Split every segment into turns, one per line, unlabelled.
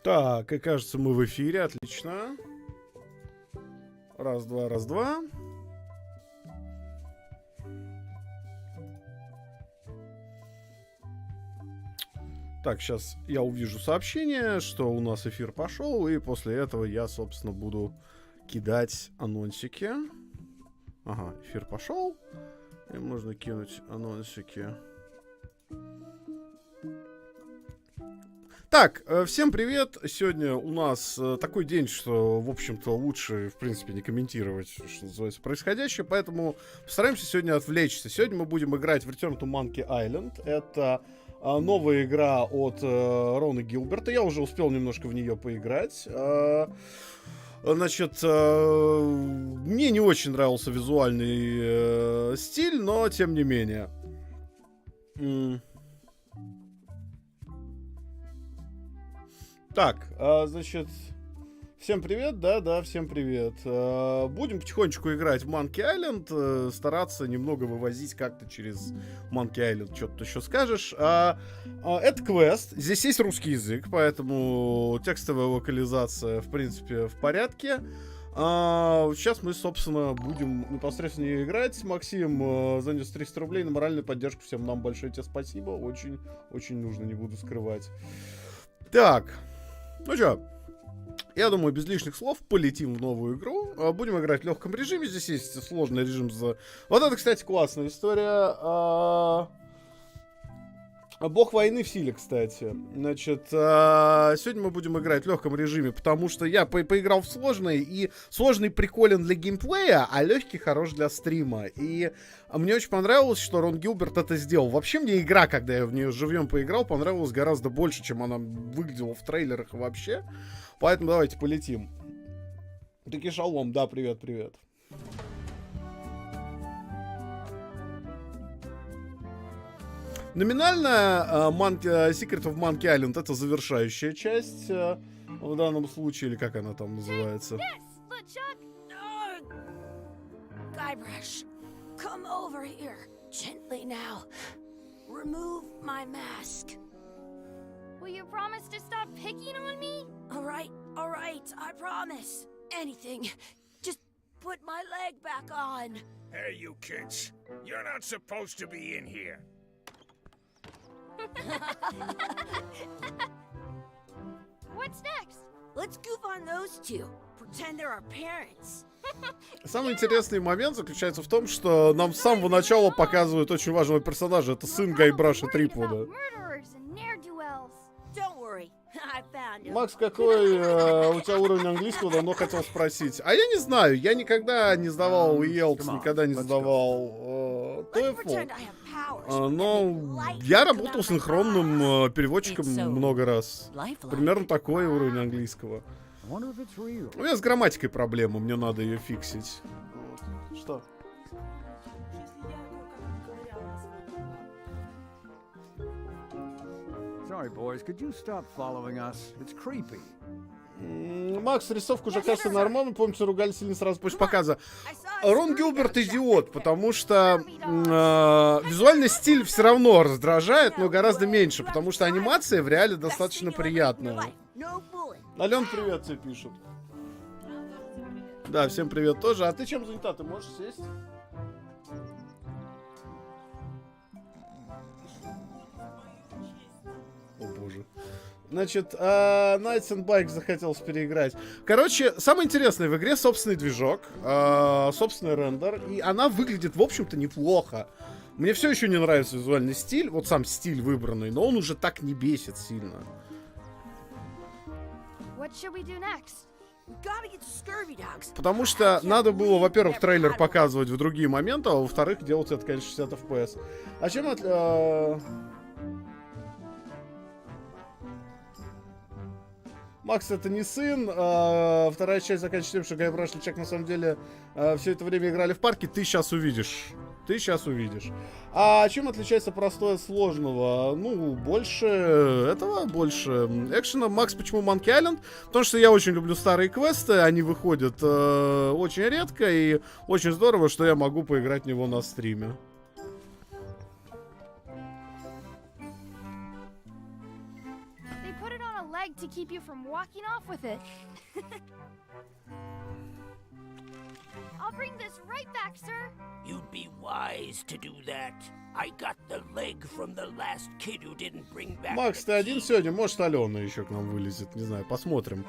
Так, и кажется, мы в эфире, отлично. Раз, два, раз, два. Так, сейчас я увижу сообщение, что у нас эфир пошел, и после этого я, собственно, буду кидать анонсики. Ага, эфир пошел, и можно кинуть анонсики. Так, всем привет. Сегодня у нас такой день, что, в общем-то, лучше, в принципе, не комментировать, что называется, происходящее, поэтому постараемся сегодня отвлечься. Сегодня мы будем играть в Return to Monkey Island. Это новая игра от Рона Гилберта. Я уже успел немножко в нее поиграть. Значит, мне не очень нравился визуальный стиль, но тем не менее. Так, значит, всем привет, да, всем привет. Будем потихонечку играть в Monkey Island, стараться немного вывозить как-то через Monkey Island. Что ты еще скажешь? Это квест, здесь есть русский язык, поэтому текстовая локализация, в принципе, в порядке. Сейчас мы, собственно, будем непосредственно в нее играть. Максим занес 300 рублей на моральную поддержку. Всем нам большое тебе спасибо. Очень, очень нужно, не буду скрывать. Так. Ну что, я думаю, без лишних слов полетим в новую игру. Будем играть в легком режиме. Здесь есть сложный режим. Вот это, кстати, классная история. Бог войны в силе, кстати. Значит, сегодня мы будем играть в легком режиме, потому что я поиграл в сложный, и сложный приколен для геймплея, а легкий хорош для стрима. И мне очень понравилось, что Рон Гилберт это сделал. Вообще мне игра, когда я в нее живьем поиграл, понравилась гораздо больше, чем она выглядела в трейлерах и вообще. Поэтому давайте полетим. Таки шалом, да, привет. Номинально Secret of Monkey Island это завершающая часть в данном случае, или как она там называется.
Guybrush, come over here, gently now. Remove my mask.
Will you promise to stop picking on me?
All right, I promise. Anything. Just put my leg back on.
Hey, you kids. You're not supposed to be in here.
What's next?
Let's goof on those two. Pretend they're our parents.
Самый интересный момент заключается в том, что нам с самого начала показывают очень важного персонажа. Это сын Гайбраша Трипвуда. Макс, какой у тебя уровень английского, давно хотел спросить. А я не знаю, я никогда не сдавал IELTS, никогда не сдавал TOEFL. Но я работал синхронным переводчиком много раз. Примерно такой уровень английского. У меня с грамматикой проблема, мне надо ее фиксить. Вот. Что?
Sorry, boys, could you stop following us? It's creepy.
Макс, рисовка уже кажется нормально. Помните, ругались или не сразу после показа. Рон Гилберт идиот, потому что визуальный стиль все равно раздражает, но гораздо меньше, потому что анимация в реале достаточно приятная. Ален, привет, тебе пишут. Да, всем привет тоже. А ты чем занята? Ты можешь сесть? О боже. Значит, Nights and Bikes захотелось переиграть. Короче, самое интересное в игре собственный движок, собственный рендер, и она выглядит, в общем-то, неплохо. Мне все еще не нравится визуальный стиль, вот сам стиль выбранный, но он уже так не бесит сильно. Потому что надо было, во-первых, трейлер показывать в другие моменты, а во-вторых, делать это, конечно, 60 FPS. А чем от... Макс, это не сын. Вторая часть заканчивается тем, что Гайбраш и Чак на самом деле все это время играли в парке. Ты сейчас увидишь. А чем отличается простое от сложного? Ну, больше этого, больше экшена. Макс, почему Monkey Island? Потому что я очень люблю старые квесты. Они выходят очень редко. И очень здорово, что я могу поиграть в него на стриме.
leg to keep you from walking off with it. I'll bring this right back, sir.
You'd be wise to do that. I got the leg from the last kid who didn't bring back.
Макс, ты один сегодня? Может, Алена еще к нам вылезет? Не знаю, посмотрим.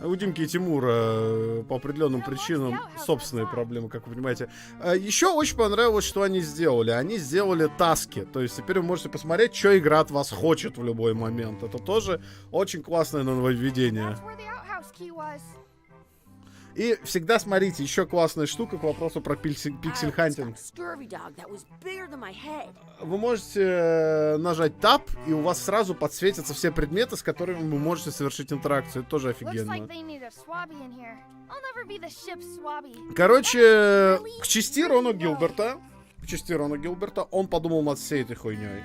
У Димки и Тимура по определенным причинам собственные проблемы, как вы понимаете. Еще очень понравилось, что они сделали. Они сделали таски. То есть теперь вы можете посмотреть, что игра от вас хочет в любой момент. Это тоже очень классное нововведение.
That's where the outhouse key was.
И всегда смотрите, еще классная штука к вопросу про пиксель-хантинг.
Scurvy dog that was bigger than my head.
Вы можете нажать Tab, и у вас сразу подсветятся все предметы, с которыми вы можете совершить интеракцию. Это тоже
Looks like
офигенно.
they need a swabby in here. I'll never be the ship's swabby.
Короче, к части Рона Гилберта, он подумал над всей этой хуйней.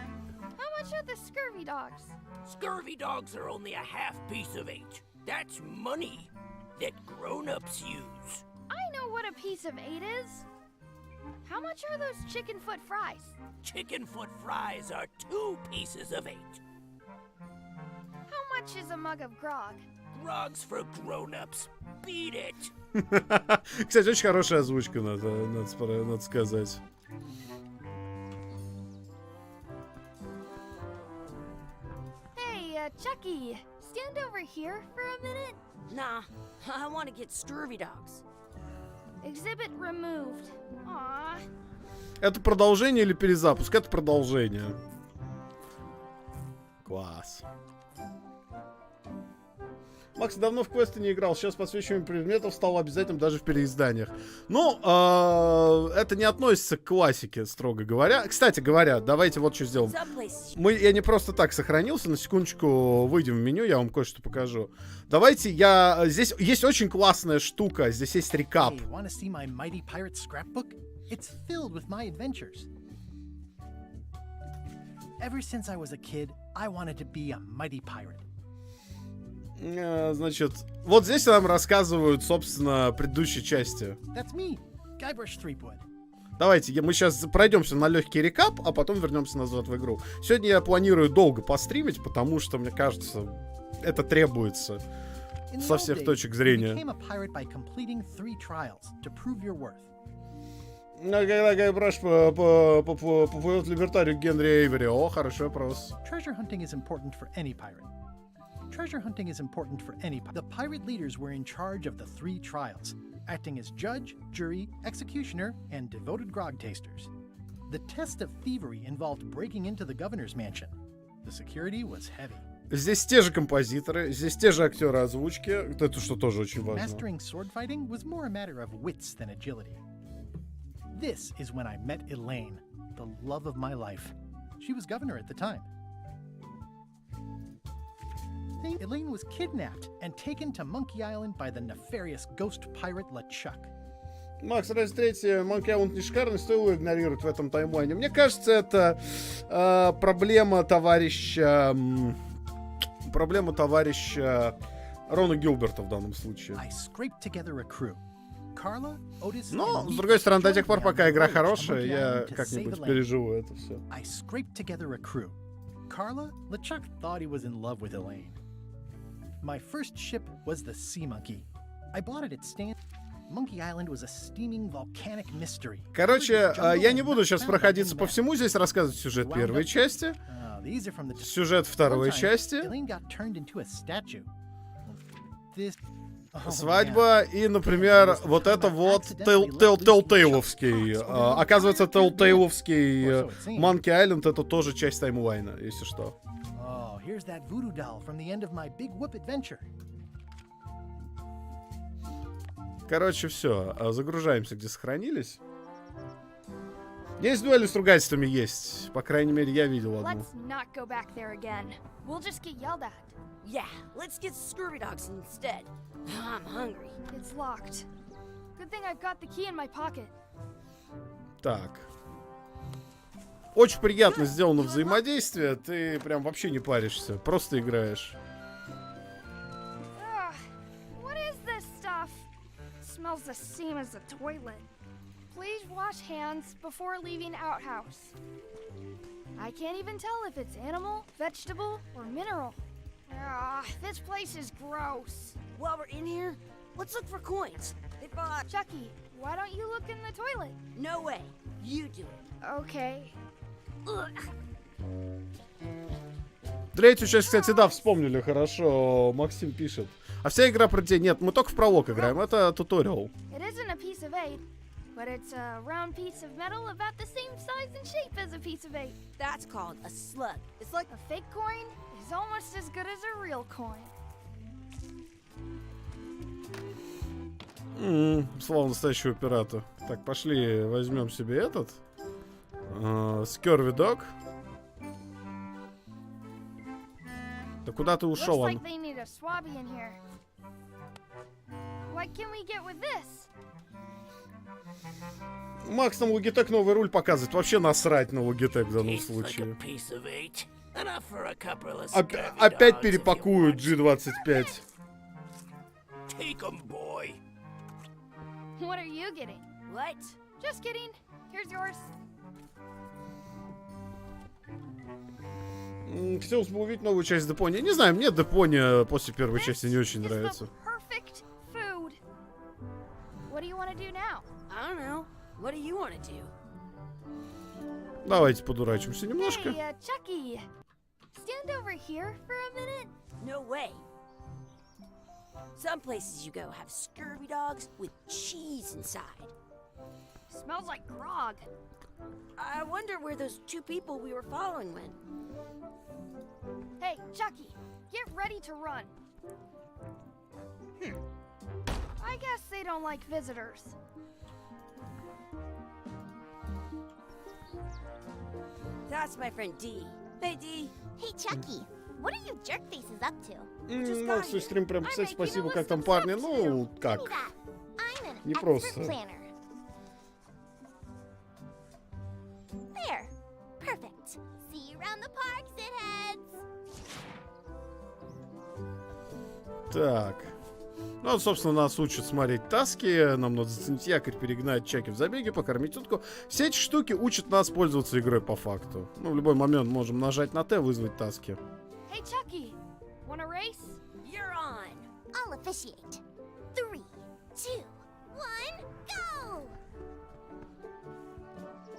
How much are the scurvy dogs?
Scurvy dogs are only a half piece of 8. That's money that grown-ups use.
I know what a piece of 8 is. How much are those chicken foot fries?
Chicken foot fries are 2 pieces of 8.
How much is a mug of grog?
Grog's for grown-ups. Beat it.
Кстати, очень хорошая озвучка, надо сказать.
Hey, Chucky, stand over here for a minute.
Nah, I want to get scurvy dogs.
Exhibit removed. Aww.
Это продолжение или перезапуск? Это продолжение. Класс. Макс давно в квесты не играл. Сейчас подсвечивание предметов стало обязательным даже в переизданиях. Ну, это не относится к классике, строго говоря. Кстати говоря, давайте вот что сделаем. Я не просто так сохранился. На секундочку выйдем в меню, я вам кое-что покажу. Давайте здесь есть очень классная штука. Здесь есть рекап. Значит, вот здесь нам рассказывают, собственно, предыдущие части. Давайте, мы сейчас пройдемся на легкий рекап, а потом вернемся назад в игру. Сегодня я планирую долго постримить, потому что, мне кажется, это требуется со всех точек зрения. Когда Гайбраш поплывет в либертарию Генри Эйвери. О, хороший вопрос.
Treasure hunting is important for any pirate. The pirate leaders were in charge of the 3 trials, acting as judge, jury, executioner, and devoted grog tasters. The test of thievery involved breaking into the governor's mansion. The security was heavy.
Здесь те же композиторы, здесь те же актеры озвучки. Это что тоже очень важно.
Mastering sword fighting was more a matter of wits than agility. This is when I met Elaine, the love of my life. She was governor at the time. Elaine was kidnapped and taken to Monkey Island by the nefarious ghost pirate LeChuck.
Макс, разве третий Monkey Island не шикарный? Стоило игнорировать в этом таймлайне. Мне кажется, это проблема товарища Рона Гилберта в данном случае. Но, с другой стороны, до тех пор, пока игра хорошая, я как-нибудь переживу это все.
Carla, LeChuck thought he was in love with Elaine. My first ship was the Sea Monkey. I bought it at Stan. Monkey Island was a steaming volcanic mystery.
Короче, я не буду сейчас проходиться по всему, здесь рассказывать сюжет первой части, сюжет второй части, свадьба и, например, вот это вот Telltale'овский. Оказывается, Telltale'овский Monkey Island это тоже часть таймлайна, если что.
Here's that voodoo doll from the end of my big whoop adventure.
Короче, все, загружаемся, где сохранились. Есть дуэли с ругательствами, есть. По крайней мере, я видел одну.
Let's not go back there again. We'll just get yelled at.
Yeah, let's get scurvy dogs instead. I'm hungry.
It's locked. Good thing I've got the key in my pocket.
Так. Очень приятно сделано взаимодействие. Ты прям вообще не паришься. Просто играешь.
What is this stuff? Smells the same as the toilet. Please wash hands before leaving outhouse. I can't even tell if it's animal, vegetable, or mineral. This place is gross.
While we're in here, let's look for coins. If
Chucky, why don't you look in the toilet?
no way, you do it.
Okay.
Ugh.
Третью часть, кстати, да, вспомнили, хорошо. Максим пишет. А вся игра про день. Нет, мы только в пролог играем, это туториал.
It isn't a piece of eight, but it's a round piece of metal about the same size and shape as a piece of eight.
That's called a slug. It's like
A fake coin is almost as good as a real coin.
Слава настоящего пирата. Так, пошли, возьмем себе этот. Скёрви дог. Да куда ты
Looks
ушел?
like they need a swabby in here. What can we get with this?
Макс нам Logitech новый руль показывает. Вообще насрать на Logitech в данном
Tastes like a
случае.
piece of eight. Enough for a couple of
Опять
scurvy dogs if you
перепакуют
want.
G25.
Take 'em, boy.
What are you getting?
what?
Just kidding. Here's yours.
Хотелось бы увидеть новую часть Депони. Не знаю, мне Депони после первой части не очень
This is
нравится.
the perfect food. What do you want to do now?
I don't know. What do you want to do?
Давайте подурачимся немножко.
Hey, Chucky. Stand over here for a minute.
No way. Some places you go have scurvy dogs with cheese inside.
Smells like grog.
I wonder where those two people we were following went.
Hey, Chucky, get ready to run. I guess they don't like visitors.
That's my friend D. Hey, D.
Hey, Chucky, what are you jerk faces up to?
Мог свой стрим прям писать
I'm
спасибо,
making a
как там
list of
парни.
stuff to
Ну,
do.
как?
Give me that. I'm an
Не
expert
просто.
planner. There. Perfect. See you around the park, shitheads.
Так. Ну, вот, собственно, нас учат смотреть таски. Нам надо заценить якорь, перегнать чеки в забеге, покормить утку. Все эти штуки учат нас пользоваться игрой по факту. Ну, в любой момент можем нажать на Т, вызвать таски.
Hey, Chucky, wanna race?
You're on.
I'll officiate. 3, 2, 1, go!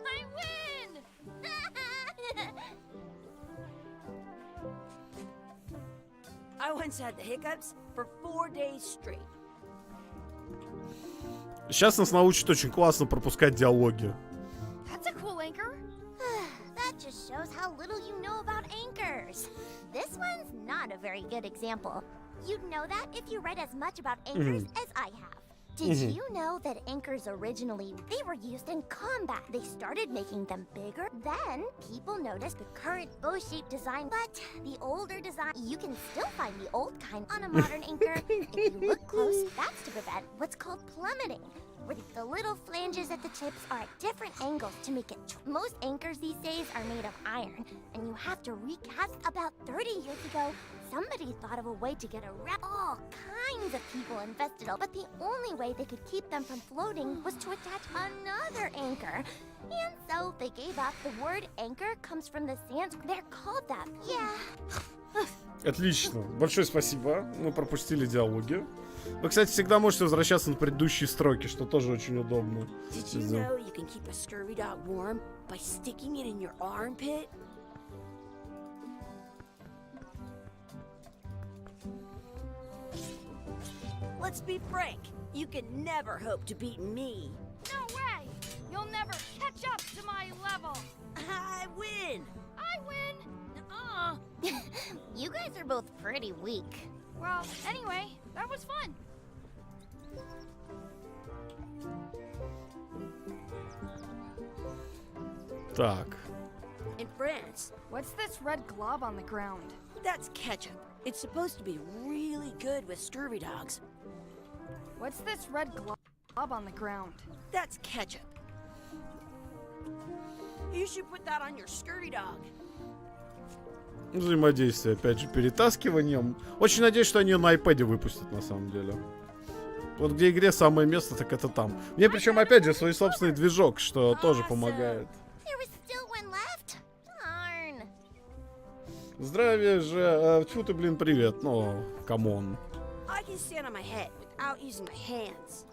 I win!
I once had the hiccups for 4 days straight.
Сейчас нас научат очень классно пропускать диалоги.
That's a cool anchor.
That just shows how little you know about anchors. This one's not a very good example. You'd know that if you read as much about anchors as I have. Did you know that anchors originally, they were used in combat? They started making them bigger. Then people noticed the current bow-shaped design, but the older design, you can still find the old kind on a modern anchor. If you look close, that's to prevent what's called plummeting, where the little flanges at the tips are at different angles to make it. Most anchors these days are made of iron, and you have to recast. About 30 years ago, somebody thought of a way to get around. All kinds of people invested, but the only way they could keep them from floating was to attach another anchor. And so they gave up. The word anchor comes from the Sanskrit. They're called that. Yeah.
Отлично. Большое спасибо. Мы пропустили диалоги. Вы, кстати, всегда можете возвращаться на предыдущие строки, что тоже очень удобно.
Did you know you can keep a scurvy dog warm by sticking it in your armpit? Let's be frank, you can never hope to beat me.
No way! You'll never catch up to my level.
I win!
I win!
You guys are both pretty weak.
Well, anyway, that was fun.
Так.
In France,
What's this red glob on the ground?
that's ketchup. It's supposed to be really good with scurvy dogs.
What's this red glob on the ground?
That's ketchup. You should put that on your scurvy dog.
Взаимодействие, опять же, перетаскиванием. Очень надеюсь, что они на iPad выпустят, на самом деле. Вот где игре самое место, так это там. Мне причем, опять же, свой собственный движок, что тоже помогает.
There was still one left. Darn.
Здравия же. Тьфу ты, блин, привет. Ну, камон.
I can stand on my head without using my hands.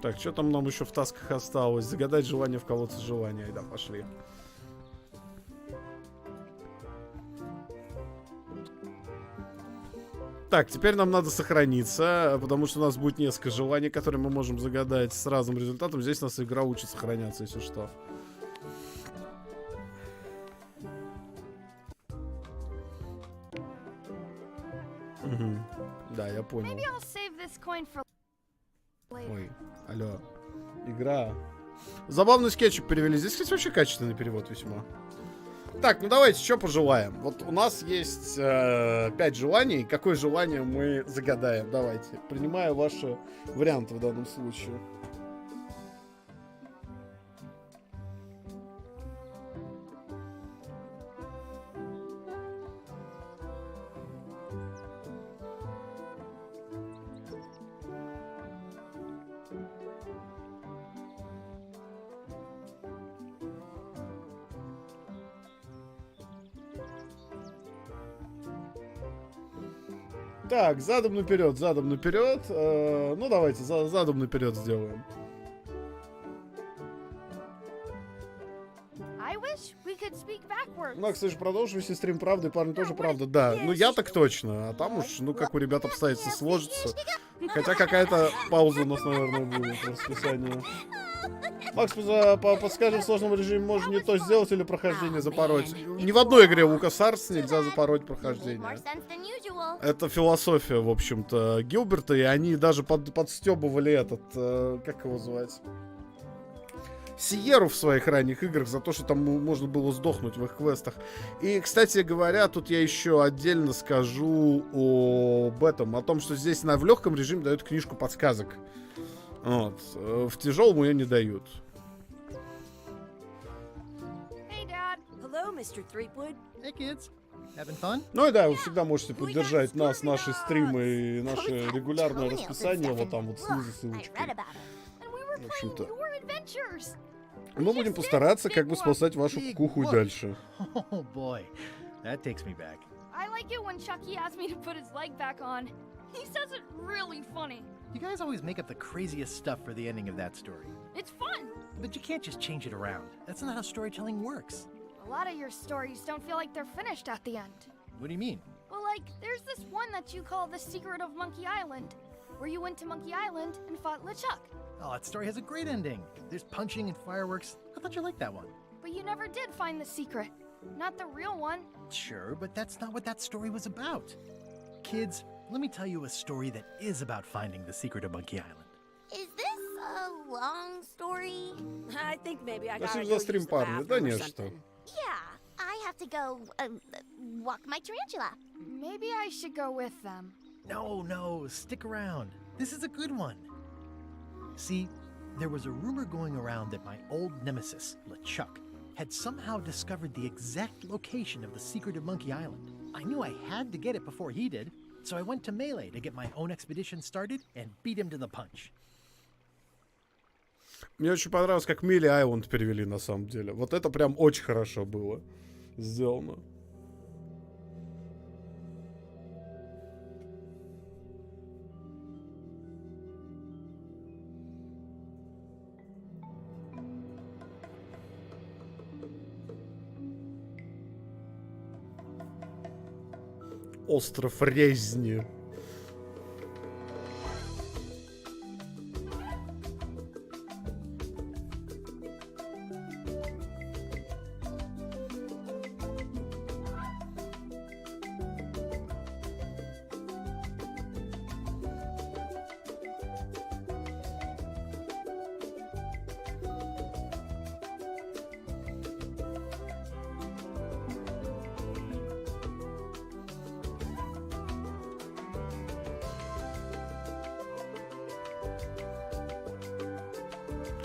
Так, что там нам еще в тасках осталось? Загадать желание в колодце желания. Да, пошли. Так, теперь нам надо сохраниться, потому что у нас будет несколько желаний, которые мы можем загадать с разным результатом. Здесь у нас игра учит сохраняться, если что. Угу. Да, я понял.
Maybe I'll save this coin for later.
Ой, алло. Игра. Забавный скетчик перевели. Здесь, кстати, вообще качественный перевод весьма. Так, ну давайте, что пожелаем? Вот у нас есть 5 желаний. Какое желание мы загадаем? Давайте. Принимаю ваши варианты в данном случае. Так, задом наперед, задом наперед. Ну, давайте, задом наперед сделаем.
I wish we could speak backwards.
Макс, ты же продолжишь вести стрим правды, парни тоже правда. Да, ну я так точно. А там уж, ну, как у ребят обстоятельства сложится. Хотя какая-то пауза у нас, наверное, будет в расписании. Макс, подскажи, в сложном режиме можно не то сделать или прохождение запороть. Ни в одной игре LucasArts нельзя запороть прохождение. Это философия, в общем-то, Гилберта, и они даже подстебывали этот, как его звать? Сиеру в своих ранних играх за то, что там можно было сдохнуть в их квестах. И, кстати говоря, тут я еще отдельно скажу об этом, о том, что здесь в легком режиме дают книжку подсказок. Вот. В тяжелом ее не дают.
Hey, Dad.
Hello, Mr. Threepwood.
Hey, kids. Having fun?
Ну и да, вы всегда можете поддержать нас, наши стримы и наше регулярное расписание. Вот там вот снизу ссылочки.
And we were
В
playing
общем-то.
your adventures.
Мы будем постараться как бы спасать вашу куху и дальше.
Oh boy, that takes me back.
I like it when Chucky asks me to put his leg back on. He says it really funny.
You guys always make up the craziest stuff for the ending of that story.
It's fun.
But you can't just change it around. That's not how storytelling works.
A lot of your stories don't feel like they're finished at the end.
What do you mean?
Well, like, there's this one that you call The Secret of Monkey Island, where you went to Monkey Island and fought LeChuck.
Oh, that story has a great ending. There's punching and fireworks. I thought you liked that one.
But you never did find the secret. Not the real one.
Sure, but that's not what that story was about. Kids, let me tell you a story that is about finding the secret of Monkey Island.
Is this a long story?
I think maybe I gotta
Спасибо
go
за стрим,
use the
парни. Да
bathroom or
не что.
something.
Yeah, I have to go walk my tarantula.
Maybe I should go with them.
No, stick around. This is a good one. See, there was a rumor going around that my old nemesis, LeChuck, had somehow discovered the exact location of the secret of Monkey Island. I knew I had to get it before he did, so I went to Melee to get my own expedition started and beat him to the punch.
Мне очень понравилось, как Милли Айленд перевели на самом деле. Вот это прям очень хорошо было сделано. Остров резни.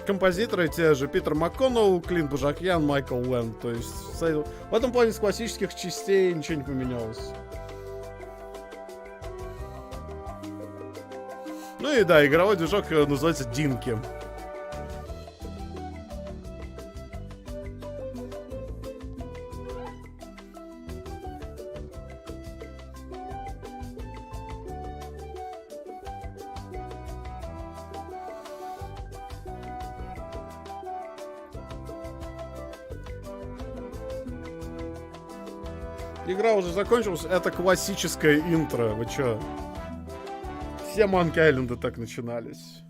Композиторы те же: Питер МакКоннелл, Клинт Бужакьян, Майкл Лэнд. То есть в этом плане с классических частей ничего не поменялось. Ну и да, игровой движок называется Динки. Игра уже закончилась. Это классическое интро. Вы чё? Все Monkey Island'ы так начинались.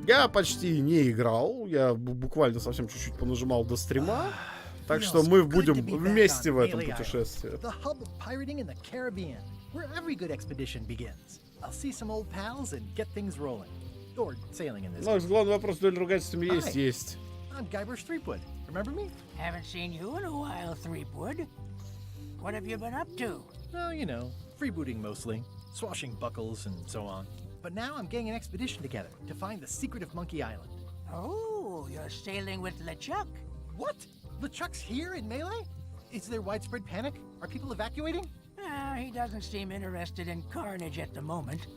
Я почти не играл. Я буквально совсем чуть-чуть понажимал до стрима. Так что мы будем вместе в этом путешествии. Макс, главный вопрос дуэль ругательствами есть.
I'm Guybrush Threepwood. Remember me?
Haven't seen you in a while, Threepwood. What have you been up to?
Oh, you know, freebooting mostly, swashing buckles and so on. But now I'm getting an expedition together to find the secret of Monkey Island.
Oh, you're sailing with LeChuck.
What? LeChuck's here in Melee? Is there widespread panic? Are people evacuating?
He doesn't seem interested in carnage at the moment.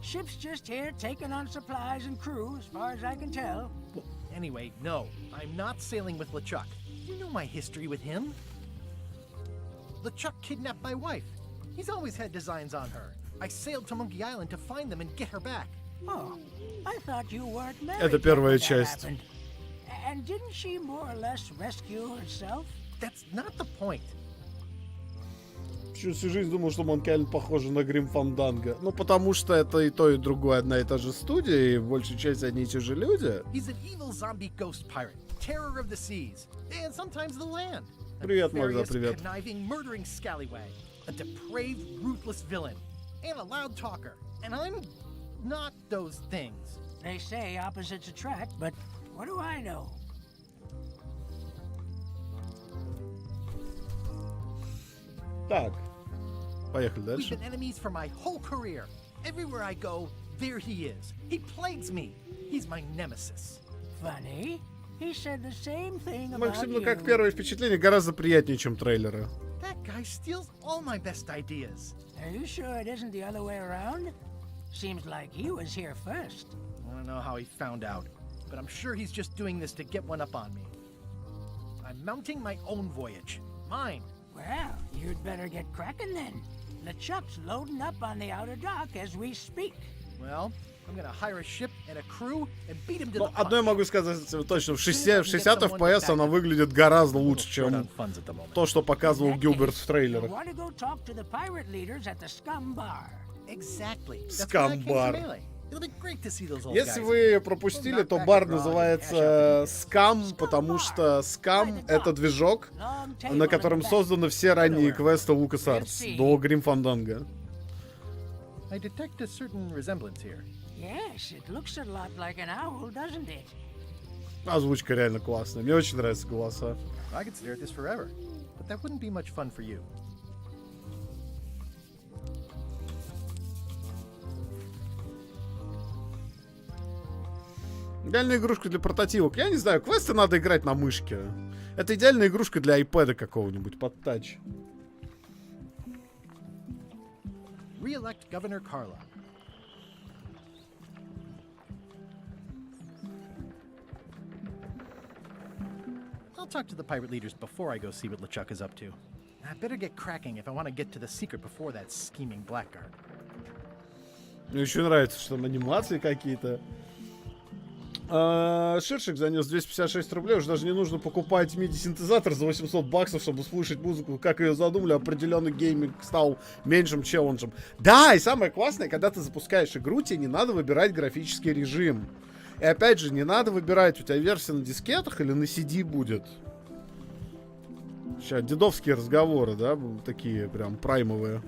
Ship's just here taking on supplies and crew, as far as I can tell.
Well, anyway, no, I'm not sailing with LeChuck. You know my history with him. LeChuck kidnapped my wife. He's always had designs on her. I sailed to Monkey Island to find them and get her back.
Oh, I thought you weren't married.
Это первая часть.
And didn't she more or less rescue herself?
That's not the point.
Всю жизнь думал, что Monkey Island похоже на Грим Фанданго. Ну, потому что это и то, и другое одна и та же студия, и большая часть одни и те же люди.
He's an evil zombie ghost pirate, terror of the seas, and sometimes the land.
Привет, Магда, привет.
Conniving, murdering scallywag, a depraved, ruthless villain, and a loud talker. And I'm not those things.
They say opposites attract, but what do I know?
Так, поехали
We've
дальше.
been enemies for my whole career. Everywhere I go, there he is. He plagues me. He's my nemesis.
Funny. He said the same thing about
Максим, ну
you.
как первое впечатление, гораздо приятнее, чем трейлеры.
That guy steals all my best ideas.
Are you sure it isn't the other way around? Seems like he was here first.
I don't know how he found out, but I'm sure he's just doing this to get one up on me. I'm mounting my own voyage. Mine.
Well, you'd better get cracking then. LeChuck's loading up on the outer dock as we speak.
Well, I'm gonna hire a ship and a crew and beat him to
Ну,
the
одно я
punch.
могу сказать точно, в 60 FPS она выглядит гораздо лучше, чем то, что показывал Гилберт в трейлерах.
Want to go talk to the pirate leaders at the Scum Bar.
Exactly.
Scum Bar.
It'll be great to see those old
Если
guys.
вы пропустили, то бар называется Scum, потому что Scum — это движок, на котором созданы все ранние квесты LucasArts до Grim Fandango.
I detect a certain resemblance here.
Yes, it looks a lot like an owl, doesn't it?
Озвучка реально классная. Мне очень нравятся голоса.
I could stare at this forever, but that wouldn't be much fun for you.
Идеальная игрушка для портативок. Я не знаю, квесты надо играть на мышке. Это идеальная игрушка для iPad какого-нибудь под тач.
Re-elect Governor Carla. I'll talk to the pirate leaders before I go see what LeChuck is up to. I better get cracking if I want to get to the secret before that scheming blackguard.
Мне еще нравится, что там анимации какие-то. Ширшик занес 256 рублей. Уже даже не нужно покупать MIDI-синтезатор за 800 баксов, чтобы слушать музыку, как ее задумали. Определенный гейминг стал меньшим челленджем. Да, и самое классное, когда ты запускаешь игру, тебе не надо выбирать графический режим. И опять же, не надо выбирать, у тебя версия на дискетах или на CD будет. Сейчас дедовские разговоры, да, такие прям праймовые.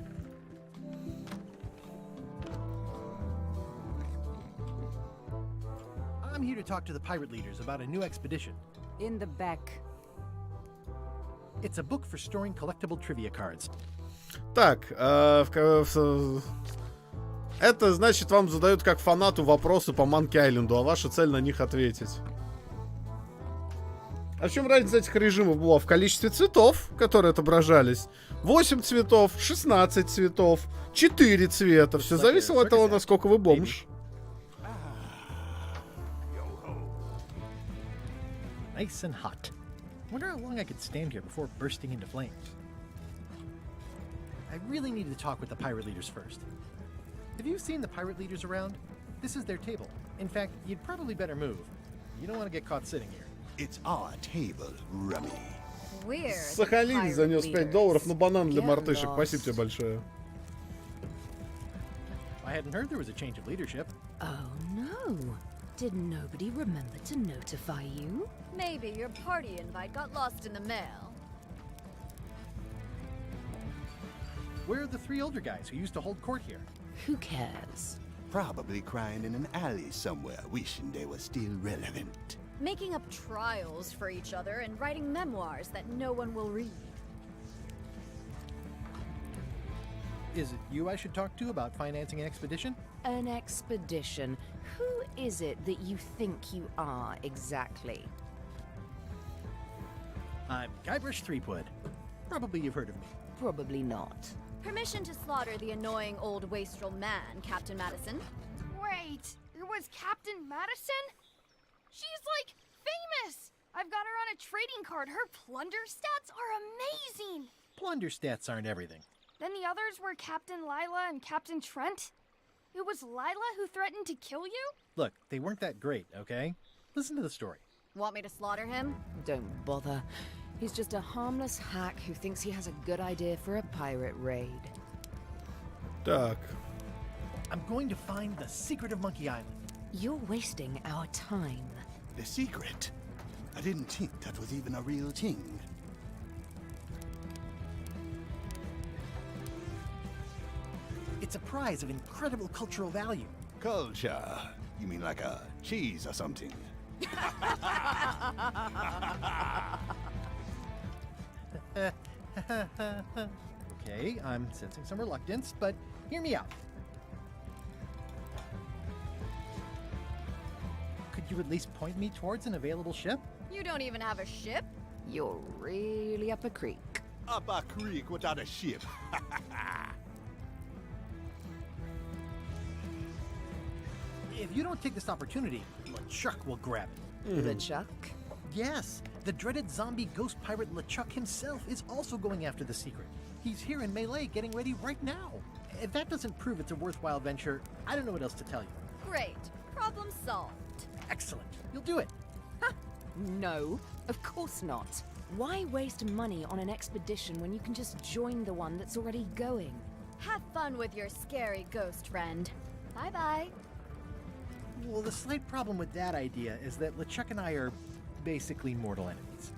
I'm here to talk to the pirate leaders about a new expedition.
In the back.
It's a book for storing collectible trivia cards.
Так, это значит, вам задают как фанату вопросы по Monkey Island, а ваша цель на них ответить. А в чем разница этих режимов была? В количестве цветов, которые отображались. 8 цветов, 16 цветов, 4 цвета. Все зависело от того, насколько вы бомж.
Nice and hot. Wonder how long I could stand here before bursting into flames. I really need to talk with the pirate leaders first. Have you seen the pirate leaders around? This is their table. In fact, you'd probably better move. You don't want to get caught sitting here.
It's our table, Rummy.
We're
Сахалин занес $5 на банан для мартышек. Спасибо тебе большое.
I hadn't heard there was a change of leadership.
Oh no. Did nobody remember to notify you?
Maybe your party invite got lost in the mail.
Where are the 3 older guys who used to hold court here?
Who cares?
Probably crying in an alley somewhere, wishing they were still relevant.
Making up trials for each other and writing memoirs that no one will read.
Is it you I should talk to about financing an expedition?
An expedition. Who is it that you think you are exactly?
I'm Guybrush Threepwood. Probably you've heard of me.
Probably not.
Permission to slaughter the annoying old wastrel man, Captain Madison.
Wait, it was Captain Madison? She's like famous! I've got her on a trading card. Her plunder stats are amazing!
Plunder stats aren't everything.
Then the others were Captain Lila and Captain Trent. It was Lila who threatened to kill you?
Look, they weren't that great, okay? Listen to the story.
Want me to slaughter him?
Don't bother. He's just a harmless hack who thinks he has a good idea for a pirate raid.
Так.
I'm going to find the secret of Monkey Island.
You're wasting our time.
The secret? I didn't think that was even a real thing.
It's a prize of incredible cultural value.
Culture? You mean like a cheese or something?
Okay, I'm sensing some reluctance, but hear me out. Could you at least point me towards an available ship?
You don't even have a ship?
You're really up a creek.
Up a creek without a ship.
If you don't take this opportunity, LeChuck will grab it.
LeChuck?
Yes, the dreaded zombie ghost pirate LeChuck himself is also going after the secret. He's here in Melee getting ready right now. If that doesn't prove it's a worthwhile venture, I don't know what else to tell you.
Great. Problem solved.
Excellent. You'll do it.
No, of course not. Why waste money on an expedition when you can just join the one that's already going?
Have fun with your scary ghost friend. Bye-bye.
Well, the slight problem with that idea is that LeChuck and I are basically mortal enemies.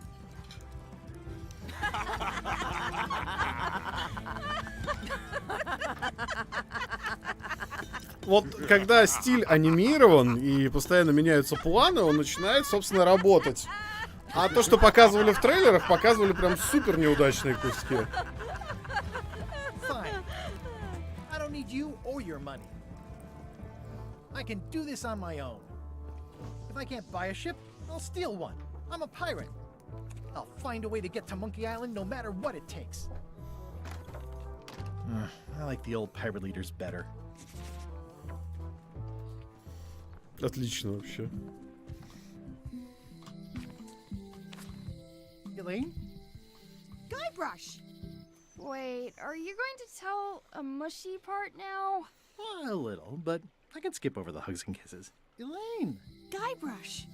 Вот когда стиль анимирован и постоянно меняются планы, он начинает, собственно, работать. А то, что показывали в трейлерах, показывали прям супер неудачные куски.
Fine. I don't need you or your money. I can do this on my own. If I can't buy a ship, I'll steal one. I'm a pirate. I'll find a way to get to Monkey Island no matter what it takes. I like the old pirate leaders better.
Отлично вообще.
Elaine?
Guybrush! Wait, are you going to tell a mushy part now?
A little, but I can skip over the hugs and kisses. Elaine!
Guybrush!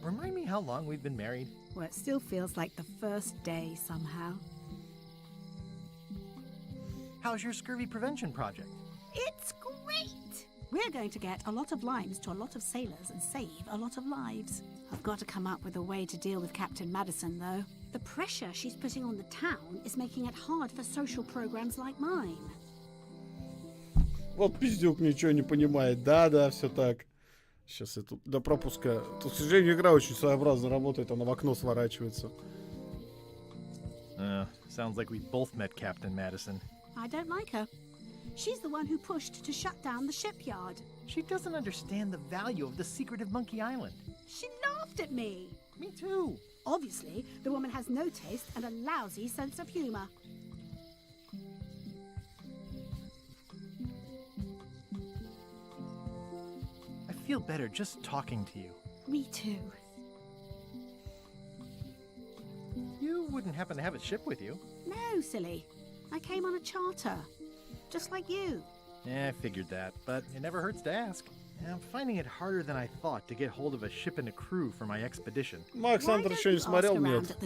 Remind me how long we've been married?
Well, it still feels like the first day somehow.
How's your scurvy prevention project?
It's great! We're going to get a lot of limes to a lot of sailors and save a lot of lives. I've got to come up with a way to deal with Captain Madison, though. The pressure she's putting on the town is making it hard for social programs like mine.
Вот пиздюк ничего не понимает. Да, все так. Сейчас я тут до пропуска. Тут, к сожалению, игра очень своеобразно работает. Она в окно сворачивается.
Sounds like we both met Captain Madison.
I don't like her. She's the one who pushed to shut down the shipyard.
She doesn't understand the value of the secret of Monkey Island.
She laughed at me.
Me too.
Obviously, the woman has no taste and a lousy sense of humor.
I feel better just talking to you.
Me too.
You wouldn't happen to have a ship with you?
No, silly. I came on a charter, just like you.
Yeah, I figured that, but it never hurts to ask. I'm finding it harder than I thought to get hold of a ship and a crew for my expedition.
Макс Андер еще не смотрел? Нет.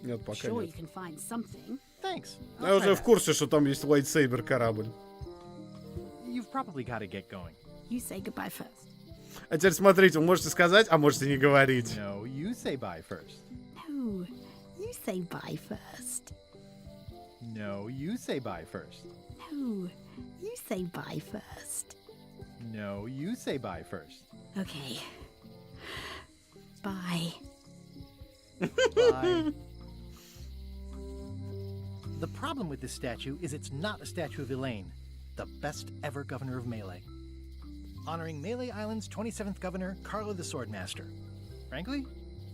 Нет, пока
Sure,
нет.
you can find something.
Thanks.
Я уже в курсе, что там есть лайтсейбер корабль.
You've probably got to get going.
You say goodbye first.
А теперь смотрите, вы можете сказать, а можете не говорить.
No, you say bye first.
No, you say bye first.
No, you say bye first.
No, you say bye first.
No, you say bye first.
Okay. Bye.
Bye. The problem with this statue is it's not a statue of Elaine, the best ever governor of Melee. Honoring Melee Island's 27th governor, Carlo the Swordmaster. Frankly,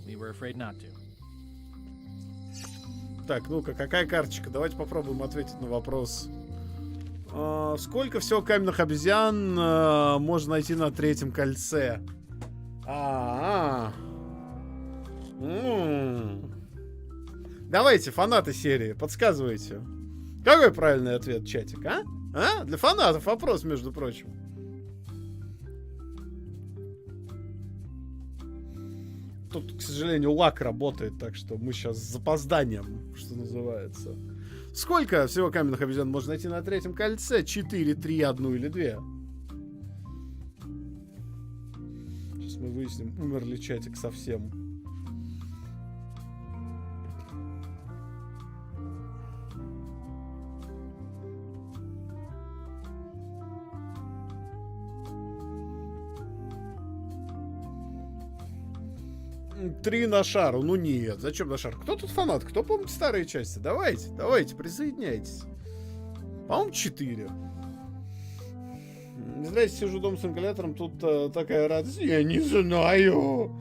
we were afraid not to.
Так, ну-ка, какая карточка? Давайте попробуем ответить на вопрос. Сколько всего каменных обезьян можно найти на третьем кольце? Давайте, фанаты серии, подсказывайте. Какой правильный ответ, чатик, а? Для фанатов вопрос, между прочим. Тут, к сожалению, лак работает, так что мы сейчас с запозданием, что называется. Сколько всего каменных обезьян можно найти на третьем кольце? 4, 3, 1 или 2? Сейчас мы выясним, умер ли чатик совсем. Три на шару. Ну нет, зачем на шар? Кто тут фанат? Кто помнит старые части? Давайте, присоединяйтесь. По-моему, 4. Не зря я сижу дома с ингалятором, тут такая радость. Я не знаю.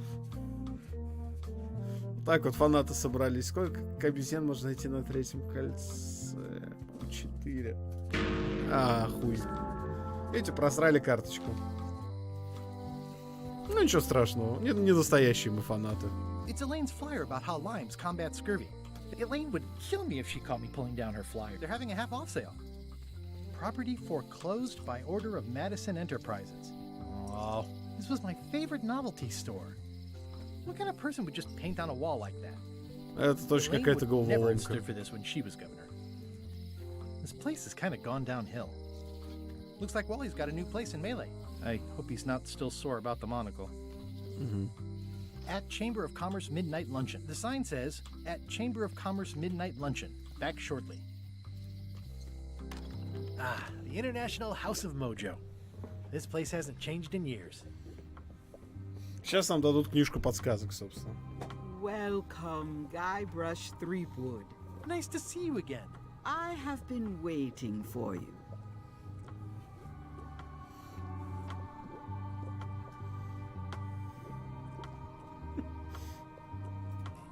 Так вот фанаты собрались. Сколько обезьян можно найти на третьем кольце? 4. Хуй. Эти просрали карточку. Ну ничего страшного, не настоящие мы фанаты.
It's Elaine's flyer about how limes combat scurvy. Elaine would kill me if she caught me pulling down her flyer. They're having a half-off sale. Property foreclosed by order of Madison Enterprises. Oh, this was my favorite novelty store. What kind of person would just paint on a wall like that?
Это точно какая-то головоломка.
Never stood for this when she was governor. This place has kind of gone downhill. Looks like Wally's got a new place in Melee. I hope he's not still sore about the monocle. At Chamber of Commerce Midnight Luncheon. The sign says, at Chamber of Commerce Midnight Luncheon. Back shortly. The International House of Mojo. This place hasn't changed in years.
Сейчас нам дадут книжку подсказок, собственно.
Welcome, Guybrush Threepwood.
Nice to see you again.
I have been waiting for you.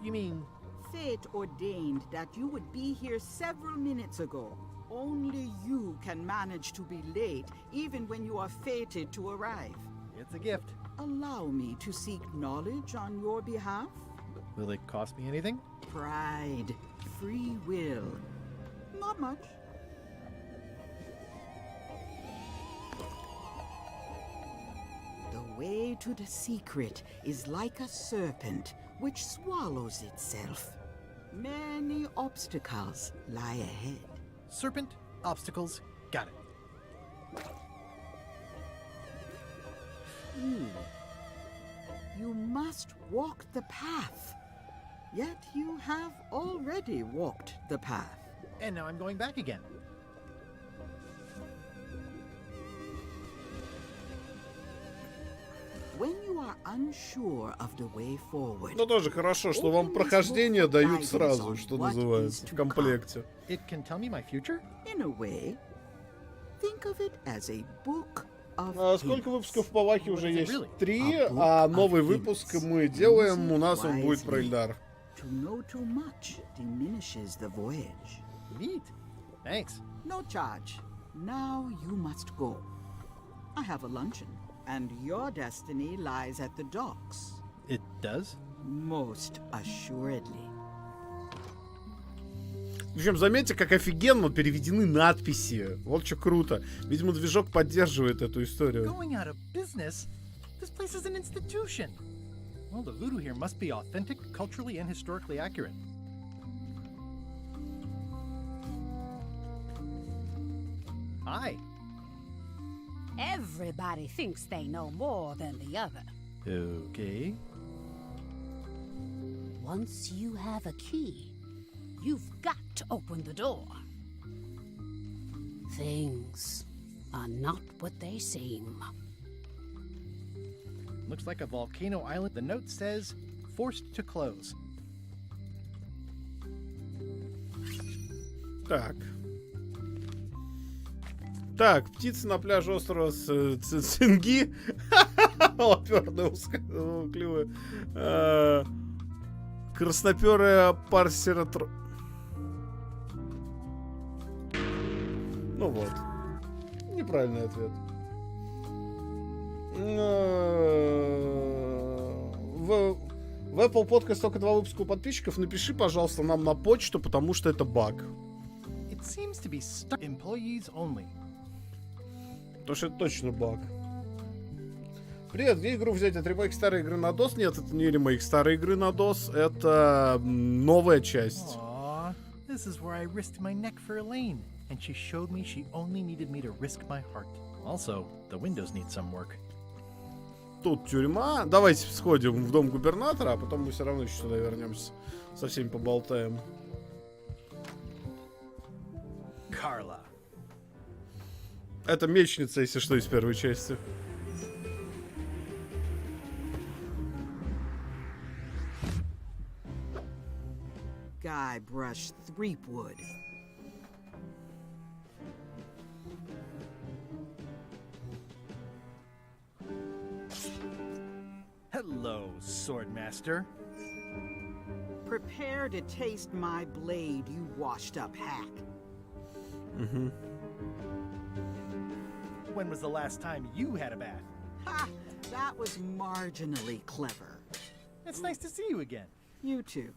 You mean...
Fate ordained that you would be here several minutes ago. Only you can manage to be late, even when you are fated to arrive.
It's a gift.
Allow me to seek knowledge on your behalf.
Will it cost me anything?
Pride, free will. Not much. The way to the secret is like a serpent which swallows itself. Many obstacles lie ahead.
Serpent, obstacles, got it.
You must walk the path. Yet you have already walked the path.
And now I'm going back again.
When you are unsure of the way forward,
Ну тоже хорошо, что вам прохождение дают сразу, что называется, в комплекте.
It can tell me my future?
In a way, think of it as a book of
Сколько выпусков по Вахе уже есть?
Really?
3, а новый выпуск мы делаем, у нас он будет про Эльдар.
To know too much diminishes the voyage.
Neat. Thanks.
No charge. Now you must go. I have a luncheon, and your destiny lies at the docks.
It does?
Most assuredly.
Причем заметьте, как офигенно переведены надписи. Вот что круто. Видимо, движок поддерживает эту историю.
Going out of business? This place is an institution. Well, the voodoo here must be authentic, culturally and historically accurate. Hi.
Everybody thinks they know more than the other.
Okay.
Once you have a key, you've got to open the door. Things are not what they seem.
Looks like a volcano island. The note says, forced to close.
Так. Так, птица на пляже острова Цинги. Оперная, клевая. Красноперая парсера... Ну вот. Неправильный ответ. В Apple Podcast только 2 выпуска у подписчиков. Напиши, пожалуйста, нам на почту, потому что это баг.
It seems to be stuck employees only.
Потому что это точно баг. Привет, где игру взять? Это ремейк старой игры на DOS? Нет, это не ремейк старой игры на DOS. Это новая часть.
Aww, this is where I risked my neck for Elaine. And she showed me she only needed me to risk my heart. Also, the windows need some work.
Тут тюрьма. Давайте сходим в дом губернатора, а потом мы все равно еще сюда вернемся. Со всеми поболтаем.
Carla.
Это мечница, если что, из первой части.
Guy brush Threepwood.
Hello, Swordmaster.
Prepare to taste my blade, you washed up hack.
Mm-hmm.
When was the last time you had a bath?
Ha! That was marginally clever.
It's nice to see you again.
You too.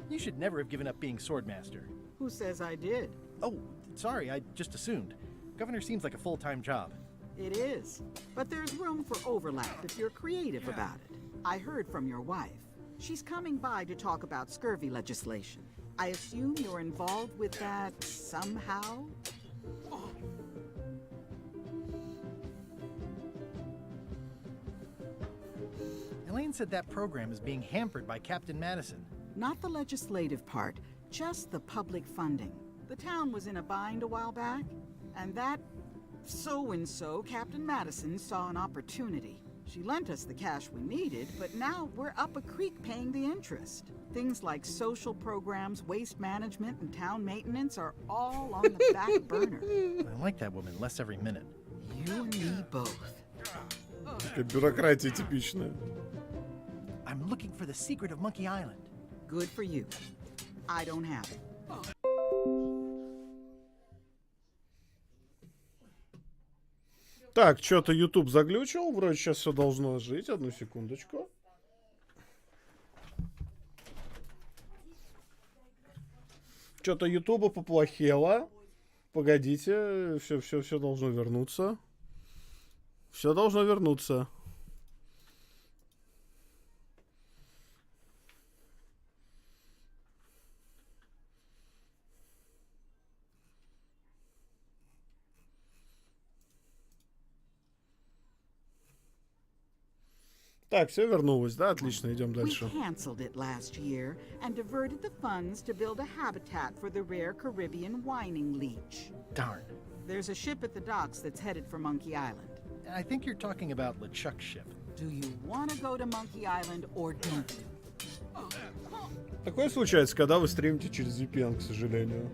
You should never have given up being Swordmaster.
Who says I did?
Oh, sorry, I just assumed. Governor seems like a full-time job.
It is. But there's room for overlap if you're creative about it. I heard from your wife. She's coming by to talk about scurvy legislation. I assume you're involved with that somehow?
Elaine said that program is being hampered by Captain Madison.
Not the legislative part, just the public funding. The town was in a bind a while back, and that so-and-so, Captain Madison, saw an opportunity. She lent us the cash we needed, but now we're up a creek paying the interest. Things like social programs, waste management, and town maintenance are all on the back burner.
I like that woman less every minute.
You and me both.
Такая бюрократия типичная.
I'm looking for the secret of Monkey Island.
Good for you. I don't have it.
Так, что-то YouTube заглючил. Вроде сейчас все должно жить. Одну секундочку. Что-то YouTube поплохело. Погодите. Все должно вернуться. Все должно вернуться. Так, все вернулось, да? Отлично, идем дальше.
We canceled it last year and diverted the funds to build a habitat for the rare Caribbean whining leech.
Darn.
There's a ship at the docks that's headed for Monkey Island.
I think you're talking about LeChuck's ship.
Do you want to go to Monkey Island or don't you?
Такое случается, когда вы стримите через VPN, к сожалению.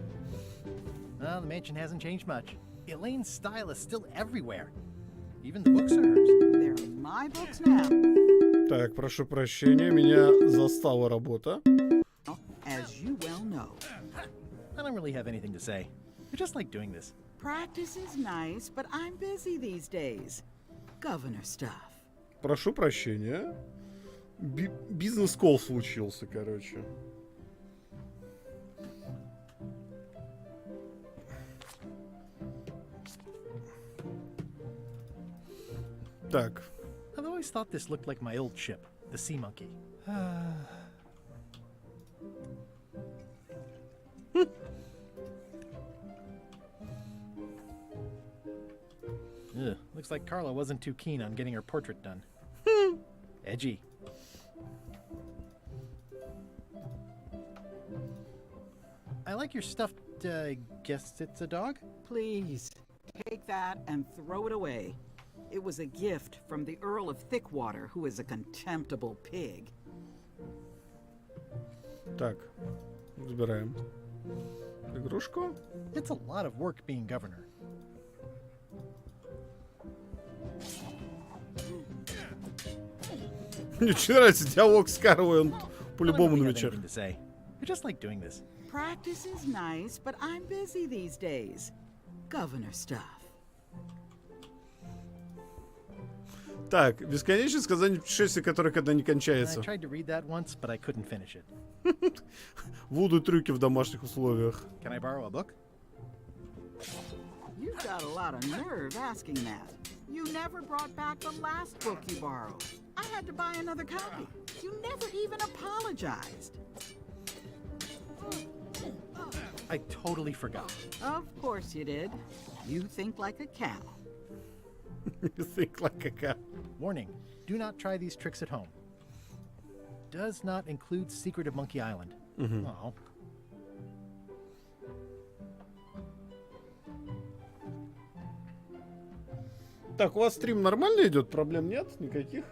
Well, the mansion hasn't changed much. Elaine's style is still everywhere. Even the books are hers.
They're my books now.
Так, прошу прощения, меня застала работа.
As you well know.
I don't really have anything to say. I just like doing this.
Practice is nice, but I'm busy these days. Governor stuff.
Прошу прощения. Бизнес-колл случился, короче. Так.
I've always thought this looked like my old ship, the Sea Monkey. Ugh, looks like Carla wasn't too keen on getting her portrait done. Edgy. I like your stuffed, guess it's a dog?
Please, take that and throw it away. It was a gift from the Earl of Thickwater, who is a contemptible pig.
Так, забираем игрушку.
It's a lot of work being governor.
Мне очень нравится диалог с Карой, он по-любому на мечах.
I just like doing this.
Practice is nice, but I'm busy these days. Governor stuff.
Так, бесконечное сказание путешествия, которое когда не кончается.
I tried to read that once, but I couldn't finish it.
Вуду трюки в домашних условиях.
Can I borrow a book?
You've got a lot of nerve asking that. You never brought back the last book you borrowed. I had to buy another copy. You never even apologized.
I totally forgot.
Of course you did. You think like a cow.
You think like a cow.
Warning, do not try these tricks at home. Does not include Secret of Monkey Island. Oh.
Так, у вас стрим нормально идет? Проблем нет? Никаких?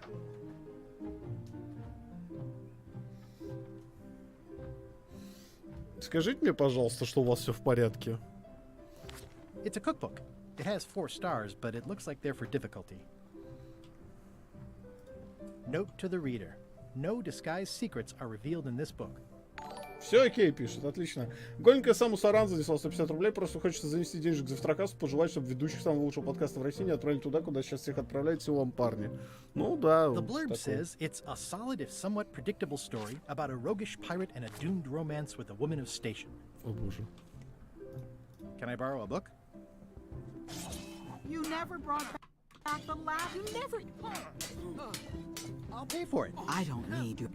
Скажите мне, пожалуйста, что у вас все в порядке.
It's a cookbook. It has 4 stars, but it looks like they're for difficulty. Note to the reader. No disguised secrets are revealed in this book.
Все окей, пишет, отлично. Голенькая Саму Саран занесла 150 рублей, просто хочется занести денежек к Завтракасту, пожелать, чтобы ведущих самого лучшего подкаста в России не отправили туда, куда сейчас всех отправляют, всего вам, парни. Ну да.
The blurb
такой.
says it's a solid if somewhat predictable story about a roguish pirate and a doomed romance with a woman of station.
О боже.
Can I borrow a book?
You never brought back the last. You never.
I'll pay for it.
I don't need you.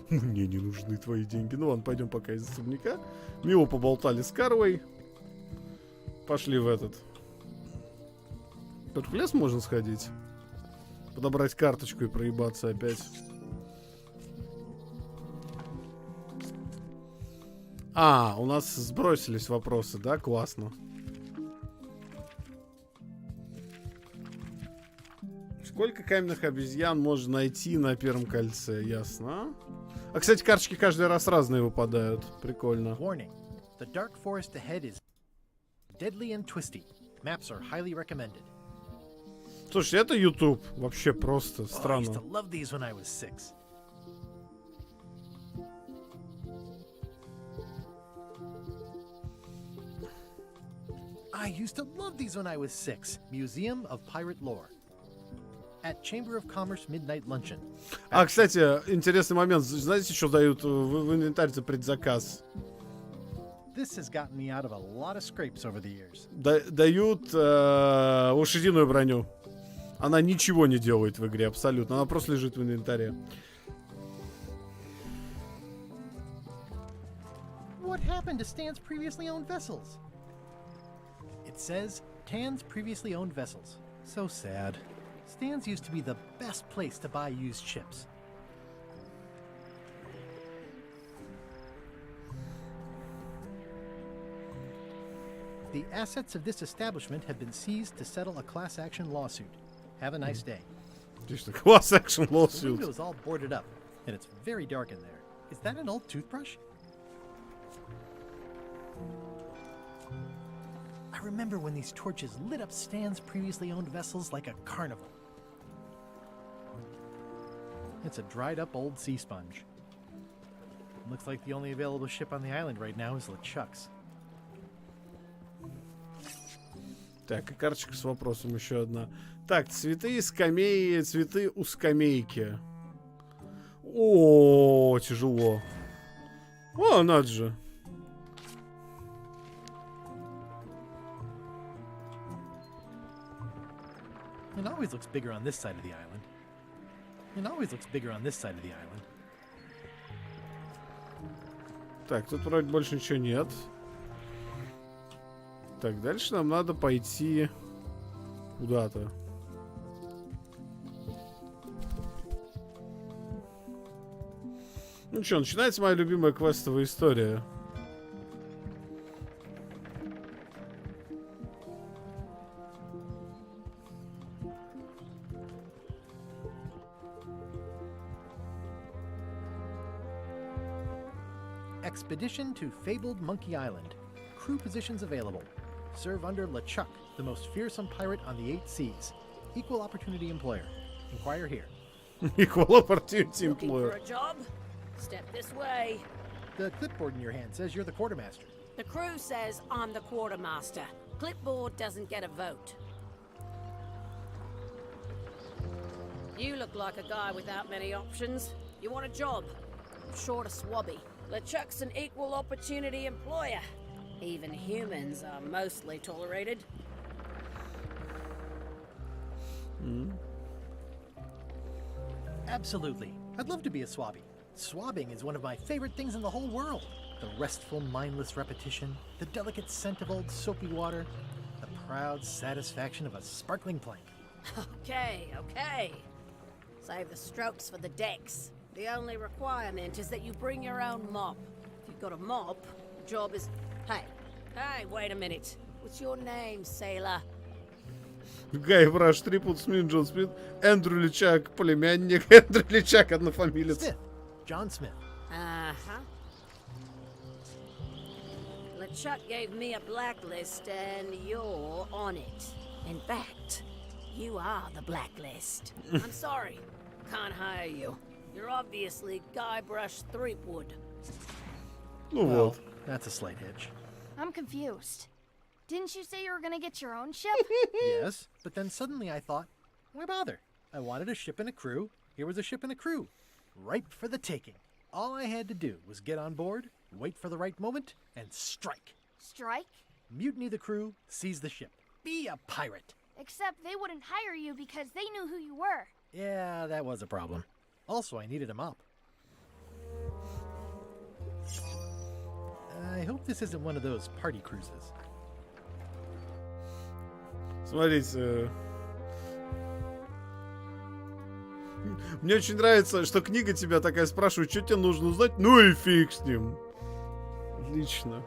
Мне не нужны твои деньги. Ну ладно, пойдем пока из особняка. Мило поболтали с Карвой. Пошли в этот. Тут в лес можно сходить. Подобрать карточку и проебаться опять. А, у нас сбросились вопросы, да? Классно. Сколько каменных обезьян можно найти на первом кольце? Ясно. А, кстати, карточки каждый раз разные выпадают. Прикольно.
Warning. The dark forest ahead is deadly and twisty. Maps are highly recommended.
Слушай, это YouTube. Вообще просто
I used
странно.
to love these when I was 6. I used to love these when I was 6. Museum of Pirate Lore. At Chamber of Commerce Midnight Luncheon.
А, кстати, интересный момент. Знаете, что дают в инвентарь за предзаказ?
This has gotten me out of a lot of scrapes over the years.
Дают лошадиную броню. Она ничего не делает в игре, абсолютно. Она просто лежит в инвентаре.
What happened to Stan's previously owned vessels? It says Tan's previously owned vessels. So sad. Stan's used to be the best place to buy used ships. The assets of this establishment have been seized to settle a class action lawsuit. Have a nice day.
Just a class action
The
lawsuit.
window's all boarded up, and it's very dark in there. Is that an old toothbrush? I remember when these torches lit up Stan's previously owned vessels like a carnival. It's a dried up old sea sponge. Looks like the only available ship on the island right now is LeChuck's.
Так, и карточка с вопросом еще одна. Так, цветы у скамейки. О, тяжело. О, надо же.
It always looks bigger on this side of the island. It always looks bigger on this side of the island.
Так, тут вроде больше ничего нет. Так, дальше нам надо пойти куда-то. Ну что, начинается моя любимая квестовая история.
Expedition to Fabled Monkey Island. Crew positions available. Serve under LeChuck, the most fearsome pirate on the 8 seas. Equal opportunity employer. Inquire here.
Equal opportunity
Looking for
employer.
a job? Step this way.
The clipboard in your hand says you're the quartermaster.
The crew says I'm the quartermaster. Clipboard doesn't get a vote. You look like a guy without many options. You want a job? Short of swabby. LeChuck's an equal opportunity employer. Even humans are mostly tolerated.
Absolutely. I'd love to be a swabby. Swabbing is one of my favorite things in the whole world. The restful, mindless repetition, the delicate scent of old soapy water, the proud satisfaction of a sparkling plank.
Okay. Save the strokes for the decks. The only requirement is that you bring your own mop. If you've got a mop, the job is... Hey, wait a minute. What's your name, sailor?
Гай Браш, Трипл Смит, Джон Смит, Эндрю Личак, племянник, Эндрю Личак, однофамилец.
Smith. John Smith.
Uh-huh. LeChuck gave me a blacklist and you're on it. In fact, you are the blacklist. I'm sorry, can't hire you. You're obviously Guybrush Threepwood.
Ну
Well,
вот.
that's a slight hitch.
I'm confused. Didn't you say you were gonna get your own ship?
Yes, but then suddenly I thought, why bother? I wanted a ship and a crew. Here was a ship and a crew. Ripe for the taking. All I had to do was get on board, wait for the right moment, and strike.
Strike?
Mutiny the crew, seize the ship. Be a pirate.
Except they wouldn't hire you because they knew who you were.
Yeah, that was a problem. Also, I needed a mop. I hope this isn't one of those party cruises.
Смотрите. Мне очень нравится, что книга тебя такая спрашивает, что тебе нужно узнать, ну и фиг с ним. Отлично.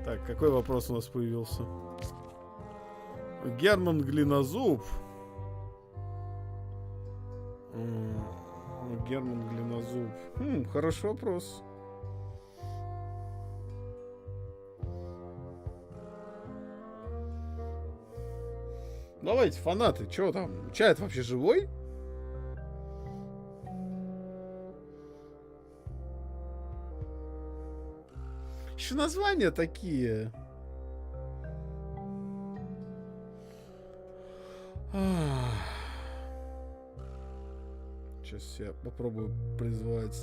Так, какой вопрос у нас появился? Герман Глинозуб. Герман Глинозуб. Хороший вопрос. Давайте, фанаты, чё там? Чат вообще живой? Еще названия такие. Сейчас я попробую призвать...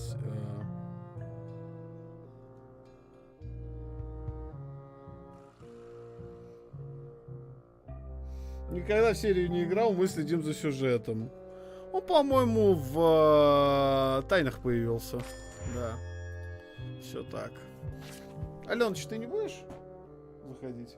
Никогда в серию не играл, мы следим за сюжетом. Он, по-моему, в тайнах появился. Да. Все так. Аленыч, ты не будешь заходить?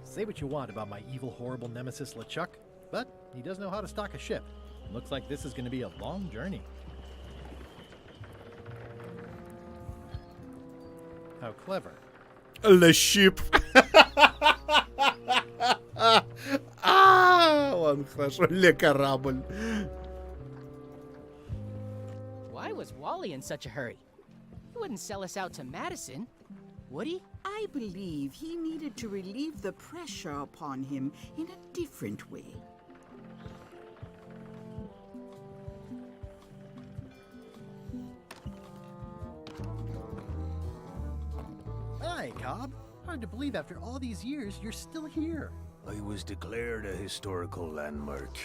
Say what you want about my evil, horrible nemesis LeChuck, but he does know how to stock a ship. Looks like this is going to be a long journey. How clever.
Le ship. Ладно, хорошо. Le корабль.
Why was Wally in such a hurry? He wouldn't sell us out to Madison, would he?
I believe he needed to relieve the pressure upon him in a different way.
way, Cobb. Hard to believe after all these years you're still here.
I was declared a historical landmark.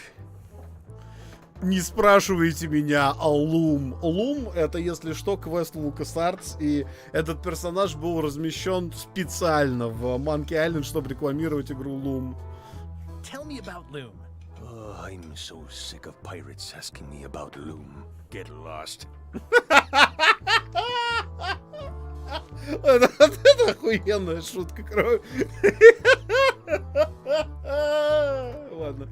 Не спрашивайте меня о Лум. Лум — это, если что, квест LucasArts, и этот персонаж был размещен специально в Monkey Island, чтобы рекламировать игру Лум.
Tell me about Loom.
Oh, I'm so sick of pirates asking me about Loom. Get lost.
Это охуенная шутка, кровь. Ладно.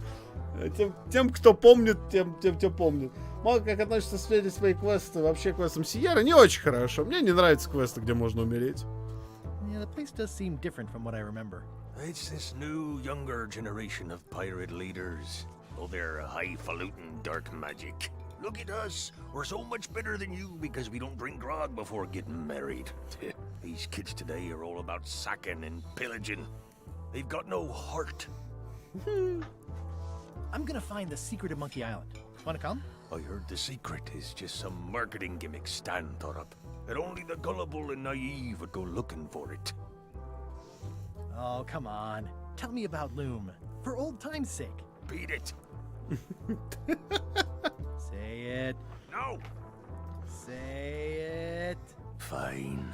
Тем, кто помнит, тем помнит. Мало как относится к свои квесты, вообще к квестам Сиерра не очень хорошо. Мне не нравятся квесты, где можно умереть.
Yeah, the place does seem different from what I remember.
It's this new, younger generation of pirate leaders. Oh, they're highfalutin dark magic. Look at us. We're so much better than you because we don't drink grog before getting married. These kids today are all about sacking and pillaging. They've got no heart.
I'm gonna find the secret of Monkey Island. Wanna come?
I heard the secret is just some marketing gimmick Stan thought up. That only the gullible and naive would go looking for it.
Oh, come on. Tell me about Loom. For old time's sake.
Beat it.
Say it.
No.
Say it.
Fine.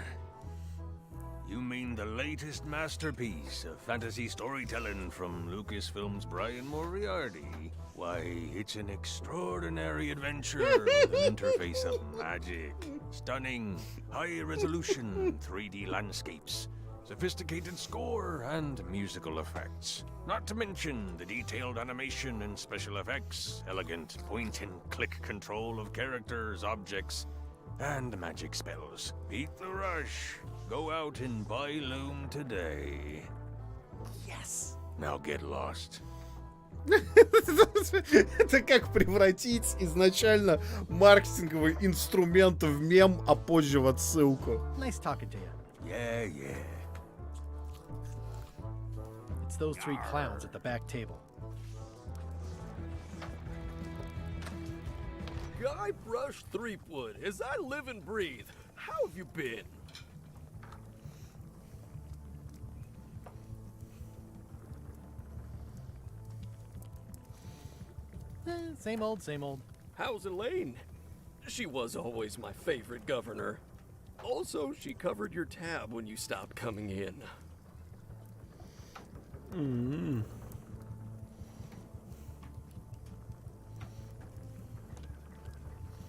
You mean the latest masterpiece of fantasy storytelling from Lucasfilm's Brian Moriarty? Why, it's an extraordinary adventure with an interface of magic, stunning, high-resolution 3D landscapes, sophisticated score, and musical effects. Not to mention the detailed animation and special effects, elegant point-and-click control of characters, objects, and magic spells. Beat the rush. Go out and buy Loom today.
Yes.
Now get lost.
Это как превратить изначально маркетинговый инструмент в мем, а позже в отсылку.
Nice talking to you.
Yeah, yeah.
It's those three clowns at the back table.
Guy Brush Threepwood, as I live and breathe, how have you been?
Same old, same old.
How's Elaine? She was always my favorite governor. Also, she covered your tab when you stopped coming in.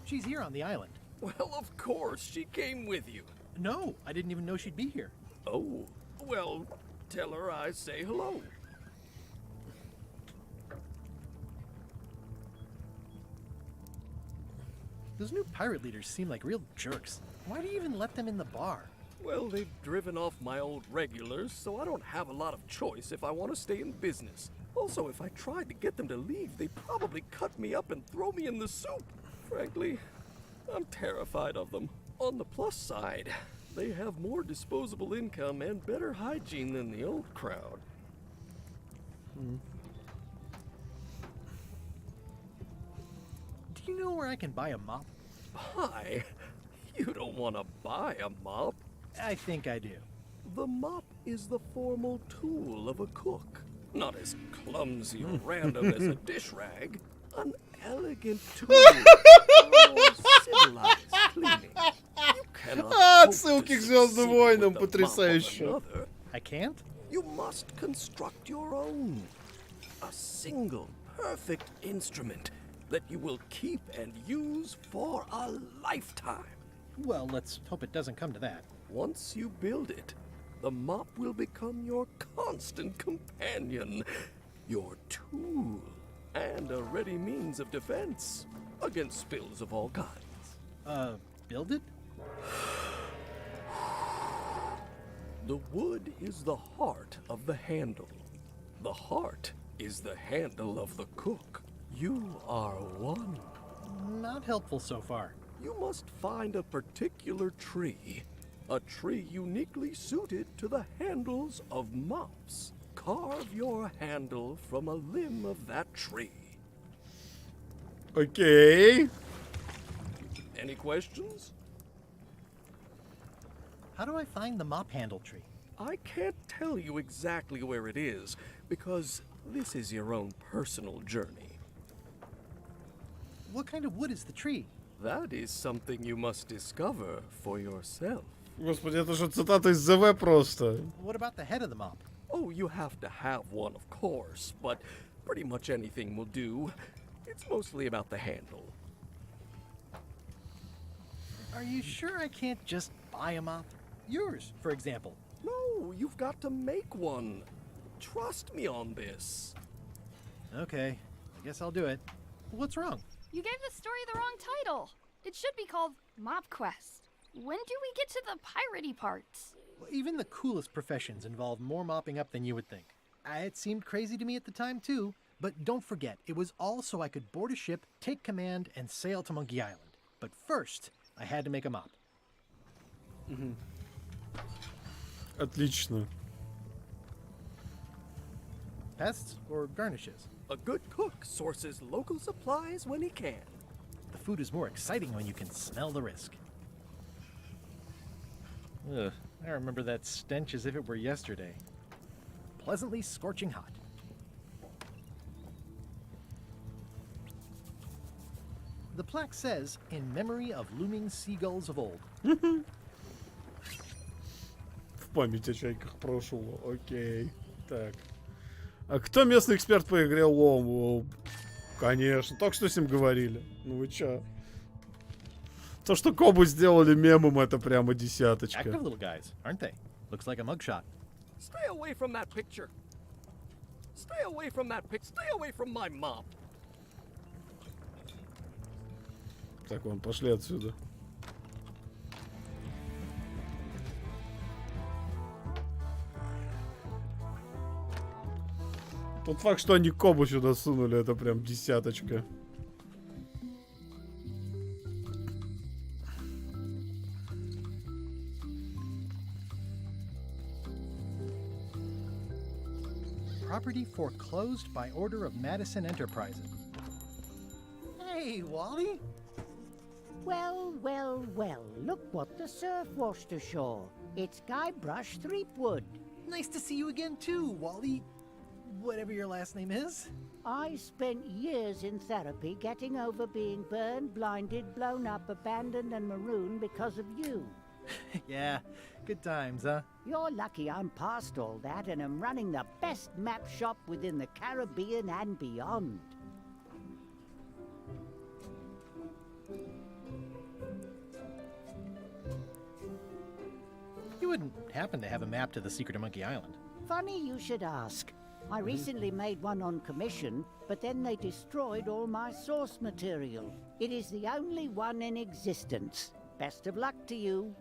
She's here on the island.
Well, of course, she came with you.
No, I didn't even know she'd be here.
Oh, well, tell her I say hello.
Those new pirate leaders seem like real jerks. Why do you even let them in the bar?
Well, they've driven off my old regulars, so I don't have a lot of choice if I want to stay in business. Also, if I tried to get them to leave, they'd probably cut me up and throw me in the soup. Frankly, I'm terrified of them. On the plus side, they have more disposable income and better hygiene than the old crowd.
Do you know where I can buy a mop?
Buy? You don't want to buy a mop.
I think I do.
The mop is the formal tool of a cook. Not as clumsy or random as a dish rag. An elegant tool for more civilized cleaning. You cannot
Отсылки к Звездным войнам, потрясающе.
I can't?
You must construct your own. A single, perfect instrument that you will keep and use for a lifetime.
Well, let's hope it doesn't come to that.
Once you build it, the mop will become your constant companion, your tool, and a ready means of defense against spills of all kinds.
Build it?
The wood is the heart of the handle. The heart is the handle of the cook. You are one.
Not helpful so far.
You must find a particular tree. A tree uniquely suited to the handles of mops. Carve your handle from a limb of that tree.
Okay.
Any questions?
How do I find the mop handle tree?
I can't tell you exactly where it is, because this is your own personal journey.
What kind of wood is the tree?
That is something you must discover for yourself.
Господи, это же цитата из ЗВ просто.
What about the head of the mop?
Oh, you have to have one, of course, but pretty much anything will do. It's mostly about the handle.
Are you sure I can't just buy a mop? Yours, for example.
No, you've got to make one. Trust me on this.
Okay, I guess I'll do it. What's wrong?
You gave the story the wrong title. It should be called Mop Quest. When do we get to the piratey parts?
Well, even the coolest professions involve more mopping up than you would think. It seemed crazy to me at the time, too. But don't forget, it was all so I could board a ship, take command, and sail to Monkey Island. But first, I had to make a mop.
Отлично.
Pests or garnishes?
A good cook sources local supplies when he can.
The food is more exciting when you can smell the risk. Ugh, I remember that stench as if it were yesterday. Pleasantly scorching hot. The plaque says, in memory of looming seagulls of old.
В память о чайках прошлого. Окей. Так. А кто местный эксперт по игре Лом? Конечно. Только что с ним говорили. Ну вы чё? То, что Кобу сделали мемом, это прямо десяточка.
Active little guys, aren't they? Looks like a mugshot.
Stay away from that picture. Stay away from that pic. Stay away from my mop.
Так, вон, пошли отсюда. Тот факт, что они Кобу сюда сунули, это прям десяточка.
Property foreclosed by order of Madison Enterprises. Hey, Wally!
Well, well, well, look what the surf washed ashore. It's Guybrush Threepwood.
Nice to see you again too, Wally. Whatever your last name is.
I spent years in therapy getting over being burned, blinded, blown up, abandoned, and marooned because of you.
Yeah, good times, huh?
You're lucky I'm past all that and am running the best map shop within the Caribbean and beyond.
You wouldn't happen to have a map to the secret of Monkey Island.
Funny you should ask. I recently made one on commission, but then they destroyed all my source material. It is the only one in existence. Best of luck to you.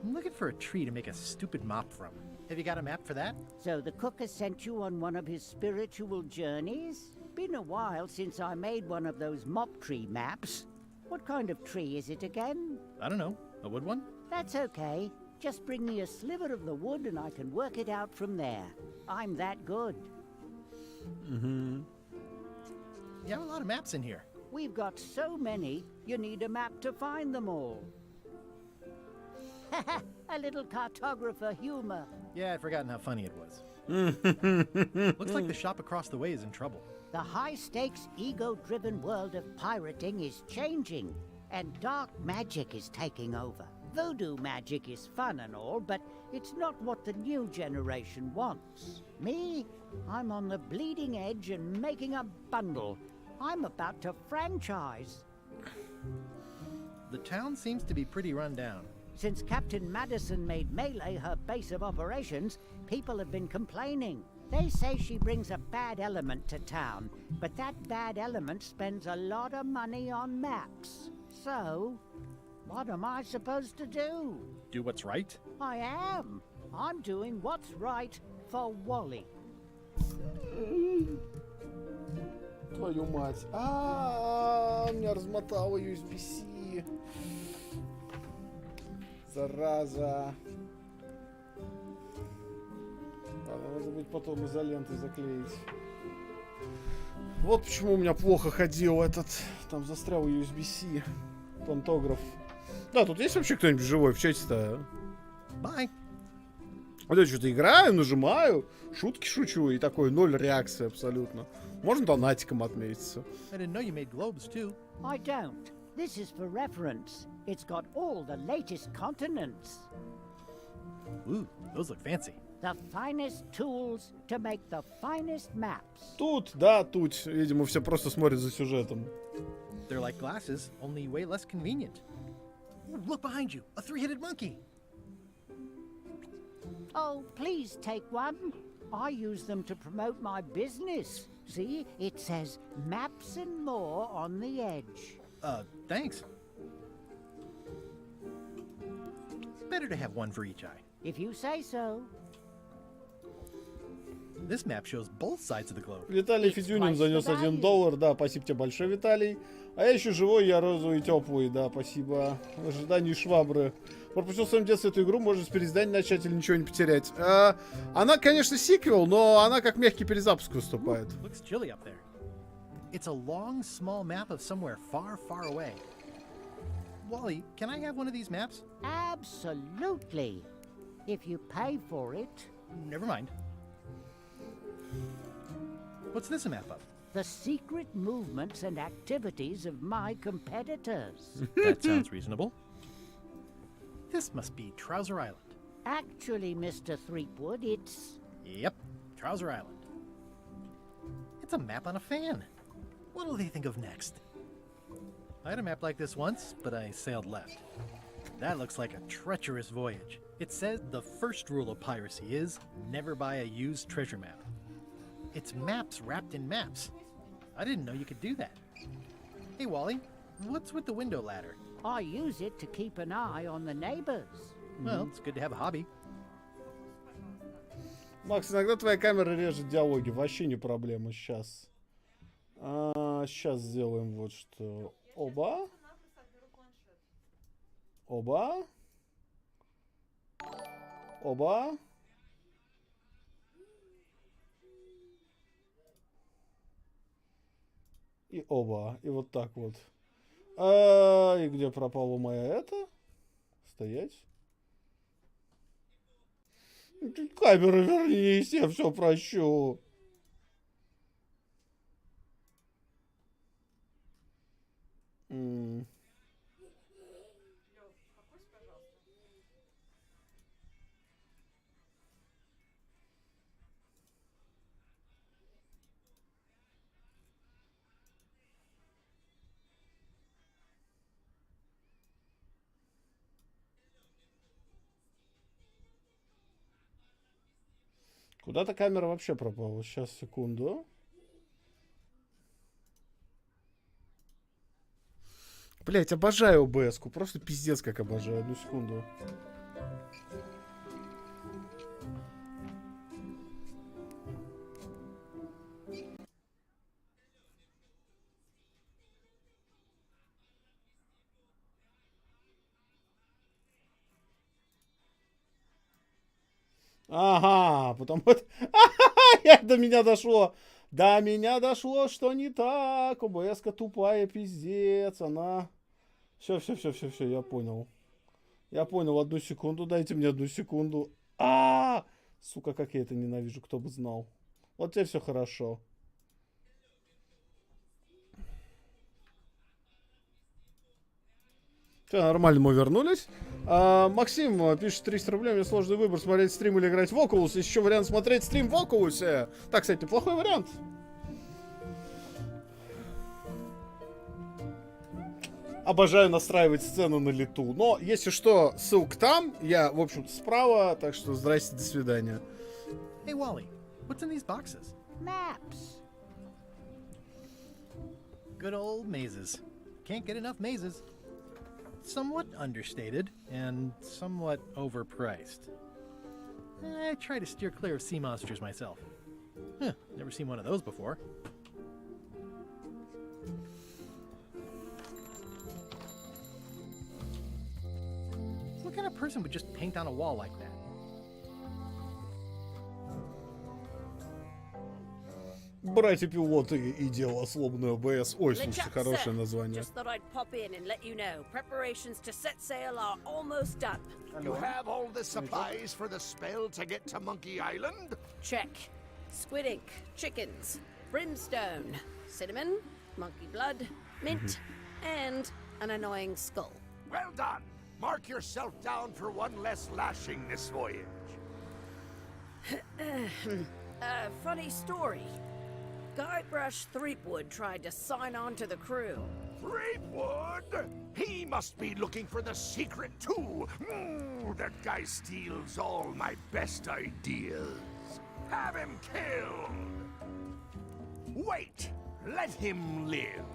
I'm looking for a tree to make a stupid mop from. Have you got a map for that?
So the cook has sent you on one of his spiritual journeys? Been a while since I made one of those mop tree maps. What kind of tree is it again?
I don't know. A wood one?
That's okay. Just bring me a sliver of the wood and I can work it out from there. I'm that good.
You have a lot of maps in here.
We've got so many, you need a map to find them all. A little cartographer humor.
Yeah, I'd forgotten how funny it was. Looks like the shop across the way is in trouble.
The high-stakes, ego-driven world of pirating is changing, and dark magic is taking over. Voodoo magic is fun and all, but it's not what the new generation wants. Me? I'm on the bleeding edge and making a bundle. I'm about to franchise.
The town seems to be pretty run down.
Since Captain Madison made Melee her base of operations, people have been complaining. They say she brings a bad element to town, but that bad element spends a lot of money on maps. So, what am I supposed to do?
Do what's right?
I am. I'm doing what's right for Wally.
Твою мать. Меня размотало USB-C. Зараза. Ладно, надо будет потом изолентой заклеить. Вот почему у меня плохо ходил этот. Там застрял USB-C. Пантограф. Да, тут есть вообще кто-нибудь живой в чате-то?
Bye.
Вот я что-то играю, нажимаю, шутки шучу, и такой 0 реакции абсолютно. Можно донатиком отметиться.
I didn't know you made globes too.
I don't. This is for reference. It's got all the latest continents.
Ooh, those look fancy.
The finest tools to make the finest maps.
Тут, да, тут. Видимо, все просто смотрят за сюжетом.
They're like glasses, only way less convenient. Ooh, look behind you, a three-headed monkey.
Oh, please take one. I use them to promote my business. See, it says maps and more on the edge.
Thanks. Better to have one for each eye.
If you say so.
This map shows both sides of the globe.
Виталий Федюнин занес $1. Да, спасибо тебе большое, Виталий. А я еще живой, я розовый, теплый. Да, спасибо. В ожидании швабры. Пропустил в своем детстве эту игру, можно с переиздания начать или ничего не потерять. Она, конечно, сиквел, но она как мягкий перезапуск выступает.
Looks chilly up there. It's a long, small map of somewhere far, far away. Wally, can I have one of these maps?
Absolutely. If you pay for it.
Never mind. What's this a map of?
The secret movements and activities of my competitors.
That sounds reasonable. This must be Trouser Island.
Actually, Mr. Threepwood, it's...
Yep, Trouser Island. It's a map on a fan. What'll they think of next? I had a map like this once, but I sailed left. That looks like a treacherous voyage. It says the first rule of piracy is never buy a used treasure map. It's maps wrapped in maps. I didn't know you could do that. Hey, Wally, what's with the window ladder?
I use it to keep an eye on the neighbors.
Well, it's good to have a hobby.
Макс, иногда твоя камера режет диалоги. Вообще не проблема. Сейчас. Сейчас сделаем вот что. Оба. Оба. Оба. И оба. И вот так вот. И где пропала моя это? Стоять. Камера, вернись, я все прощу. Куда-то камера вообще пропала. Сейчас, секунду. Блять, обожаю ОБС-ку. Просто пиздец как обожаю. Одну секунду. Ага, потому что... До меня дошло. До меня дошло, что не так. ОБС-ка тупая, пиздец. Она... Все, я понял. Я понял, одну секунду. Дайте мне одну секунду. Сука, как я это ненавижу, кто бы знал. Вот теперь все хорошо. Все, нормально, мы вернулись. Максим пишет 300 рублей. Мне сложный выбор, смотреть стрим или играть в Oculus. Есть еще вариант смотреть стрим в Oculus. Так, кстати, неплохой вариант. Обожаю настраивать сцену на лету. Но, если что, ссылка там. Я, в общем-то, справа. Так что здрасте, до свидания.
Hey, Wally, what's in these boxes?
Maps.
Good old mazes. Can't get enough mazes. Somewhat understated and somewhat overpriced. I try to steer clear of sea monsters myself. Never seen one of those before. What kind of person would just paint on a wall like that?
Братья-пилоты и дело сломанного БС. Ой, слушайте,
Lechat,
хорошее
sir.
название.
Just thought I'd pop in and let you know. Preparations to set sail are almost done.
You have all the supplies for the spell to get to Monkey Island?
Check. Squid ink, chickens, brimstone, cinnamon, monkey blood, mint, and an annoying skull.
Well done. Mark yourself down for one less lashing this voyage.
Funny story. Guybrush Threepwood tried to sign on to the crew.
Threepwood? He must be looking for the secret too. That guy steals all my best ideas. Have him killed. Wait, let him live.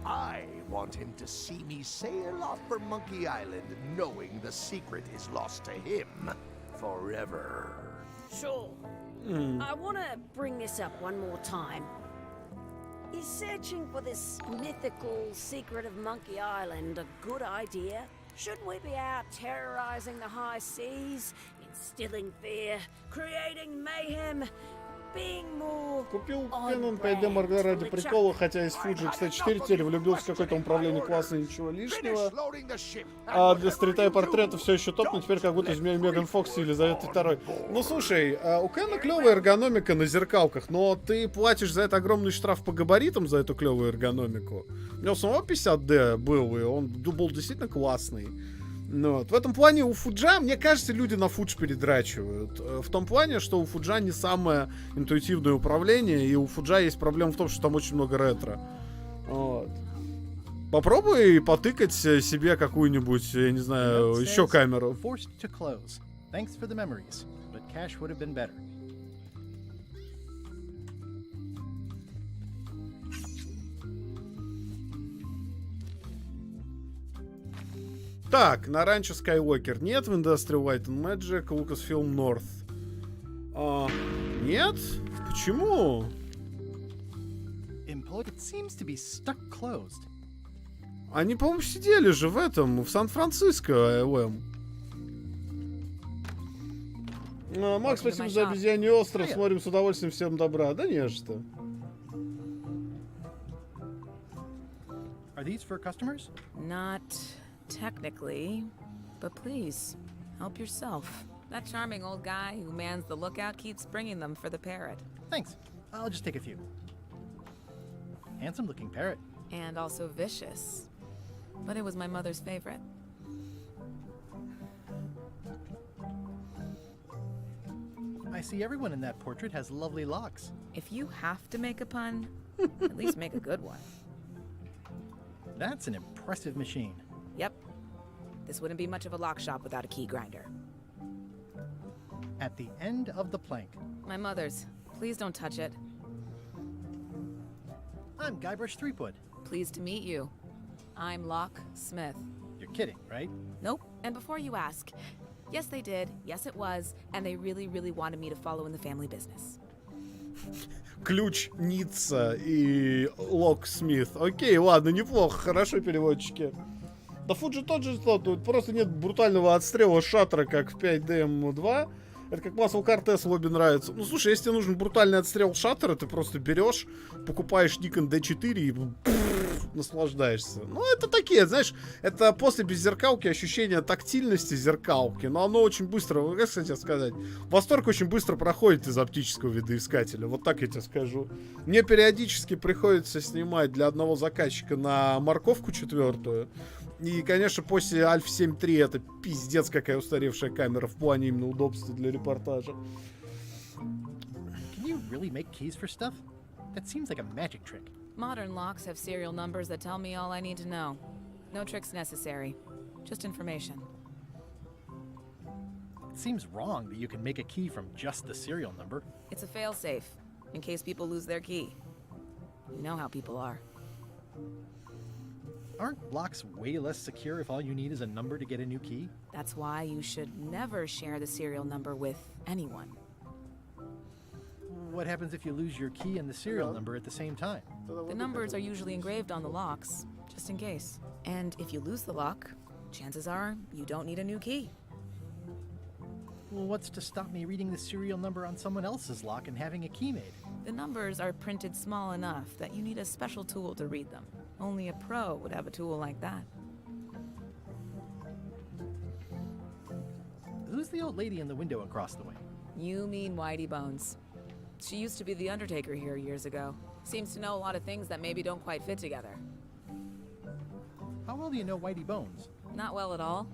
I want him to see me sail off for Monkey Island knowing the secret is lost to him forever.
Sure. I want to bring this up one more time. Is searching for this mythical secret of Monkey Island a good idea? Shouldn't we be out terrorizing the high seas, instilling fear, creating mayhem, being more...
Купил Canon 5D Mark ради прикола, хотя из Fuji, кстати, 4 теле, влюбился в какое-то управление классное, ничего лишнего. А для стрита и портрета все еще топ, но теперь как будто изменили Меган Фокс или Елизаветы II. Ну слушай, у Кэна клевая эргономика на зеркалках, но ты платишь за это огромный штраф по габаритам за эту клевую эргономику. У него самого 50D был, и он был действительно классный. Ну, вот. В этом плане у Фуджа, мне кажется, люди на Фудж передрачивают. В том плане, что у Фуджа не самое интуитивное управление, и у Фуджа есть проблема в том, что там очень много ретро. Вот. Попробуй потыкать себе какую-нибудь, я не знаю, еще камеру. Так, на ранчо Skywalker нет, в Industrial Light and Magic, Lucasfilm North. Нет? Почему?
It seems to be stuck closed.
Они, по-моему, сидели же в этом, в Сан-Франциско, ЛМ. Макс, спасибо за обезьяний остров, смотрим с удовольствием, всем добра. Да не что.
Are these for customers?
Not technically, but please, help yourself. That charming old guy who mans the lookout keeps bringing them for the parrot.
Thanks. I'll just take a few. Handsome looking parrot.
And also vicious. But it was my mother's favorite.
I see everyone in that portrait has lovely locks.
If you have to make a pun, at least make a good one.
That's an impressive machine.
Yep. This wouldn't be much of a lock shop without a key grinder.
At the end of the plank.
My mother's. Please don't touch it.
I'm Guybrush Threepwood.
Pleased to meet you. I'm Locke Smith.
You're kidding, right?
Nope. And before you ask, yes they did, yes it was, and they really, really wanted me to follow in the family business.
Ключница и Лок Смит. Окей, ладно, неплохо, хорошо, переводчики. Да Фуджи тот же тот, тут просто нет брутального отстрела шаттера, как в 5DM2. Это как Muscle Car Tesla обе нравится. Ну, слушай, если тебе нужен брутальный отстрел шаттера, ты просто берешь, покупаешь Nikon D4 и наслаждаешься. Ну, это такие, знаешь, это после беззеркалки ощущение тактильности зеркалки, но оно очень быстро, как кстати сказать, восторг очень быстро проходит из оптического видоискателя, вот так я тебе скажу. Мне периодически приходится снимать для одного заказчика на морковку 4. И, конечно, после Альфа 7.3 это пиздец какая устаревшая камера в плане именно удобства для репортажа.
Can you really make keys for stuff? That seems like a magic trick.
Modern locks have serial numbers that tell me all I need to know. No tricks necessary. Just information.
It seems wrong that you can make a key from just the serial number.
It's a failsafe, in case people lose their key. You know how people are.
Aren't locks way less secure if all you need is a number to get a new key?
That's why you should never share the serial number with anyone.
What happens if you lose your key and the serial number at the same time?
The numbers are usually engraved on the locks, just in case. And if you lose the lock, chances are you don't need a new key.
Well, what's to stop me reading the serial number on someone else's lock and having a key made?
The numbers are printed small enough that you need a special tool to read them. Only a pro would have a tool like that.
Who's the old lady in the window across the way?
You mean Whitey Bones. She used to be the Undertaker here years ago. Seems to know a lot of things that maybe don't quite fit together.
How well do you know Whitey Bones?
Not well at all.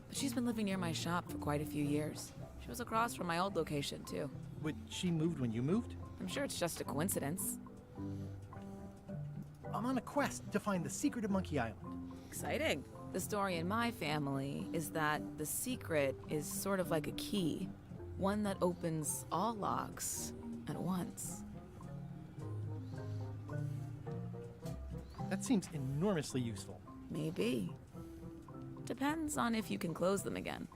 But she's been living near my shop for quite a few years. She was across from my old location, too.
But she moved when you moved?
I'm sure it's just a coincidence.
I'm on a quest to find the secret of Monkey Island.
Exciting. The story in my family is that the secret is sort of like a key. One that opens all locks at once.
That seems enormously useful.
Maybe. Depends on if you can close them again.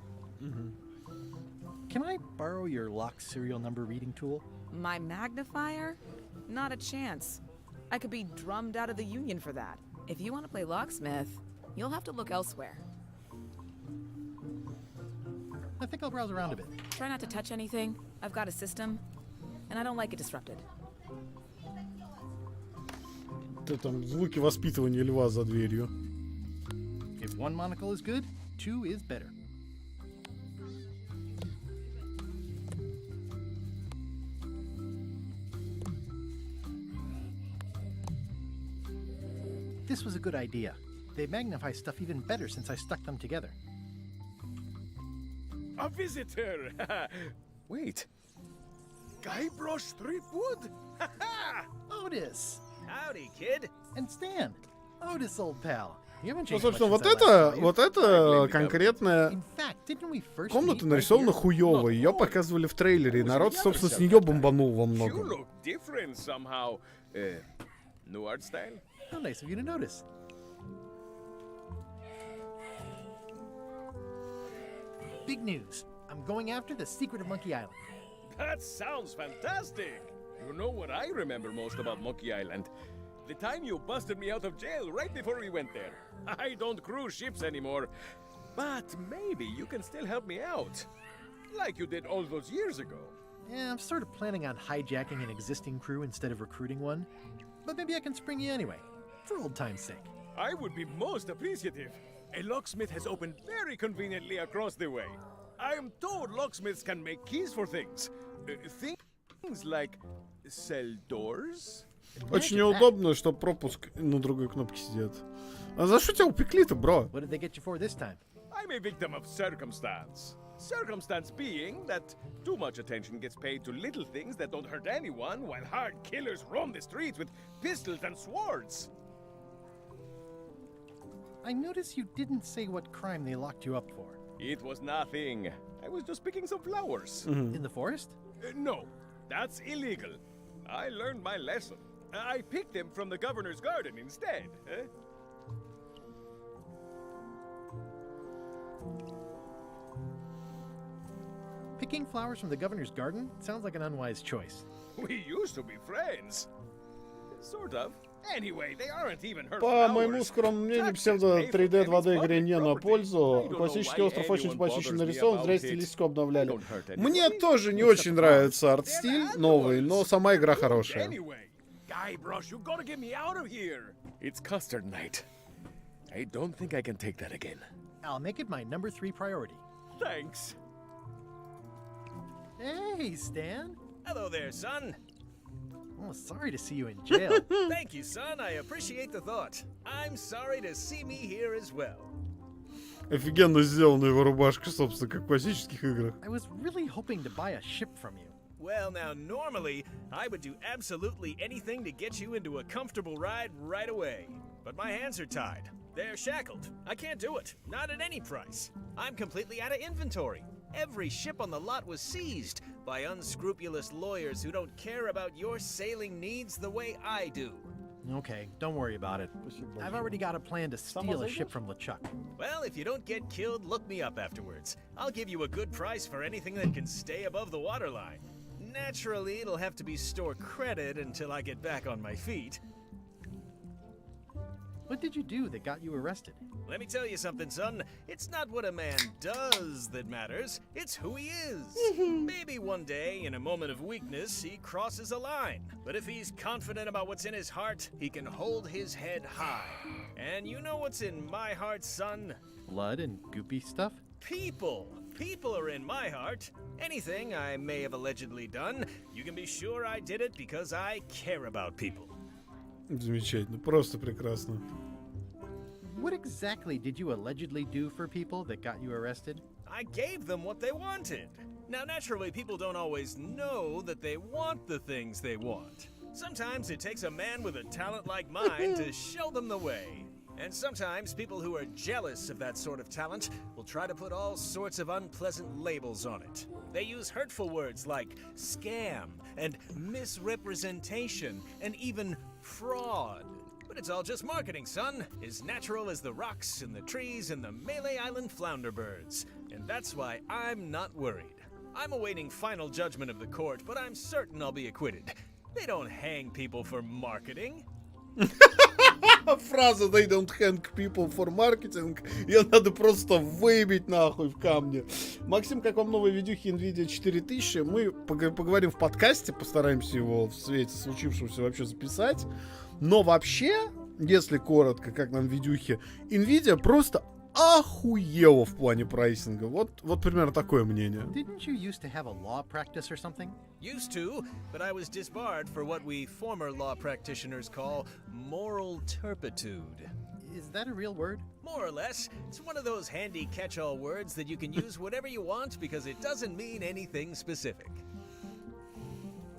Can I borrow your lock serial number reading tool?
My magnifier? Not a chance. I could be drummed out of the union for that. If you want to play locksmith, you'll have to look elsewhere.
I think I'll browse around a bit.
Try not to touch anything. I've got a system, and I don't like it disrupted.
Это там звуки воспитывания льва за дверью.
If one monocle is good, two is better. This was a good idea. They magnify stuff even better since I stuck them together.
A visitor! Wait. Guybrush Threepwood?
Otis!
Howdy, kid.
And Stan! Otis, old pal. You haven't
Ну,
changed much
собственно,
since I last saw you.
вот это конкретная
In fact, didn't we first
комната
meet
нарисована
right here?
хуёво. Ее показывали в трейлере, и народ, собственно, с нее бомбанул во
You
многом.
look different somehow. New art style?
How nice of you to notice. Big news. I'm going after the secret of Monkey Island.
That sounds fantastic! You know what I remember most about Monkey Island? The time you busted me out of jail right before we went there. I don't cruise ships anymore. But maybe you can still help me out. Like you did all those years ago.
Yeah, I'm sort of planning on hijacking an existing crew instead of recruiting one. But maybe I can spring you anyway, for old time's sake.
I would be most appreciative. A locksmith has opened very conveniently across the way. I am told locksmiths can make keys for things. Things like sell doors?
Очень неудобно, что пропуск на другой кнопке сидит. А за что тебя упекли-то, бро?
What did they get you for this time?
I'm a victim of circumstance. Circumstance being that too much attention gets paid to little things that don't hurt anyone, while hard killers roam the streets with pistols and swords.
I notice you didn't say what crime they locked you up for.
It was nothing. I was just picking some flowers.
In the forest?
No, that's illegal. I learned my lesson. I picked them from the governor's garden instead.
Picking flowers from the governor's garden sounds like an unwise choice.
We used to be friends. Sort of. Anyway, they aren't even her
По моему
flowers.
скромному мнению, псевдо 3D 2D игре не на пользу. Классический остров очень симпатично нарисован, зря стилистику обновляли. Мне тоже не очень нравится арт-стиль новый, но сама игра хорошая.
Anyway, Guybrush, you gotta get me out of here. It's custard night. I don't think I can take that again.
I'll make it my number 3 priority.
Thanks.
Hey, Stan.
Hello there, son.
Oh, sorry to see you in jail.
Thank you, son. I appreciate the thought. I'm sorry to see me here as well.
Офигенно сделана его рубашка, собственно, как в классических играх.
I was really hoping to buy a ship from you.
Well, now, normally, I would do absolutely anything to get you into a comfortable ride right away. But my hands are tied. They're shackled. I can't do it. Not at any price. I'm completely out of inventory. Every ship on the lot was seized by unscrupulous lawyers who don't care about your sailing needs the way I do.
Okay, don't worry about it. I've already got a plan to steal a ship from LeChuck.
Well, if you don't get killed, look me up afterwards. I'll give you a good price for anything that can stay above the waterline. Naturally, it'll have to be store credit until I get back on my feet.
What did you do that got you arrested?
Let me tell you something, son. It's not what a man does that matters, it's who he is. Maybe one day, in a moment of weakness, he crosses a line. But if he's confident about what's in his heart, he can hold his head high. And you know what's in my heart, son?
Blood and goopy stuff?
People. People are in my heart. Anything I may have allegedly done, you can be sure I did it because I care about people.
Замечательно, просто прекрасно.
What exactly did you allegedly do for people that got you arrested?
I gave them what they wanted. Now, naturally, people don't always know that they want the things they want. Sometimes it takes a man with a talent like mine to show them the way. And sometimes people who are jealous of that sort of talent will try to put all sorts of unpleasant labels on it. They use hurtful words like scam and misrepresentation and even fraud. But it's all just marketing, son. As natural as the rocks and the trees and the Malay Island flounder birds. And that's why I'm not worried. I'm awaiting final judgment of the court, but I'm certain I'll be acquitted. They don't hang people for marketing.
Фраза "they don't hang people for marketing" ее надо просто выбить нахуй в камне. Максим, как вам новые видюхи NVIDIA 4000? Мы поговорим в подкасте, постараемся его в свете случившегося вообще записать. Но вообще, если коротко, как нам видюхи, NVIDIA просто охуела в плане прайсинга. Вот примерно такое мнение.
Didn't you used to have a law practice or something?
Used to, but I was disbarred for what we former law practitioners call moral turpitude.
Is that a real word?
More or less. It's one of those handy catch-all words that you can use whatever you want because it doesn't mean anything specific.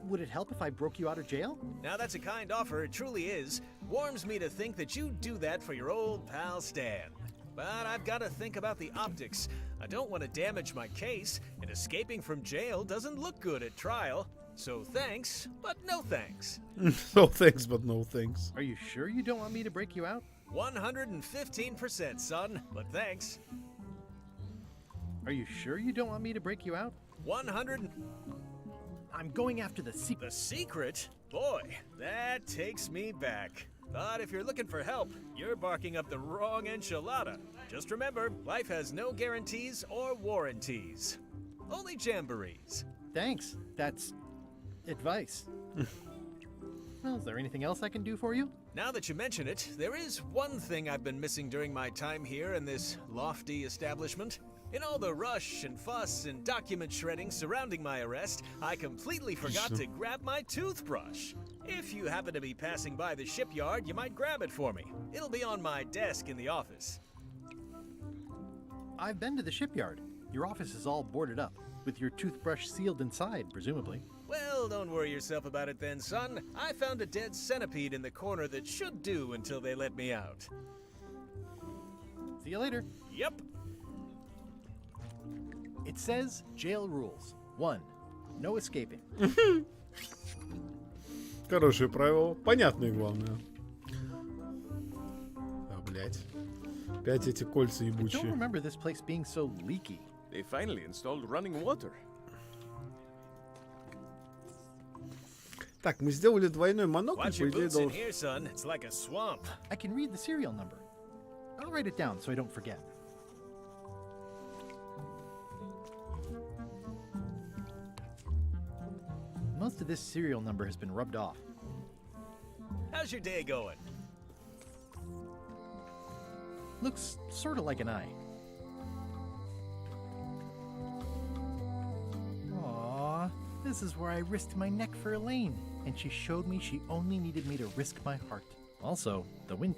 Would it help if I broke you out of jail?
Now that's a kind offer, it truly is. Warms me to think that you do that for your old pal Stan. But I've got to think about the optics. I don't want to damage my case, and escaping from jail doesn't look good at trial. So thanks, but no thanks.
No thanks, but no thanks.
Are you sure you don't want me to break you out?
115%, son, but thanks.
Are you sure you don't want me to break you out?
100.
I'm going after the secret.
The secret? Boy, that takes me back. But if you're looking for help, you're barking up the wrong enchilada. Just remember, life has no guarantees or warranties. Only jamborees.
Thanks. That's advice. Well, is there anything else I can do for you?
Now that you mention it, there is one thing I've been missing during my time here in this lofty establishment. In all the rush and fuss and document shredding surrounding my arrest, I completely forgot to grab my toothbrush. If you happen to be passing by the shipyard, you might grab it for me. It'll be on my desk in the office.
I've been to the shipyard. Your office is all boarded up, with your toothbrush sealed inside, presumably.
Well, don't worry yourself about it then, son. I found a dead centipede in the corner that should do until they let me out.
See you later.
Yep.
It says jail rules. 1. No escaping.
Хорошие правила. Понятные, главное. А, блять. Опять эти кольца
I don't
ебучие.
remember this place being so leaky.
They finally installed running water.
Так, мы сделали двойной монокль,
Watch
по
your
идее
boots in
должен...
here, son. It's like a swamp.
I can read the serial number. I'll write it down so I don't forget. Most of this serial number has been rubbed off.
How's your day going?
Looks sort of like an eye. Aww, this is where I risked my neck for Elaine, and she showed me she only needed me to risk my heart. Also, the wind...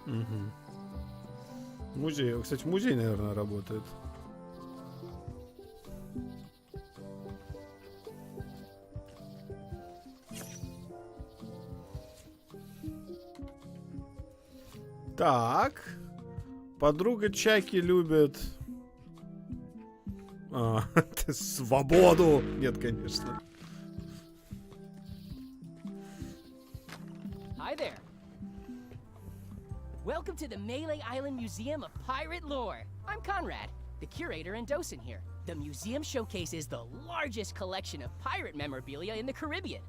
Угу. Музей. Кстати, музей, наверное, работает. Так. Подруга Чаки любит... свободу! Нет, конечно.
Hi there. Welcome to the Malay Island Museum of Pirate Lore. I'm Conrad, the curator and docent here. The museum showcases the largest collection of pirate memorabilia in the Caribbean.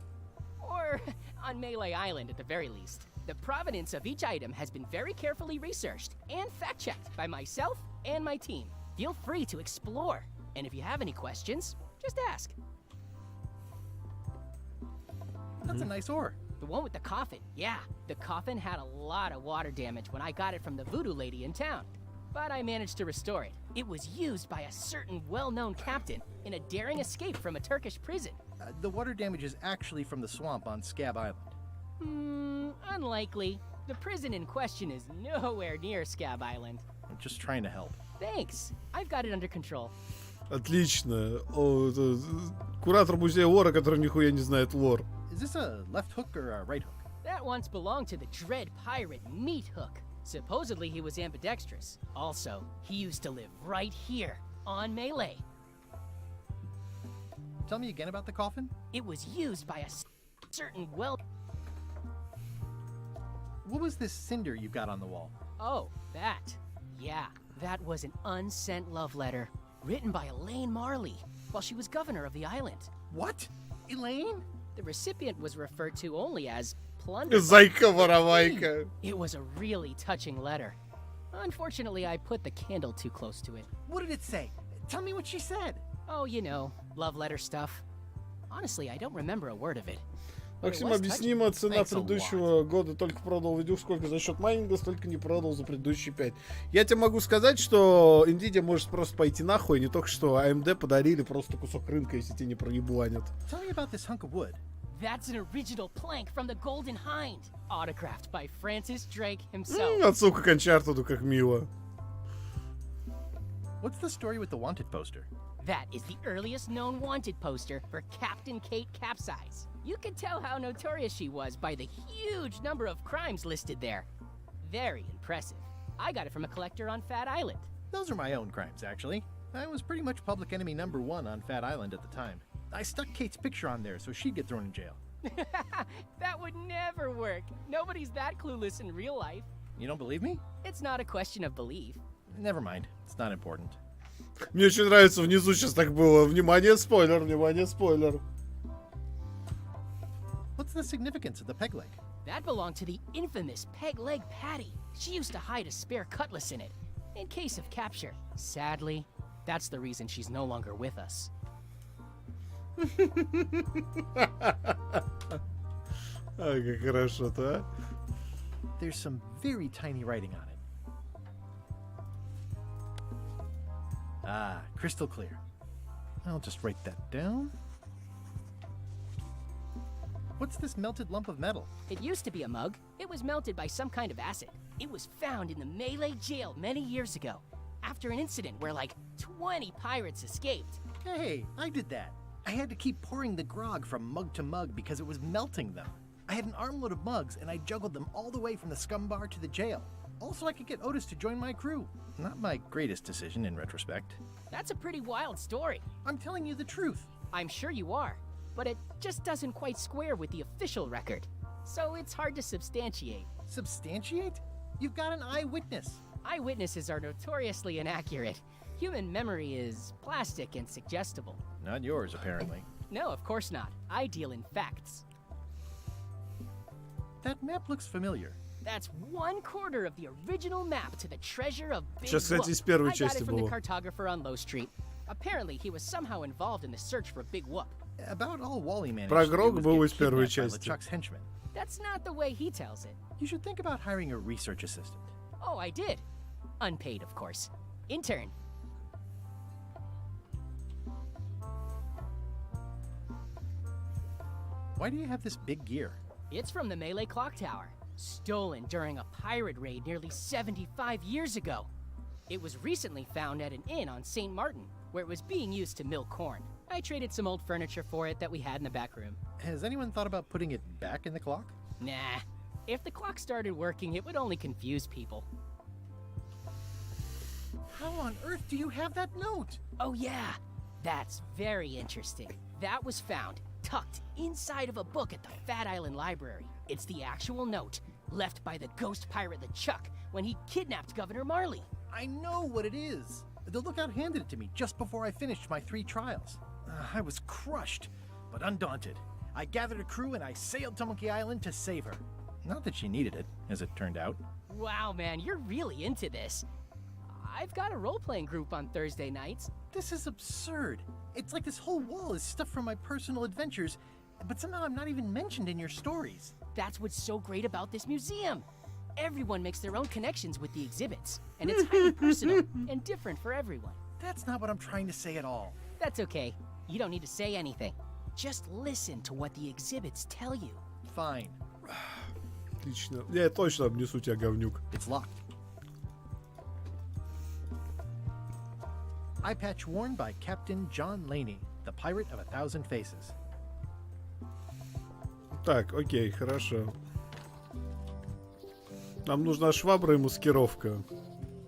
Or on Melee Island at the very least. The provenance of each item has been very carefully researched and fact-checked by myself and my team. Feel free to explore. And if you have any questions, just ask.
That's a nice ore.
The one with the coffin, yeah. The coffin had a lot of water damage when I got it from the voodoo lady in town. But I managed to restore it. It was used by a certain well-known captain in a daring escape from a Turkish prison.
The water damage is actually from the swamp on Scab Island.
Unlikely. The prison in question is nowhere near Scab Island.
I'm just trying to help.
Thanks. I've got it under control.
Отлично. О, это куратор музея лора, который нихуя не знает лор.
Is this a left hook or a right hook?
That once belonged to the dread pirate Meat Hook. Supposedly he was ambidextrous. Also, he used to live right here, on Melee.
Tell me again about the coffin?
It was used by a certain
What was this cinder you got on the wall?
Oh, that. Yeah, that was an unsent love letter. Written by Elaine Marley, while she was governor of the island.
What? Elaine?
The recipient was referred to only as Plunder.
Зайка-воровайка.
It was a really touching letter. Unfortunately, I put the candle too close to it.
What did it say? Tell me what she said.
Oh, you know, love letter stuff. Honestly, I don't remember a word of it.
Максим, объяснима цена предыдущего года. Только продал видюх, сколько за счет майнинга, столько не продал за предыдущие 5. Я тебе могу сказать, что Nvidia может просто пойти нахуй, не только что AMD подарили просто кусок рынка, если тебе не проебуанят.
Tell me about this hunk of wood.
That's an original plank from the Golden Hind, autographed by Francis Drake himself.
Отсылка к Uncharted, как мило.
What's the story with the wanted poster?
That is the earliest known wanted poster for Captain Kate Capsize. You can tell how notorious she was by the huge number of crimes listed there. Very impressive. I got it from a collector on Fat Island.
Those are my own crimes, actually. I was pretty much public enemy #1 on Fat Island at the time. I stuck Kate's picture on there so she'd get thrown in jail.
That would never work. Nobody's that clueless in real life.
You don't believe me?
It's not a question of belief.
Never mind. It's not important.
Мне очень нравится, внизу сейчас так было. Внимание, спойлер, внимание, спойлер.
What's the significance of the peg leg?
That belonged to the infamous Peg Leg Patty. She used to hide a spare cutlass in it, in case of capture. Sadly, that's the reason she's no longer with us.
Как хорошо-то, а?
There's some very tiny writing on it. Ah, crystal clear. I'll just write that down. What's this melted lump of metal?
It used to be a mug. It was melted by some kind of acid. It was found in the Melee jail many years ago, after an incident where like 20 pirates escaped.
Hey, I did that. I had to keep pouring the grog from mug to mug because it was melting them. I had an armload of mugs and I juggled them all the way from the scum bar to the jail. Also, I could get Otis to join my crew. Not my greatest decision in retrospect.
That's a pretty wild story.
I'm telling you the truth.
I'm sure you are, but it just doesn't quite square with the official record. So it's hard to substantiate.
Substantiate? You've got an eyewitness.
Eyewitnesses are notoriously inaccurate. Human memory is plastic and suggestible.
Not yours, apparently.
No, of course not. I deal in facts.
That map looks familiar.
That's 1/4 of the original map to the treasure of Big
Сейчас, кстати, из
Whoop.
первой
I got
части
it from
было.
the cartographer on Low Street. Apparently, he was somehow involved in the search for Big Whoop.
About all Wally managed
Про
to do
Грога
was
было
get
из первой
kidnapped by
части.
LeChuck's henchmen.
That's not the way he tells it.
You should think about hiring a research assistant.
Oh, I did. Unpaid, of course. Intern.
Why do you have this big gear?
It's from the Melee Clock Tower, stolen during a pirate raid nearly 75 years ago. It was recently found at an inn on St. Martin, where it was being used to mill corn. I traded some old furniture for it that we had in the back room.
Has anyone thought about putting it back in the clock?
Nah. If the clock started working, it would only confuse people.
How on earth do you have that note?
Oh yeah, that's very interesting. That was found tucked inside of a book at the Fat Island Library. It's the actual note left by the ghost pirate LeChuck when he kidnapped Governor Marley.
I know what it is. The lookout handed it to me just before I finished my 3 trials. I was crushed, but undaunted. I gathered a crew and I sailed to Monkey Island to save her. Not that she needed it, as it turned out.
Wow, man, you're really into this. I've got a role-playing group on Thursday nights.
This is absurd. It's like this whole wall is stuff from my personal adventures, but somehow I'm not even mentioned in your stories.
That's what's so great about this museum. Everyone makes their own connections with the exhibits, and it's highly personal and different for everyone.
That's not what I'm trying to say at all.
That's okay. You don't need to say anything. Just listen to what the exhibits tell you.
Fine.
Отлично. Я точно обнесу тебя, говнюк.
It's locked. Eye patch worn by Captain John Laney, the pirate of 1,000 faces.
Так, окей, хорошо. Нам нужна швабра и маскировка.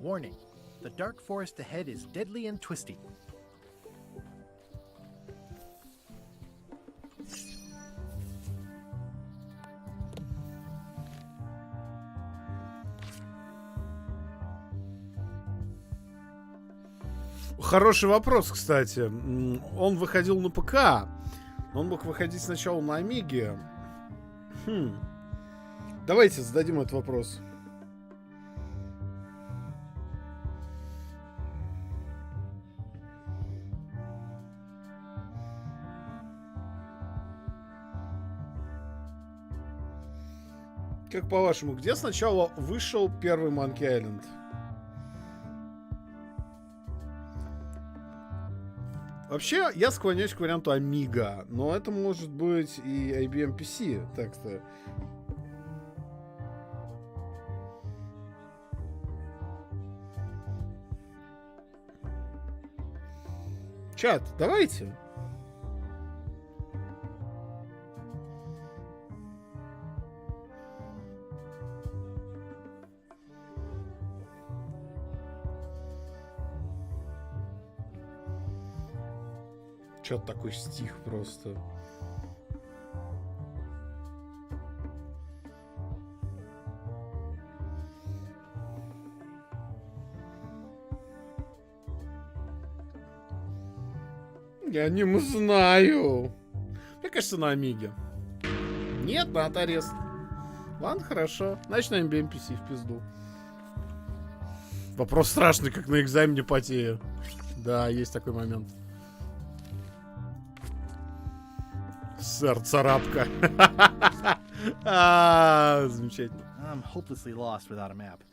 Warning. The dark forest ahead is deadly and twisty.
Хороший вопрос, кстати. Он выходил на ПК. Он мог выходить сначала на Амиге. Давайте зададим этот вопрос. Как по-вашему, где сначала вышел первый Monkey Island? Вообще, я склоняюсь к варианту Amiga, но это может быть и IBM PC, так-то. Чат, давайте. Чё такой стих просто. Я не знаю. Мне кажется, на Амиге. Нет, на Атарес. Ладно, хорошо. Значит, на MBMPC в пизду. Вопрос страшный, как на экзамене потею. Да, есть такой момент. Сэр, царапка. Замечательно.
I'm hopelessly lost without a map.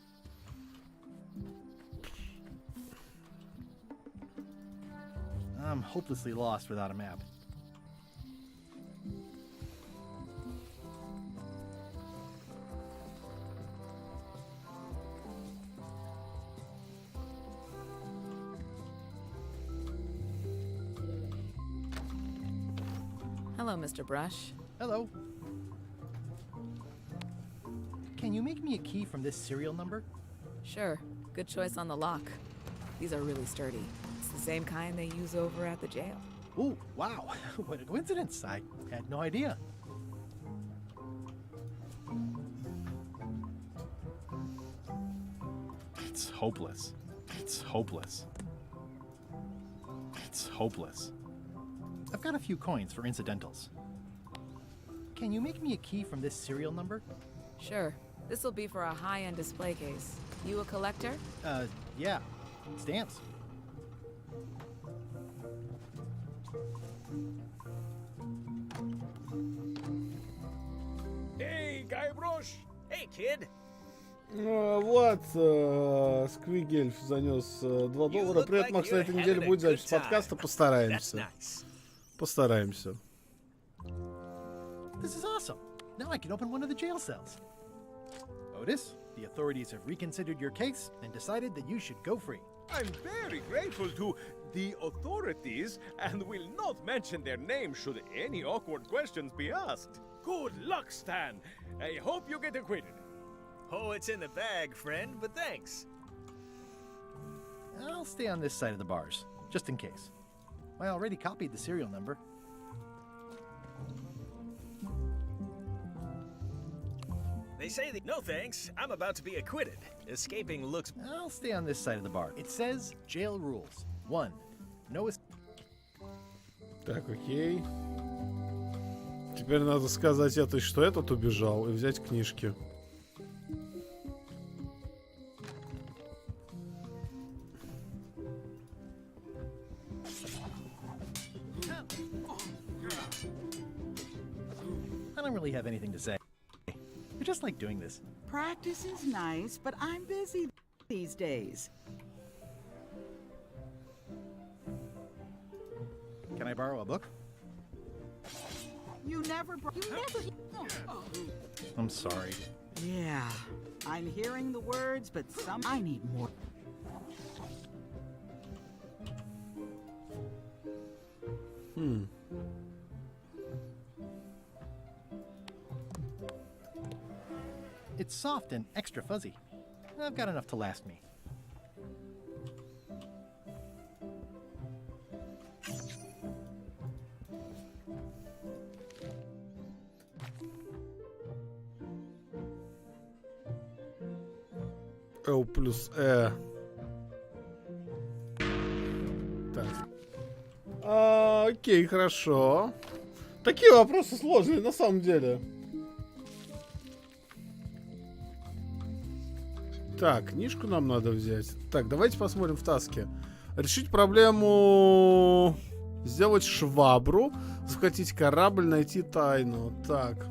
I'm hopelessly lost without a map.
Hello, Mr. Brush.
Hello. Can you make me a key from this serial number?
Sure. Good choice on the lock. These are really sturdy. It's the same kind they use over at the jail.
Ooh, wow. What a coincidence. I had no idea. It's hopeless. It's hopeless. It's hopeless. I've got a few coins for incidentals. Can you make me a key from this serial number?
Sure. This'll be for a high-end display case. You a collector?
Yeah. Stamps.
Hey, Guybrush! Hey, kid!
Вот, Сквигельф занес $2. Привет, Макс, на этой неделе будет запись подкаста. Постараемся. Постараемся.
This is awesome. Now I can open one of the jail cells. Otis, the authorities have reconsidered your case and decided that you should go free.
I'm very grateful to the authorities and will not mention their name should any awkward questions be asked. Good luck, Stan. I hope you get acquitted.
Oh, it's in the bag, friend, but thanks.
I'll stay on this side of the bars, just in case. I already copied the serial number.
They say that no thanks, I'm about to be acquitted. Escaping looks...
I'll stay on this side of the bar. It says jail rules. 1. No...
Так, окей. Теперь надо сказать этой, что этот убежал, и взять книжки.
I don't really have anything to say. I just like doing this.
Practice is nice, but I'm busy these days.
Can I borrow a book?
You never.
I'm sorry.
Yeah, I'm hearing the words, but I need more.
It's soft and extra fuzzy. I've got enough to last me.
L плюс E. Так. Окей, хорошо. Такие вопросы сложные на самом деле. Так, книжку нам надо взять. Так, давайте посмотрим в таске. Решить проблему... Сделать швабру. Захватить корабль, найти тайну. Так.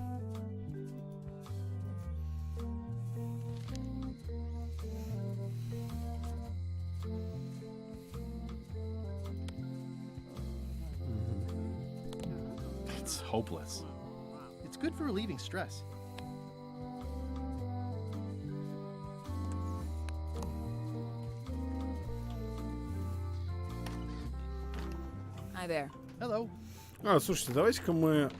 It's hopeless. It's good for relieving stress.
Hi there.
Hello.
Слушайте, давайте-ка мы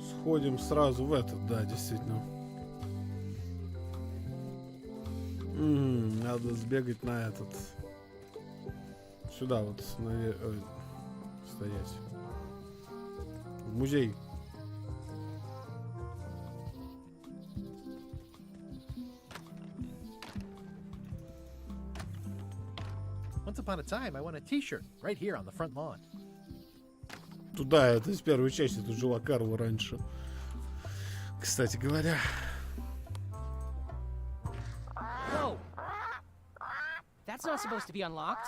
сходим сразу в этот, да, действительно. Надо сбегать на этот. Сюда вот, стоять. В музей.
Once upon a time, I won a t-shirt right here on the front lawn.
Туда, это из первой части, тут жила Карла раньше. Кстати говоря.
Whoa! That's not supposed to be unlocked.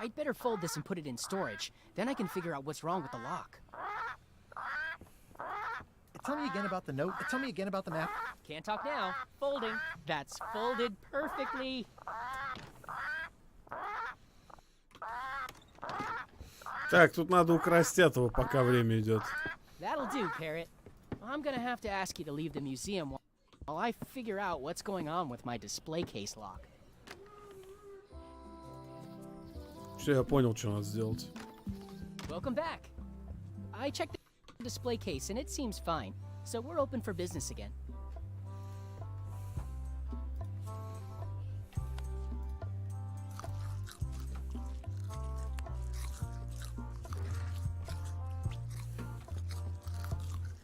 I'd better fold this and put it in storage. Then I can figure out what's wrong with the lock.
Tell me again about the note. Tell me again about the map.
Can't talk now. Folding. That's folded perfectly.
Так, тут надо украсть этого, пока время идет.
That'll do, Parrot. I'm gonna have to ask you to leave the museum while I figure out what's going on with my display case lock.
Все, я понял, что надо сделать.
Welcome back. I checked the display case and it seems fine, so we're open for business again.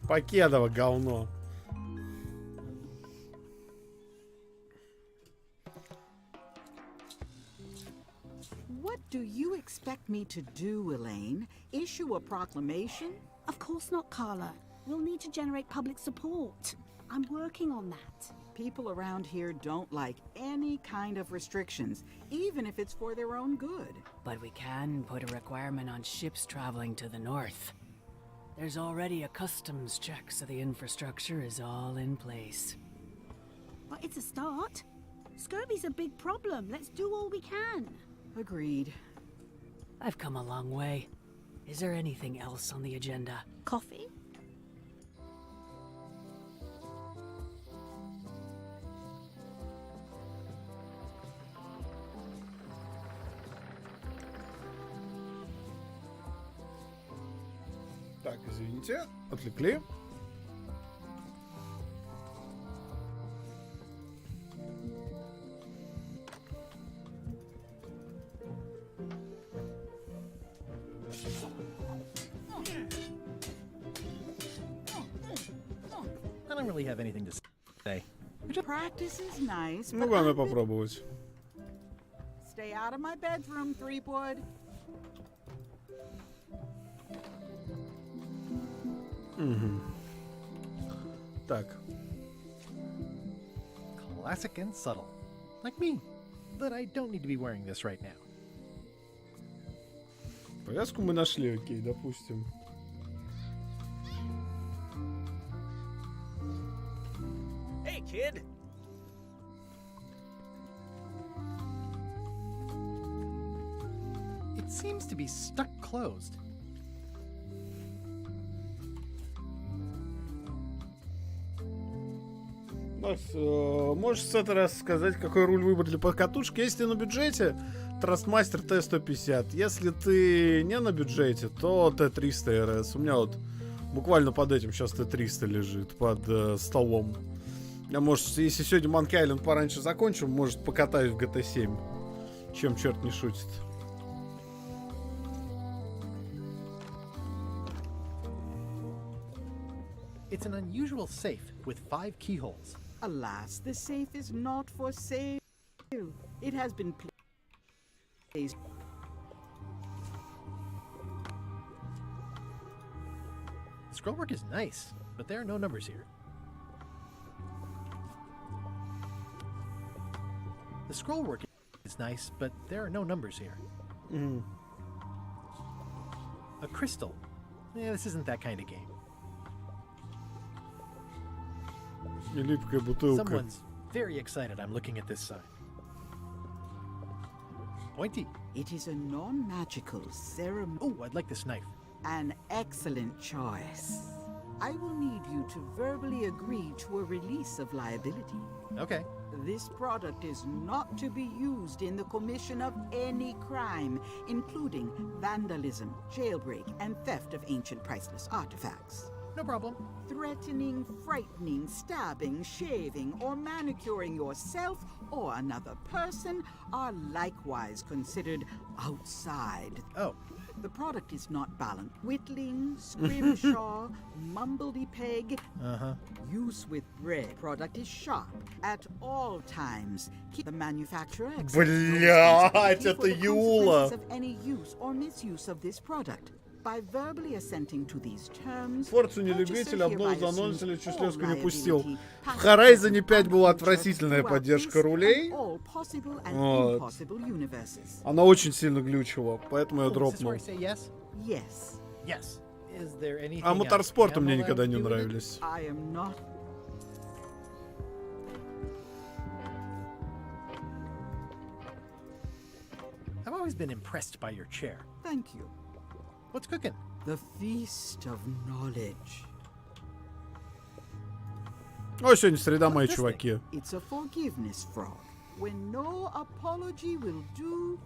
Покедово говно.
What do you expect me to do, Elaine? Issue a proclamation?
Of course not, Carla. We'll need to generate public support. I'm working on that.
People around here don't like any kind of restrictions, even if it's for their own good.
But we can put a requirement on ships traveling to the north. There's already a customs check, so the infrastructure is all in place.
But it's a start. Scurvy's a big problem. Let's do all we can.
Agreed.
I've come a long way. Is there anything else on the agenda?
Coffee?
Так, извините, отвлекли.
I don't really have anything to say.
Practice is nice,
Ну,
but
главное попробовать.
stay out of my bedroom, Threepwood.
Угу. Так.
Classic and subtle. Like me. But I don't need to be wearing this right now.
Повязку мы нашли, окей, допустим.
Hey, kid.
It seems to be stuck closed.
Можешь в этот раз сказать, какой руль выбрали под катушки? Если ты на бюджете, Trustmaster T150. Если ты не на бюджете, то T300 RS. У меня вот буквально под этим сейчас T300 лежит, под столом. Я, может, если сегодня Monkey Island пораньше закончим, может, покатаюсь в GT7. Чем черт не шутит.
It's an unusual safe with 5 keyholes.
Alas, the safe is not for sale. It has been placed.
The scrollwork is nice, but there are no numbers here. The scrollwork is nice, but there are no numbers here.
Mm.
A crystal. Yeah, this isn't that kind of game.
И липкая бутылка.
Someone's very excited I'm looking at this sign. Pointy.
It is a non-magical ceremony.
Oh, I'd like this knife.
An excellent choice. I will need you to verbally agree to a release of liability.
Okay.
This product is not to be used in the commission of any crime, including vandalism, jailbreak, and theft of ancient priceless artifacts.
No problem.
Threatening, frightening, stabbing, shaving, or manicuring yourself or another person are likewise considered outside.
Oh.
The product is not balanced. Whittling, scrimshaw, mumbledy-peg. Use with bread. Product is sharp at all times. Keep the manufacturer
Блять, это Юла.
of any use or misuse of this product. By verbally assenting to these terms,
Форцу не любитель, обнов заносили, чуть леску не пустил. В Horizon 5 была отвратительная поддержка рулей. Вот. Она очень сильно глючила, поэтому я дропнул.
Yes.
Yes. Is there anything
А моторспорты мне никогда не нравились.
I am not.
I've always been impressed by your chair.
Thank you.
What's cooking?
The feast of knowledge.
О, сегодня среда, мои чуваки.
It's a forgiveness frog. When no apology will do,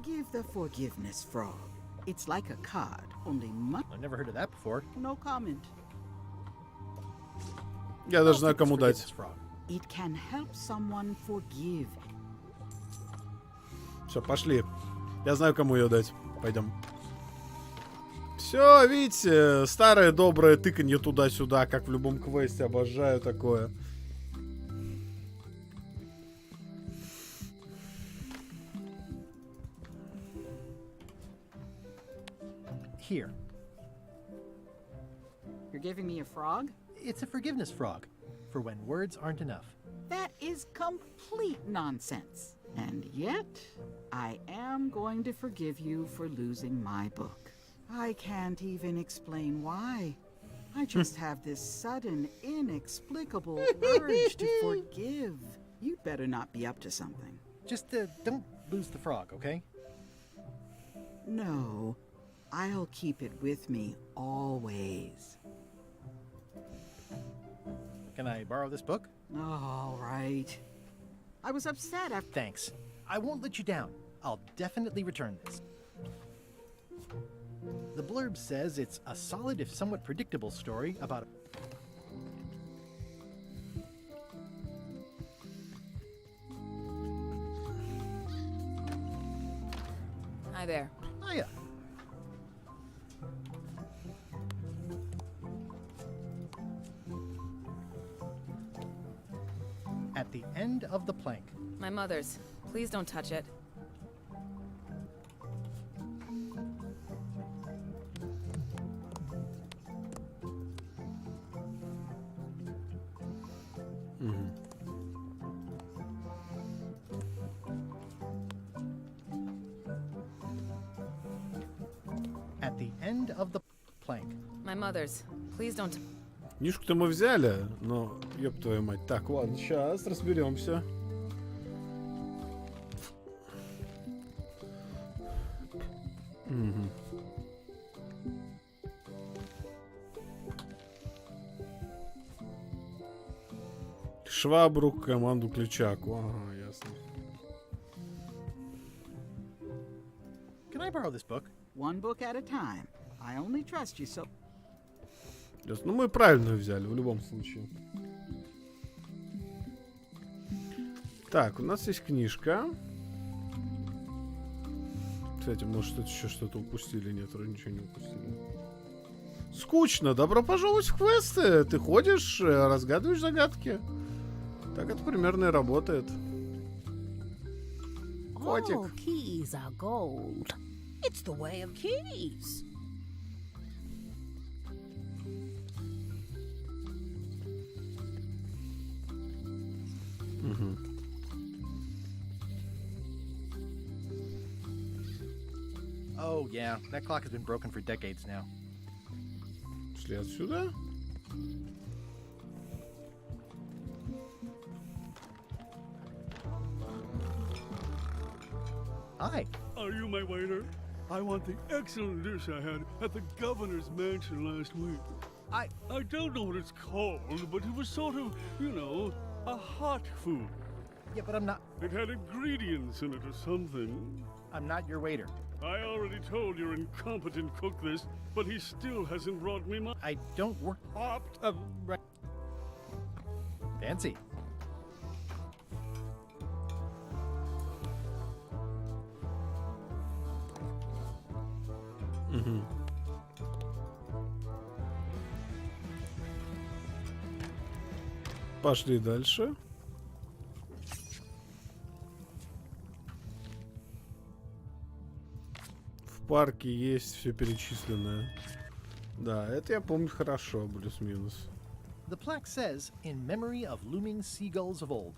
give the forgiveness frog. It's like a card, only much.
I've never heard of that before.
No comment.
Я даже знаю, кому дать.
It can help someone forgive.
Все, пошли. Я знаю, кому ее дать. Пойдем. Все, видите, старое доброе тыканье туда-сюда, как в любом квесте. Обожаю такое.
Here.
You're giving me a frog?
It's a forgiveness frog, for when words aren't enough.
That is complete nonsense. And yet, I am going to forgive you for losing my book. I can't even explain why. I just have this sudden, inexplicable urge to forgive. You'd better not be up to something.
Just don't lose the frog, okay?
No, I'll keep it with me always.
Can I borrow this book?
All right. I was upset after.
Thanks. I won't let you down. I'll definitely return this. The blurb says it's a solid if somewhat predictable story about a...
Hi there.
Hiya. At the end of the plank.
My mother's. Please don't touch it.
end of the plank.
My mother's. Please don't.
Книжку-то мы взяли, но, ёб твою мать. Так, ладно, сейчас разберемся. Угу. Швабру, команду Кличаку. Ага, ясно.
Can I borrow this book?
One book at a time. I only trust you so.
Ну, мы правильно взяли, в любом случае. Так, у нас есть книжка. Кстати, может, тут еще что-то упустили? Нет, вроде ничего не упустили. Скучно. Добро пожаловать в квесты. Ты ходишь, разгадываешь загадки. Так это примерно и работает. Котик.
All keys are gold. It's the way of keys.
Угу.
Oh, yeah. That clock has been broken for decades now.
Шли отсюда?
Hi.
Are you my waiter? I want the excellent dish I had at the governor's mansion last week. I don't know what it's called, but it was sort of, you know, a hot food.
Yeah, but I'm not.
It had ingredients in it or something.
I'm not your waiter.
I already told your incompetent cook this, but he still hasn't brought me my...
I don't work... right. Fancy.
Угу. Пошли дальше. В парке есть все перечисленное. Да, это я помню хорошо, плюс-минус.
The plaque says, in memory of looming seagulls of old.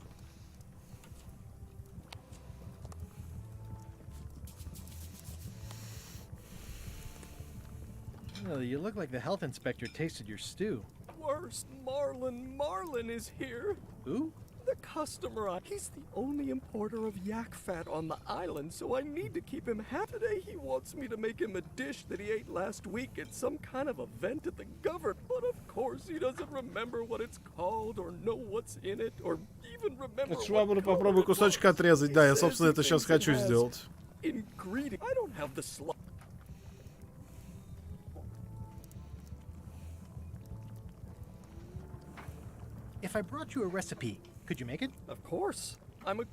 Oh, you look like the health inspector tasted your stew.
Worse, Marlin is here.
Who?
The customer. He's the only importer of yak fat on the island, so I need to keep him happy. Today he wants me to make him a dish that he ate last week at some kind of event at the government. But of course he doesn't remember what it's called or know what's in it or even remember what
Швабру попробуй кусочек отрезать. Да, я, собственно, это сейчас хочу сделать.
Ingredient. I don't have the slot.
If I brought you a recipe, could you make it?
Of course. I'm a...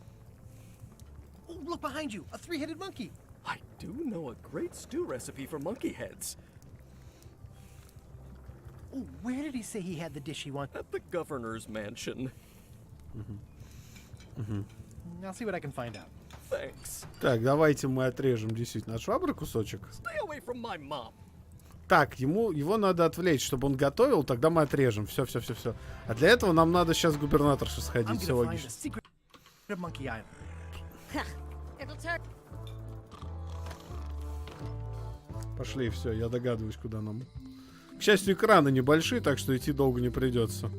Oh, look behind you! A three-headed monkey!
I do know a great stew recipe for monkey heads.
Oh, where did he say he had the dish he wanted?
At the governor's mansion.
I'll see what I can find out.
Thanks.
Так, давайте мы отрежем действительно от швабры кусочек.
Stay away from my mom.
Так, его надо отвлечь, чтобы он готовил, тогда мы отрежем. Все. А для этого нам надо сейчас к губернаторше сходить, все логично. Пошли, все, я догадываюсь, куда нам. К счастью, экраны небольшие, так что идти долго не придется.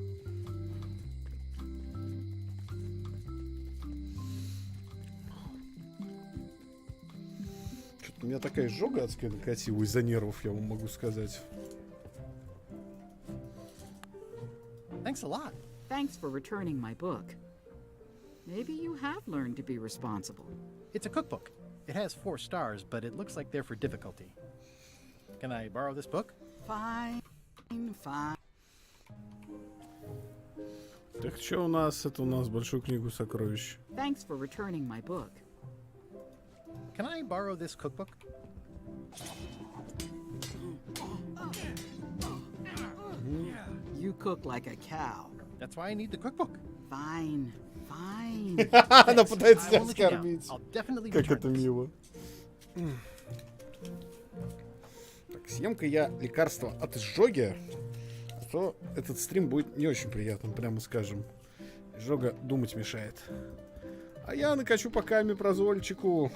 У меня такая изжога адская накатила из-за нервов, я вам могу сказать.
Thanks a lot. Thanks for returning my book. Maybe you have learned to be responsible.
It's a cookbook. It has 4 stars, but it looks like they're for difficulty. Can I borrow this book?
Fine.
Так, что у нас? Это у нас большую книгу сокровищ.
Thanks for returning my book.
Can I borrow this cookbook?
You cook like a cow.
That's why I need the cookbook.
Fine.
Она пытается тебя оскорбить. Как это мило. Так, съем-ка я лекарство от изжоги, а то этот стрим будет не очень приятным, прямо скажем. Изжога думать мешает. А я накачу пока мипрозольчику.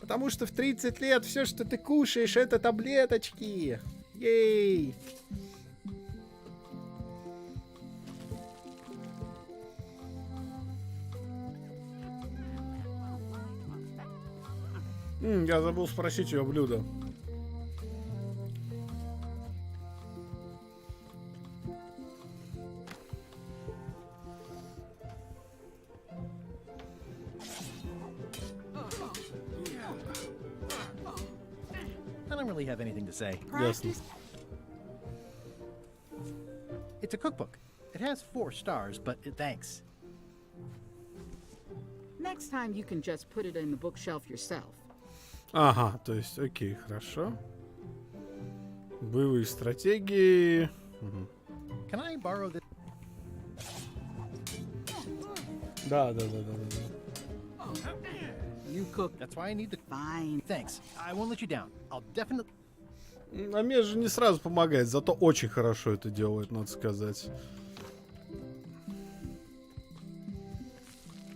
Потому что в 30 лет все, что ты кушаешь, это таблеточки. Ей! Я забыл спросить ее блюдо.
I don't really have anything to say.
Ясно.
It's a cookbook. It has 4 stars, but thanks.
Next time you can just put it in the bookshelf yourself.
Ага, то есть, окей, хорошо. Боевые стратегии.
Can I borrow this?
Да.
You cook. That's why I need the... Fine. Thanks. I won't let you down. I'll definitely...
Мне же не сразу помогает, зато очень хорошо это делает, надо сказать.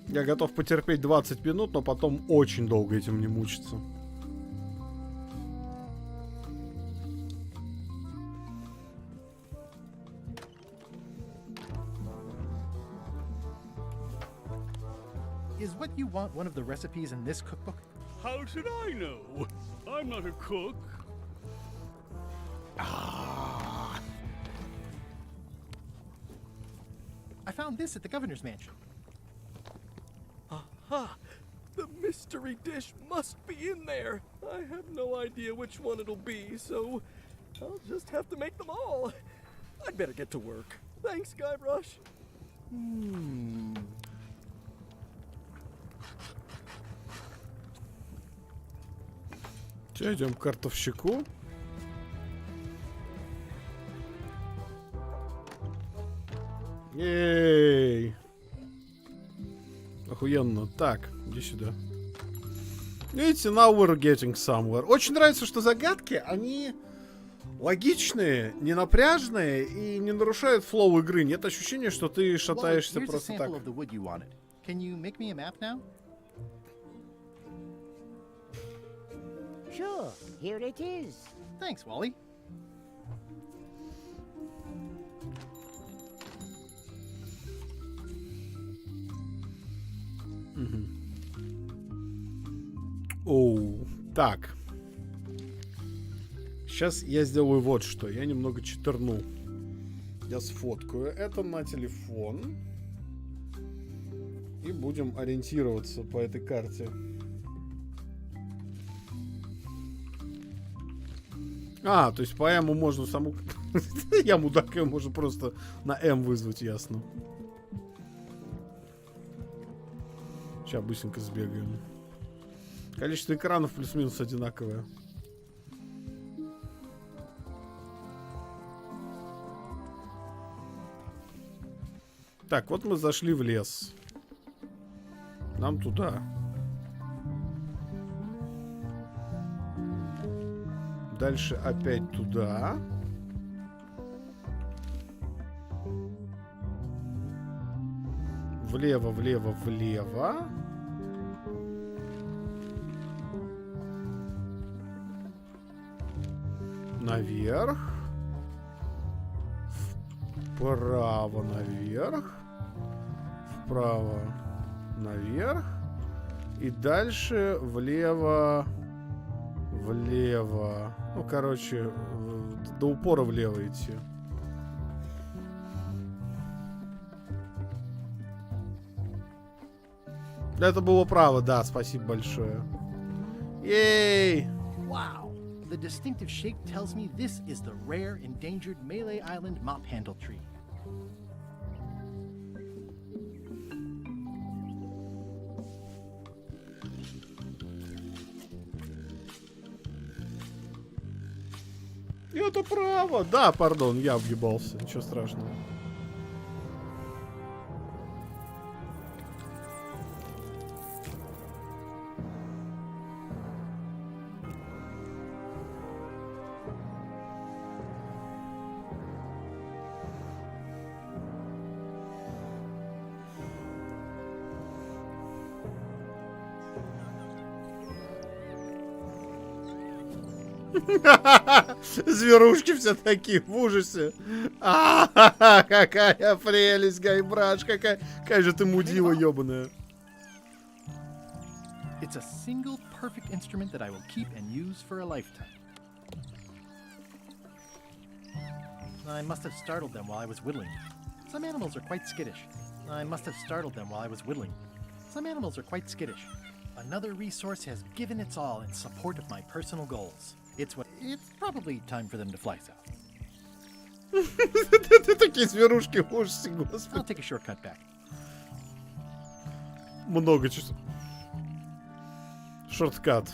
Я готов потерпеть 20 минут, но потом очень долго этим не мучиться.
Is what you want one of the recipes in this cookbook?
How should I know? I'm not a cook.
I found this at the governor's mansion.
Aha! The mystery dish must be in there. I have no idea which one it'll be, so I'll just have to make them all. I'd better get to work. Thanks, Guybrush.
Че, идем к картовщику. Ей! Охуенно. Так, иди сюда. Видите, now we're getting somewhere. Очень нравится, что загадки, они логичные, не напряжные и не нарушают флоу игры. Нет ощущения, что ты шатаешься просто так.
Can you make me a map now?
Sure, here it is.
Thanks, Wally.
Оу, так. Сейчас я сделаю вот что. Я немного читерну. Я сфоткаю это на телефон. И будем ориентироваться по этой карте. А, то есть по М можно саму... Я мудак, ее можно просто на М вызвать, ясно. Сейчас быстренько сбегаем. Количество экранов плюс-минус одинаковое. Так, вот мы зашли в лес. Нам туда. Дальше опять туда. Влево, влево, влево. Наверх. Вправо, наверх. Вправо, наверх. И дальше влево, влево. Ну, короче, до упора влево идти. Это было право, да, спасибо большое. Ей!
Wow. The distinctive shape tells me this is the rare endangered Malay Island mop handle tree.
Это право. Да, пардон, я въебался. Ничего страшного. Зверушки все такие в ужасе. Какая прелесть, Гайбраш, какая же ты мудила ебаная.
It's a single perfect instrument that I will keep and use for a lifetime. I must have startled them while I was whittling. Some animals are quite skittish. I must have startled them while I was whittling. Some animals are quite skittish. Another resource has given its all in support of my personal goals. It's probably time for them to fly south.
Такие зверушки в ужасе,
I'll
господи.
take a shortcut back.
Много часов. Шорткат.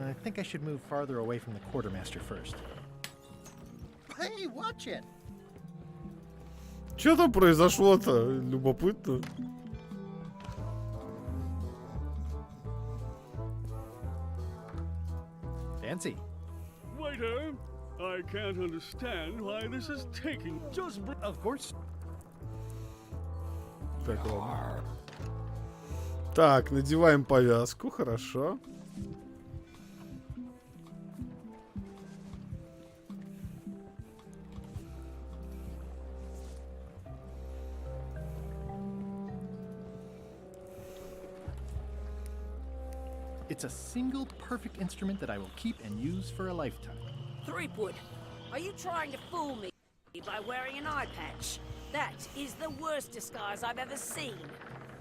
I think I should move farther away from the quartermaster first. Hey, watch it!
Что там произошло-то? Любопытно.
Fancy.
Waiter, I can't understand why this is taking just...
Of course.
Так, ладно. Так, надеваем повязку, хорошо.
It's a single perfect instrument that I will keep and use for a lifetime.
Threepwood, are you trying to fool me by wearing an eye patch? That is the worst disguise I've ever seen.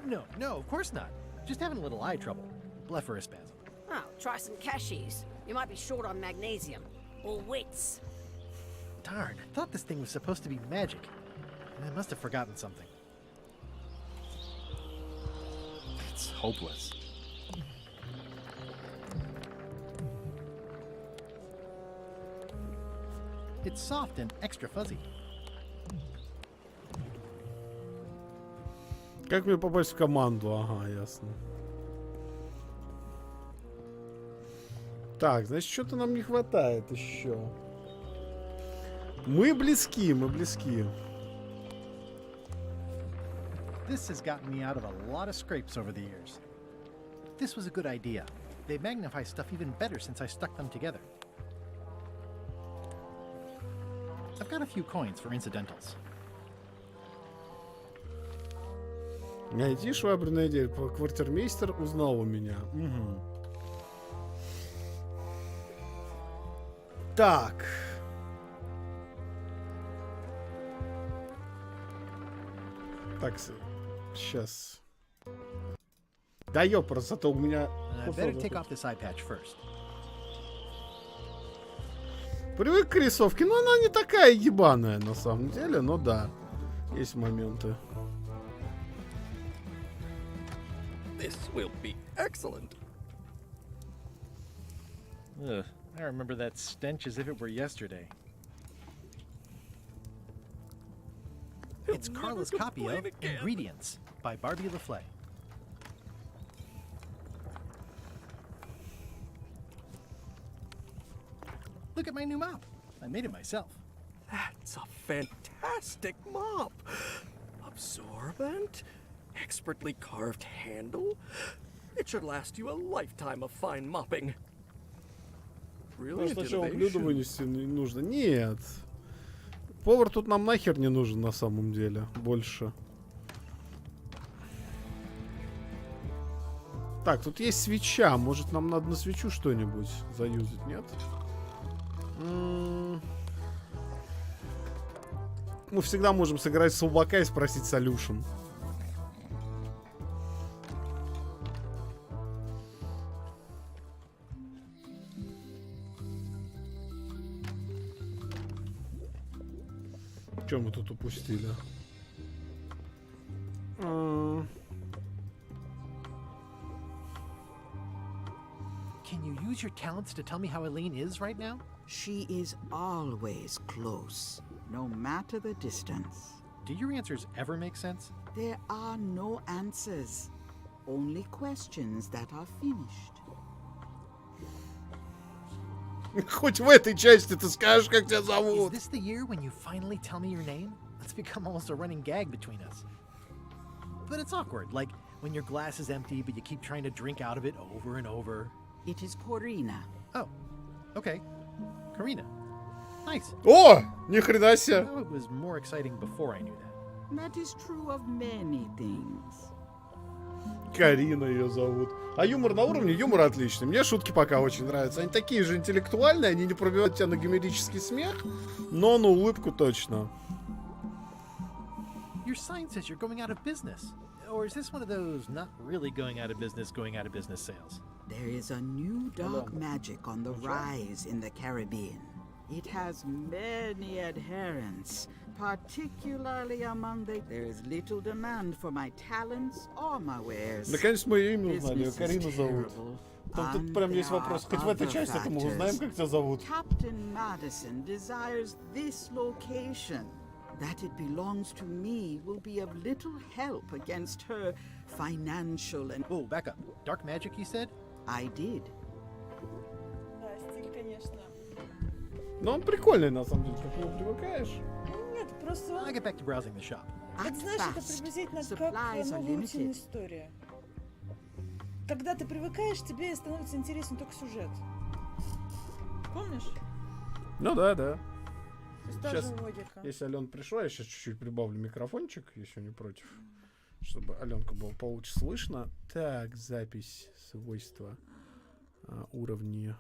No, of course not. Just having a little eye trouble. Blepharospasm.
Oh, try some cashews. You might be short on magnesium. Or wits.
Darn, I thought this thing was supposed to be magic. I must have forgotten something. It's hopeless. It's soft and extra fuzzy.
Как мне попасть в команду? Ага, ясно. Так, значит, что-то нам не хватает еще. Мы близки, мы близки.
This has gotten me out of a lot of scrapes over the years. This was a good idea. They magnify stuff even better since I stuck them together. I've got a few coins for incidentals.
Найди швабряное дерево. Квартирмейстер узнал у меня. Угу. Так. Так, сейчас. Да ёпра, зато у меня...
I better take off this eye patch first.
Привык к рисовке, но она не такая ебаная на самом деле, но да, есть моменты.
This will be excellent.
Ugh, I remember that stench as if it were yesterday. It's Carla's copy of Ingredients by Barbie LaFleur. Look at my new mop. I made it myself.
That's a fantastic mop. Absorbent, expertly carved handle. It should last you a lifetime of fine mopping. Really?
Сначала блюдо вынести не нужно. Нет. Повар тут нам нахер не нужен на самом деле. Больше. Так, тут есть свеча. Может, нам надо на свечу что-нибудь заюзать, нет? Мы всегда можем сыграть слабака и спросить солюшн. Что мы тут упустили?
Can you use your talents to tell me how Elaine is right now?
She is always close, no matter the distance.
Do your answers ever make sense?
There are no answers, Only questions that are finished.
Хоть в этой части ты скажешь, как тебя
Is
зовут.
this the year when you finally tell me your name? It's become almost a running gag between us. But it's awkward, like when your glass is empty, but you keep trying to drink out of it over and over.
It is Corina.
Oh, okay. Karina. Nice.
О, ни хрена себе.
Oh, it was more exciting before I knew that.
That is true of many things.
Карина ее зовут. А юмор на уровне, юмор отличный. Мне шутки пока очень нравятся. Они такие же интеллектуальные, они не пробивают тебя на гомерический смех, но на улыбку точно.
Your sign says you're going out of business. Or is this one of those not really going out of business sales?
There is a new dark magic on the rise in the Caribbean. It has many adherents, particularly among the... There is little demand for my talents or my wares.
Наконец мы ее имя узнали, ее Карину зовут. Там тут прям есть вопрос. Хоть в этой части мы узнаем, как тебя зовут.
Captain Madison desires this location. That it belongs to me will be of little help against her financial and...
Oh, back up. Dark magic, you said?
I did.
Да, стиль, конечно.
Но он прикольный, на самом деле, как к нему привыкаешь.
Нет, просто...
I get back to browsing the shop.
Это, знаешь, это приблизительно как новая утиная история. Когда ты привыкаешь, тебе становится интересен только сюжет. Помнишь?
Ну да, да.
Сейчас, логика.
Если Алена пришла, я сейчас чуть-чуть прибавлю микрофончик, если не против, чтобы Аленка было получше слышно. Так, запись, свойства, уровни.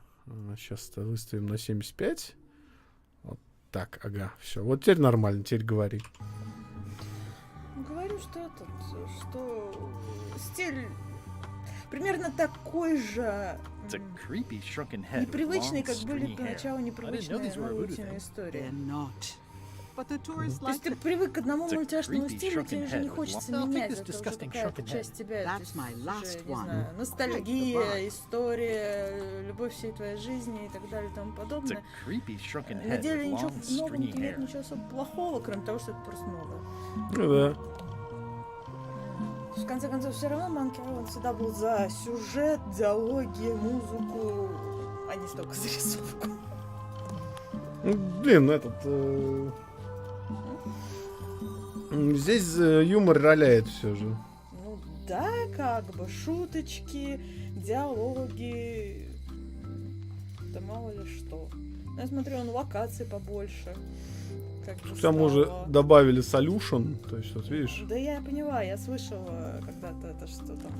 Сейчас выставим на 75. Вот так, ага, все. Вот теперь нормально, теперь говори.
Говорю, что стиль примерно такой же непривычный, как были поначалу непривычные утиные истории. То есть ты привык к одному мультяшному стилю, тебе уже не хочется менять, это уже какая-то часть тебя, это уже, не знаю, ностальгия, история, любовь всей твоей жизни и так далее и тому подобное. На деле ничего в новом нет, ничего особо плохого, кроме того, что это просто новое.
Ну да.
В конце концов, все равно Monkey Island всегда был за сюжет, диалоги, музыку, а не столько за рисовку.
Блин, здесь юмор роляет все же.
Ну да, как бы, шуточки, диалоги, да мало ли что. Я смотрю, он локаций побольше.
К тому же добавили solution, то есть, вот видишь.
Да я поняла, я слышала когда-то это, что там,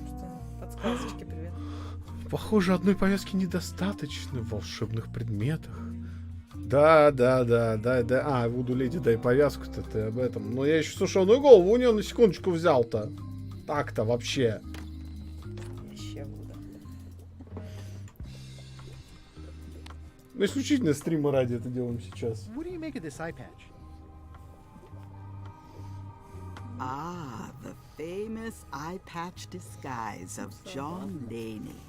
что подсказочки, привет.
Похоже, одной повязки недостаточно в волшебных предметах. Да. А, Вуду Леди, дай повязку-то ты об этом. Но я еще сушеную голову у нее на секундочку взял-то. Так-то вообще.
Еще Вуда.
Мы исключительно стрима ради это делаем сейчас.
What do you make of this eye patch?
Ah, the famous eye patch disguise of John Laney.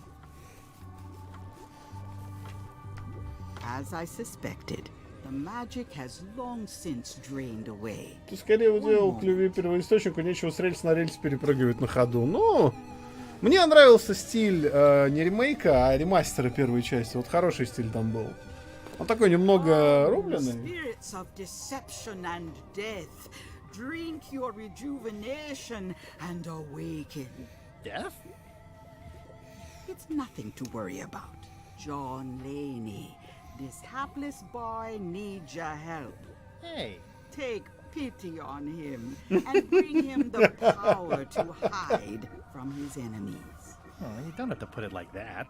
As I suspected, the magic has long since drained away.
Ты скорее уделал к любви первоисточнику, нечего с рельс на рельс перепрыгивать на ходу. Ну, мне нравился стиль не ремейка, а ремастера первой части. Вот хороший стиль там был. Он такой немного рубленый.
Spirits of deception and death, drink your rejuvenation and awaken.
Death?
It's nothing to worry about. John Laney, this hapless boy needs your help.
Hey.
Take pity on him and bring him the power to hide from his enemies.
Oh, you don't have to put it like that.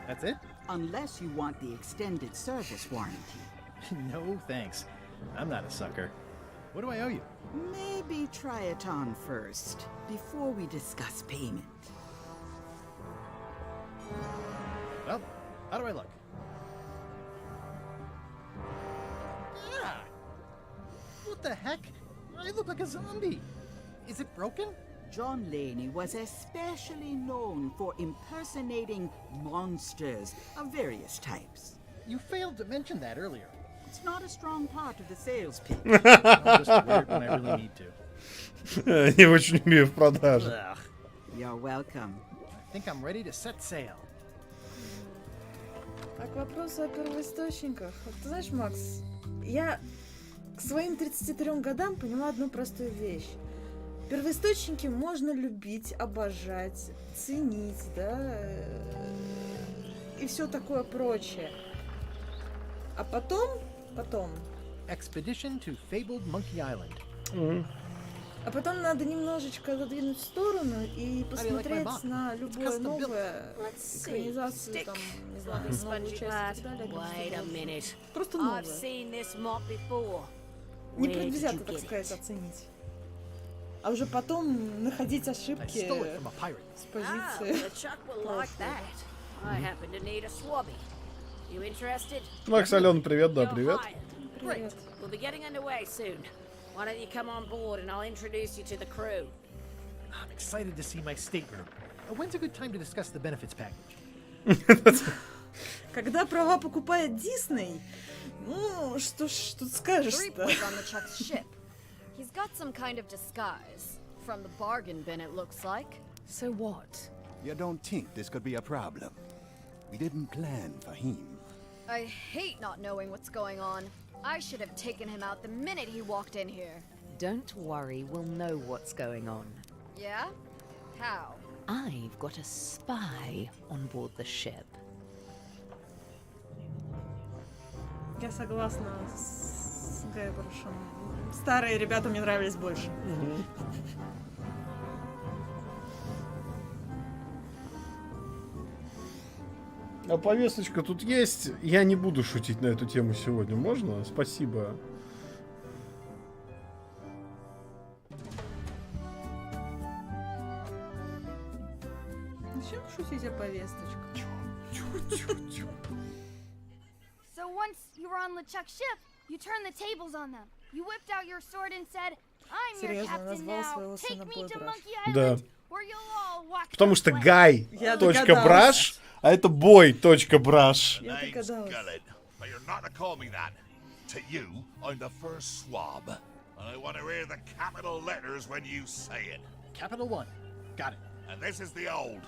That's it?
Unless you want the extended service warranty.
No, thanks. I'm not a sucker. What do I owe you?
Maybe try it on first, before we discuss payment.
Well, how do I look? Yeah! What the heck? I look like a zombie. Is it broken?
John Laney was especially known for impersonating monsters of various types.
You failed to mention that earlier.
It's not a strong part of the sales pitch.
I'll just wear it when I really need to.
Не очень умею в продаже.
You're welcome.
I think I'm ready to set sail.
А к вопросу о первоисточниках. Вот, ты знаешь, Макс, я к своим 33 годам поняла одну простую вещь. Первоисточники можно любить, обожать, ценить, да, и все такое прочее. А потом...
Expedition to fabled Monkey Island.
А потом надо немножечко задвинуть в сторону и посмотреть на любое новое экранизацию, там, не знаю, новую часть и так далее. Просто новое. Непредвзято, так сказать, оценить. А уже потом находить ошибки с позиции.
Макс, Алена, привет, да, привет.
Привет.
Why don't you come on board and I'll introduce you to the crew?
I'm excited to see my stateroom. When's a good time to discuss the benefits package?
Когда права покупает Дисней, ну, что ж тут скажешь-то?
He's got some kind of disguise. From the bargain bin, it looks like.
So what?
You don't think this could be a problem? We didn't plan for him.
I hate not knowing what's going on. I should have taken him out the minute he walked in here.
Don't worry, we'll know what's going on.
Yeah? How?
I've got a spy on board the ship.
Я согласна с Гайбрушем. Старые ребята мне нравились больше.
А повесточка тут есть. Я не буду шутить на эту тему сегодня. Можно? Спасибо.
Зачем шутить о повесточках?
So once you were on LeChuck's ship, you turned the tables on them. You whipped out your sword and said, "I'm your
Серьезно,
captain
назвал
now.
своего
Take
сына
me to
Бодраш.
Monkey
Да.
Island, where you'll all walk
Потому что Гай.
Я
Точка
догадалась.
браш, а это бой. Точка браш.
Я догадалась.
But you're not to call me that. To you, I'm the first swab. And I want to hear the capital letters when you say it.
Capital One. Got it.
And this is the old.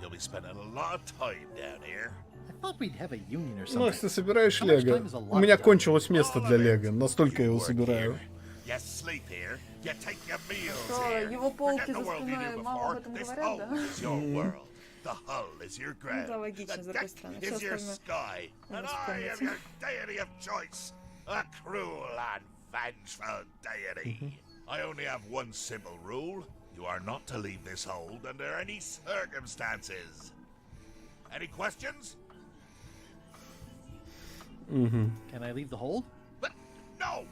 You'll be spending a lot of time down here.
I thought we'd have a union or something.
Макс, ты собираешь
How much
лего?
time is a lot
У меня
of time?
кончилось место для лего. Настолько я его собираю.
You sleep here, you take your meals
Что,
here.
его полки
Forget
за
the world you
спиной
knew
мало об
before.
этом
This
говорят, да?
hole is your world. The hull is your ground.
Да, логично,
The
с другой
deck
стороны. Всё
is your
остальное
sky. And
надо
I am
вспомнить.
your deity of choice. A cruel and vengeful deity. I only have one simple rule. You are not to leave this hold under any circumstances. Any questions?
Can I leave the hold?
But no!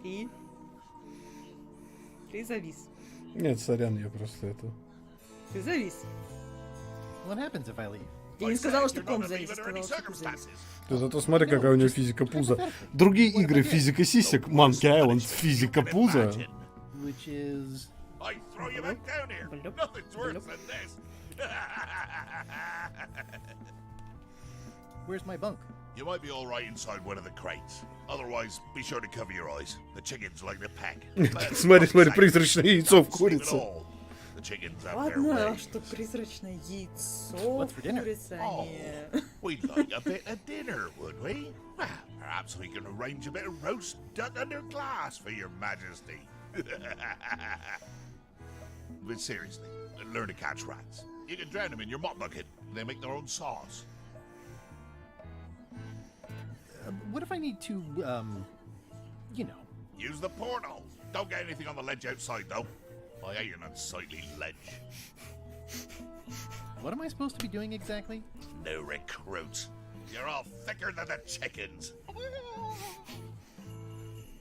И? Ты завис.
Нет, сорян, я просто это...
Ты завис.
What happens if I leave?
Я не сказала, что ком завис, сказала, что ты завис.
Ты зато смотри, какая у него физика пуза. Другие игры физика сисек, Monkey Island физика пуза.
Which is...
I throw you back down here. Nothing's worse than this.
Where's my bunk?
You might be all right inside one of the crates. Otherwise, be sure to cover your eyes. The chickens like to peck.
Смотри, смотри, призрачное яйцо в курице.
The chickens have their
Ладно,
way.
что призрачное яйцо в курице, а не...
We'd like a bit of dinner, would we? Well, perhaps we can arrange a bit of roast duck under glass for your majesty. But seriously, learn to catch rats. You can drown them in your mop bucket. They make their own sauce.
What if I need to, you know...
Use the portal. Don't get anything on the ledge outside, though. I hate an unsightly ledge.
What am I supposed to be doing exactly?
No recruits. You're all thicker than the chickens.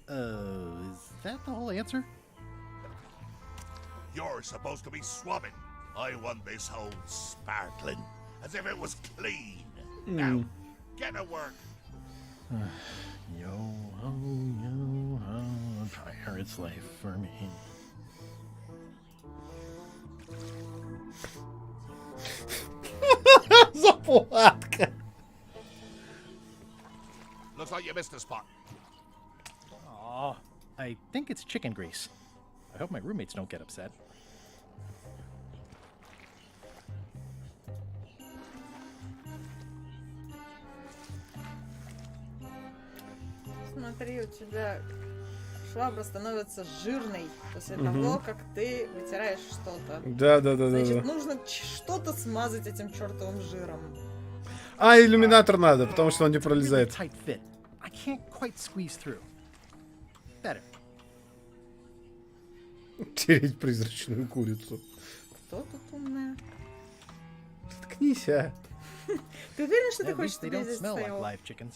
Is that the whole answer?
You're supposed to be swabbing. I want this whole sparkling, as if it was clean. Now, get to work.
Yo ho, a pirate's life for me.
Заплатка.
Looks like you missed a spot.
Aw, I think it's chicken grease. I hope my roommates don't get upset.
Смотри, у тебя швабра становится жирной после того, как ты вытираешь что-то.
Да.
Значит, нужно что-то смазать этим чертовым жиром.
А, иллюминатор надо, потому что он не пролезает.
Tight fit. I can't quite squeeze through. Better.
Тереть призрачную курицу.
Кто тут умная?
Заткнись, а.
Ты уверен, что ты
At
хочешь,
least they
чтобы я
don't
здесь
smell like
стоял?
live chickens.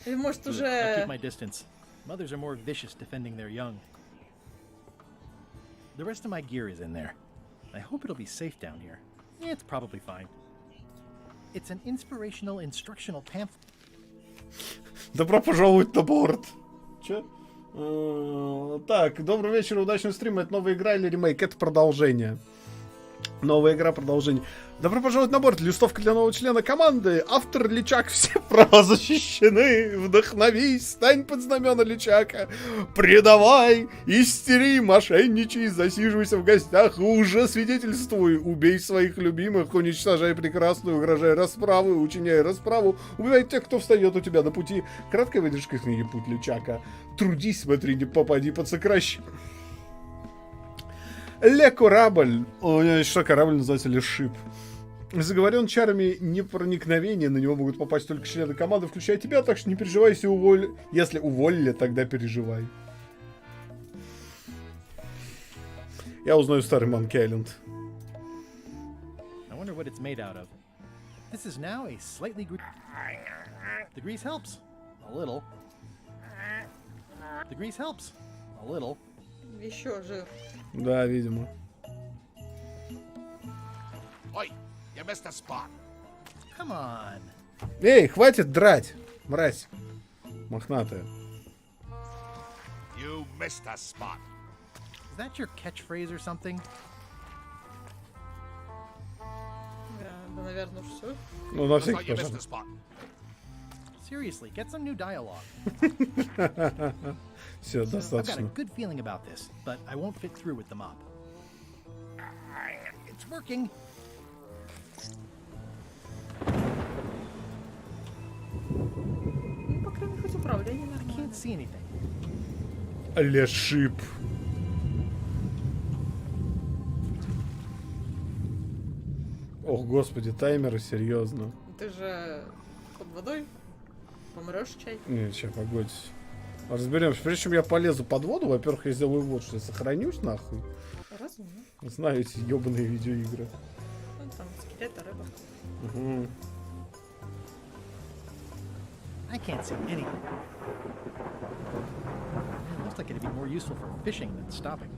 Или может
I'll keep
уже...
my distance. Mothers are more vicious defending their young. The rest of my gear is in there. I hope it'll be safe down here. It's probably fine. It's an inspirational instructional pamphlet.
Добро пожаловать на борт. Че? Так, добрый вечер, удачного стрима. Это новая игра или ремейк? Это продолжение. Новая игра, продолжение. Добро пожаловать на борт. Листовка для нового члена команды. Автор Личак. Все права защищены. Вдохновись. Стань под знамена Личака. Предавай. Истери. Мошенничай. Засиживайся в гостях. Уже свидетельствуй. Убей своих любимых. Уничтожай прекрасную. Угрожай расправы. Учиняй расправу. Убивай тех, кто встает у тебя на пути. Краткая выдержка книги «Путь Личака». Трудись, смотри, не попади под сокращение. Ле корабль. Что корабль называется Ле шип. Заговорен чарами непроникновения. На него могут попасть только члены команды, включая тебя, так что не переживай, если уволили, тогда переживай. Я узнаю старый Monkey Island.
I wonder what it's made out of. This is now a slightly The grease helps. A little. The grease helps. A little.
Еще жир.
Да, видимо.
Oi, you missed a spot.
Come on.
Эй, хватит драть, мразь. Мохнатая.
You missed a spot.
Is that your catchphrase or something?
Да, наверное, все.
Ну, на всякий пожалуйста.
Seriously, get some new dialogue.
Все,
I've got a
достаточно.
good feeling about this, but I won't fit through with the mop. It's working.
Ну, по крайней мере, хоть управление
I
нормально.
can't see anything.
Ле шип. Ох, господи, таймеры, серьезно.
Ты же под водой помрешь, чай.
Не, сейчас, погодь. Разберемся. Прежде чем я полезу под воду, во-первых, я сделаю вот что. Я сохранюсь, нахуй.
Разумно.
Знаю эти ебаные видеоигры.
Ну, там скелеты, рыба.
Угу.
I can't see anything. It looks like it'd be more useful for fishing than stopping.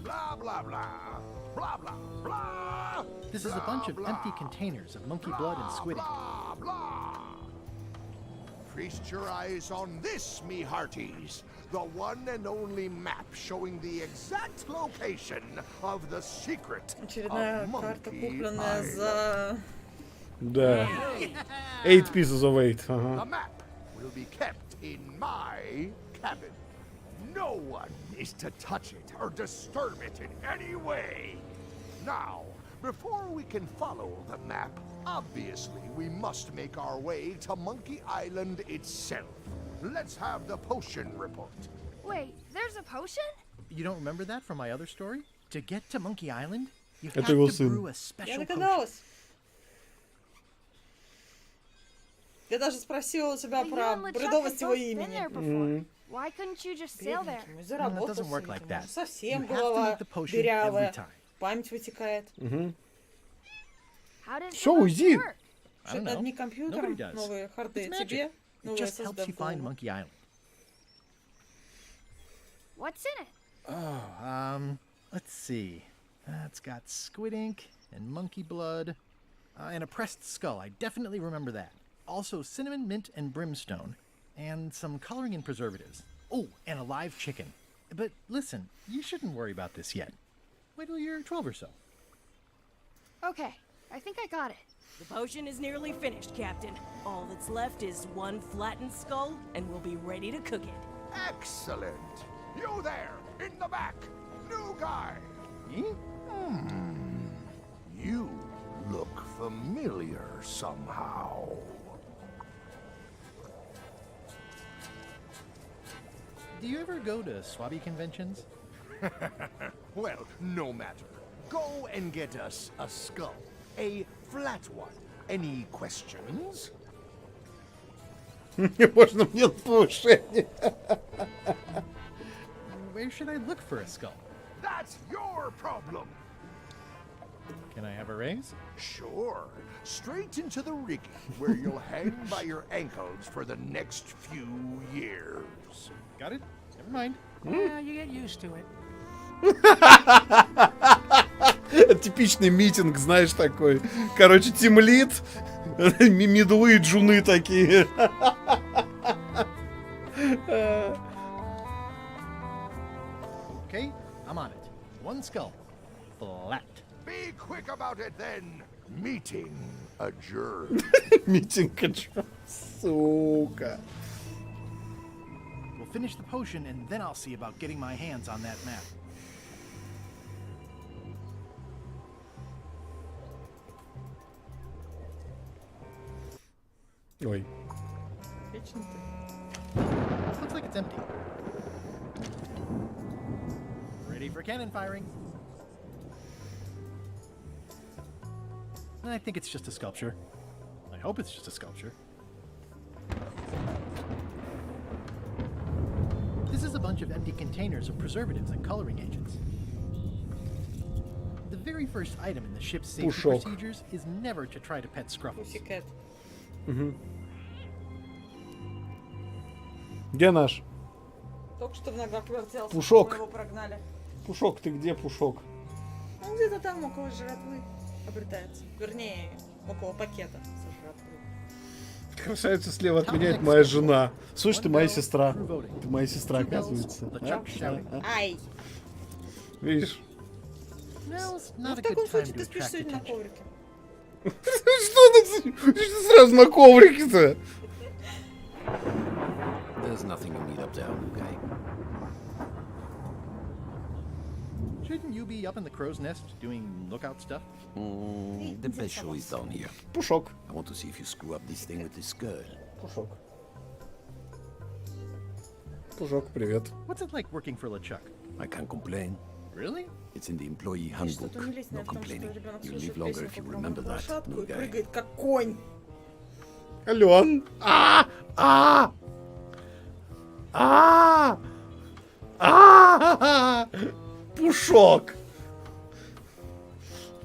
Blah, blah, blah. Blah, blah, blah.
This is a bunch of empty containers of monkey blood and squid ink.
Blah, blah. Feast your eyes on this, me hearties. The one and only map showing the exact location of the secret
Очередная
of
карта,
Monkey
купленная
Island.
за...
Да. 8 pieces of 8.
The
Ага.
map will be kept in my cabin. No one is to touch it or disturb it in any way. Now, before we can follow the map, obviously we must make our way to Monkey Island itself. Let's have the potion report.
Wait, there's a potion?
You don't remember that from my other story? To get to Monkey Island, you
Это
have
его
to
сын.
brew a
Я
special potion.
догадалась. Я даже спросила у тебя
But you
про
and LeChuck
бредовость
have
его
both been
имени.
there before. Why couldn't you just sail there?
Бедненький мой,
No, it
заработался.
doesn't work like
этим,
that.
уже совсем
You have to
голова
make the potion
дырявая,
every time.
память вытекает.
Угу.
How did
Всё,
it
уйди.
work?
I
Что
don't
это
know.
одни компьютером,
Nobody does.
новые харды
It's magic.
тебе,
It
новые
just helps
SSD
you
в
find
голову.
Monkey Island.
What's in it?
Oh, let's see. It's got squid ink and monkey blood and a pressed skull. I definitely remember that. Also cinnamon, mint, and brimstone. And some coloring and preservatives. Oh, and a live chicken. But listen, you shouldn't worry about this yet. Wait till you're 12 or so.
Okay, I think I got it.
The potion is nearly finished, Captain. All that's left is one flattened skull, and we'll be ready to cook it.
Excellent. You there, in the back. New guy.
Me?
You look familiar somehow.
Do you ever go to Swabby conventions?
Well, no matter. Go and get us a skull. A flat one. Any questions?
Можно мне повышение?
Where should I look for a skull?
That's your problem.
Can I have a raise?
Sure. Straight into the rigging, where you'll hang by your ankles for the next few years.
Got it? Never mind.
Yeah, you get used to it.
Типичный митинг, знаешь, такой. Короче, тимлид, мидлы, джуны такие.
Okay, I'm on it. One skull. Flat.
Be quick about it then. Meeting adjourned.
Митинг adjourned. Сука.
We'll finish the potion and then I'll see about getting my hands on that map.
Ой.
Looks like it's empty. Ready for cannon firing. I think it's just a sculpture. I hope it's just a sculpture. This is a bunch of empty containers of preservatives and coloring agents. The very first item in the ship's safety
Пушок.
procedures is never to try to pet Scruffles.
Угу. Где наш?
Только что в ногах вертелся.
Пушок.
Мы его прогнали.
Пушок, ты где, Пушок?
Он где-то там около жратвы обретается. Вернее, около пакета со жратвой.
Красавица слева от меня, это моя жена. Слушай, ты моя сестра. Ты моя сестра, оказывается.
Ай!
Видишь?
Ну, в таком случае ты спишь сегодня на коврике.
Что ты сразу на коврике-то?
There's nothing you need up there, okay?
Shouldn't you be up in the crow's nest doing lookout stuff?
The best show is down here.
Пушок.
I want to see if you screw up this thing with this girl.
Пушок. Пушок, привет.
What's it like working for LeChuck?
I can't complain.
Really?
It's in the employee handbook. No complaining. You'll live longer if you remember that, new guy.
Прыгает как конь.
Ален. Пушок.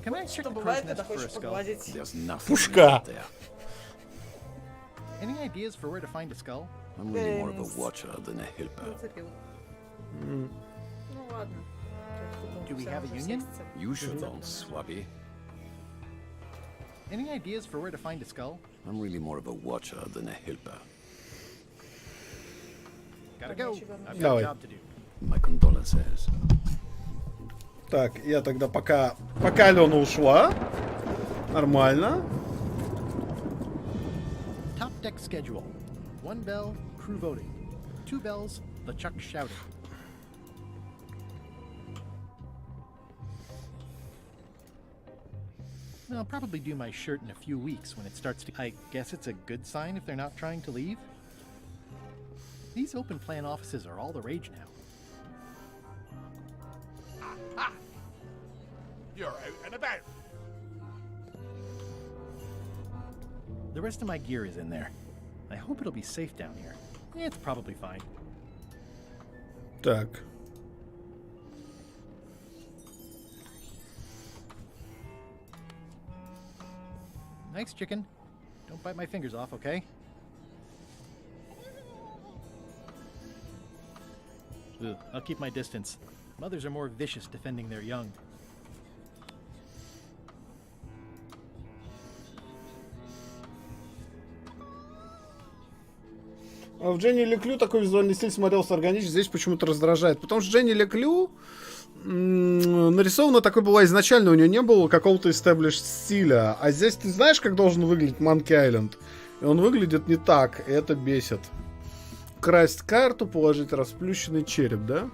Can I check
Что
the
бывает,
crow's
когда
nest for a
хочешь
skull?
погладить?
There's nothing
Пушка.
there.
Any ideas for where to find a skull?
I'm really more of a watcher than a helper.
Зацепил. Ну ладно.
Do we have a union?
You sure don't, Swabby.
Any ideas for where to find a skull?
I'm really more of a watcher than a helper.
Gotta go. I've got a
Давай.
job to do.
My condolences.
Так, я тогда пока Алена ушла. Нормально.
Top deck schedule. 1 bell, crew voting. 2 bells, LeChuck shouting. I'll probably do my shirt in a few weeks when it starts to... I guess it's a good sign if they're not trying to leave. These open plan offices are all the rage now.
Ah! You're out and about.
The rest of my gear is in there. I hope it'll be safe down here. It's probably fine.
Так.
Nice chicken. Don't bite my fingers off, okay? Ugh, I'll keep my distance. Mothers are more vicious defending their young.
В Дженни Леклю такой визуальный стиль смотрелся органично, здесь почему-то раздражает. Потому что Дженни Леклю, нарисована такой была изначально, у нее не было какого-то established стиля. А здесь ты знаешь, как должен выглядеть Monkey Island? И он выглядит не так, и это бесит. Красть карту, положить расплющенный череп, да?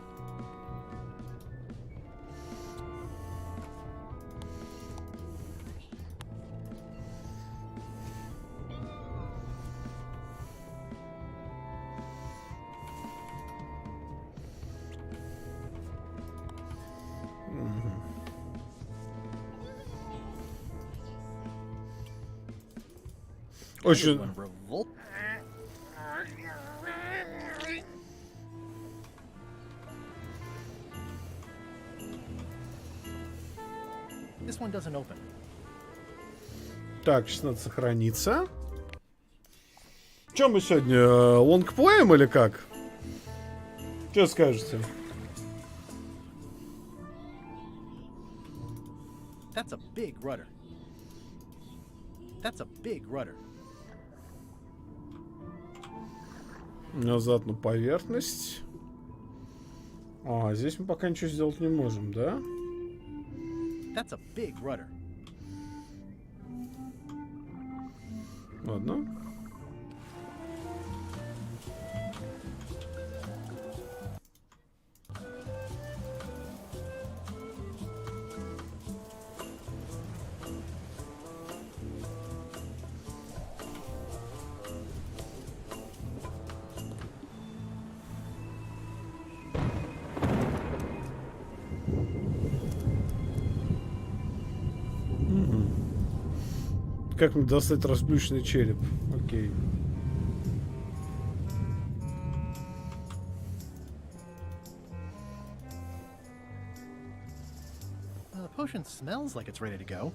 Очень...
This one doesn't open.
Так, сейчас надо сохраниться. Че мы сегодня, лонгплеем или как? Что скажете?
That's a big rudder. That's a big rudder.
Назад на поверхность. А, здесь мы пока ничего сделать не можем, да?
That's a big rudder.
Ладно. Как мне достать расплющенный череп? Окей.
The potion smells like it's ready to go.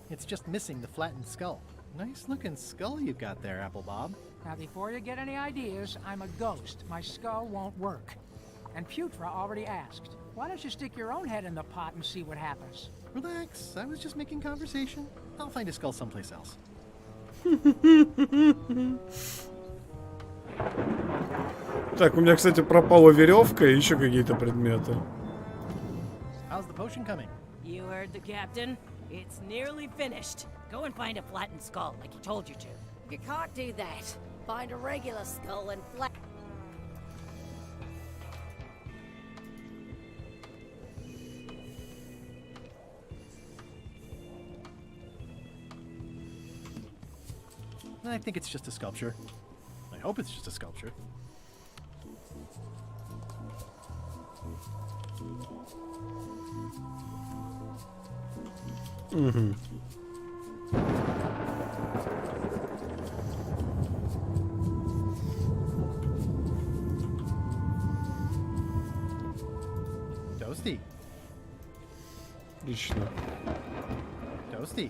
It's just missing the flattened skull. Nice looking skull you've got there, Apple Bob.
Now, before you get any ideas, I'm a ghost. My skull won't work. And Putra already asked. Why don't you stick your own head in the pot and see what happens?
Relax, I was just making conversation. I'll find a skull someplace else.
Так, у меня, кстати, пропала веревка и еще какие-то предметы.
How's the potion coming?
You heard the captain. It's nearly finished. Go and find a flattened skull, like he told you to.
You can't do that. Find a regular skull and flat.
I think it's just a sculpture. I hope it's just a sculpture.
Mm-hmm.
Toasty.
Отлично.
Toasty.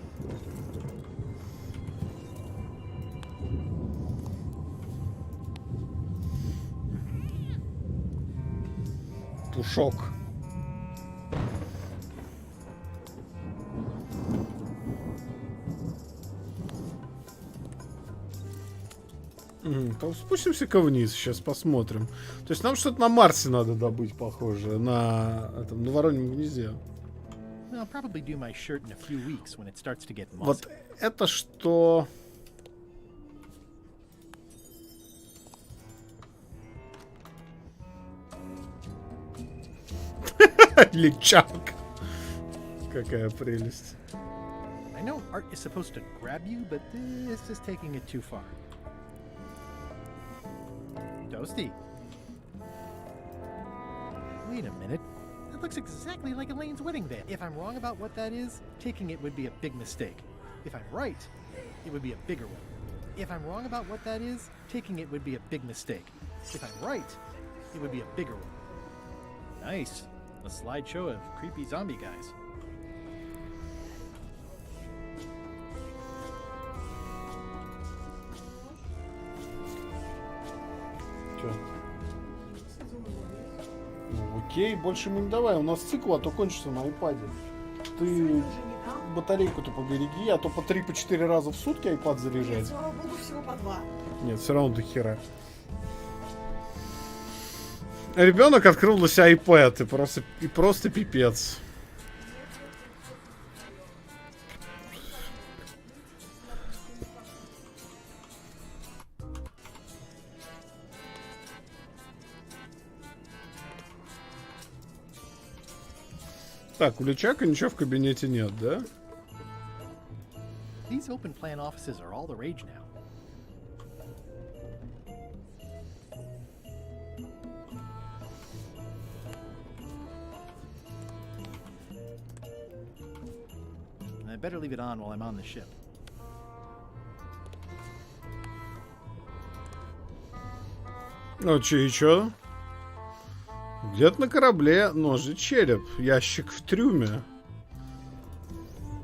Пушок. Там спустимся-ка вниз, сейчас посмотрим. То есть нам что-то на Марсе надо добыть, похоже, на Вороньем гнезде. Вот это что? Личак. Какая прелесть.
I know art is supposed to grab you, but this is taking it too far. Toasty. Wait a minute. That looks exactly like Elaine's wedding band. If I'm wrong about what that is, taking it would be a big mistake. If I'm right, it would be a bigger one. If I'm wrong about what that is, taking it would be a big mistake. If I'm right, it would be a bigger one. Nice. A slideshow of creepy zombie guys.
Чё? Ну, окей, больше мы не давай. У нас цикл, а то кончится на iPad. Ты батарейку-то побереги, а то по 3-4 раза в сутки iPad заряжать.
Слава богу, всего по 2.
Нет, все равно до хера. Ребенок открыл для себя iPad и просто пипец. Так, у Личака ничего в кабинете нет, да?
These open plan offices are all the rage now. I better leave it on while I'm on the ship.
Ну, и чё? Где-то на корабле нож и череп. Ящик в трюме.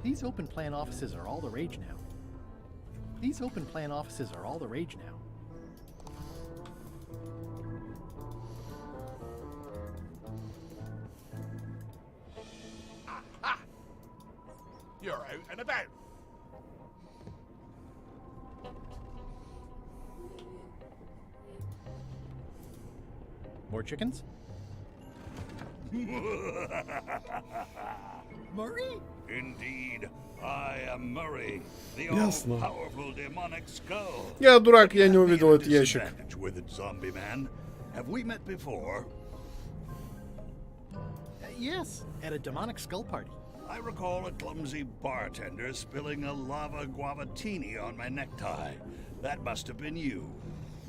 These open plan offices are all the rage now. These open plan offices are all the rage now.
Aha! You're out and about.
More chickens?
Murray? Indeed, I am Murray, the
Ясно.
all-powerful demonic skull.
Я дурак, я не увидел этот ящик.
With it, zombie man. Have we met before?
Yes, at a demonic skull party.
I recall a clumsy bartender spilling a lava guavatini on my necktie. That must have been you.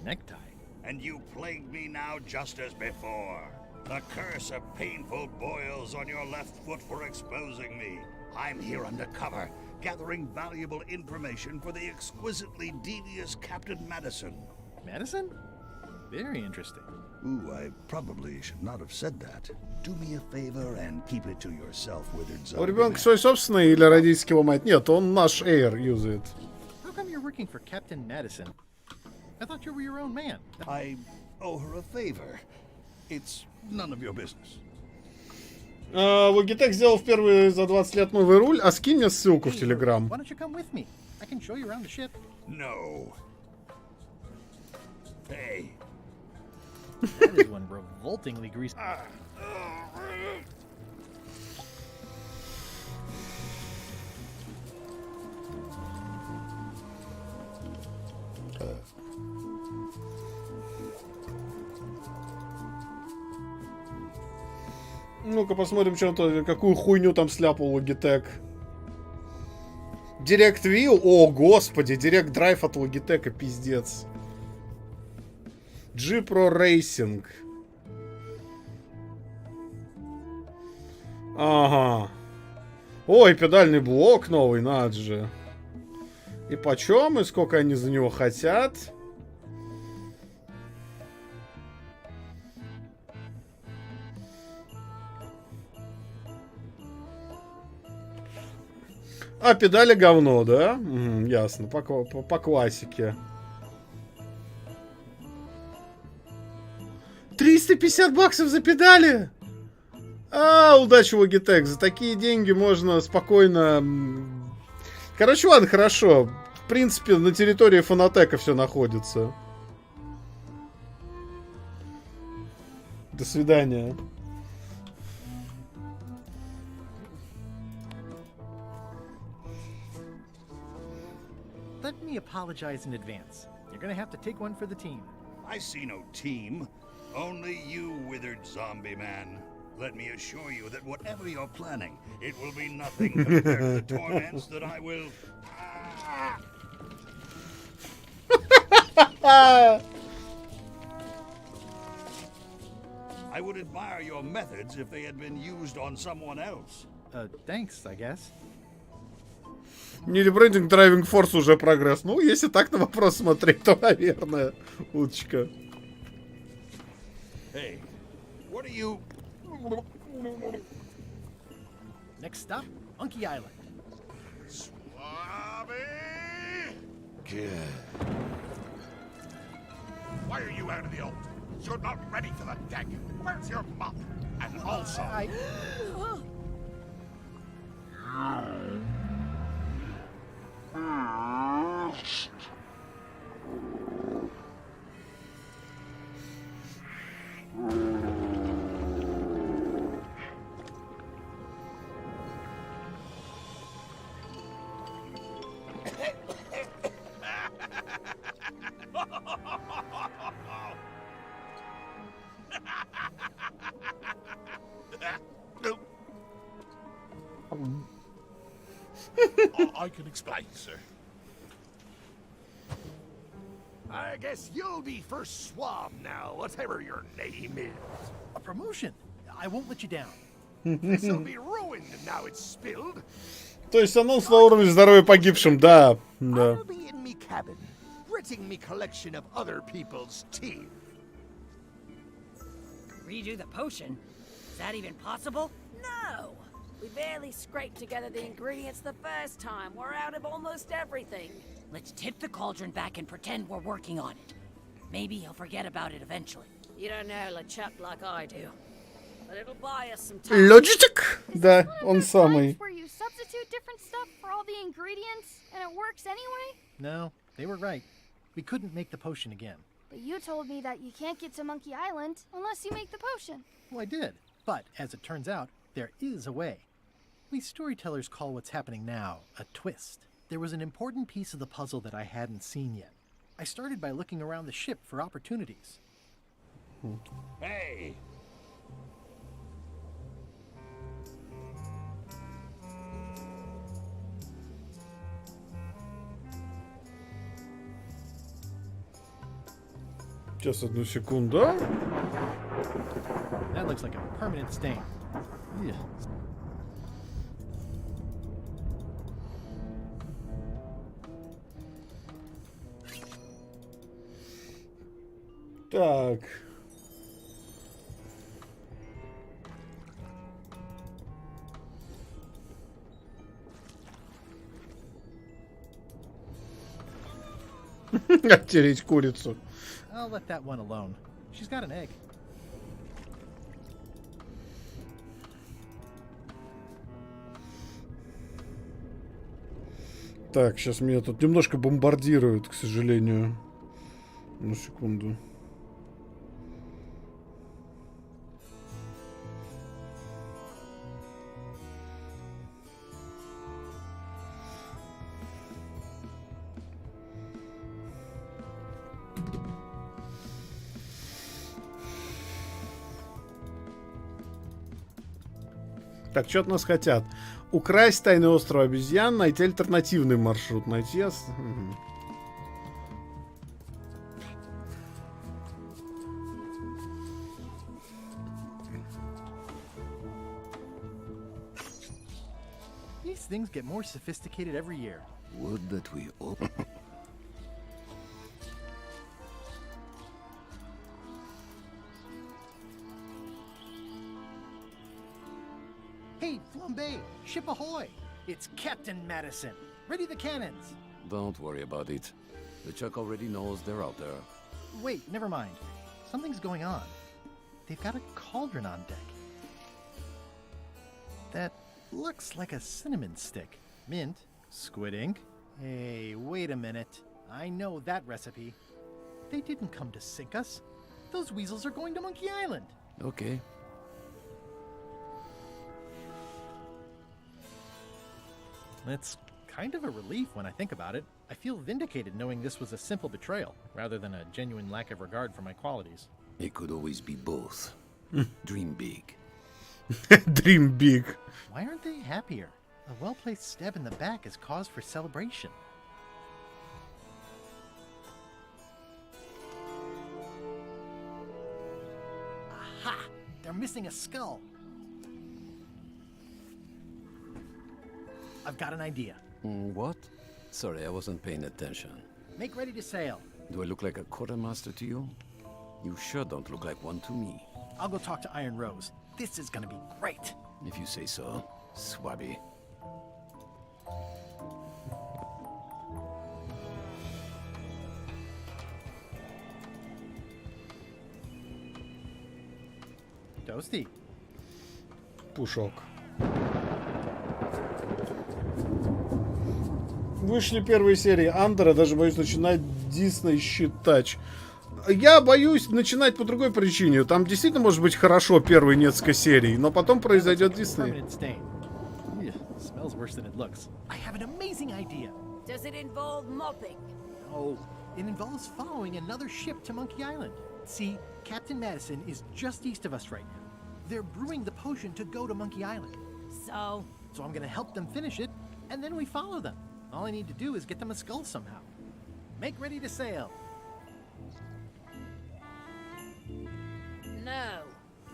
Necktie?
And you plagued me now just as before. The curse of painful boils on your left foot for exposing me. I'm here undercover, gathering valuable information for the exquisitely devious Captain Madison.
Madison? Very interesting.
Ooh, I probably should not have said that. Do me a favor and keep it to yourself, withered
У
zombie
ребенка
man.
свой собственный или родительский ломать? Нет, он наш Air юзает.
How come you're working for Captain Madison? I thought you were your own man.
I owe her a favor. It's none of your business.
Logitech сделал впервые за 20 лет новый руль, а скинь мне ссылку в Телеграм.
Why don't you come with me? I can show you around the ship.
No. Hey.
That is one revoltingly greasy.
Ну-ка посмотрим, какую хуйню там сляпал Logitech. Direct View? О, господи, Direct Drive от Logitech, пиздец. G Pro Racing. Ага. Ой, педальный блок новый, надо же. И почем, и сколько они за него хотят? А, педали говно, да? Ясно, по классике. 350 баксов за педали? Удачи, Logitech. За такие деньги можно спокойно... Короче, ладно, хорошо. В принципе, на территории Фонотека все находится. До свидания.
Let me apologize in advance. You're gonna have to take one for the team.
I see no team. Only you, withered zombie man. Let me assure you that whatever you're planning, it will be nothing compared to the torments that I will... I would admire your methods if they had been used on someone else.
Thanks, I guess.
Не ребрендинг Driving Force уже прогресс. Ну, если так на вопрос смотреть, то, наверное, уточка.
Hey, what are you...
Next stop, Monkey Island.
Why are you out of the old? You're not ready for the deck. Where's your mop? And also... I can explain, sir. I guess you'll be first swab now, whatever your name is.
A promotion. I won't let you down.
This'll be ruined now it's spilled.
То есть анонс на уровне здоровья погибшим, да. Да.
I'll be in me cabin, gritting me collection of other people's teeth.
Redo the potion? Is that even possible?
No! We barely scraped together the ingredients the first time. We're out of almost everything.
Let's tip the cauldron back and pretend we're working on it. Maybe he'll forget about it eventually.
You don't know LeChuck like I do. But it'll buy us some time.
Логичек? Да, он самый.
Where you substitute different stuff for all the ingredients and it works anyway?
No, they were right. We couldn't make the potion again.
But you told me that you can't get to Monkey Island unless you make the potion.
Well, I did. But, as it turns out, there is a way. We storytellers call what's happening now a twist. There was an important piece of the puzzle that I hadn't seen yet. I started by looking around the ship for opportunities.
Hey!
Сейчас, одну секунду.
That looks like a permanent stain. Yeah.
Так. Оттереть курицу.
I'll let that one alone. She's got an egg.
Так, сейчас меня тут немножко бомбардируют, к сожалению. Ну, секунду. Так, что от нас хотят? Украсть тайный остров обезьян, найти альтернативный маршрут, найти...
These things get more sophisticated every year.
Would that we open...
Hey, Flambe! Ship ahoy! It's Captain Madison. Ready the cannons.
Don't worry about it. The Chuck already knows they're out there.
Wait, never mind. Something's going on. They've got a cauldron on deck. That looks like a cinnamon stick. Mint, squid ink. Hey, wait a minute. I know that recipe. They didn't come to sink us. Those weasels are going to Monkey Island.
Okay.
It's kind of a relief when I think about it. I feel vindicated knowing this was a simple betrayal, rather than a genuine lack of regard for my qualities.
It could always be both. Dream big.
Dream big.
Why aren't they happier? A well-placed stab in the back is cause for celebration. Aha! They're missing a skull. I've got an idea.
What? Sorry, I wasn't paying attention.
Make ready to sail.
Do I look like a quartermaster to you? You sure don't look like one to me.
I'll go talk to Iron Rose. This is gonna be great.
If you say so, Swabby.
Toasty.
Пушок. Вышли первые серии Андера, даже боюсь начинать Дисней считать. Я боюсь начинать по другой причине. Там действительно может быть хорошо первые несколько серий, но потом произойдет Дисней.
Smells worse than it looks. I have an amazing idea.
Does it involve mopping?
No, it involves following another ship to Monkey Island. See, Captain Madison is just east of us right now. They're brewing the potion to go to Monkey Island.
So
I'm gonna help them finish it, and then we follow them. All I need to do is get them a skull somehow. Make ready to sail.
No.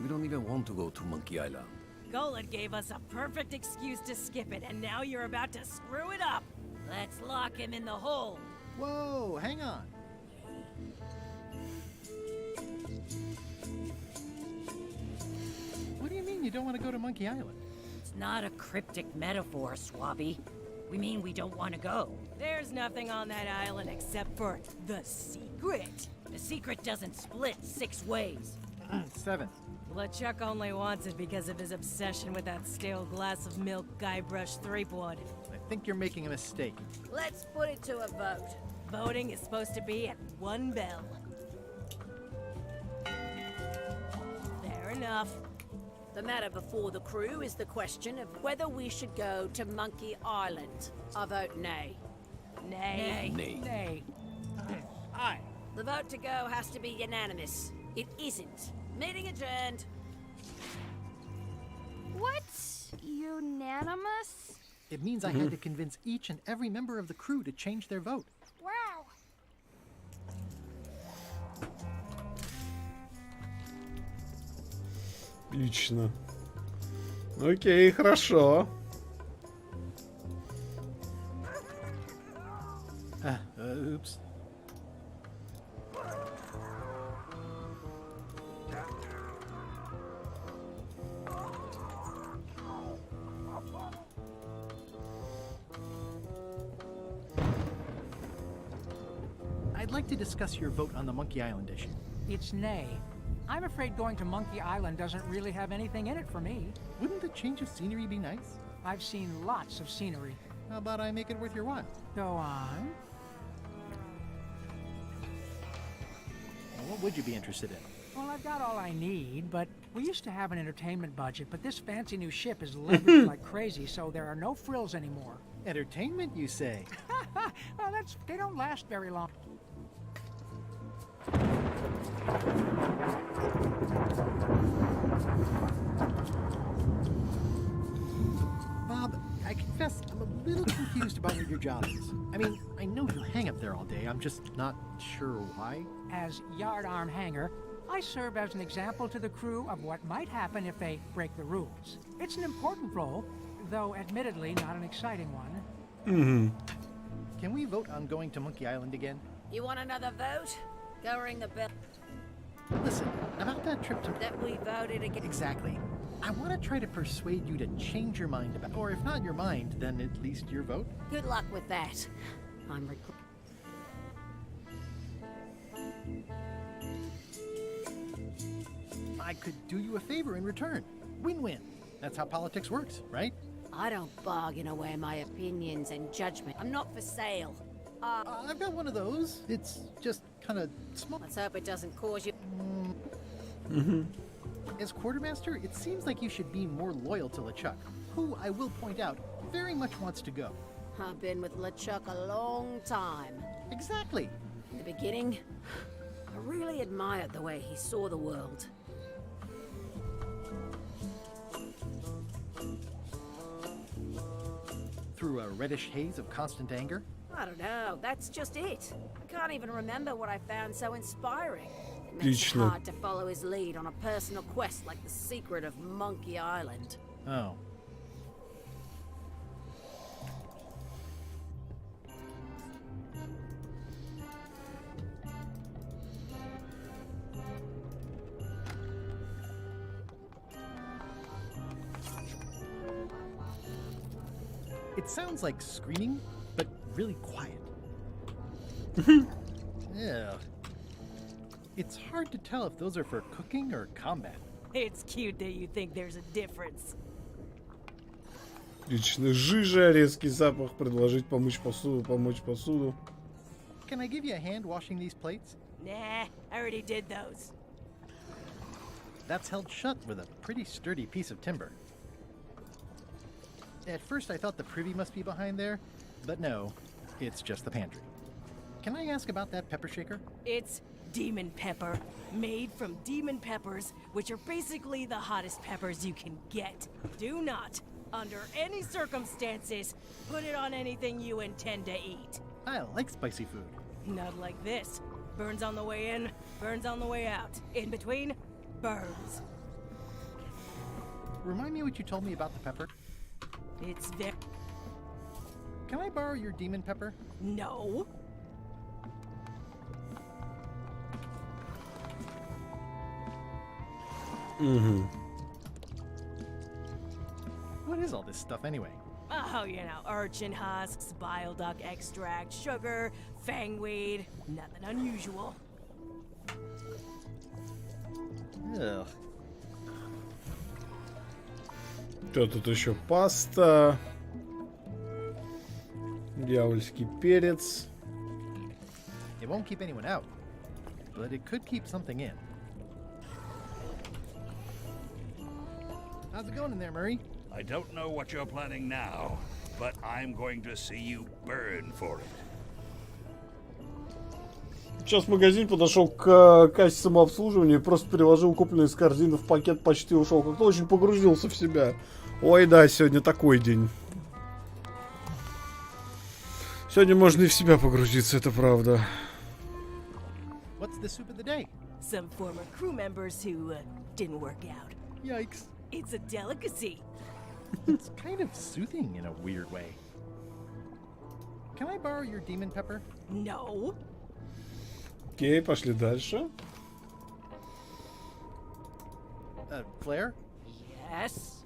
We don't even want to go to Monkey Island.
Golan gave us a perfect excuse to skip it, and now you're about to screw it up.
Let's lock him in the hole.
Whoa, hang on. What do you mean you don't want to go to Monkey Island?
It's not a cryptic metaphor, Swabby. We mean we don't want to go.
There's nothing on that island except for the secret.
The secret doesn't split 6 ways.
7.
LeChuck only wants it because of his obsession with that stale glass of milk Guybrush Threepwood.
I think you're making a mistake.
Let's put it to a vote.
Voting is supposed to be at 1 bell. Fair enough.
The matter before the crew is the question of whether we should go to Monkey Island. I vote nay.
Nay.
Nay.
Nay.
Aye.
The vote to go has to be unanimous. It isn't. Meeting adjourned.
What's unanimous?
It means I had to convince each and every member of the crew to change their vote.
Wow.
Отлично. Окей, хорошо.
Oops. I'd like to discuss your vote on the Monkey Island issue.
It's nay. I'm afraid going to Monkey Island doesn't really have anything in it for me.
Wouldn't a change of scenery be nice?
I've seen lots of scenery.
How about I make it worth your while?
Go on.
Well, what would you be interested in?
Well, I've got all I need, but we used to have an entertainment budget, but this fancy new ship is leveraged like crazy, so there are no frills anymore.
Entertainment, you say?
Well, they don't last very long. Bob, I confess I'm a little confused about what your job is. I mean, I know you hang up there all day. I'm just not sure why. As yardarm hanger, I serve as an example to the crew of what might happen if they break the rules. It's an important role, though admittedly not an exciting one.
Can we vote on going to Monkey Island again?
You want another vote? Go ring the bell.
Listen, about that trip to...
That we voted again.
Exactly. I want to try to persuade you to change your mind about... Or if not your mind, then at least your vote.
Good luck with that. I'm
I could do you a favor in return. Win-win. That's how politics works, right?
I don't bargain away my opinions and judgment. I'm not for sale.
I've got one of those. It's just kind of small.
Let's hope it doesn't cause you...
As quartermaster, it seems like you should be more loyal to LeChuck, who, I will point out, very much wants to go.
I've been with LeChuck a long time.
Exactly.
In the beginning, I really admired the way he saw the world.
Through a reddish haze of constant anger?
I don't know, that's just it. I can't even remember what I found so inspiring. It makes it hard to follow his lead on a personal quest like the secret of Monkey Island.
Oh. It sounds like screaming, but really quiet. Yeah. It's hard to tell if those are for cooking or combat.
It's cute that you think there's a difference.
Отлично. Жижа, резкий запах, предложить помочь посуду.
Can I give you a hand washing these plates?
Nah, I already did those.
That's held shut with a pretty sturdy piece of timber. At first I thought the privy must be behind there, but no, it's just the pantry. Can I ask about that pepper shaker?
It's demon pepper, made from demon peppers, which are basically the hottest peppers you can get. Do not Under any circumstances, put it on anything you intend to eat.
I like spicy food.
Not like this. Burns on the way in, burns on the way out. In between, burns.
Remind me what you told me about the pepper.
It's
Can I borrow your demon pepper?
No.
What is all this stuff anyway?
Oh, you know, urchin husks, bile duck extract, sugar, fangweed. Nothing unusual.
Ugh.
Что тут еще? Паста. Дьявольский перец.
It won't keep anyone out, but it could keep something in. How's it going in there, Murray?
I don't know what you're planning now, but I'm going to see you burn for it.
Сейчас в магазин подошел к кассе самообслуживания и просто переложил купленное из корзины в пакет, почти ушел. Как-то очень погрузился в себя. Ой, да, сегодня такой день. Сегодня можно и в себя погрузиться, это правда.
What's the soup of the day?
Some former crew members who didn't work out.
Yikes.
It's a delicacy.
It's kind of soothing in a weird way. Can I borrow your demon pepper?
No.
Окей, пошли дальше.
Claire?
Yes?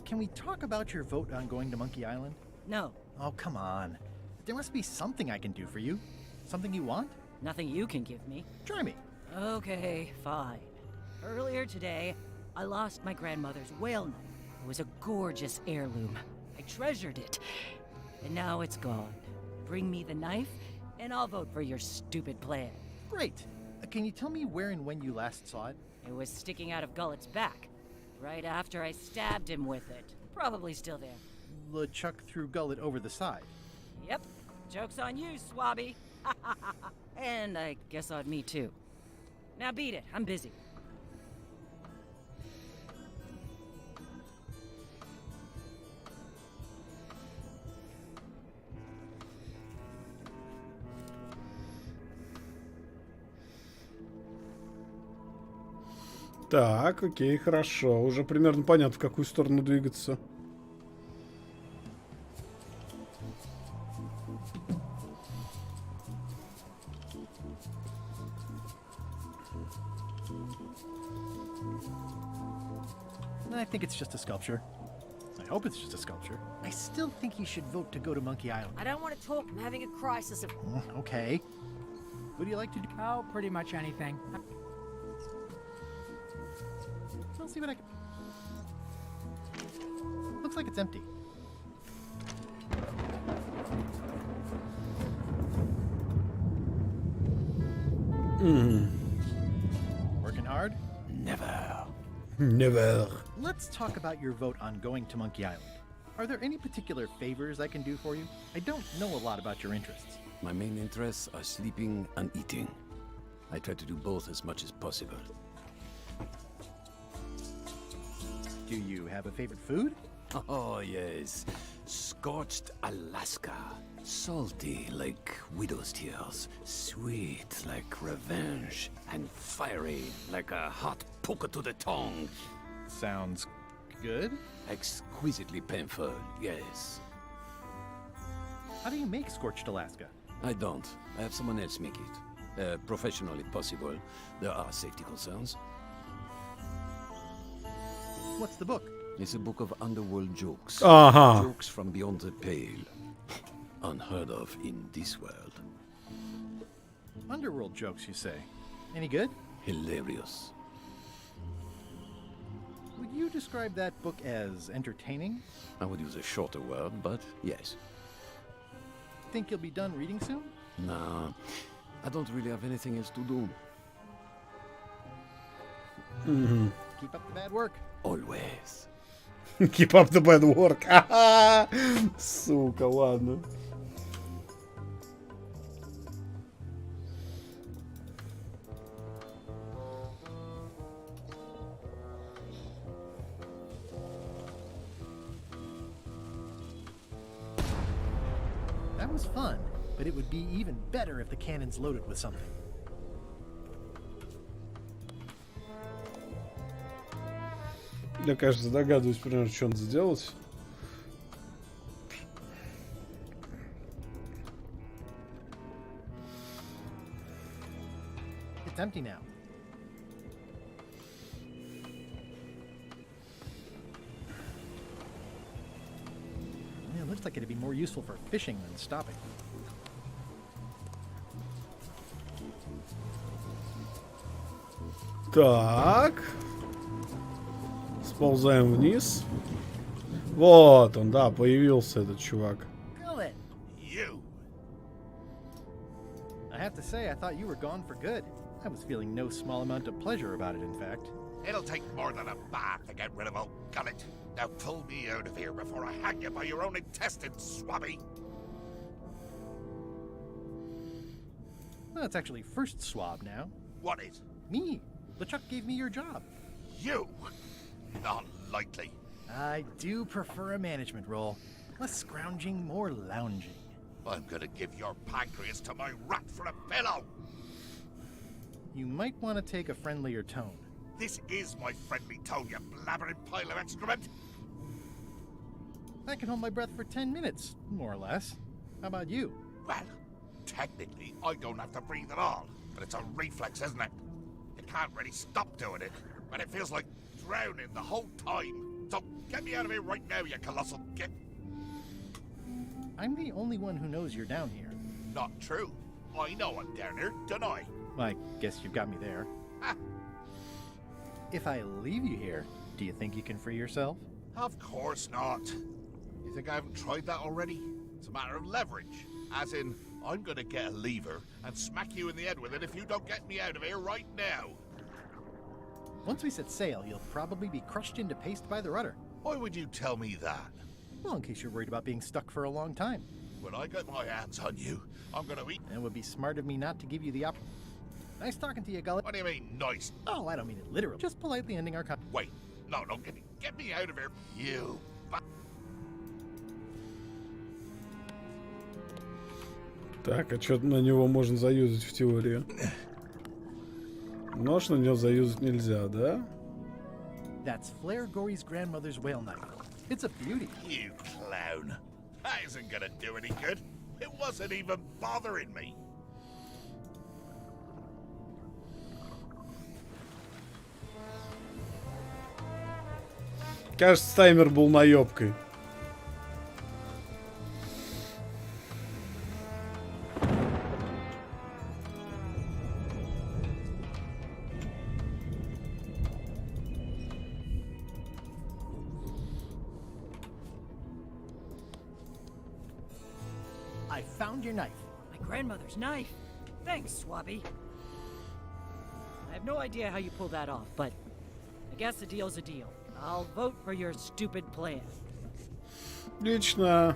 Can we talk about your vote on going to Monkey Island?
No.
Oh, come on. There must be something I can do for you. Something you want?
Nothing you can give me.
Try me.
Okay, fine. Earlier today, I lost my grandmother's whale knife. It was a gorgeous heirloom. I treasured it. And now it's gone. Bring me the knife, and I'll vote for your stupid plan.
Great. Can you tell me where and when you last saw it?
It was sticking out of Gullet's back, right after I stabbed him with it. Probably still there.
LeChuck threw Gullet over the side.
Yep. Joke's on you, Swabby. And I guess on me, too. Now beat it. I'm busy.
Так, окей, хорошо. Уже примерно понятно, в какую сторону двигаться.
I think it's just a sculpture. I hope it's just a sculpture. I still think you should vote to go to Monkey Island.
I don't want to talk. I'm having a crisis of...
Okay. What do you like to do?
Oh, pretty much anything.
I'll see what I can... Looks like it's empty. Working hard?
Never. Never.
Let's talk about your vote on going to Monkey Island. Are there any particular favors I can do for you? I don't know a lot about your interests.
My main interests are sleeping and eating. I try to do both as much as possible.
Do you have a favorite food?
Oh, yes. Scorched Alaska. Salty like widow's tears. Sweet like revenge. And fiery like a hot poker to the tongue.
Sounds good.
Exquisitely painful, yes.
How do you make Scorched Alaska?
I don't. I have someone else make it. Professional if possible. There are safety concerns.
What's the book?
It's a book of underworld jokes. Jokes from beyond the pale. Unheard of in this world.
Underworld jokes, you say? Any good?
Hilarious.
Would you describe that book as entertaining?
I would use a shorter word, but yes.
Think you'll be done reading soon?
Nah, I don't really have anything else to do.
Keep up the bad work.
Always.
Keep up the bad work. Сука, ладно.
That was fun, but it would be even better if the cannon's loaded with something.
Я, кажется, догадываюсь примерно, что надо сделать.
It's empty now. Yeah, it looks like it'd be more useful for fishing than stopping.
Так. Сползаем вниз. Вот он, да, появился этот чувак.
You. I have to say, I thought you were gone for good. I was feeling no small amount of pleasure about it, in fact.
It'll take more than a bath to get rid of old gullet. Now pull me out of here before I hang you by your own intestines, swabby.
Well, it's actually first swab now.
What is?
Me. LeChuck gave me your job.
You? Not likely.
I do prefer a management role. Less scrounging, more lounging.
I'm gonna give your pancreas to my rat for a pillow.
You might want to take a friendlier tone.
This is my friendly tone, you blabbering pile of excrement.
I can hold my breath for 10 minutes, more or less. How about you?
Well, technically, I don't have to breathe at all, but it's a reflex, isn't it? You can't really stop doing it, and it feels like drowning the whole time. So get me out of here right now, you colossal git.
I'm the only one who knows you're down here.
Not true. I know I'm down here, don't I?
Well, I guess you've got me there. If I leave you here, do you think you can free yourself?
Of course not. You think I haven't tried that already? It's a matter of leverage. As in, I'm gonna get a lever and smack you in the head with it if you don't get me out of here right now.
Once we set sail, you'll probably be crushed into paste by the rudder.
Why would you tell me that?
Well, in case you're worried about being stuck for a long time.
When I get my hands on you, I'm gonna eat...
And it would be smart of me not to give you the option. Nice talking to you, Gullet.
What do you mean, nice?
Oh, I don't mean it literally. Just politely ending our conversation.
Wait, no, get me out of here, you...
Так, а что на него можно заюзать в теории? Нож на него заюзать нельзя, да?
That's Flair Gory's grandmother's whale knife. It's a beauty.
You clown. That isn't gonna do any good. It wasn't even bothering me.
Кажется, таймер был наебкой.
I found your knife.
My grandmother's knife? Thanks, Swabby. I have no idea how you pulled that off, but I guess a deal's a deal. I'll vote for your stupid plan.
Лично.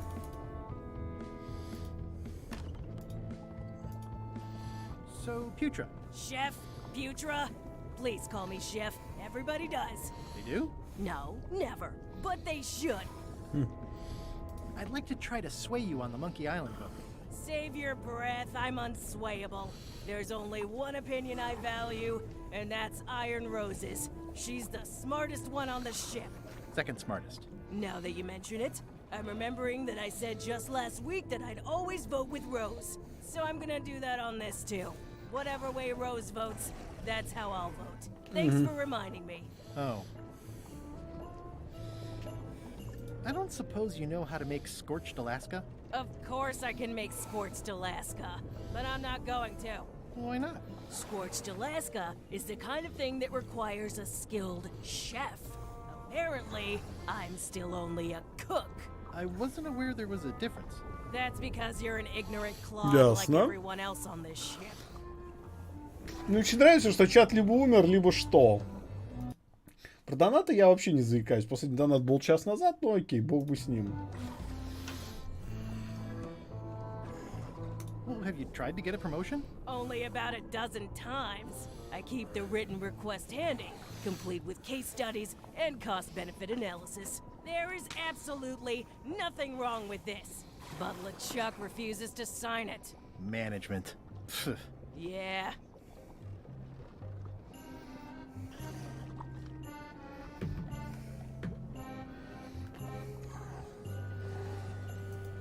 So, Putra.
Chef? Putra? Please call me Chef. Everybody does.
They do?
No, never. But they should.
I'd like to try to sway you on the Monkey Island book.
Save your breath, I'm unswayable. There's only one opinion I value, and that's Iron Rose's. She's the smartest one on the ship.
Second smartest.
Now that you mention it, I'm remembering that I said just last week that I'd always vote with Rose. So I'm gonna do that on this too. Whatever way Rose votes, that's how I'll vote. Thanks for reminding me.
Oh. I don't suppose you know how to make scorched Alaska?
Of course I can make Scorched Alaska, but I'm not going to.
Why not?
Scorched Alaska is the kind of thing that requires a skilled chef. Apparently, I'm still only a cook.
I wasn't aware there was a difference.
That's because you're an ignorant clod like everyone else on this ship.
Мне очень нравится, что чат либо умер, либо что. Про донаты я вообще не заикаюсь. Последний донат был час назад, но окей, бог бы с ним.
Well, have you tried to get a promotion?
Only about a dozen times. I keep the written request handy, complete with case studies and cost-benefit analysis. There is absolutely nothing wrong with this. Butler Chuck refuses to sign it.
Management.
Yeah.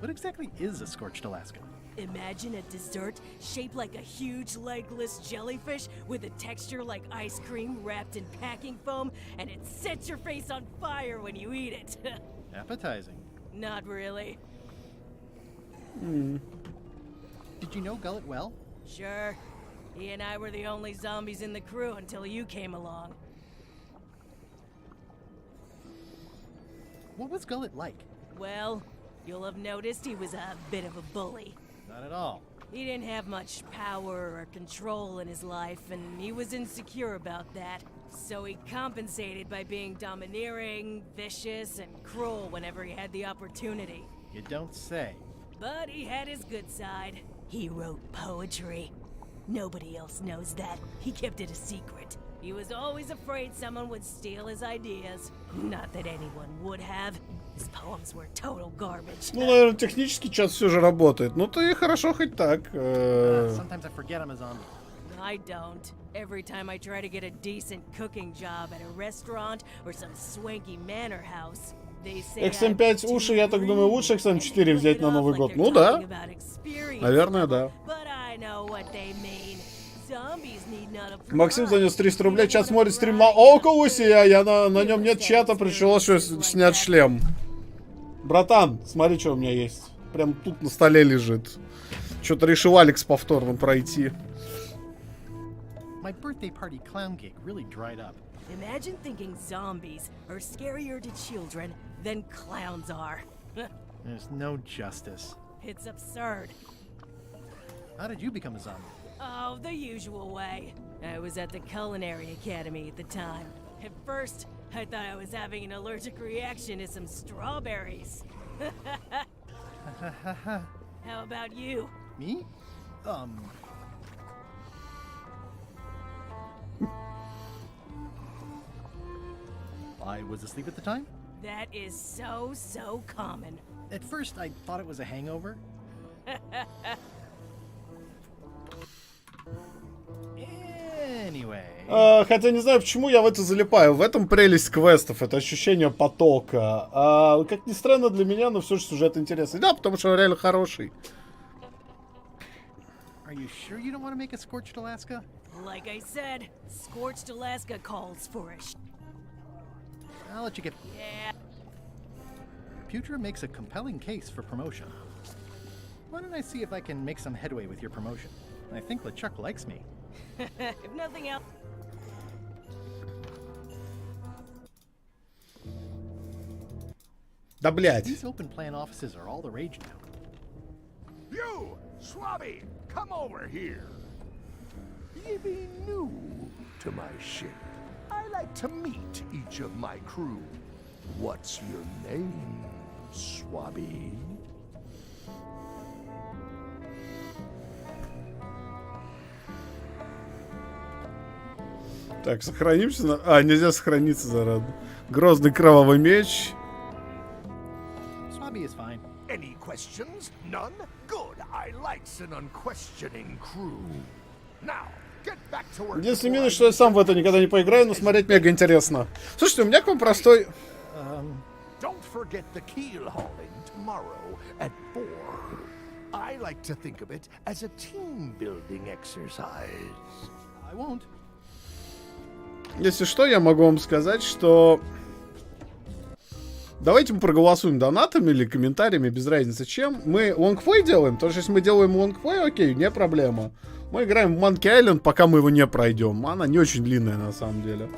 What exactly is a scorched Alaska?
Imagine a dessert shaped like a huge legless jellyfish with a texture like ice cream wrapped in packing foam, and it sets your face on fire when you eat it.
Appetizing.
Not really.
Did you know Gullet well?
Sure. He and I were the only zombies in the crew until you came along.
What was Gullet like?
Well, you'll have noticed he was a bit of a bully.
Not at all.
He didn't have much power or control in his life, and he was insecure about that. So he compensated by being domineering, vicious, and cruel whenever he had the opportunity.
You don't say.
But he had his good side. He wrote poetry. Nobody else knows that. He kept it a secret. He was always afraid someone would steal his ideas. Not that anyone would have. His poems were total garbage.
Ну, наверное, технически чат все же работает. Ну, ты хорошо хоть так.
Sometimes I forget I'm a zombie.
I don't. Every time I try to get a decent cooking job at a restaurant or some swanky manor house, they say
XM5 уши, я так думаю, лучше XM4 взять на Новый год. Ну да. Наверное, да.
But I know what they mean. Zombies need not a
Максим занес 300 рублей. Чат смотрит стрим на Окулусе, а я на нем нет чата, пришлось снять шлем. Братан, смотри, что у меня есть. Прям тут на столе лежит. Что-то решил Алекс повторно пройти.
My birthday party clown cake really dried up.
Imagine thinking zombies are scarier to children than clowns are.
There's no justice.
It's absurd.
How did you become a zombie?
Oh, the usual way. I was at the Culinary Academy at the time. At first, I thought I was having an allergic reaction to some strawberries. How about you?
Me? I was asleep at the time?
That is so common.
At first, I thought it was a hangover. Anyway.
Хотя не знаю, почему я в это залипаю. В этом прелесть квестов, это ощущение потока. Как ни странно для меня, но все же сюжет интересный. Да, потому что он реально хороший.
Are you sure you don't want to make a scorched Alaska?
Like I said, scorched Alaska calls for a
I'll let you get...
Yeah.
Putra makes a compelling case for promotion. Why don't I see if I can make some headway with your promotion? I think LeChuck likes me.
If nothing else...
Да блять.
These open plan offices are all the rage now.
You, Swabby, come over here. Ye be new to my ship. I like to meet each of my crew. What's your name, Swabby?
Так, сохранимся на... нельзя сохраниться, зараза. Грозный кровавый меч.
Swabby is fine.
Any questions? None? Good. I likes an unquestioning crew. Now, get back to work.
Единственный минус, что я сам в это никогда не поиграю, но смотреть мега интересно. Слушайте, у меня к вам простой...
Don't forget the keel hauling tomorrow at 4. I like to think of it as a team-building exercise.
I won't.
Если что, я могу вам сказать, что... Давайте мы проголосуем донатами или комментариями, без разницы чем. Мы лонгплей делаем, потому что если мы делаем лонгплей, окей, не проблема. Мы играем в Monkey Island, пока мы его не пройдем. Она не очень длинная на самом деле.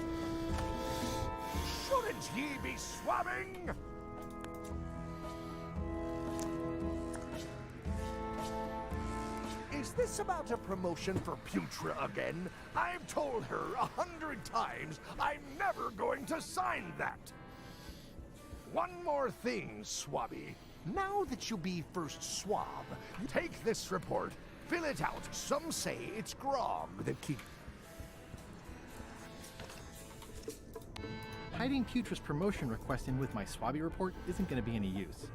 Is this about a promotion for Putra again? I've told her 100 times I'm never going to sign that. One more thing, Swabby. Now that you be first swab, take this report, fill it out. Some say it's grog that keeps...
Hiding Putra's promotion request in with my Swabby report isn't going to be any use.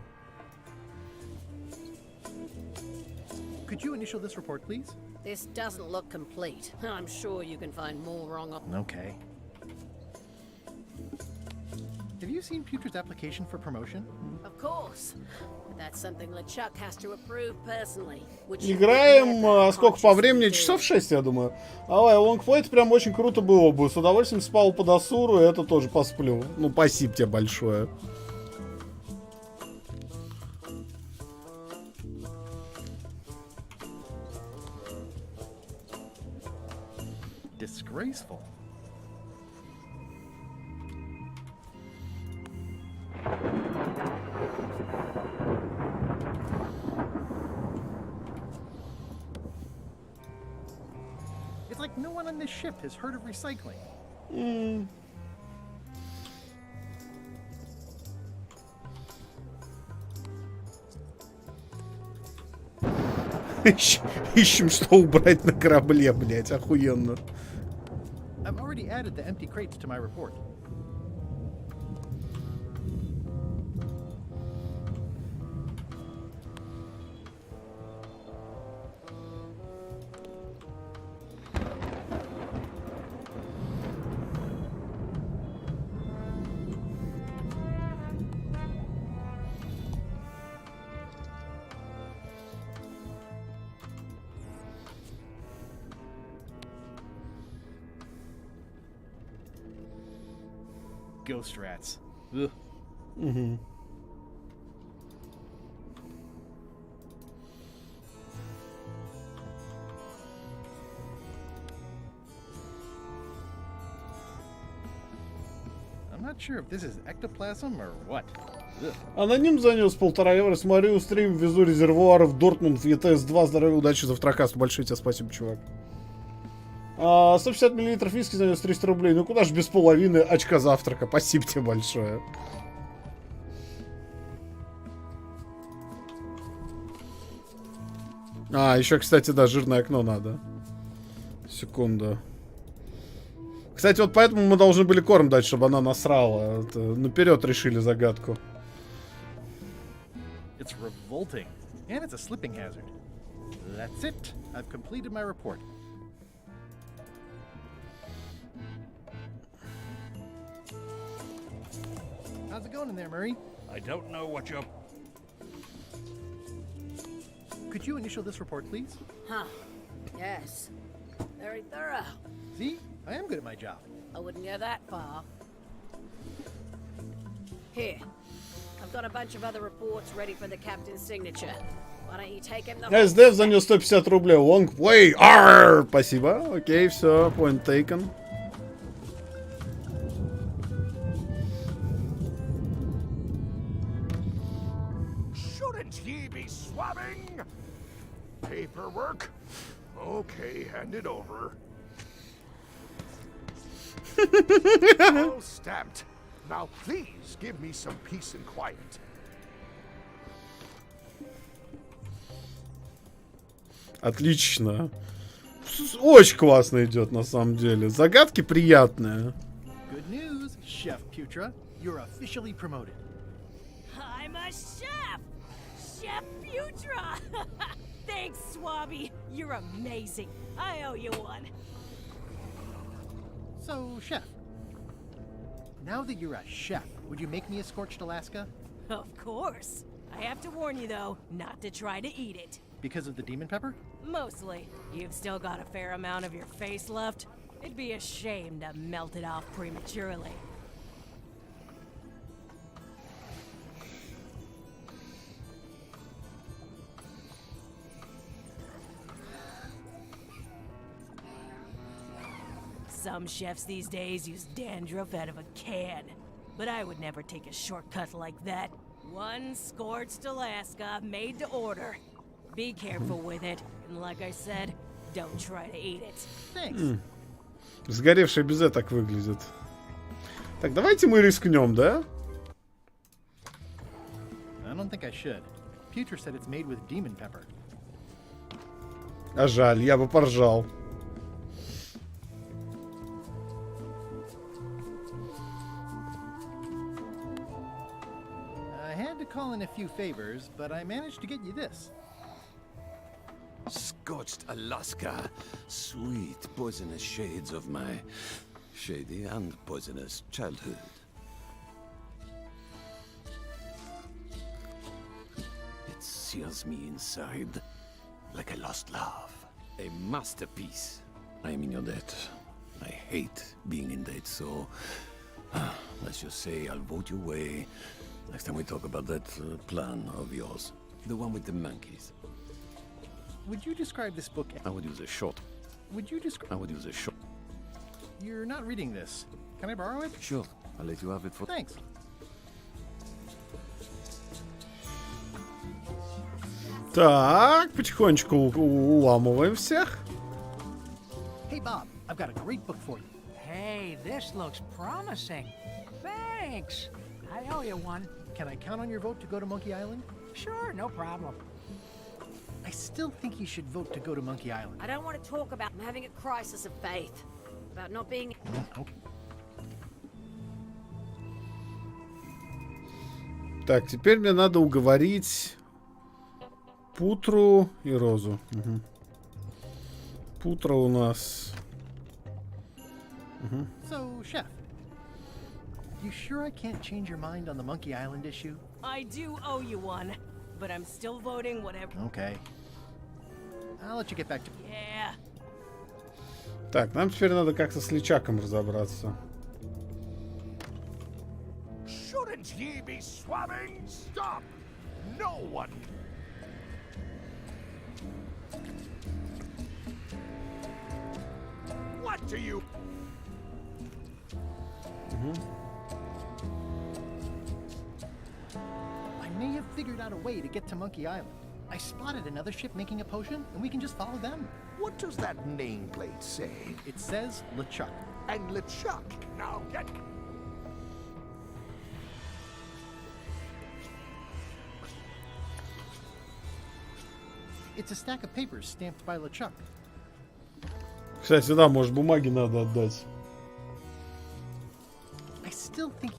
Could you initial this report, please?
This doesn't look complete. I'm sure you can find more wrong.
Okay. Have you seen Putra's application for promotion?
Of course. But that's something LeChuck has to approve personally.
Играем, сколько по времени? Часов 6, я думаю. Давай, лонгплей, это прям очень круто было бы. С удовольствием спал по досуру, и это тоже посплю. Ну, спасибо тебе большое.
Disgraceful. It's like no one on this ship has heard of recycling.
Ищем, что убрать на корабле, блять, охуенно.
I've already added the empty crates to my report. Ghost rats. Ugh.
Mm-hmm.
I'm not sure if this is ectoplasm or what. Ugh.
Аноним занес 1,5 евро. Смотрю стрим, везу резервуары в Дортмунд в ЕТС-2. Здоровья, удачи, Завтракаст. Большое тебе спасибо, чувак. 150 миллилитров виски занес 300 рублей. Ну куда ж без половины очка завтрака. Спасибо тебе большое. Еще, кстати, да, жирное окно надо. Секунду. Кстати, вот поэтому мы должны были корм дать, чтобы она насрала. Это, наперед решили загадку.
It's revolting. And it's a slipping hazard. That's it. I've completed my report. How's it going in there, Murray?
I don't know what you're...
Could you initial this report, please?
Huh. Yes. Very thorough.
See? I am good at my job.
I wouldn't go that far. Here. I've got a bunch of other reports ready for the captain's signature. Why don't you take him the whole
SDF занес 150 рублей. Long play. Arr! Спасибо. Окей, все. Point taken.
Shouldn't ye be swabbing? Paperwork? Okay, hand it over. All stamped. Now please give me some peace and quiet.
Отлично. Очень классно идет, на самом деле. Загадки приятные.
Good news, Chef Putra. You're officially promoted.
I'm a chef! Chef Putra! Thanks, Swabby. You're amazing. I owe you one.
So, Chef, now that you're a chef, would you make me a scorched Alaska?
Of course. I have to warn you, though, not to try to eat it.
Because of the demon pepper?
Mostly. You've still got a fair amount of your face left. It'd be a shame to melt it off prematurely. Some chefs these days use dandruff out of a can. But I would never take a shortcut like that. One scorched Alaska, made to order. Be careful with it, and like I said, don't try to eat it.
Thanks.
Сгоревшее безе так выглядит. Так, давайте мы рискнем, да?
I don't think I should. Putra said it's made with demon pepper.
А жаль, я бы поржал.
I had to call in a few favors, but I managed to get you this.
scorched Alaska. Sweet, poisonous shades of my shady and poisonous childhood. It sears me inside like a lost love. A masterpiece. I am in your debt. I hate being in debt, so let's just say I'll vote your way next time we talk about that plan of yours. The one with the monkeys.
Would you describe this book?
I would use a short.
Would you describe?
I would use a short.
You're not reading this. Can I borrow it?
Sure. I'll let you have it for.
Thanks.
Так, потихонечку уламываем всех.
Hey Bob, I've got a great book for you.
Hey, this looks promising. Thanks. I owe you one.
Can I count on your vote to go to Monkey Island?
Sure, no problem.
I still think you should vote to go to Monkey Island.
I don't want to talk about having a crisis of faith. About not being...
Okay.
Так, теперь мне надо уговорить Путру и Розу. Угу. Путра у нас... Угу.
So, Chef, you sure I can't change your mind on the Monkey Island issue?
I do owe you one, but I'm still voting whatever.
Okay. I'll let you get back to...
Yeah.
Так, нам теперь надо как-то с Личаком разобраться.
Shouldn't ye be swabbing? Stop! No one! What do you...
I may have figured out a way to get to Monkey Island. I spotted another ship making a potion, and we can just follow them.
What does that nameplate say?
It says LeChuck.
And LeChuck. Now get...
It's a stack of papers stamped by LeChuck.
Кстати, да, может, бумаги надо отдать.
I still think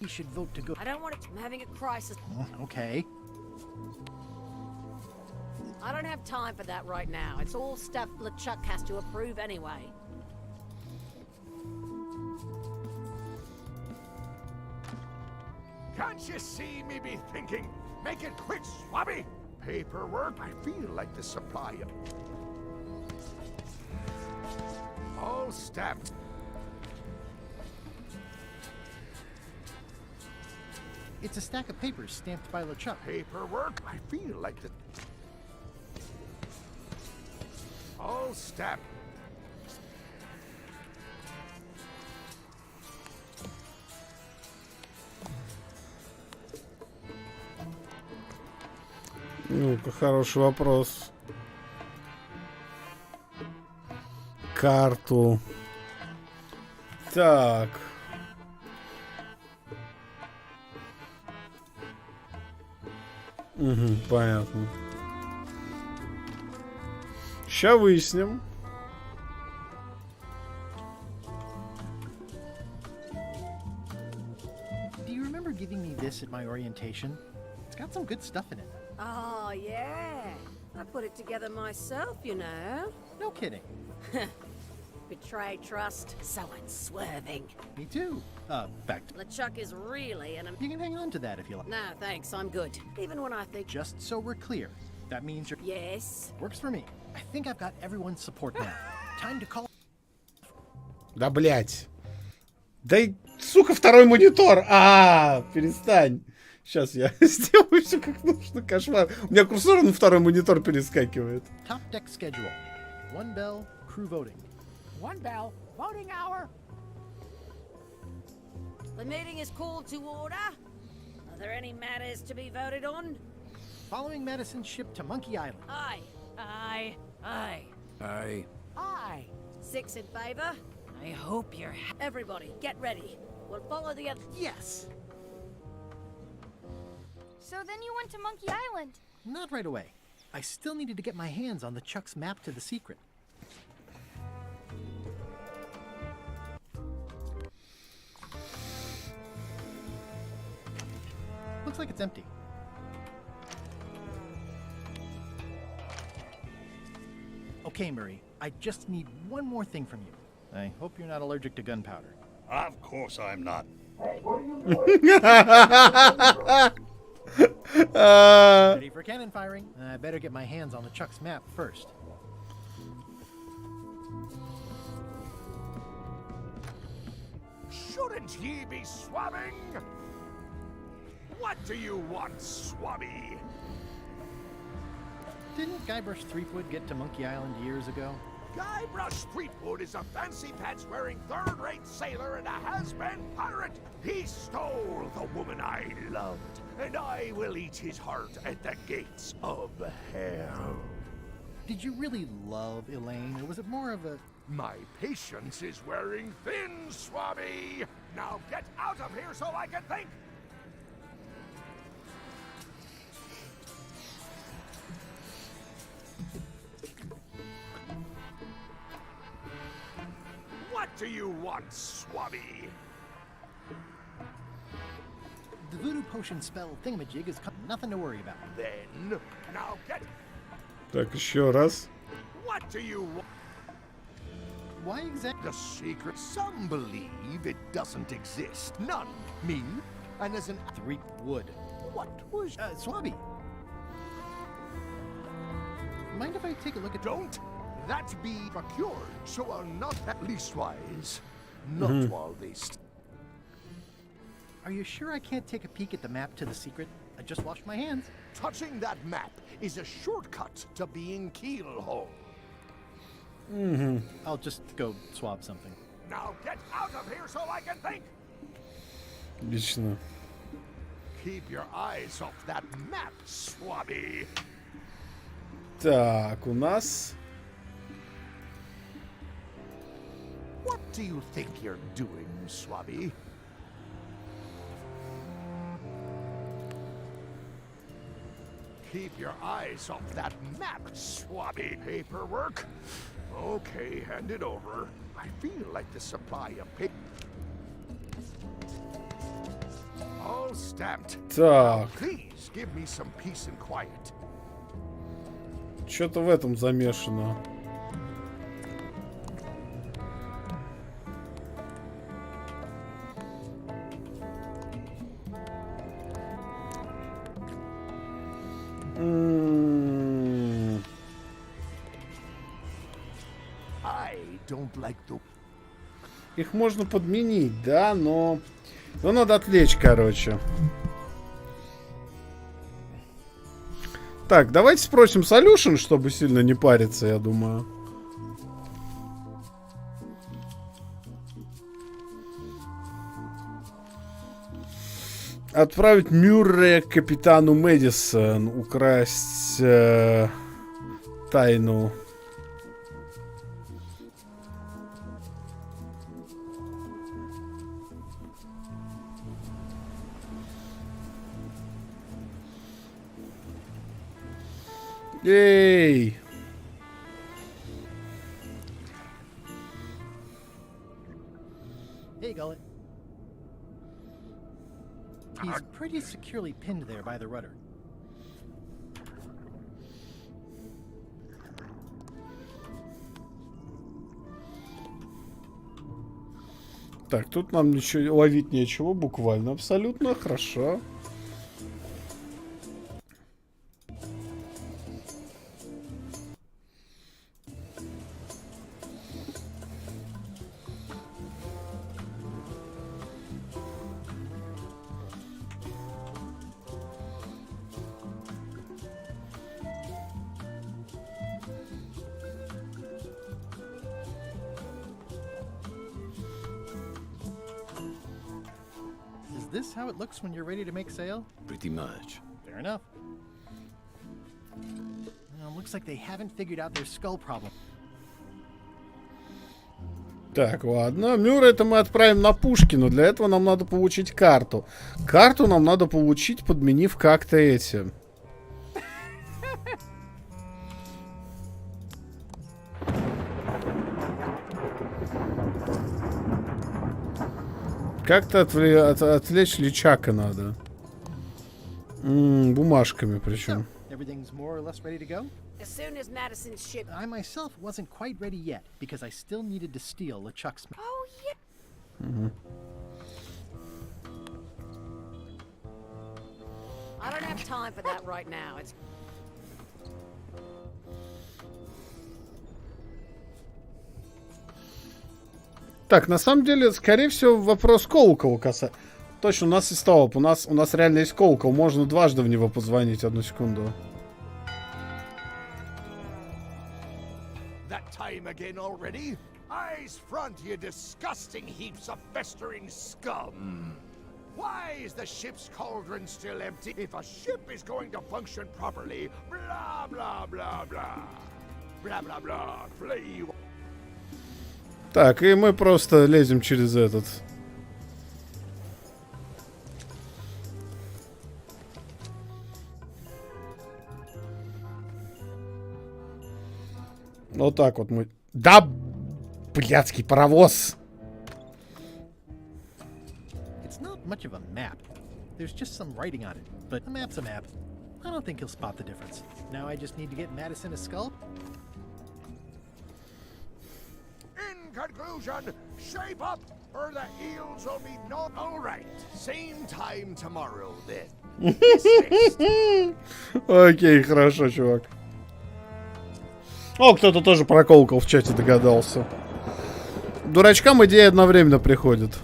you should vote to go...
I don't want it... I'm having a crisis.
Okay.
I don't have time for that right now. It's all stuff LeChuck has to approve anyway.
Can't you see me be thinking? Make it quick, Swabby! Paperwork? I feel like the supply of... All stamped.
It's a stack of papers stamped by LeChuck.
Paperwork? I feel like the... All stamped.
Ну-ка, хороший вопрос. Карту. Так. Угу, понятно. Ща выясним.
Do you remember giving me this at my orientation? It's got some good stuff in it.
Oh, yeah. I put it together myself, you know.
No kidding.
Betray trust, so unswerving.
Me too. Back to...
LeChuck is really an...
You can hang on to that if you like.
No, thanks, I'm good. Even when I think...
Just so we're clear, that means you're...
Yes?
Works for me. I think I've got everyone's support now. Time to call...
Да, блять. Дай, сука, второй монитор. Перестань. Сейчас я сделаю все как нужно. Кошмар. У меня курсор на второй монитор перескакивает.
Top deck schedule. One bell, crew voting.
One bell, voting hour.
The meeting is called to order. Are there any matters to be voted on?
Following Madison's ship to Monkey Island.
Aye.
Aye.
Aye.
Aye.
6 in favor.
I hope you're...
Everybody, get ready. We'll follow the other...
Yes!
So then you went to Monkey Island?
Not right away. I still needed to get my hands on LeChuck's map to the secret. Looks like it's empty. Okay, Murray. I just need one more thing from you. I hope you're not allergic to gunpowder.
Of course I'm not.
Ready for cannon firing? I better get my hands on the Chuck's map first.
Shouldn't ye be swabbing? What do you want, swabby?
Didn't Guybrush Threepwood get to Monkey Island years ago?
Guybrush Threepwood is a fancy pants wearing third-rate sailor and a has-been pirate. He stole the woman I loved, and I will eat his heart at the gates of hell.
Did you really love Elaine, or was it more of a...
My patience is wearing thin, swabby. Now get out of here so I can think. What do you want, swabby?
The voodoo potion spell thingamajig is nothing to worry about.
Then, now get...
Так, еще раз.
What do you want?
Why exactly?
The secret. Some believe it doesn't exist. None. Me. And as an...
Threepwood.
What was...
Swabby. Mind if I take a look at...
Don't that be procured, so I'll not at leastwise. Not while they...
Are you sure I can't take a peek at the map to the secret? I just washed my hands.
Touching that map is a shortcut to being keelhole.
I'll just go swab something.
Now get out of here so I can think.
Отлично.
Keep your eyes off that map, swabby.
Так, у нас...
What do you think you're doing, swabby? Keep your eyes off that map, swabby. Paperwork? Okay, hand it over. I feel like the supply of paper. All stamped.
Так.
Please give me some peace and quiet.
Что-то в этом замешано. Их можно подменить, да, но... Но надо отвлечь, короче. Так, давайте спросим Solution, чтобы сильно не париться, я думаю. Отправить Мюррея к капитану Мэдисон. Украсть тайну. Эй!
Hey, Gullet. He's pretty securely pinned there by the rudder.
Так, тут нам ничего ловить нечего, буквально, абсолютно, хорошо.
Is this how it looks when you're ready to make sail?
Pretty much.
Fair enough. Well, looks like they haven't figured out their skull problem.
Так, ладно. Мюррея это мы отправим на пушки, но для этого нам надо получить карту. Карту нам надо получить, подменив как-то эти. Как-то отвлечь Личака надо. Бумажками причем.
Everything's more or less ready to go?
As soon as Madison's ship...
I myself wasn't quite ready yet, because I still needed to steal LeChuck's...
Oh, yeah.
Угу.
I don't have time for that right now. It's...
Так, на самом деле, скорее всего, вопрос колокола касается. Точно, у нас есть столб. У нас реально есть колокол. Можно дважды в него позвонить. Одну секунду.
That time again already? Eyes front, you disgusting heaps of festering scum! Why is the ship's cauldron still empty? If a ship is going to function properly, blah blah blah blah. Blah blah blah. Play.
Так, и мы просто лезем через этот. Вот так вот мы... Да, блядский паровоз!
It's not much of a map. There's just some writing on it, but a map's a map. I don't think he'll spot the difference. Now I just need to get Madison a skull.
In conclusion, shape up, or the eels will be not all right. Same time tomorrow, then.
Окей, хорошо, чувак. О, кто-то тоже про колокол в чате догадался. Дурачкам идея одновременно приходит.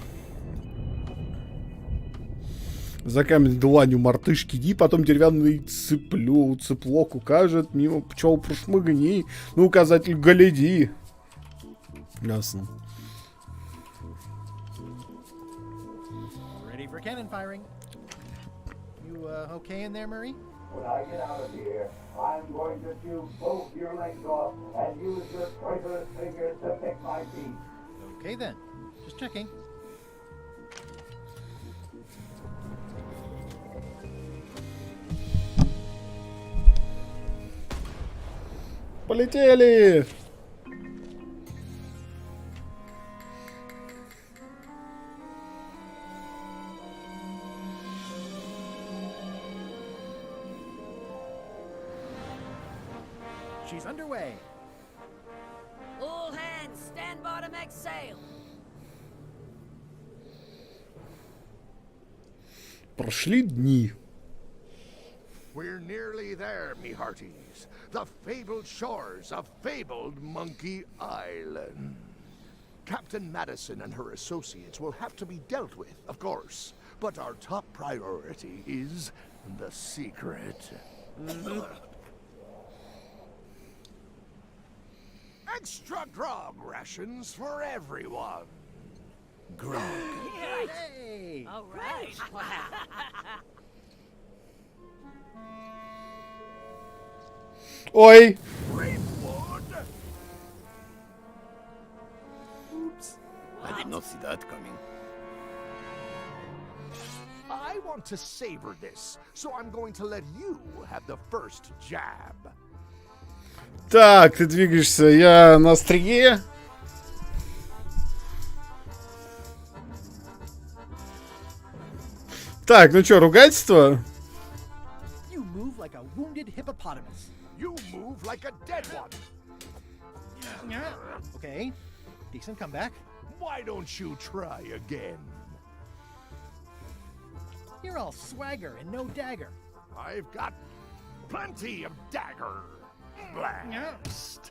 За камень дланью мартышки ди, потом деревянный цыплок укажет, мимо пчел прошмыгни, на указатель гляди. Ясно.
Ready for cannon firing. You okay in there, Murray?
When I get out of here, I'm going to chew both your legs off and use your poisonous fingers to pick my teeth.
Okay then. Just checking.
Полетели!
She's underway.
All hands, stand by to make sail.
Прошли дни.
We're nearly there, me hearties. The fabled shores of fabled Monkey Island. Captain Madison and her associates will have to be dealt with, of course. But our top priority is the secret. Extra grog rations for everyone.
Grog.
Hey!
All right.
Ой!
Oops. I did not see that coming.
I want to savor this, so I'm going to let you have the first jab.
Так, ты двигаешься, я на острие. Так, ну чё, ругательство?
You move like a wounded hippopotamus.
You move like a dead one.
Okay, decent comeback.
Why don't you try again?
You're all swagger and no dagger.
I've got plenty of dagger. Blast.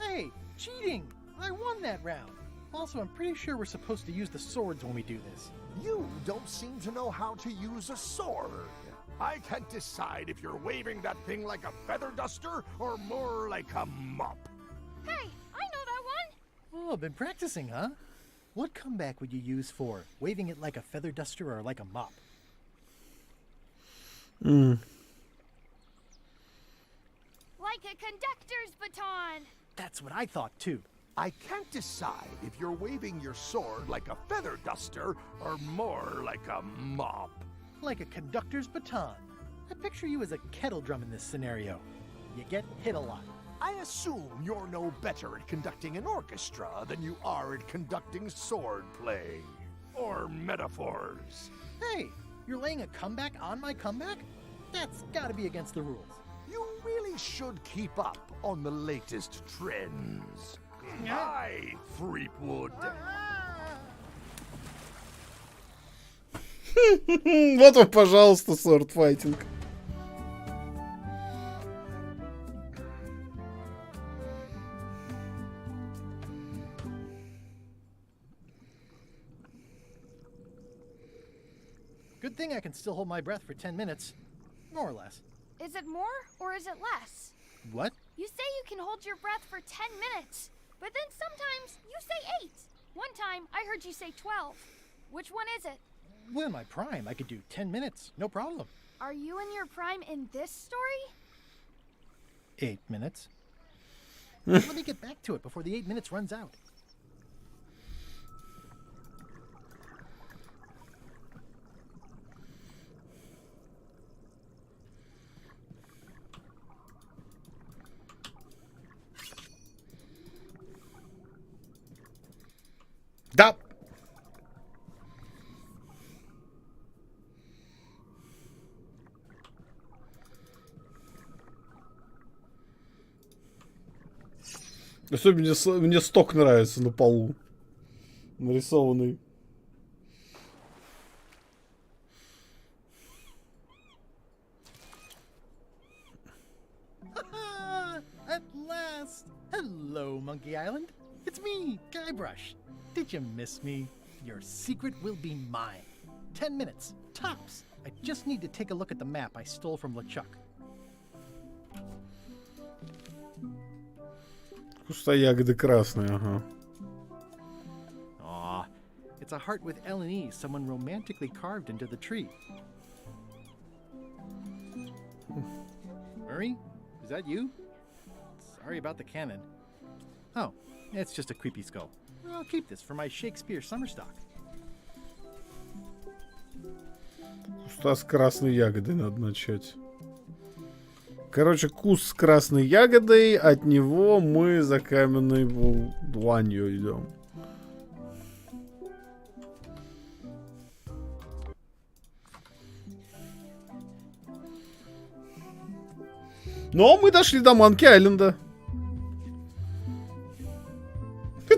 Hey, cheating! I won that round. Also, I'm pretty sure we're supposed to use the swords when we do this.
You don't seem to know how to use a sword. I can't decide if you're waving that thing like a feather duster or more like a mop.
Hey, I know that one!
Oh, been practicing, huh? What comeback would you use for waving it like a feather duster or like a mop?
Like a conductor's baton!
That's what I thought too.
I can't decide if you're waving your sword like a feather duster or more like a mop.
Like a conductor's baton. I picture you as a kettle drum in this scenario. You get hit a lot.
I assume you're no better at conducting an orchestra than you are at conducting sword play. Or metaphors.
Hey, you're laying a comeback on my comeback? That's gotta be against the rules.
You really should keep up on the latest trends. Hi, Freepwood.
Вот вам, пожалуйста, сорт-файтинг.
Good thing I can still hold my breath for 10 minutes. More or less.
Is it more or is it less?
What?
You say you can hold your breath for 10 minutes, but then sometimes you say 8. One time I heard you say 12. Which one is it?
Well, in my prime, I could do 10 minutes. No problem.
Are you in your prime in this story?
8 minutes. Let me get back to it before the 8 minutes runs out.
Да. Особенно мне сток нравится на полу. Нарисованный.
At last! Hello, Monkey Island. It's me, Guybrush. Did you miss me? Your secret will be mine. 10 minutes, tops. I just need to take a look at the map I stole from LeChuck.
Куста ягоды красные, ага.
Aw, it's a heart with L and E someone romantically carved into the tree. Murray, is that you? Sorry about the cannon. Oh, it's just a creepy skull. I'll keep this for my Shakespeare summer stock.
Куста с красной ягодой надо начать. Короче, куст с красной ягодой, от него мы за каменной дланью идем. Но мы дошли до Манки-Айленда.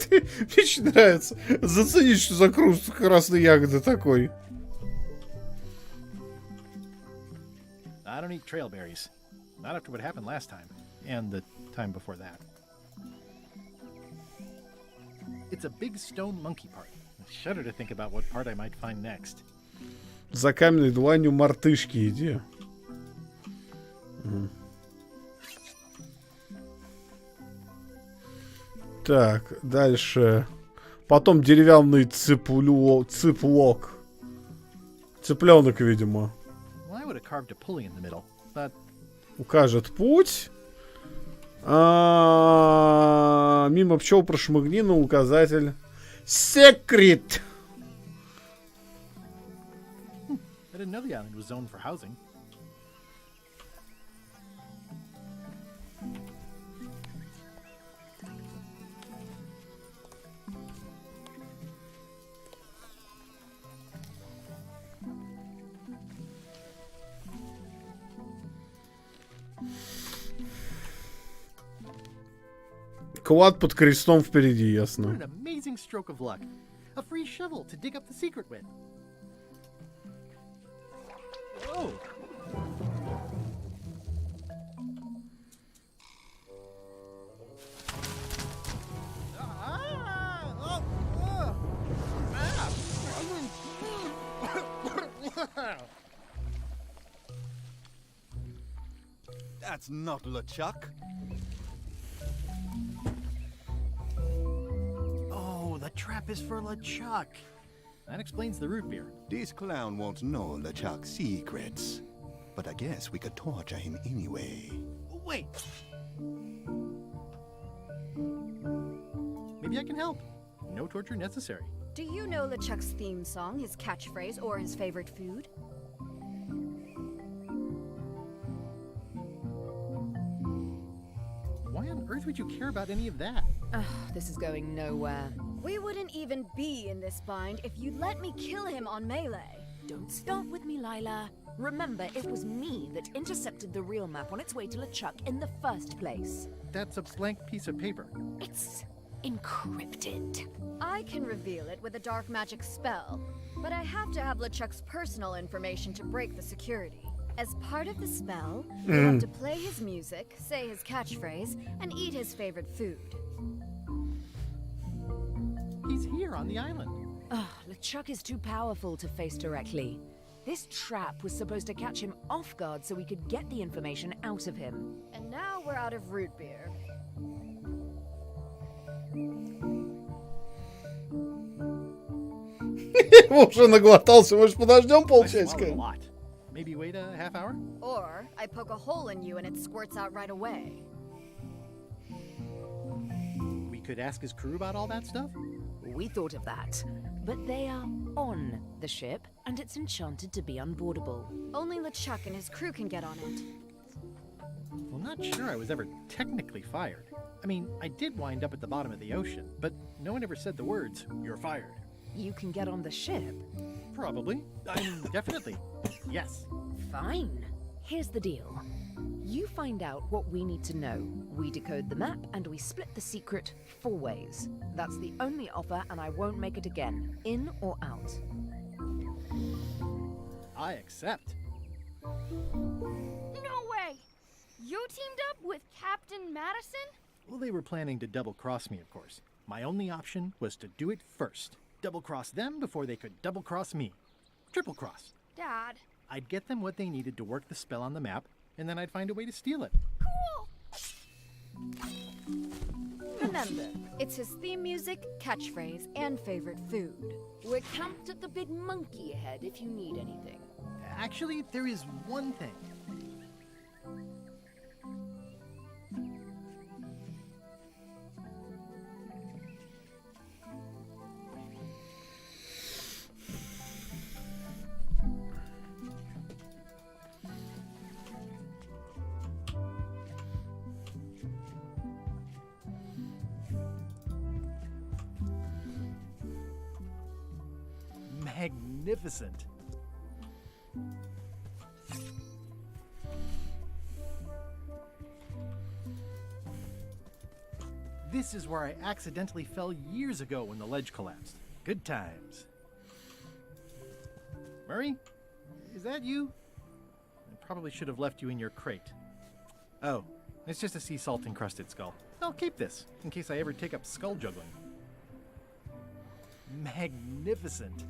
Мне очень нравится. Заценить, что за куст красной ягоды такой.
I don't eat trailberries. Not after what happened last time, and the time before that. It's a big stone monkey part. I shudder to think about what part I might find next.
За каменной дланью мартышки иди. Так, дальше. Потом деревянный цыплок. Цыпленок, видимо.
Well, I would have carved a pulley in the middle, but
укажет путь. Мимо пчел прошмыгни на указатель. Секрет.
I didn't know the island was zoned for housing.
Клад под крестом впереди,
What
ясно.
an amazing stroke of luck. A free shovel to dig up the secret with. Whoa.
That's not LeChuck.
Oh, the trap is for LeChuck. That explains the root beer.
This clown won't know LeChuck's secrets. But I guess we could torture him anyway.
Wait. Maybe I can help. No torture necessary.
Do you know LeChuck's theme song, his catchphrase, or his favorite food?
Why on earth would you care about any of that?
This is going nowhere. We wouldn't even be in this bind if you'd let me kill him on melee.
Don't start with me, Lila.
Remember, it was me that intercepted the real map on its way to LeChuck in the first place.
That's a blank piece of paper.
It's encrypted.
I can reveal it with a dark magic spell, but I have to have LeChuck's personal information to break the security. As part of the spell, you'll have to play his music, say his catchphrase, and eat his favorite food.
He's here on the island.
Ugh, LeChuck is too powerful to face directly. This trap was supposed to catch him off guard so we could get the information out of him.
And now we're out of root beer.
Уже наглотался, может, подождем полчасика?
Maybe wait a half hour?
Or I poke a hole in you and it squirts out right away.
We could ask his crew about all that stuff?
We thought of that, but they are on the ship, and it's enchanted to be unboardable.
Only LeChuck and his crew can get on it.
Well, not sure I was ever technically fired. I mean, I did wind up at the bottom of the ocean, but no one ever said the words, "You're fired."
You can get on the ship?
Probably. I mean, definitely. Yes.
Fine. Here's the deal. You find out what we need to know. We decode the map, and we split the secret 4 ways. That's the only offer, and I won't make it again. In or out?
I accept.
No way! You teamed up with Captain Madison?
Well, they were planning to double-cross me, of course. My only option was to do it first. Double-cross them before they could double-cross me. Triple-cross.
Dad.
I'd get them what they needed to work the spell on the map, and then I'd find a way to steal it.
Cool!
Remember, it's his theme music, catchphrase, and favorite food.
We're camped at the Big Monkey ahead if you need anything.
Actually, there is one thing. Magnificent. This is where I accidentally fell years ago when the ledge collapsed. Good times. Murray? Is that you? I probably should have left you in your crate. Oh, it's just a sea salt encrusted skull. I'll keep this in case I ever take up skull juggling. Magnificent.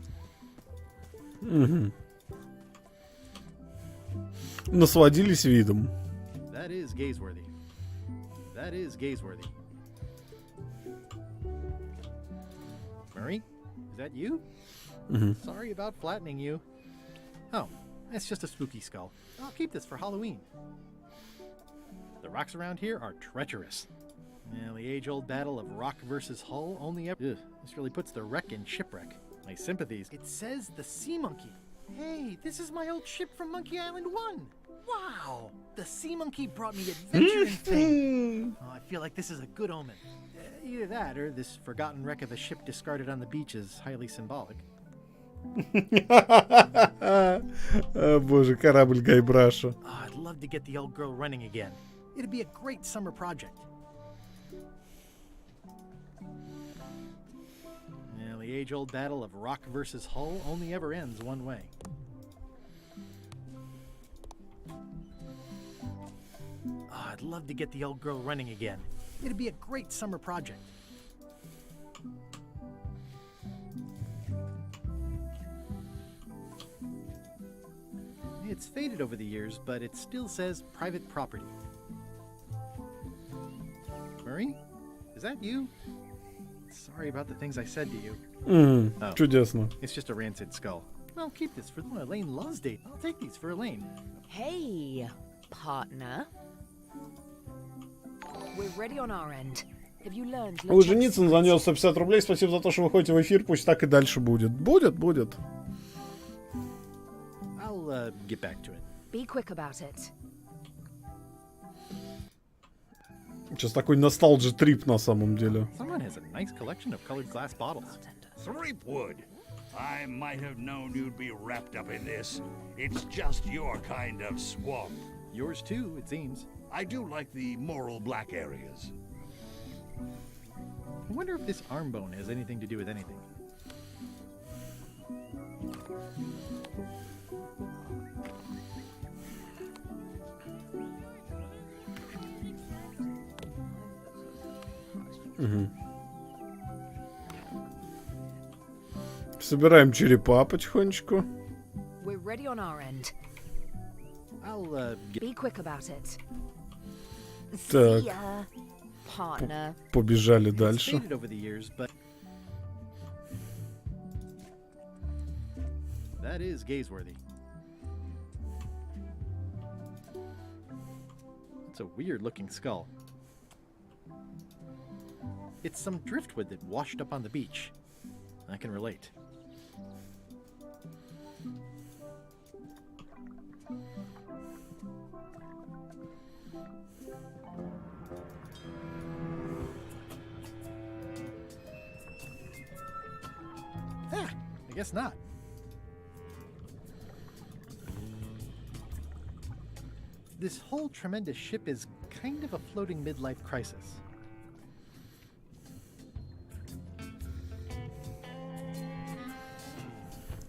Насладились видом.
That is gazeworthy. That is gazeworthy. Murray, is that you? Sorry about flattening you. Oh, it's just a spooky skull. I'll keep this for Halloween. The rocks around here are treacherous. Well, the age-old battle of rock versus hull only ever... Ugh, this really puts the wreck in shipwreck. My sympathies. It says the Sea Monkey. Hey, this is my old ship from Monkey Island 1. Wow, the Sea Monkey brought me adventure and fame. Oh, I feel like this is a good omen. Either that, or this forgotten wreck of a ship discarded on the beach is highly symbolic.
Боже, корабль Гайбраша.
Oh, I'd love to get the old girl running again. It'd be a great summer project. Well, the age-old battle of rock versus hull only ever ends one way. Oh, I'd love to get the old girl running again. It'd be a great summer project. It's faded over the years, but it still says private property. Murray? Is that you? Sorry about the things I said to you. Oh,
чудесно.
it's just a rancid skull. I'll keep this for Elaine loves date. I'll take these for Elaine.
Hey, partner. We're ready on our end. Have you learned?
Луженицын занес 150 рублей. Спасибо за то, что вы ходите в эфир. Пусть так и дальше будет. Будет.
I'll get back to it.
Be quick about it.
Сейчас такой носталджи-трип на самом деле.
Someone has a nice collection of colored glass bottles.
Threepwood. I might have known you'd be wrapped up in this. It's just your kind of swamp.
Yours too, it seems.
I do like the moral black areas.
I wonder if this arm bone has anything to do with anything.
Собираем черепа потихонечку.
We're ready on our end.
I'll
Be quick about it.
Так.
See ya, partner.
Побежали
It's
дальше.
faded over the years, but that is gaze-worthy. It's a weird-looking skull. It's some driftwood that washed up on the beach. I can relate. Ah, I guess not. This whole tremendous ship is kind of a floating midlife crisis.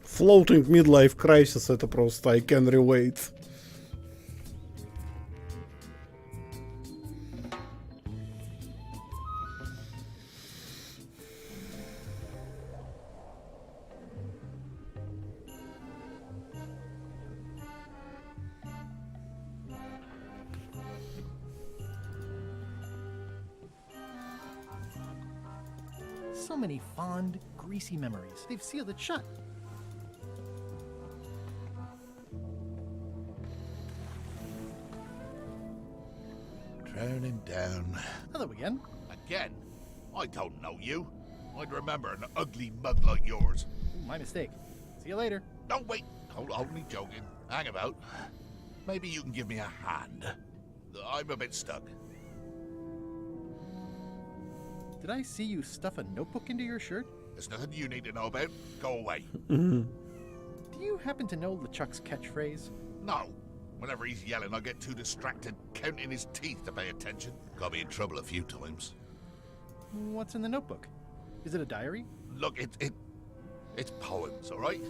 Floating midlife crisis, это просто I can relate.
So many fond, greasy memories. They've sealed it shut.
Drowning down.
Hello again.
Again? I don't know you. I'd remember an ugly mug like yours.
My mistake. See you later.
No, wait. Only joking. Hang about. Maybe you can give me a hand. I'm a bit stuck.
Did I see you stuff a notebook into your shirt?
There's nothing you need to know about. Go away.
Do you happen to know LeChuck's catchphrase?
No. Whenever he's yelling, I get too distracted counting his teeth to pay attention. Got me in trouble a few times.
What's in the notebook? Is it a diary?
Look, it's poems, all right?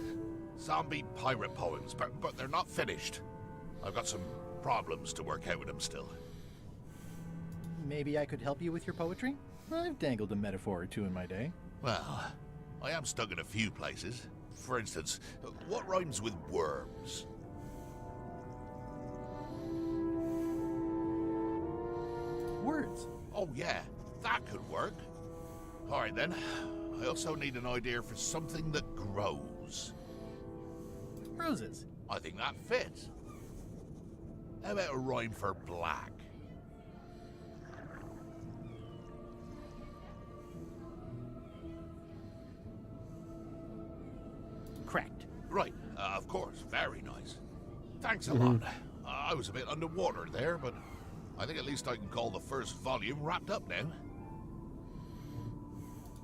Zombie pirate poems, but they're not finished. I've got some problems to work out with them still.
Maybe I could help you with your poetry? I've dangled a metaphor or two in my day.
Well, I am stuck in a few places. For instance, what rhymes with worms?
Words.
Oh yeah, that could work. All right then. I also need an idea for something that grows.
Roses.
I think that fits. How about a rhyme for black?
Cracked.
Right, of course. Very nice. Thanks a lot. I was a bit underwater there, but I think at least I can call the first volume wrapped up now.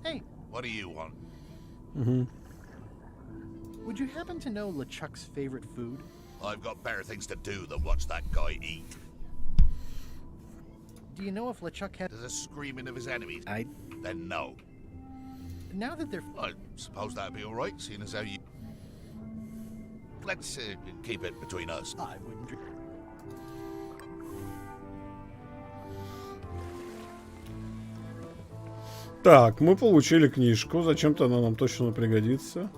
Hey.
What do you want?
Would you happen to know LeChuck's favorite food?
I've got better things to do than watch that guy eat.
Do you know if LeChuck had...
There's a screaming of his enemies. Then no.
Now that they're...
I suppose that'd be all right, seeing as how you... Let's keep it between us.
I wouldn't...
Так, мы получили книжку. Зачем-то она нам точно пригодится.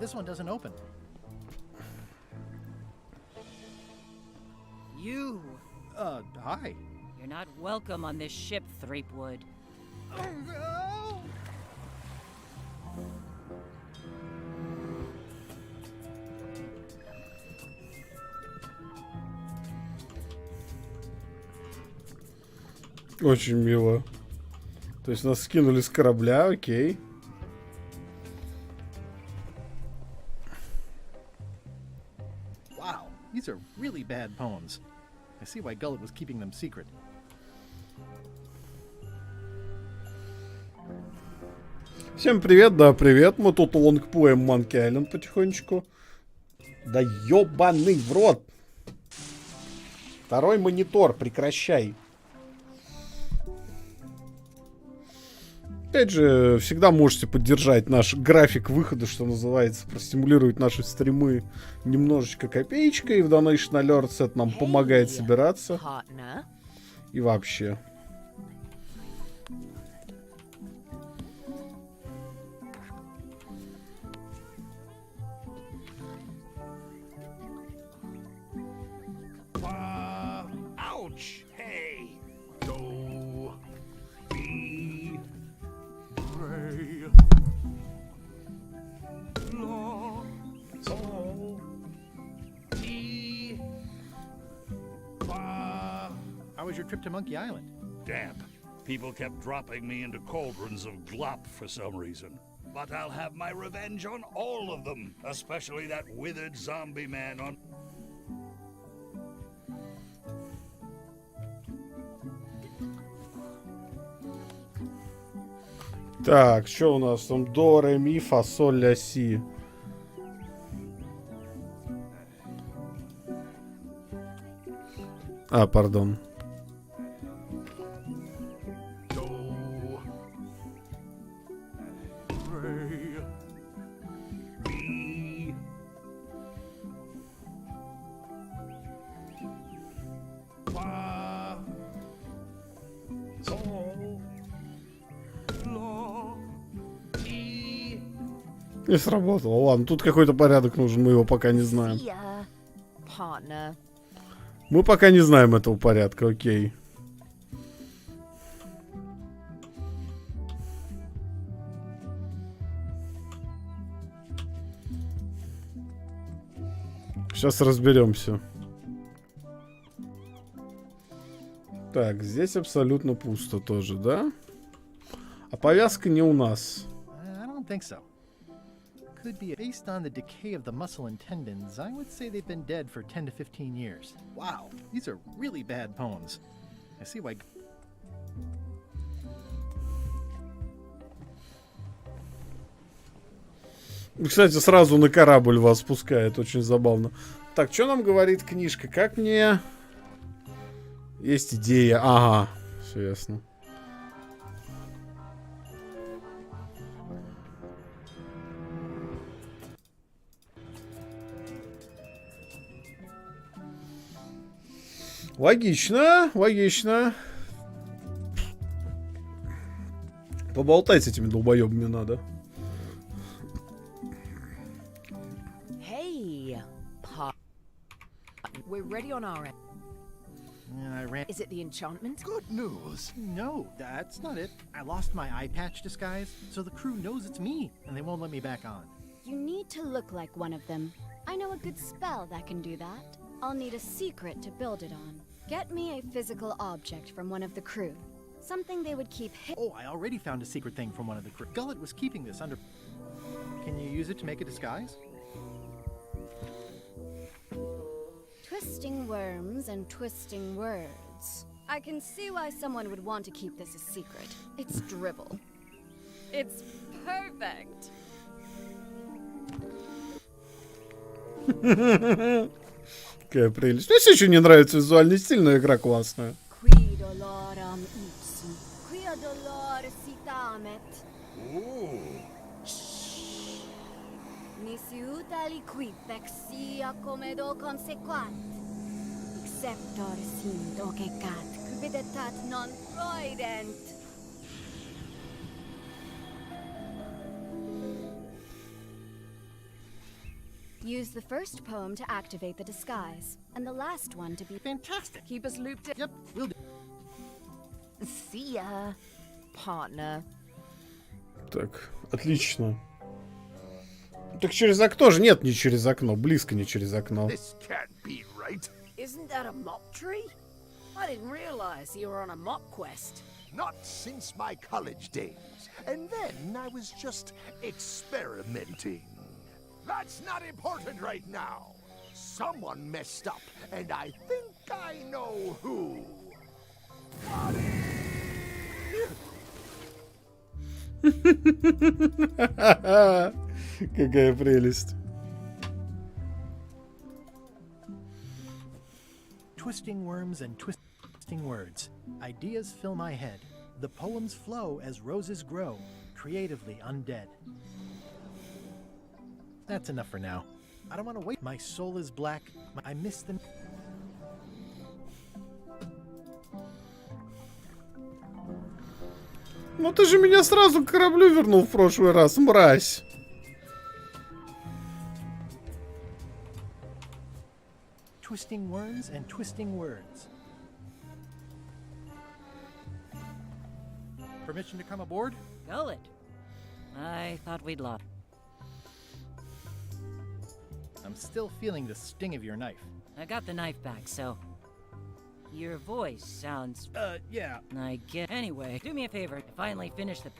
This one doesn't open.
You.
Hi.
You're not welcome on this ship, Threepwood.
Oh, no!
Очень мило. То есть нас скинули с корабля, окей.
Wow, these are really bad poems. I see why Gullet was keeping them secret.
Всем привет, да, привет. Мы тут лонгплеем Monkey Island потихонечку. Да ёбаный в рот. Второй монитор, прекращай. Опять же, всегда можете поддержать наш график выхода, что называется, простимулировать наши стримы немножечко копеечкой. В Donation Alerts это нам помогает собираться. И вообще.
Ouch! Hey! Do, be, pray, law, so, be,
How was your trip to Monkey Island?
Damp. People kept dropping me into cauldrons of glop for some reason. But I'll have my revenge on all of them, especially that withered zombie man on...
Так, что у нас там? До, ре, ми, фа, соль, ля, си. А, пардон. Не сработало. Ладно, тут какой-то порядок нужен, мы его пока не знаем. Мы пока не знаем этого порядка, окей. Сейчас разберемся. Так, здесь абсолютно пусто тоже, да? А повязка не у нас.
I don't think so. Could be based on the decay of the muscle and tendons. I would say they've been dead for 10 to 15 years. Wow, these are really bad poems. I see why.
Кстати, сразу на корабль вас спускает, очень забавно. Так, что нам говорит книжка? Как мне... Есть идея. Ага, все ясно. Логично, логично. Поболтать с этими долбоебами надо.
Hey, we're ready on our end. Is it the enchantment?
Good news. No, that's not it. I lost my eye patch disguise, so the crew knows it's me, and they won't let me back on.
You need to look like one of them. I know a good spell that can do that. I'll need a secret to build it on. Get me a physical object from one of the crew. Something they would keep hidden.
Oh, I already found a secret thing from one of the crew. Gullet was keeping this under... Can you use it to make a disguise?
Twisting worms and twisting words. I can see why someone would want to keep this a secret. It's dribble. It's perfect.
Какая прелесть. Мне все еще не нравится визуальный стиль, но игра классная.
Nisi utali quipec sia come do consequant. Exceptor sim docecat, cubidetat non freudent. Use the first poem to activate the disguise, and the last one to be
fantastic.
Keep us looped in.
Yep, we'll do.
See ya, partner.
Так, отлично. Так через окно же? Нет, не через окно. Близко не через окно.
This can't be right.
Isn't that a mop tree? I didn't realize you were on a mop quest.
Not since my college days. And then I was just experimenting. That's not important right now. Someone messed up, and I think I know who.
Какая прелесть.
Twisting worms and twisting words. Ideas fill my head. The poems flow as roses grow, creatively undead. That's enough for now. I don't want to wait. My soul is black. I miss them.
Ну ты же меня сразу к кораблю вернул в прошлый раз, мразь.
Twisting worms and twisting words. Permission to come aboard?
Go it. I thought we'd lost.
I'm still feeling the sting of your knife.
I got the knife back, so... Your voice sounds...
yeah.
I get... Anyway, do me a favor. I finally finished the...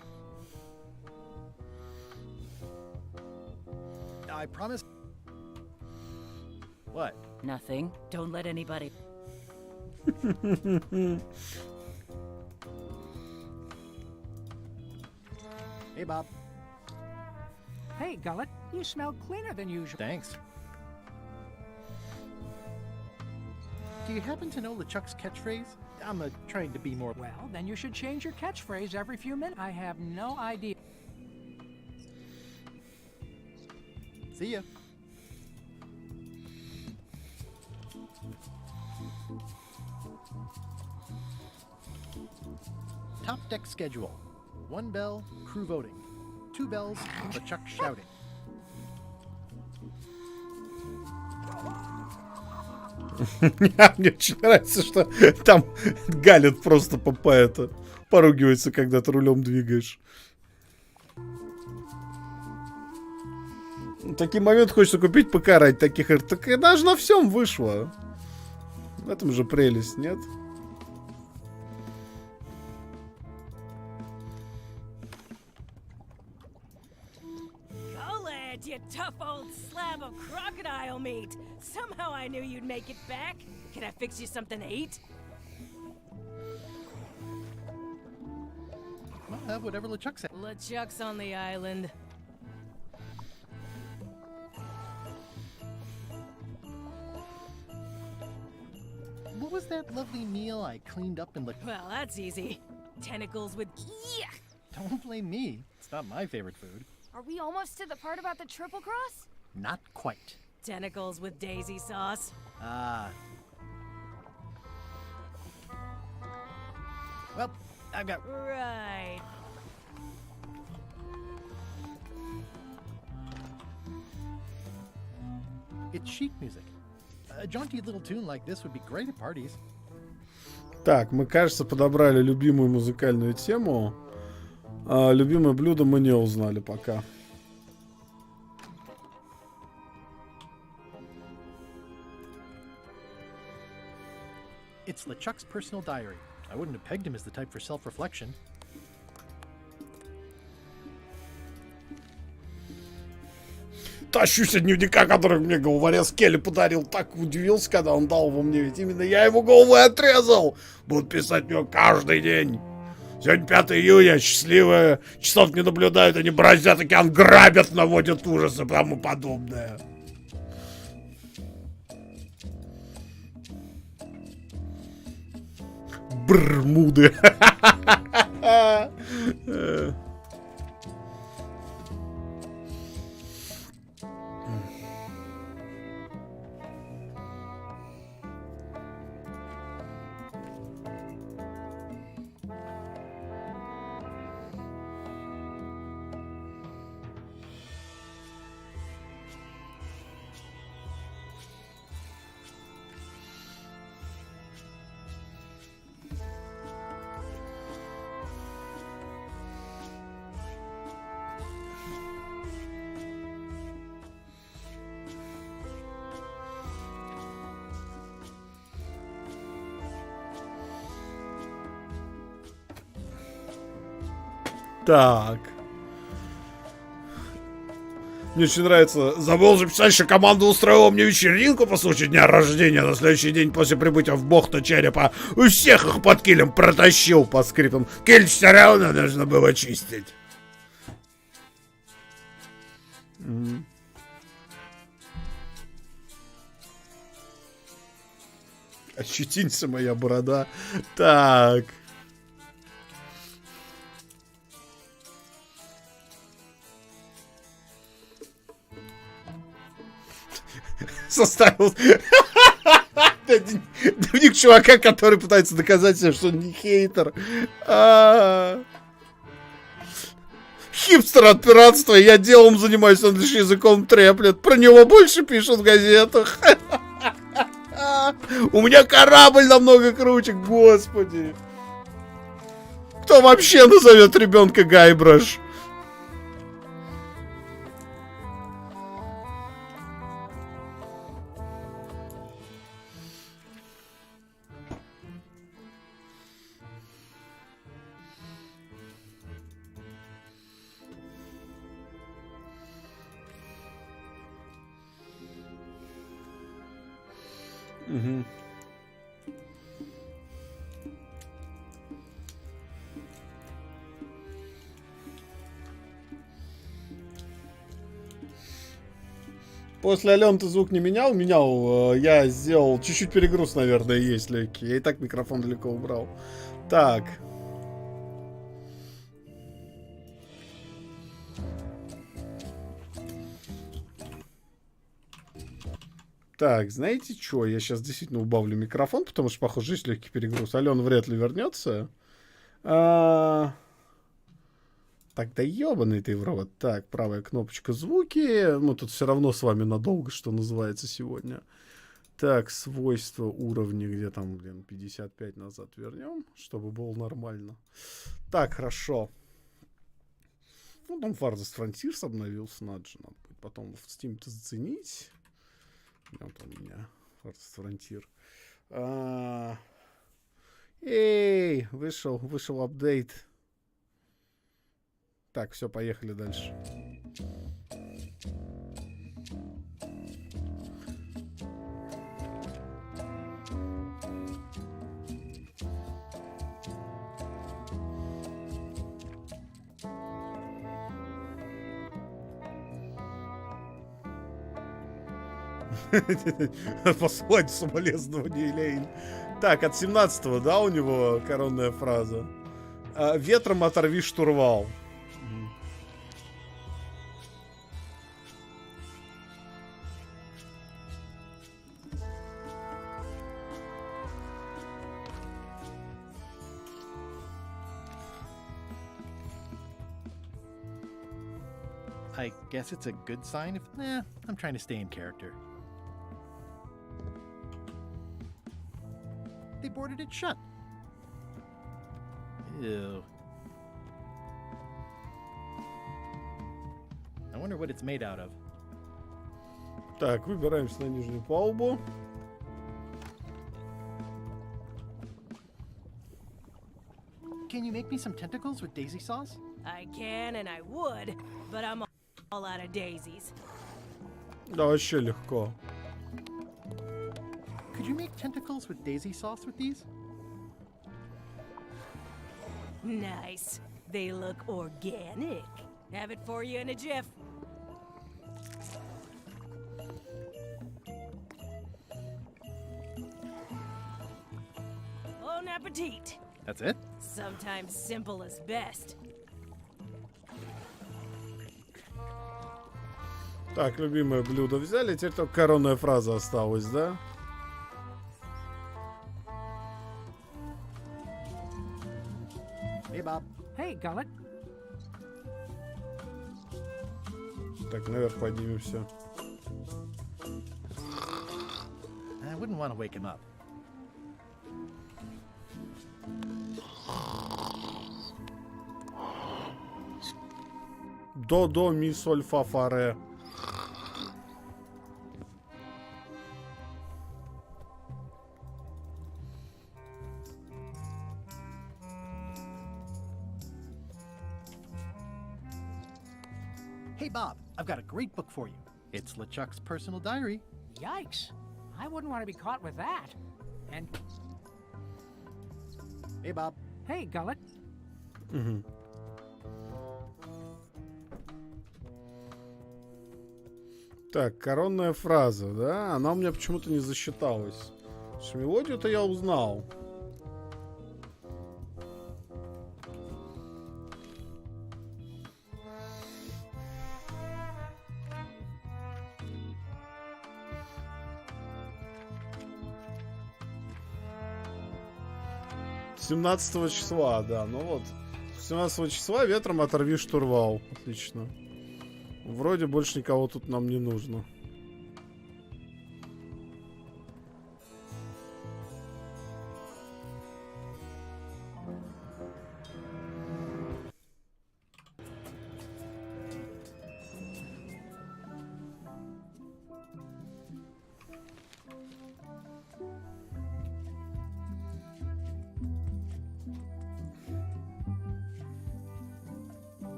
I promise... What?
Nothing. Don't let anybody...
Hey, Bob.
Hey, Gullet, you smell cleaner than usual.
Thanks. Do you happen to know LeChuck's catchphrase? I'm trying to be more...
Well, then you should change your catchphrase every few minutes. I have no idea.
See ya. Top deck schedule. 1 bell, crew voting. 2 bells, LeChuck shouting.
Мне очень нравится, что там Галет просто поругивается, когда ты рулем двигаешь. В такие моменты хочется купить ПК ради таких игр. Так даже на всем вышло. В этом же прелесть, нет?
You tough old slab of crocodile meat. Somehow I knew you'd make it back. Can I fix you something to eat?
I'll have whatever LeChuck said.
LeChuck's on the island.
What was that lovely meal I cleaned up in the...
Well, that's easy. Tentacles with... Yuck!
Don't blame me. It's not my favorite food.
Are we almost to the part about the triple cross?
Not quite.
Tentacles with daisy sauce.
Ah. Well, I've got...
Right.
It's chic music. A jaunty little tune like this would be great at parties.
Так, мы, кажется, подобрали любимую музыкальную тему. А любимое блюдо мы не узнали пока.
It's LeChuck's personal diary. I wouldn't have pegged him as the type for self-reflection.
Тащусь от дневника, который мне головорез Келли подарил. Так удивился, когда он дал его мне. Ведь именно я его голову и отрезал. Буду писать в него каждый день. Сегодня 5 июня, счастливые. Часов не наблюдают, они бороздят океан, грабят, наводят ужасы и тому подобное. Бермуды. Так. Мне очень нравится. Забыл же писать, что команда устроила мне вечеринку по случаю дня рождения. На следующий день после прибытия в бухту черепа у всех их под килем протащил по скриптам. Киль все равно нужно было чистить. Ощетинься, моя борода. Так. Составил дневник чувака, который пытается доказать себе, что он не хейтер. Хипстер от пиратства, я делом занимаюсь, он лишь языком треплет. Про него больше пишут в газетах. У меня корабль намного круче, господи. Кто вообще назовет ребенка Гайбраш? Угу. После Алены ты звук не менял? Менял. Я сделал чуть-чуть перегруз, наверное, есть легкий. Я и так микрофон далеко убрал. Так. Так, знаете что? Я сейчас действительно убавлю микрофон, потому что, похоже, есть легкий перегруз. Алена вряд ли вернется. Так, да ебаный ты в рот. Так, правая кнопочка звуки. Мы тут все равно с вами надолго, что называется, сегодня. Так, свойства уровня, где там, блин, 55 назад вернем, чтобы было нормально. Так, хорошо. Ну, там Farthest Frontiers обновился, надо же, надо будет потом в Steam-то заценить. Вот у меня Farthest Frontier. Эй, вышел апдейт. Так, все, поехали дальше. Послать соболезнования, Элейн. Так, от 17-го, да, у него коронная фраза. Ветром оторви штурвал.
I guess it's a good sign if... Nah, I'm trying to stay in character. They boarded it shut. Ew. I wonder what it's made out of.
Так, выбираемся на нижнюю палубу.
Can you make me some tentacles with daisy sauce?
I can and I would, but I'm all out of daisies.
Да, вообще легко.
Could you make tentacles with daisy sauce with these?
Nice. They look organic. Have it for you in a jiff. Bon appetit.
That's it?
Sometimes simple is best.
Так, любимое блюдо взяли, теперь только коронная фраза осталась, да?
Hey, Bob.
Hey, Gullet.
Так, наверх поднимемся.
I wouldn't want to wake him up.
До, ми, соль, фа, фа, ре.
Hey, Bob, I've got a great book for you. It's LeChuck's personal diary.
Yikes. I wouldn't want to be caught with that. And...
Hey, Bob.
Hey, Gullet.
Так, коронная фраза, да? Она у меня почему-то не засчиталась. Мелодию-то я узнал. С 17 числа, да. Ну вот. 17 числа ветром оторви штурвал. Отлично. Вроде больше никого тут нам не нужно.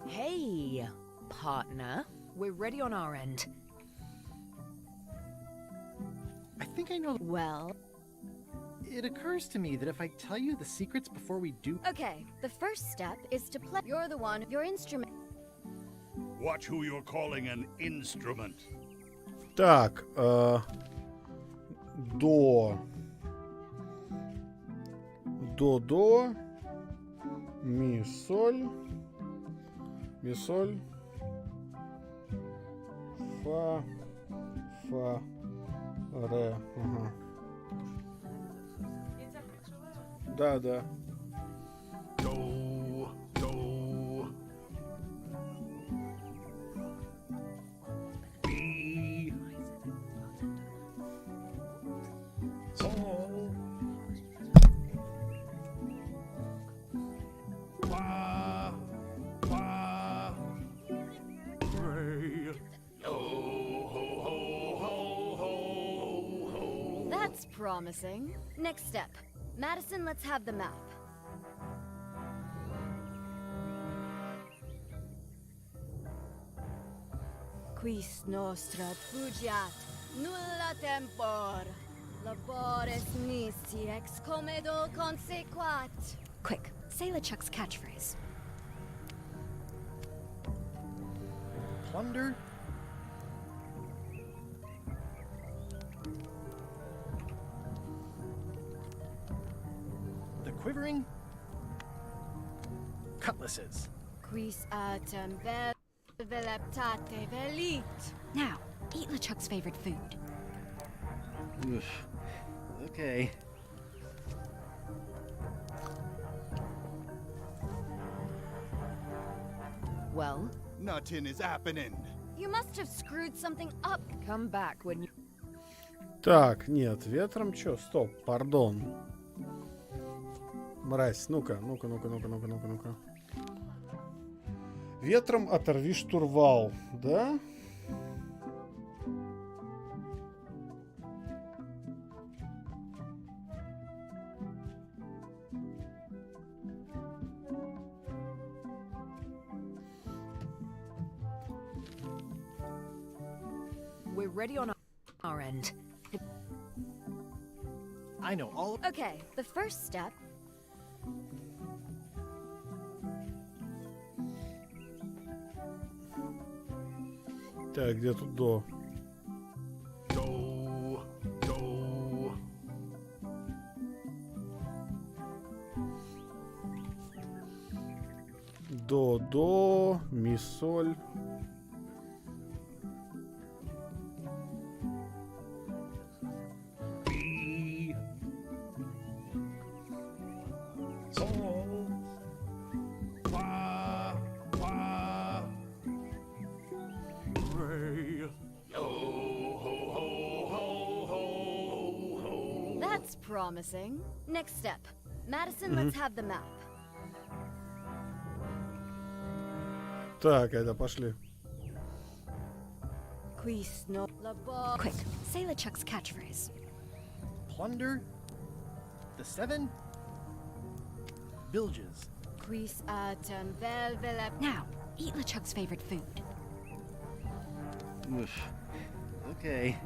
Hey, partner. We're ready on our end.
I think I know.
Well,
it occurs to me that if I tell you the secrets before we do.
Okay, the first step is to play. You're the one, your instrument.
Watch who you're calling an instrument.
Так, до, ми, соль, фа, ре, ага. Да, да.
That's promising. Next step. Madison, let's have the map. Quis nostra fugiat, nulla tempor. Labores nisi ex comedo consequat. Quick, say LeChuck's catchphrase.
Plunder. The quivering cutlasses.
Quis autem veleptate velit.
now, eat LeChuck's favorite food.
Oof. Okay.
Well,
Nothing is happening.
You must have screwed something up.
come back when you...
Так, нет, ветром чё? Стоп, пардон. Мразь, ну-ка. Ветром оторви штурвал, да?
We're ready on our end.
I know all.
Okay, the first step.
Так, где тут до? До, ми, соль.
That's promising. Next step. Madison, let's have the map.
Так, это пошли.
Quis no labor.
Quick, say LeChuck's catchphrase.
Plunder. The 7 bilges.
Quis autem velvelep.
Now, eat LeChuck's favorite food.
Oof. Okay.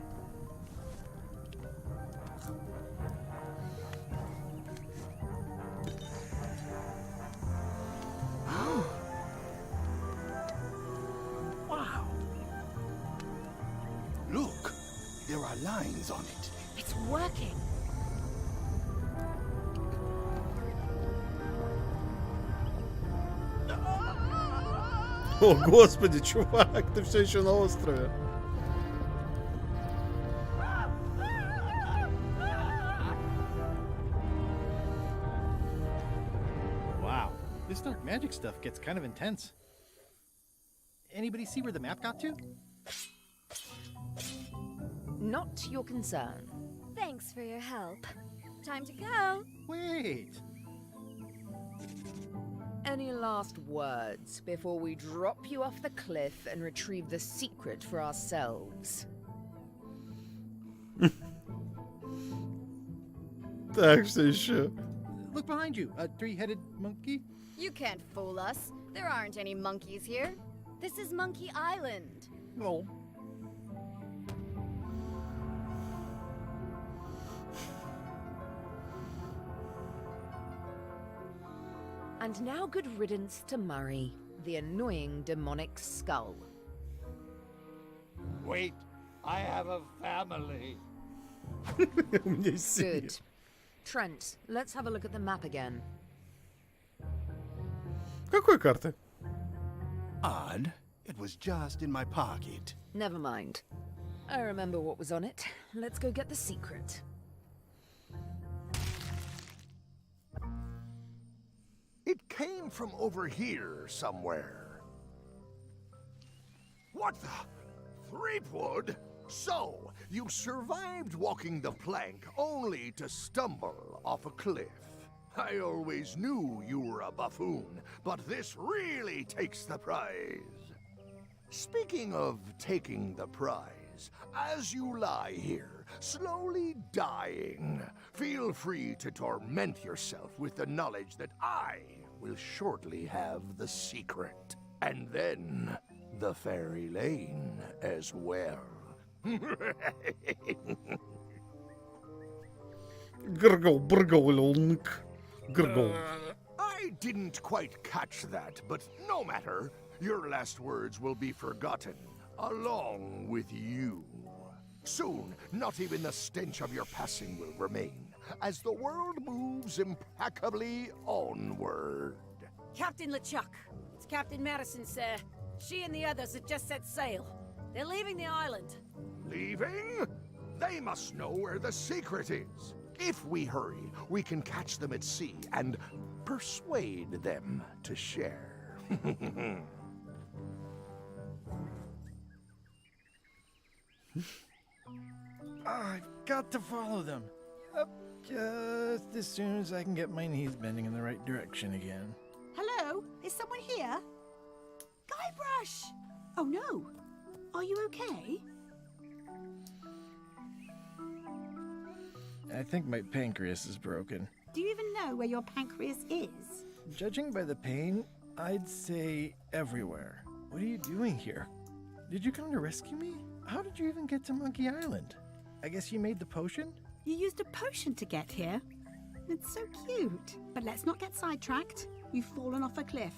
Wow.
are lines on it.
It's working.
О, господи, чувак, ты все еще на острове.
Wow, this dark magic stuff gets kind of intense. Anybody see where the map got to?
Not your concern.
Thanks for your help. Time to go.
Wait.
Any last words before we drop you off the cliff and retrieve the secret for ourselves?
Так, все еще.
Look behind you, a three-headed monkey.
You can't fool us. There aren't any monkeys here. This is Monkey Island.
Oh.
And now good riddance to Murray, the annoying demonic skull.
Wait, I have a family.
Good. Trent, let's have a look at the map again.
Какой карты?
Odd. It was just in my pocket.
Never mind. I remember what was on it. Let's go get the secret.
It came from over here somewhere. What the? Threepwood? So, you survived walking the plank only to stumble off a cliff. I always knew you were a buffoon, but this really takes the prize. Speaking of taking the prize, as you lie here, slowly dying, feel free to torment yourself with the knowledge that I will shortly have the secret. And then the fairy lane as well.
Гргл, бргл, лолник. Гргл.
I didn't quite catch that, but no matter. Your last words will be forgotten, along with you. Soon, not even the stench of your passing will remain, as the world moves impeccably onward.
Captain LeChuck, it's Captain Madison, sir. She and the others have just set sail. They're leaving the island.
Leaving? They must know where the secret is. If we hurry, we can catch them at sea and persuade them to share.
I've got to follow them. Up just as soon as I can get my knees bending in the right direction again.
Hello? Is someone here? Guybrush! Oh no. Are you okay?
I think my pancreas is broken.
Do you even know where your pancreas is?
Judging by the pain, I'd say everywhere. What are you doing here? Did you come to rescue me? How did you even get to Monkey Island? I guess you made the potion?
You used a potion to get here. It's so cute. But let's not get sidetracked. You've fallen off a cliff.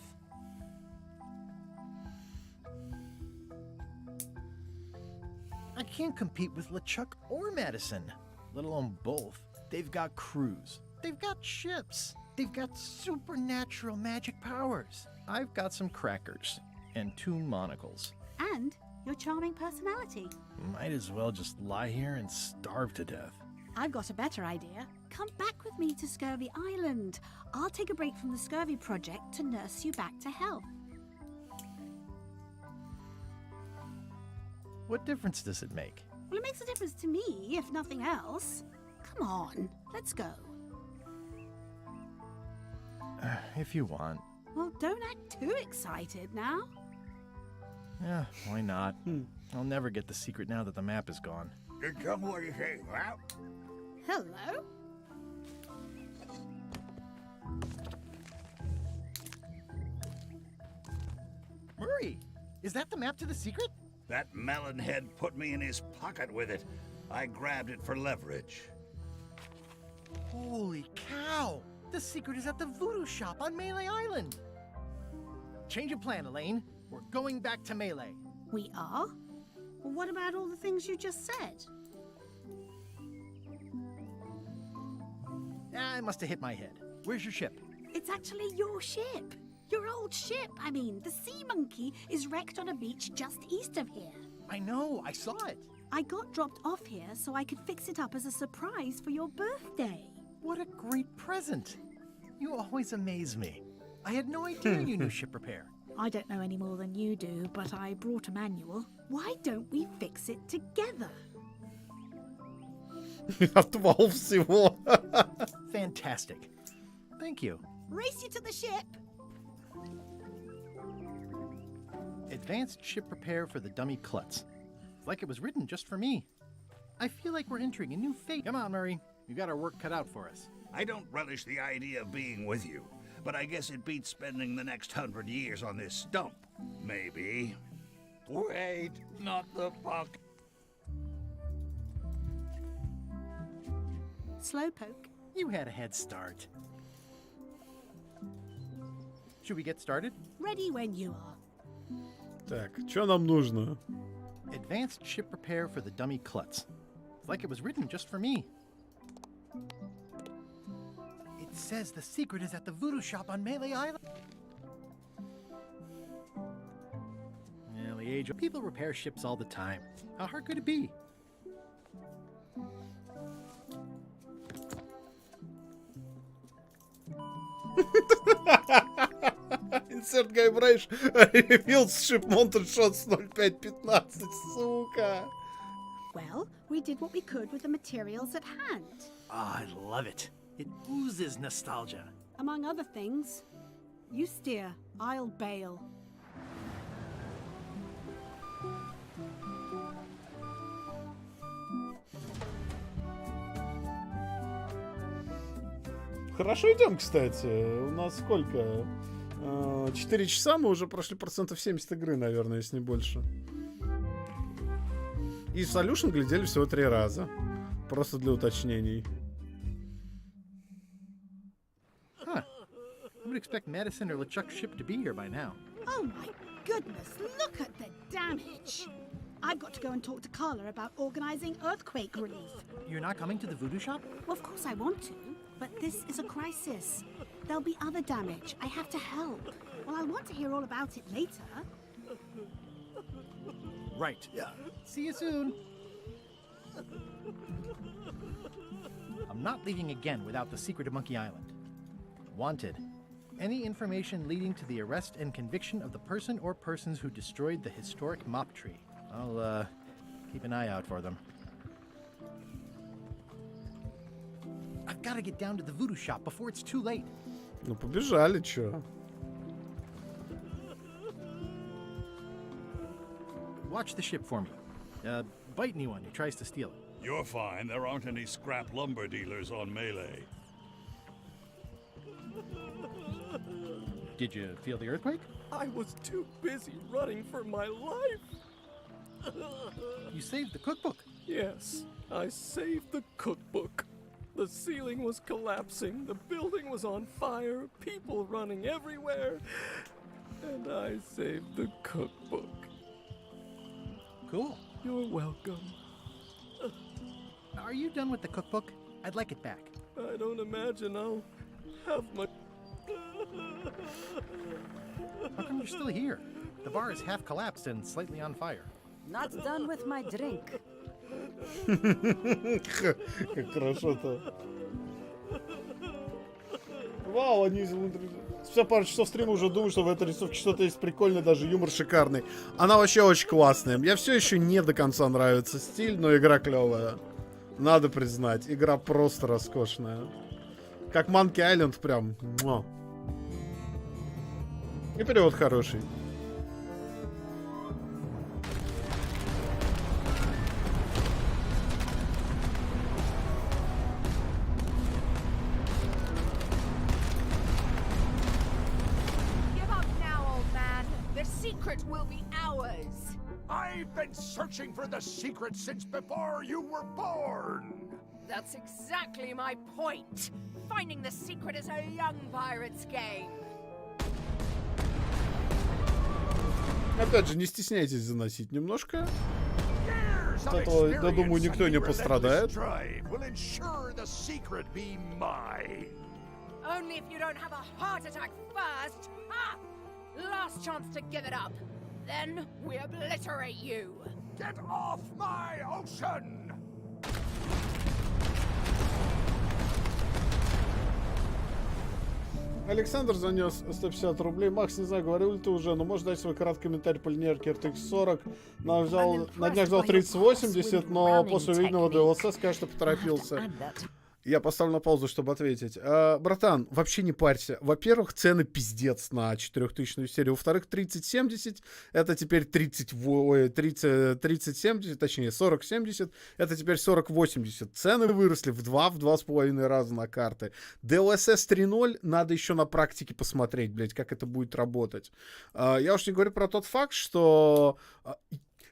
I can't compete with LeChuck or Madison, let alone both. They've got crews. They've got ships. They've got supernatural magic powers. I've got some crackers and 2 monocles.
And your charming personality.
Might as well just lie here and starve to death.
I've got a better idea. Come back with me to Scurvy Island. I'll take a break from the Scurvy Project to nurse you back to health.
What difference does it make?
Well, it makes a difference to me, if nothing else. Come on, let's go.
If you want.
Well, don't act too excited now.
Yeah, why not? I'll never get the secret now that the map is gone.
Tell me what you say, huh?
Hello?
Murray, is that the map to the secret?
That melonhead put me in his pocket with it. I grabbed it for leverage.
Holy cow! The secret is at the voodoo shop on Melee Island! Change of plan, Elaine. We're going back to Melee.
We are? Well, what about all the things you just said?
I must have hit my head. Where's your ship?
It's actually your ship. Your old ship, I mean. The Sea Monkey is wrecked on a beach just east of here.
I know, I saw it.
I got dropped off here so I could fix it up as a surprise for your birthday.
What a great present. You always amaze me. I had no idea you knew ship repair.
I don't know any more than you do, but I brought a manual. Why don't we fix it together?
Отвал всего.
Fantastic. Thank you.
Race you to the ship.
Advanced ship repair for the dummy klutz. It's like it was written just for me. I feel like we're entering a new phase. Come on, Murray. You got our work cut out for us.
I don't relish the idea of being with you, but I guess it beats spending the next 100 years on this stump. Maybe. Wait, not the fuck.
Slowpoke.
You had a head start. Should we get started?
Ready when you are.
Так, что нам нужно?
Advanced ship repair for the dummy klutz. It's like it was written just for me. It says the secret is at the voodoo shop on Melee Island. Yeah, the age of people repair ships all the time. How hard could it be?
Insert Guybrush reveals ship mounted shots 0515, сука.
Well, we did what we could with the materials at hand.
I love it. It oozes nostalgia.
Among other things, you steer, I'll bail.
Хорошо идем, кстати. У нас сколько? 4 часа, мы уже прошли 70% игры, наверное, если не больше. И Solution глядели всего 3 раза. Просто для уточнений.
Huh. I would expect Madison or LeChuck's ship to be here by now.
Oh my goodness, look at the damage. I've got to go and talk to Carla about organizing earthquake relief.
You're not coming to the voodoo shop?
Well, of course I want to, but this is a crisis. There'll be other damage. I have to help. Well, I'll want to hear all about it later.
Right. Yeah. See you soon. I'm not leaving again without the secret of Monkey Island. Wanted. Any information leading to the arrest and conviction of the person or persons who destroyed the historic mop tree. I'll, keep an eye out for them. I've got to get down to the voodoo shop before it's too late.
Ну, побежали, чё?
Watch the ship for me. Bite anyone who tries to steal it.
You're fine. There aren't any scrap lumber dealers on Melee.
Did you feel the earthquake?
I was too busy running for my life.
You saved the cookbook.
Yes, I saved the cookbook. The ceiling was collapsing, the building was on fire, people running everywhere, and I saved the cookbook.
Cool.
You're welcome.
Are you done with the cookbook? I'd like it back.
I don't imagine I'll have my...
How come you're still here? The bar is half collapsed and slightly on fire.
Not done with my drink.
Как хорошо-то. Вау, они... Спустя пару часов стрима уже думаю, что в этой рисовке что-то есть прикольное, даже юмор шикарный. Она вообще очень классная. Мне все еще не до конца нравится стиль, но игра клевая. Надо признать, игра просто роскошная. Как Monkey Island прям. Муа. И перевод хороший.
Will be ours.
I've been searching for the secret since before you were born.
That's exactly my point. Finding the secret is a young pirate's game.
Опять же, не стесняйтесь заносить немножко.
Years
От этого, я думаю, никто не пострадает.
Only if you don't have a heart attack first. Ah! Last chance to give it up. Then we obliterate you.
Get off my ocean!
Александр занес 150 рублей. Макс, не знаю, говорил ли ты уже, но можешь дать свой краткий комментарий по линейке RTX 40. На днях взял 3080, но после увиденного DLC скажет, что поторопился. Я поставлю на паузу, чтобы ответить. Братан, вообще не парься. Во-первых, цены пиздец на 4000 серию. Во-вторых, 3070 это теперь 3070, точнее 4070, это теперь 4080. Цены выросли в 2,5 раза на карты. DLSS 3.0 надо еще на практике посмотреть, блять, как это будет работать. Я уж не говорю про тот факт, что...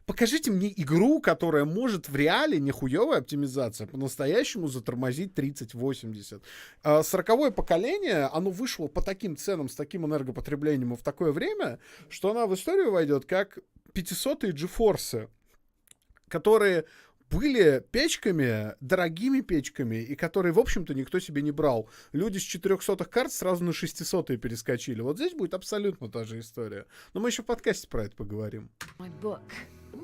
Покажите мне игру, которая может в реале, нехуевая оптимизация, по-настоящему затормозить 3080. 40-е поколение, оно вышло по таким ценам, с таким энергопотреблением и в такое время, что она в историю войдет как 500-е GeForce, которые были печками, дорогими печками, и которые, в общем-то, никто себе не брал. Люди с 400-х карт сразу на 600-е перескочили. Вот здесь будет абсолютно та же история. Но мы еще в подкасте про это поговорим.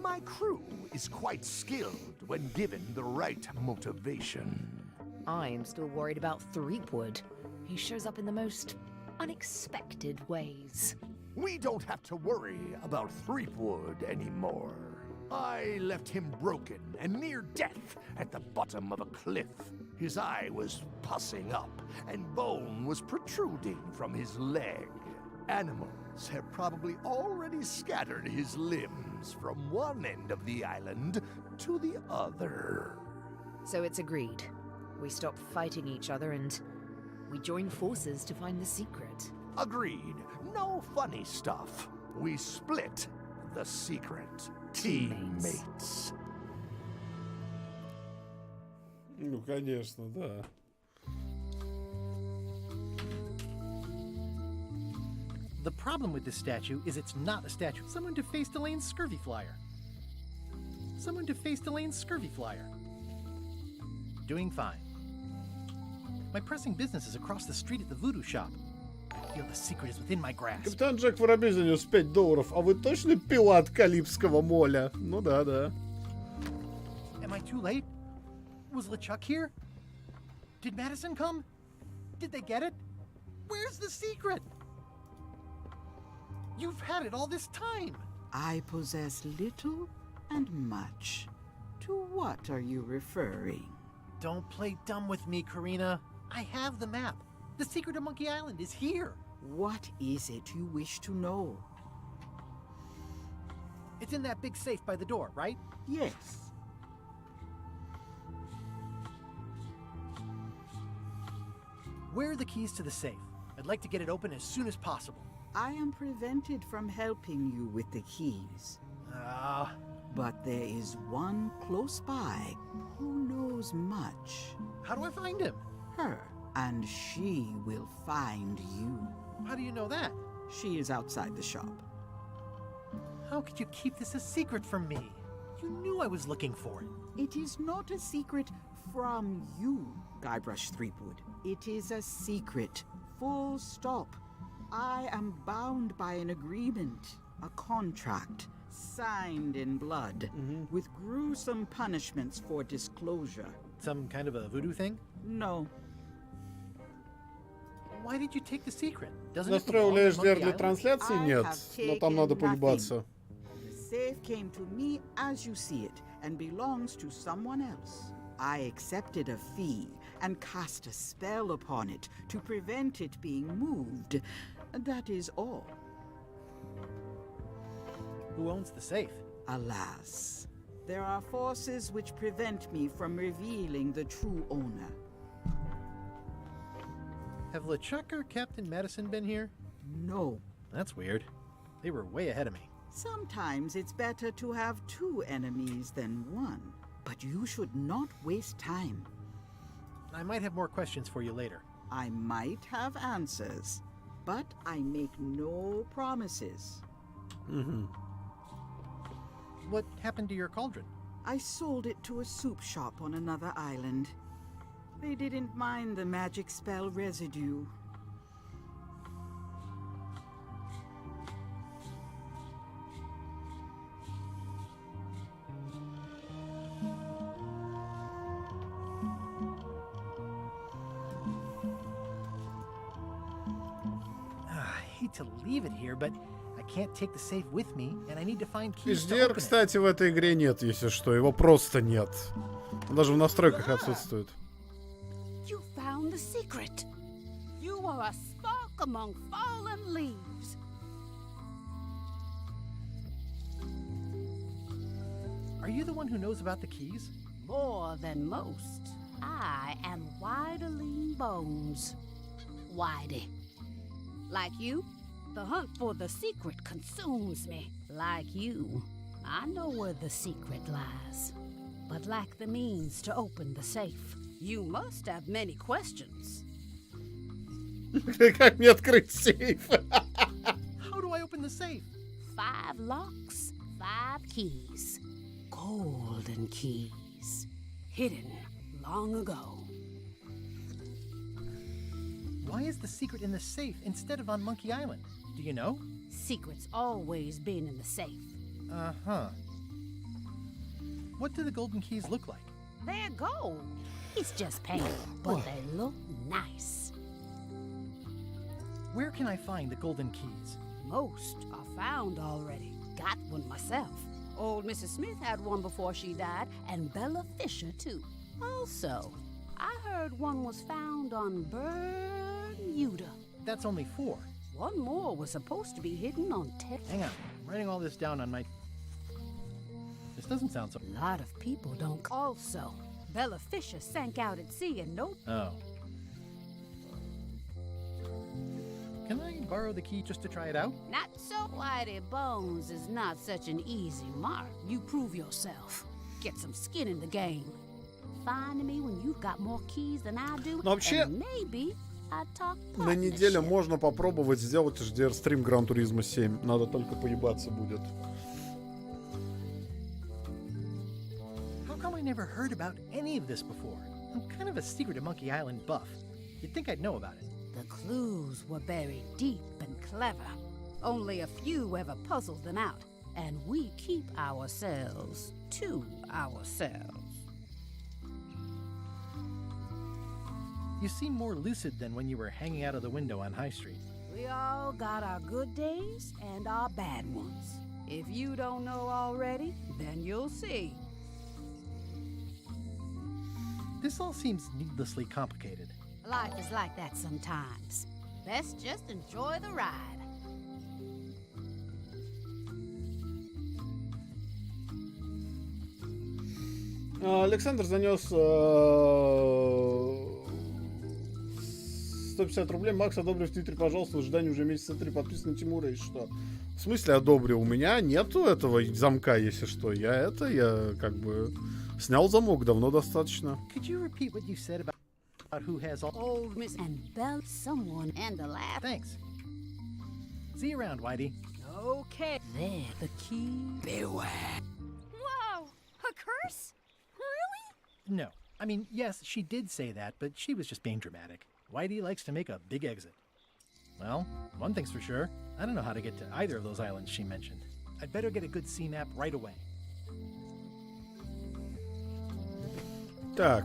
My crew is quite skilled when given the right motivation.
I am still worried about Threepwood. He shows up in the most unexpected ways.
We don't have to worry about Threepwood anymore. I left him broken and near death at the bottom of a cliff. His eye was pussing up and bone was protruding from his leg. Animals have probably already scattered his limbs from one end of the island to the other.
So it's agreed. We stop fighting each other and we join forces to find the secret.
Agreed. No funny stuff. We split the secret. Teammates.
Ну, конечно, да.
The problem with this statue is it's not a statue. Someone defaced Elaine's scurvy flyer. Someone defaced Elaine's scurvy flyer. Doing fine. My pressing business is across the street at the voodoo shop. I feel the secret is within my grasp.
Капитан Джек Воробей занес $5. А вы точно пилат Калипского моля? Ну да, да.
Am I too late? Was LeChuck here? Did Madison come? Did they get it? Where's the secret? You've had it all this time.
I possess little and much. To what are you referring?
Don't play dumb with me, Karina. I have the map. The secret of Monkey Island is here.
What is it you wish to know?
It's in that big safe by the door, right?
Yes.
Where are the keys to the safe? I'd like to get it open as soon as possible.
I am prevented from helping you with the keys. But there is one close by who knows much.
How do I find him?
Her. And she will find you.
How do you know that?
She is outside the shop.
How could you keep this a secret from me? You knew I was looking for it.
It is not a secret from you, Guybrush Threepwood. It is a secret. Full stop. I am bound by an agreement, a contract, signed in blood, with gruesome punishments for disclosure.
Some kind of a voodoo thing?
No.
Why did you take the secret?
Настроил HDR для трансляции? Нет, но там надо полюбаться.
The safe came to me as you see it, and belongs to someone else. I accepted a fee and cast a spell upon it to prevent it being moved. That is all.
Who owns the safe?
Alas, there are forces which prevent me from revealing the true owner.
Have LeChuck or Captain Madison been here?
No.
That's weird. They were way ahead of me.
Sometimes it's better to have two enemies than one. But you should not waste time.
I might have more questions for you later.
I might have answers, but I make no promises.
What happened to your cauldron?
I sold it to a soup shop on another island. They didn't mind the magic spell residue.
I hate to leave it here, but I can't take the safe with me, and I need to find keys to
HDR,
open it.
кстати, в этой игре нет, если что. Его просто нет. Он даже в настройках отсутствует.
You found the secret. You are a spark among fallen leaves.
Are you the one who knows about the keys?
More than most. I am Widerling Bones. Whitey. Like you, the hunt for the secret consumes me. Like you, I know where the secret lies, but lack the means to open the safe. You must have many questions.
Как мне открыть сейф?
How do I open the safe?
5 locks, 5 keys. Golden keys. Hidden long ago.
Why is the secret in the safe instead of on Monkey Island? Do you know?
Secret's always been in the safe.
Uh-huh. What do the golden keys look like?
They're gold. It's just paint, but they look nice.
Where can I find the golden keys?
Most are found already. Got one myself. Old Mrs. Smith had one before she died, and Bella Fisher, too. Also, I heard one was found on Bermuda.
That's only 4.
One more was supposed to be hidden on
Hang on, I'm writing all this down on my... This doesn't sound so...
A lot of people don't. Also, Bella Fisher sank out at sea and no...
Oh. Can I borrow the key just to try it out?
Not so. Whitey Bones is not such an easy mark. You prove yourself. Get some skin in the game. Find me when you've got more keys than I do.
Но вообще,
and maybe I talk
на неделе можно попробовать сделать HDR стрим Gran Turismo 7. Надо только поебаться будет.
How come I never heard about any of this before? I'm kind of a secret of Monkey Island buff. You'd think I'd know about it.
The clues were buried deep and clever. Only a few ever puzzled them out. And we keep ourselves to ourselves.
You seem more lucid than when you were hanging out of the window on High Street.
We all got our good days and our bad ones. If you don't know already, then you'll see.
This all seems needlessly complicated.
Life is like that sometimes. Best just enjoy the ride.
Александр занес 150 рублей. Макс, одобрил в Твиттере, пожалуйста. В ожидании уже месяца 3 подписан на Тимура. И что? В смысле одобрил? У меня нету этого замка, если что. Я как бы снял замок давно достаточно.
Could you repeat what you said about who has all...
Old Miss and Bell, someone and a laugh.
Thanks. See you around, Whitey.
Okay. There, the key.
Beware. Whoa! A curse? Really?
No. I mean, yes, she did say that, but she was just being dramatic. Whitey likes to make a big exit. Well, one thing's for sure. I don't know how to get to either of those islands she mentioned. I'd better get a good sea map right away.
Так.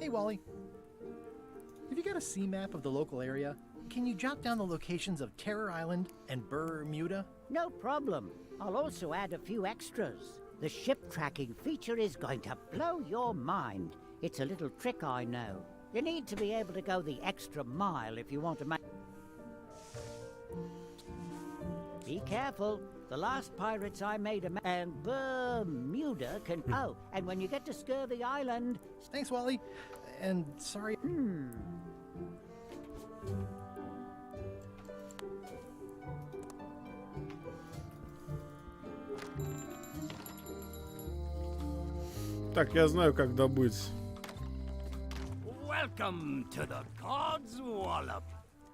Hey, Wally. Have you got a sea map of the local area? Can you jot down the locations of Terror Island and Bermuda?
No problem. I'll also add a few extras. The ship tracking feature is going to blow your mind. It's a little trick, I know. You need to be able to go the extra mile if you want to make... Be careful. The last pirates I made and Bermuda can... Oh, and when you get to Scurvy Island...
Thanks, Wally. And sorry...
Так, я знаю, как добыть.
Welcome to the God's Wallop.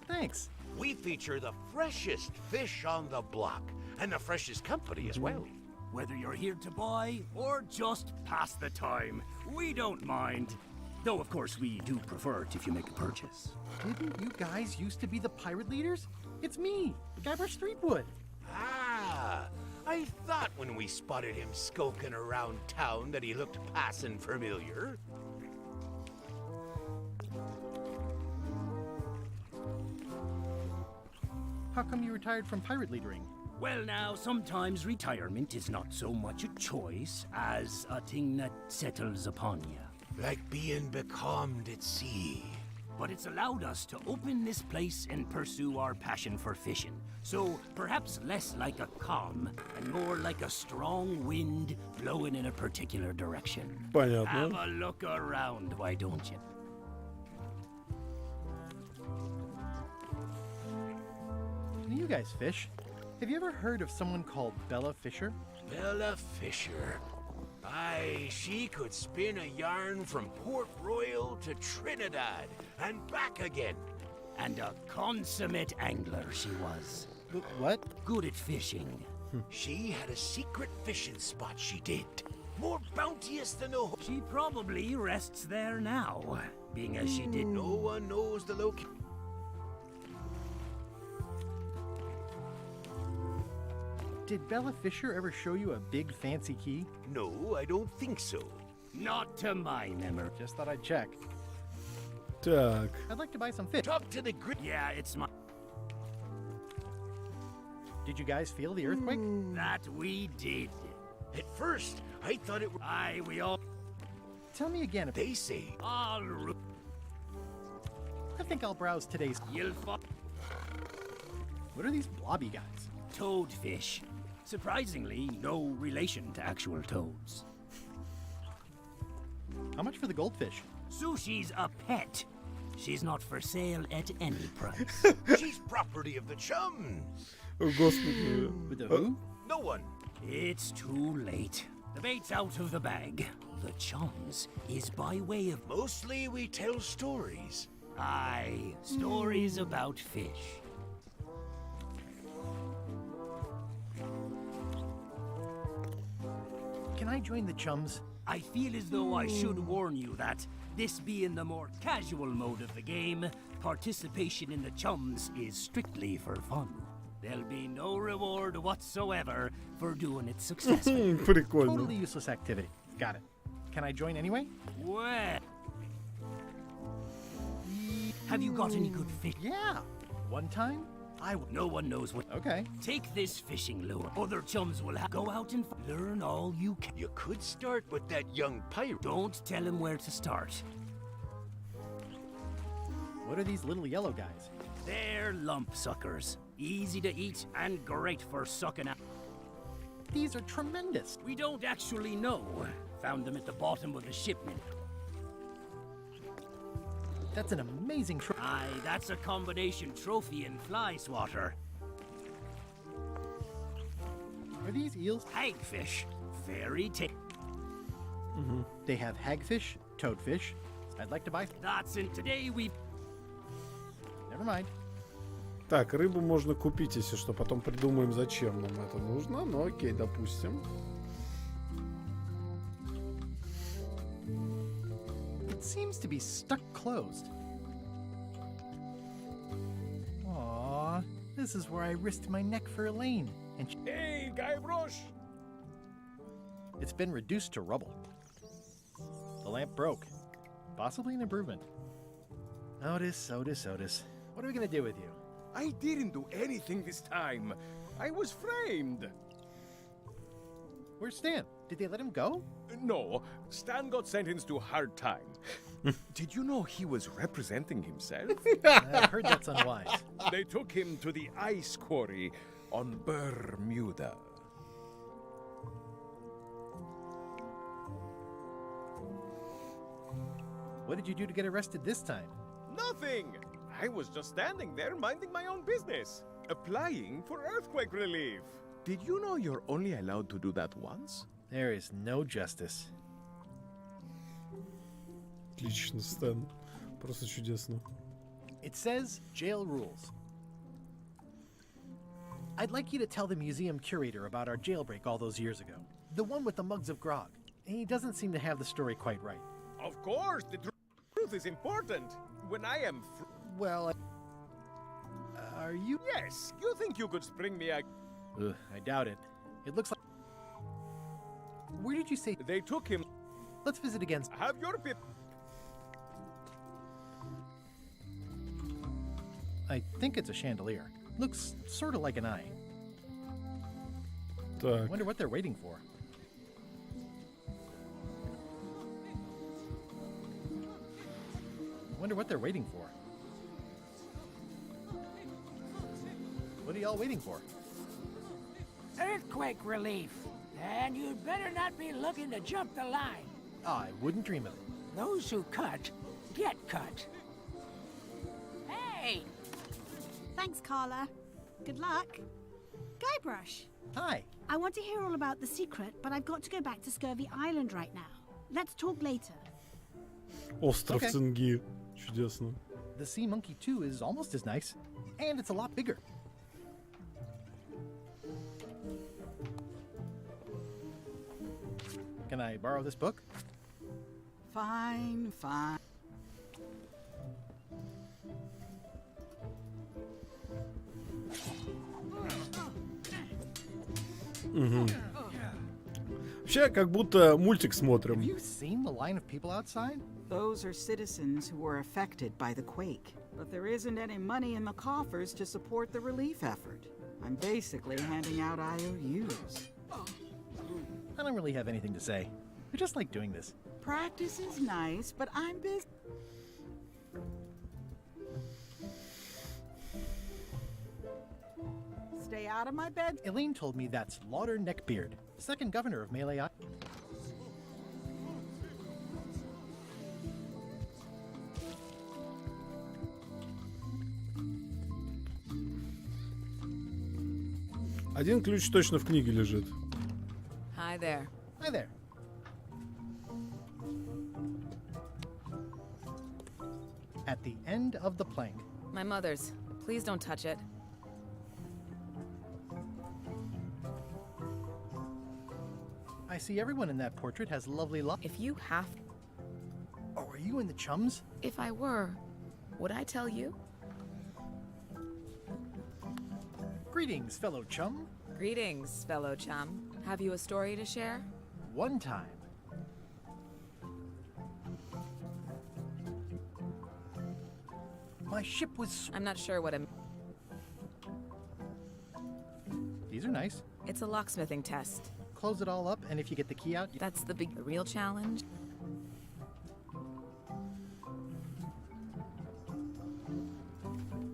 Thanks.
We feature the freshest fish on the block, and the freshest company as well.
Whether you're here to buy or just pass the time, we don't mind. Though, of course, we do prefer it if you make a purchase.
Didn't you guys used to be the pirate leaders? It's me, Guybrush Threepwood.
Ah, I thought when we spotted him skulking around town that he looked passing familiar.
How come you retired from pirate leadering?
Well, now, sometimes retirement is not so much a choice as a thing that settles upon you.
Like being becalmed at sea.
But it's allowed us to open this place and pursue our passion for fishing. So perhaps less like a calm and more like a strong wind blowing in a particular direction.
Понятно.
Have a look around, why don't you?
Can you guys fish? Have you ever heard of someone called Bella Fisher?
Bella Fisher. Aye, she could spin a yarn from Port Royal to Trinidad and back again.
And a consummate angler she was.
What?
Good at fishing.
She had a secret fishing spot, she did. More bounteous than the whole.
She probably rests there now, being as she did.
No one knows the location.
Did Bella Fisher ever show you a big fancy key?
No, I don't think so.
Not to my memory.
Just thought I'd check.
Так.
I'd like to buy some fish.
Talk to the grid.
Yeah, it's my...
Did you guys feel the earthquake?
That we did.
At first, I thought it was...
Aye, we all...
Tell me again if
they say...
All
I think I'll browse today's...
You'll
What are these blobby guys?
Toadfish. Surprisingly, no relation to actual toads.
How much for the goldfish?
Sushi's a pet. She's not for sale at any price.
She's property of the chums.
О, Господи.
With the who?
No one.
It's too late. The bait's out of the bag. The chums is by way of...
Mostly we tell stories.
Aye, stories about fish.
Can I join the chums?
I feel as though I should warn you that, this being the more casual mode of the game, participation in the chums is strictly for fun. There'll be no reward whatsoever for doing it successfully.
Прикольно.
Totally useless activity. Got it. Can I join anyway?
Well... Have you got any good fish?
Yeah. One time,
No one knows what...
Okay.
Take this fishing lure. Other chums will go out and learn all you can.
You could start with that young pirate.
Don't tell him where to start.
What are these little yellow guys?
They're lump suckers. Easy to eat and great for sucking out.
These are tremendous.
We don't actually know. Found them at the bottom of the shipment.
That's an amazing trophy.
Aye, that's a combination trophy and fly swatter.
Are these eels?
Hagfish. Very tasty.
They have hagfish, toadfish. I'd like to buy...
That's it. Today we...
Never mind.
Так, рыбу можно купить, если что. Потом придумаем, зачем нам это нужно. Но окей, допустим.
It seems to be stuck closed. Aww, this is where I risked my neck for Elaine. And
Hey, Guybrush!
it's been reduced to rubble. The lamp broke. Possibly an improvement. Otis. What are we gonna do with you?
I didn't do anything this time. I was framed.
Where's Stan? Did they let him go?
No, Stan got sentenced to hard time. Did you know he was representing himself?
I've heard that's unwise.
They took him to the ice quarry on Bermuda.
What did you do to get arrested this time?
Nothing! I was just standing there minding my own business, applying for earthquake relief. Did you know you're only allowed to do that once?
There is no justice.
Отлично, Стэн. Просто чудесно.
It says jail rules. I'd like you to tell the museum curator about our jailbreak all those years ago. The one with the mugs of grog. He doesn't seem to have the story quite right.
Of course, the truth is important. When I am
Well, are you?
Yes, you think you could spring me a...
Ugh, I doubt it. It looks like... Where did you say...
They took him.
Let's visit again.
Have your people...
I think it's a chandelier. Looks sort of like an eye.
Так.
I wonder what they're waiting for. What are y'all waiting for?
Earthquake relief. And you'd better not be looking to jump the line.
I wouldn't dream of it.
Those who cut, get cut. Hey!
Thanks, Carla. Good luck. Guybrush.
Hi.
I want to hear all about the secret, but I've got to go back to Scurvy Island right now. Let's talk later.
Остров Цинги. Чудесно.
The sea monkey too is almost as nice, and it's a lot bigger. Can I borrow this book?
Fine, fine.
Угу. Вообще, как будто мультик смотрим.
Have you seen the line of people outside? Those are citizens who were affected by the quake. But there isn't any money in the coffers to support the relief effort. I'm basically handing out IOUs.
I don't really have anything to say. I just like doing this.
Practice is nice, but I'm busy. Stay out of my bed.
Elaine told me that's Lauder Neckbeard, second governor of Melee Island.
Один ключ точно в книге лежит.
Hi there.
Hi there. At the end of the plank.
My mother's. Please don't touch it.
I see everyone in that portrait has lovely luck.
If you have...
Oh, are you in the chums?
If I were, would I tell you?
Greetings, fellow chum.
Greetings, fellow chum. Have you a story to share?
One time. My ship was...
I'm not sure what I'm...
These are nice.
It's a locksmithing test.
Close it all up, and if you get the key out...
That's the real challenge?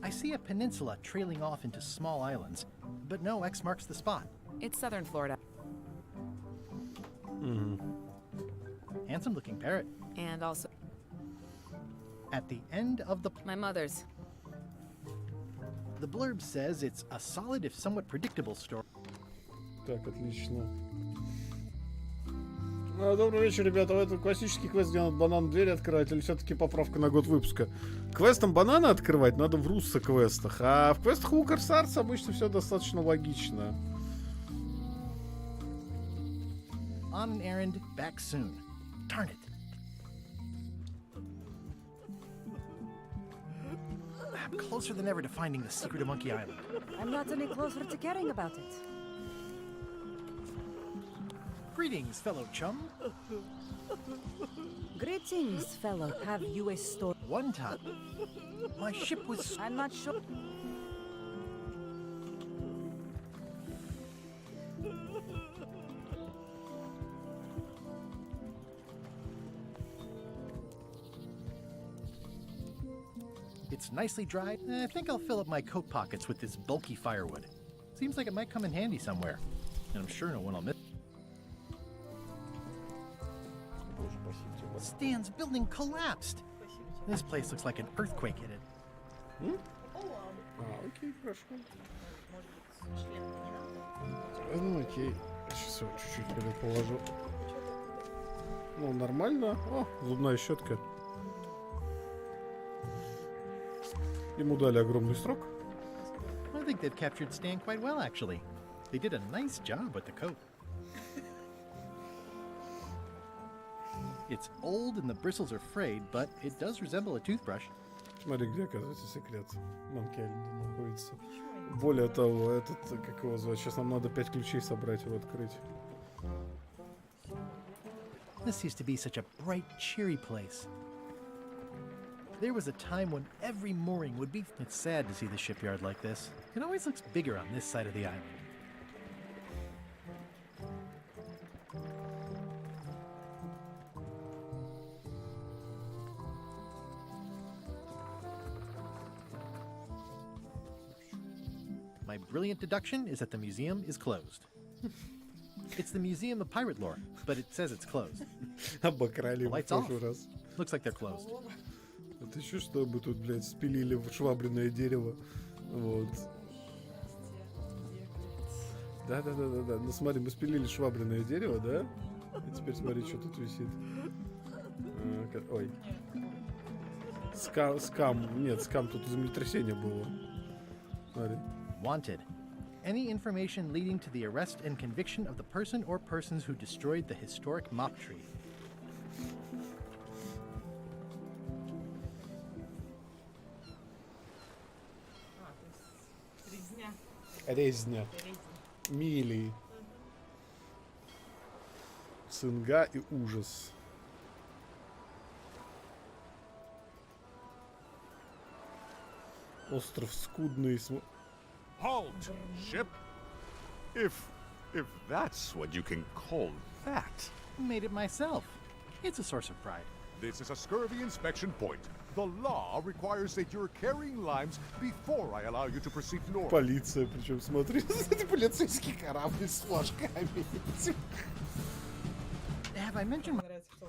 I see a peninsula trailing off into small islands, but no X marks the spot.
It's southern Florida.
Mm-hmm.
Handsome-looking parrot.
And also...
At the end of the...
My mother's.
The blurb says it's a solid if somewhat predictable story.
Так, отлично. Добрый вечер, ребята. Это классический квест, где надо банан двери открывать, или все-таки поправка на год выпуска? Квестом бананы открывать надо в руссо-квестах, а в квестах LucasArts обычно все достаточно логично.
On an errand, back soon. Darn it. I'm closer than ever to finding the secret of Monkey Island.
I'm not any closer to caring about it.
Greetings, fellow chum.
Greetings, fellow. Have you a story?
One time, my ship was...
I'm not sure.
It's nicely dried. I think I'll fill up my coat pockets with this bulky firewood. Seems like it might come in handy somewhere. And I'm sure no one will miss. Stan's building collapsed. This place looks like an earthquake hit it.
Окей, хорошо. Ну, окей. Сейчас его чуть-чуть переположу. Ну, нормально. О, зубная щетка. Ему дали огромный срок.
I think they've captured Stan quite well, actually. They did a nice job with the coat. It's old and the bristles are frayed, but it does resemble a toothbrush.
Смотри, где, оказывается, секрет Monkey Island находится. Более того, этот, как его звать, сейчас нам надо 5 ключей собрать его открыть.
This used to be such a bright, cheery place. There was a time when every mooring would be... It's sad to see the shipyard like this. It always looks bigger on this side of the island. My brilliant deduction is that the museum is closed. It's the Museum of Pirate Lore, but it says it's closed.
Обокрали в прошлый раз.
Looks like they're closed.
Это еще что, мы тут, блядь, спилили в швабряное дерево. Вот. Да. Ну смотри, мы спилили швабряное дерево, да? И теперь смотри, что тут висит. Ой. Скам. Нет, скам тут землетрясение было. Смотри.
Wanted. Any information leading to the arrest and conviction of the person or persons who destroyed the historic mop tree.
Резня. Мили. Цинга и ужас. Остров скудный.
Halt, ship! If that's what you can call that.
Made it myself. It's a source of pride.
This is a scurvy inspection point. The law requires that you're carrying limes before I allow you to proceed north.
Полиция, причем смотри, это полицейский корабль с флажками.
Have I mentioned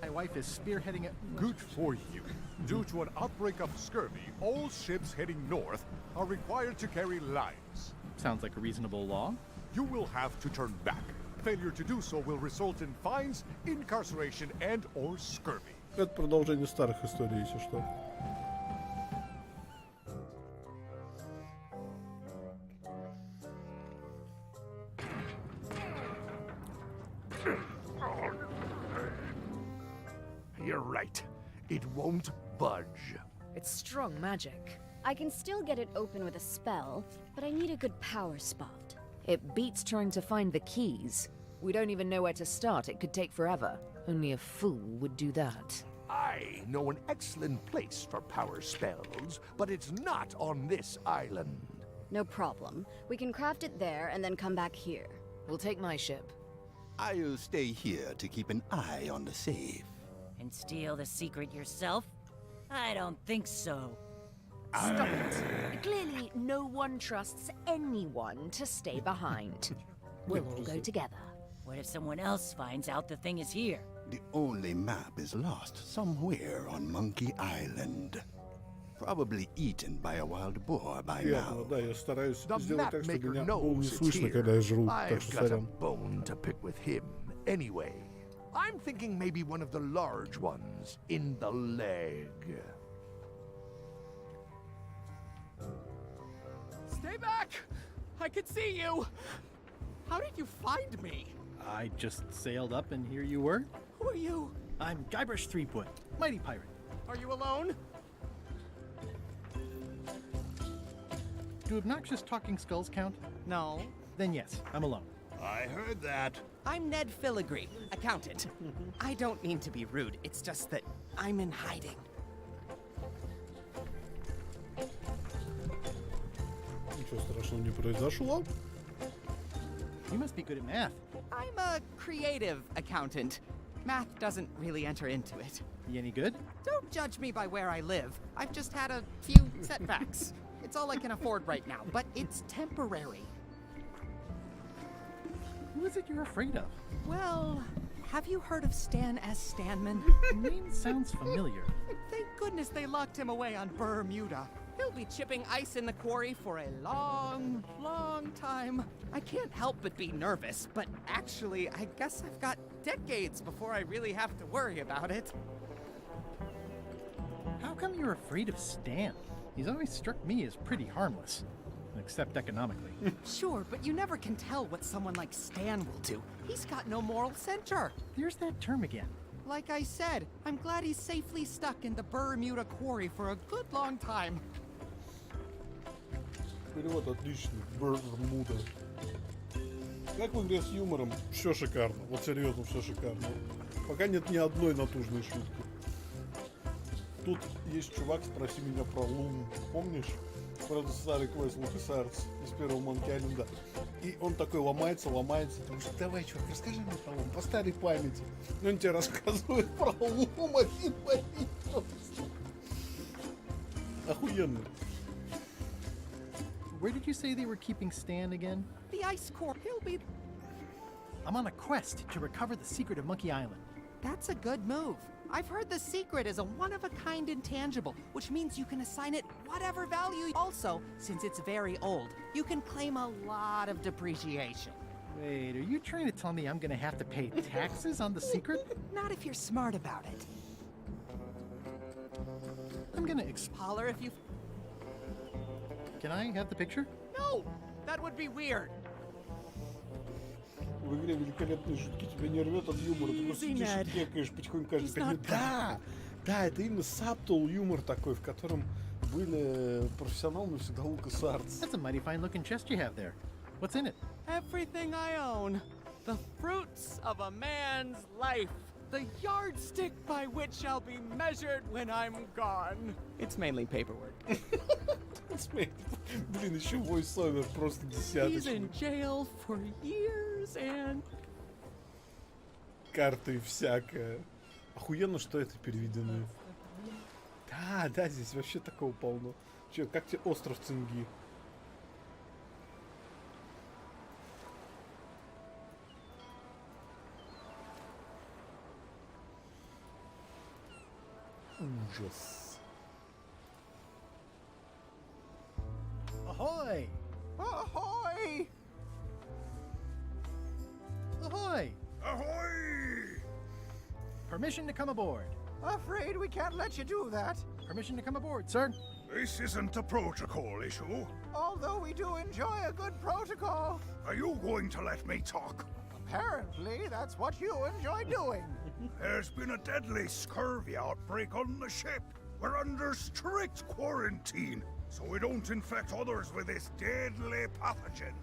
my wife is spearheading a...
Good for you. Due to an outbreak of scurvy, all ships heading north are required to carry limes.
Sounds like a reasonable law.
You will have to turn back. Failure to do so will result in fines, incarceration, and/or scurvy.
Это продолжение старых историй, если что.
You're right. It won't budge.
It's strong magic.
I can still get it open with a spell, but I need a good power spot.
It beats trying to find the keys. We don't even know where to start. It could take forever. Only a fool would do that.
I know an excellent place for power spells, but it's not on this island.
No problem. We can craft it there and then come back here.
We'll take my ship.
I'll stay here to keep an eye on the safe.
And steal the secret yourself? I don't think so.
Stop it. Clearly, no one trusts anyone to stay behind. We'll all go together.
What if someone else finds out the thing is here?
The only map is lost somewhere on Monkey Island. Probably eaten by a wild boar by now.
Да, я стараюсь сделать
The
так, чтобы
mapmaker
меня было не
knows it's
слышно, когда я жру. Так
I've
что
got a
сорян.
bone to pick with him. Anyway, I'm thinking maybe one of the large ones in the leg.
Stay back! I can see you! How did you find me?
I just sailed up and here you were.
Who are you?
I'm Guybrush Threepwood, mighty pirate.
Are you alone?
Do obnoxious talking skulls count?
No.
Then yes, I'm alone.
I heard that.
I'm Ned Filigree, accountant. I don't mean to be rude, it's just that I'm in hiding.
Ничего страшного не произошло.
You must be good at math.
I'm a creative accountant. Math doesn't really enter into it.
You any good?
Don't judge me by where I live. I've just had a few setbacks. It's all I can afford right now, but it's temporary.
Who is it you're afraid of?
Well, have you heard of Stan S. Stanman?
Name sounds familiar.
Thank goodness they locked him away on Bermuda. He'll be chipping ice in the quarry for a long, long time. I can't help but be nervous, but actually, I guess I've got decades before I really have to worry about it.
How come you're afraid of Stan? He's always struck me as pretty harmless, except economically.
Sure, but you never can tell what someone like Stan will do. He's got no moral center.
There's that term again.
Like I said, I'm glad he's safely stuck in the Bermuda quarry for a good long time.
Перевод отличный. Бермуда. Как в игре с юмором, все шикарно. Вот серьезно, все шикарно. Пока нет ни одной натужной шутки. Тут есть чувак, спроси меня про Луну. Помнишь? Правда, старый квест LucasArts из первого Monkey Island. И он такой ломается. Ты говоришь, давай, чувак, расскажи мне про Луну, по старой памяти. И он тебе рассказывает про Луну один в один. Охуенно.
Where did you say they were keeping Stan again?
The ice core, he'll be...
I'm on a quest to recover the secret of Monkey Island.
That's a good move. I've heard the secret is a one-of-a-kind intangible, which means you can assign it whatever value. Also, since it's very old, you can claim a lot of depreciation.
Wait, are you trying to tell me I'm gonna have to pay taxes on the secret?
Not if you're smart about it.
I'm gonna
Holler if you...
Can I have the picture?
No! That would be weird.
В игре великолепные шутки, тебя не рвет от юмора. Ты просто сидишь и кекаешь потихоньку каждый 5 минут. Да, это именно subtle юмор такой, в котором были профессионалы всегда LucasArts.
That's a mighty fine looking chest you have there. What's in it?
Everything I own. The fruits of a man's life. The yardstick by which I'll be measured when I'm gone. It's mainly paperwork.
Блин, еще voice-over просто десяточный.
He's in jail for years and...
Карты всякое. Охуенно, что это переведено. Да, здесь вообще такого полно. Че, как тебе остров Цинги? Ужас.
Ahoy!
Ahoy!
Ahoy!
Ahoy!
Permission to come aboard.
Afraid we can't let you do that.
Permission to come aboard, sir.
This isn't a protocol issue.
Although we do enjoy a good protocol.
Are you going to let me talk?
Apparently, that's what you enjoy doing.
There's been a deadly scurvy outbreak on the ship. We're under strict quarantine, so we don't infect others with this deadly pathogen.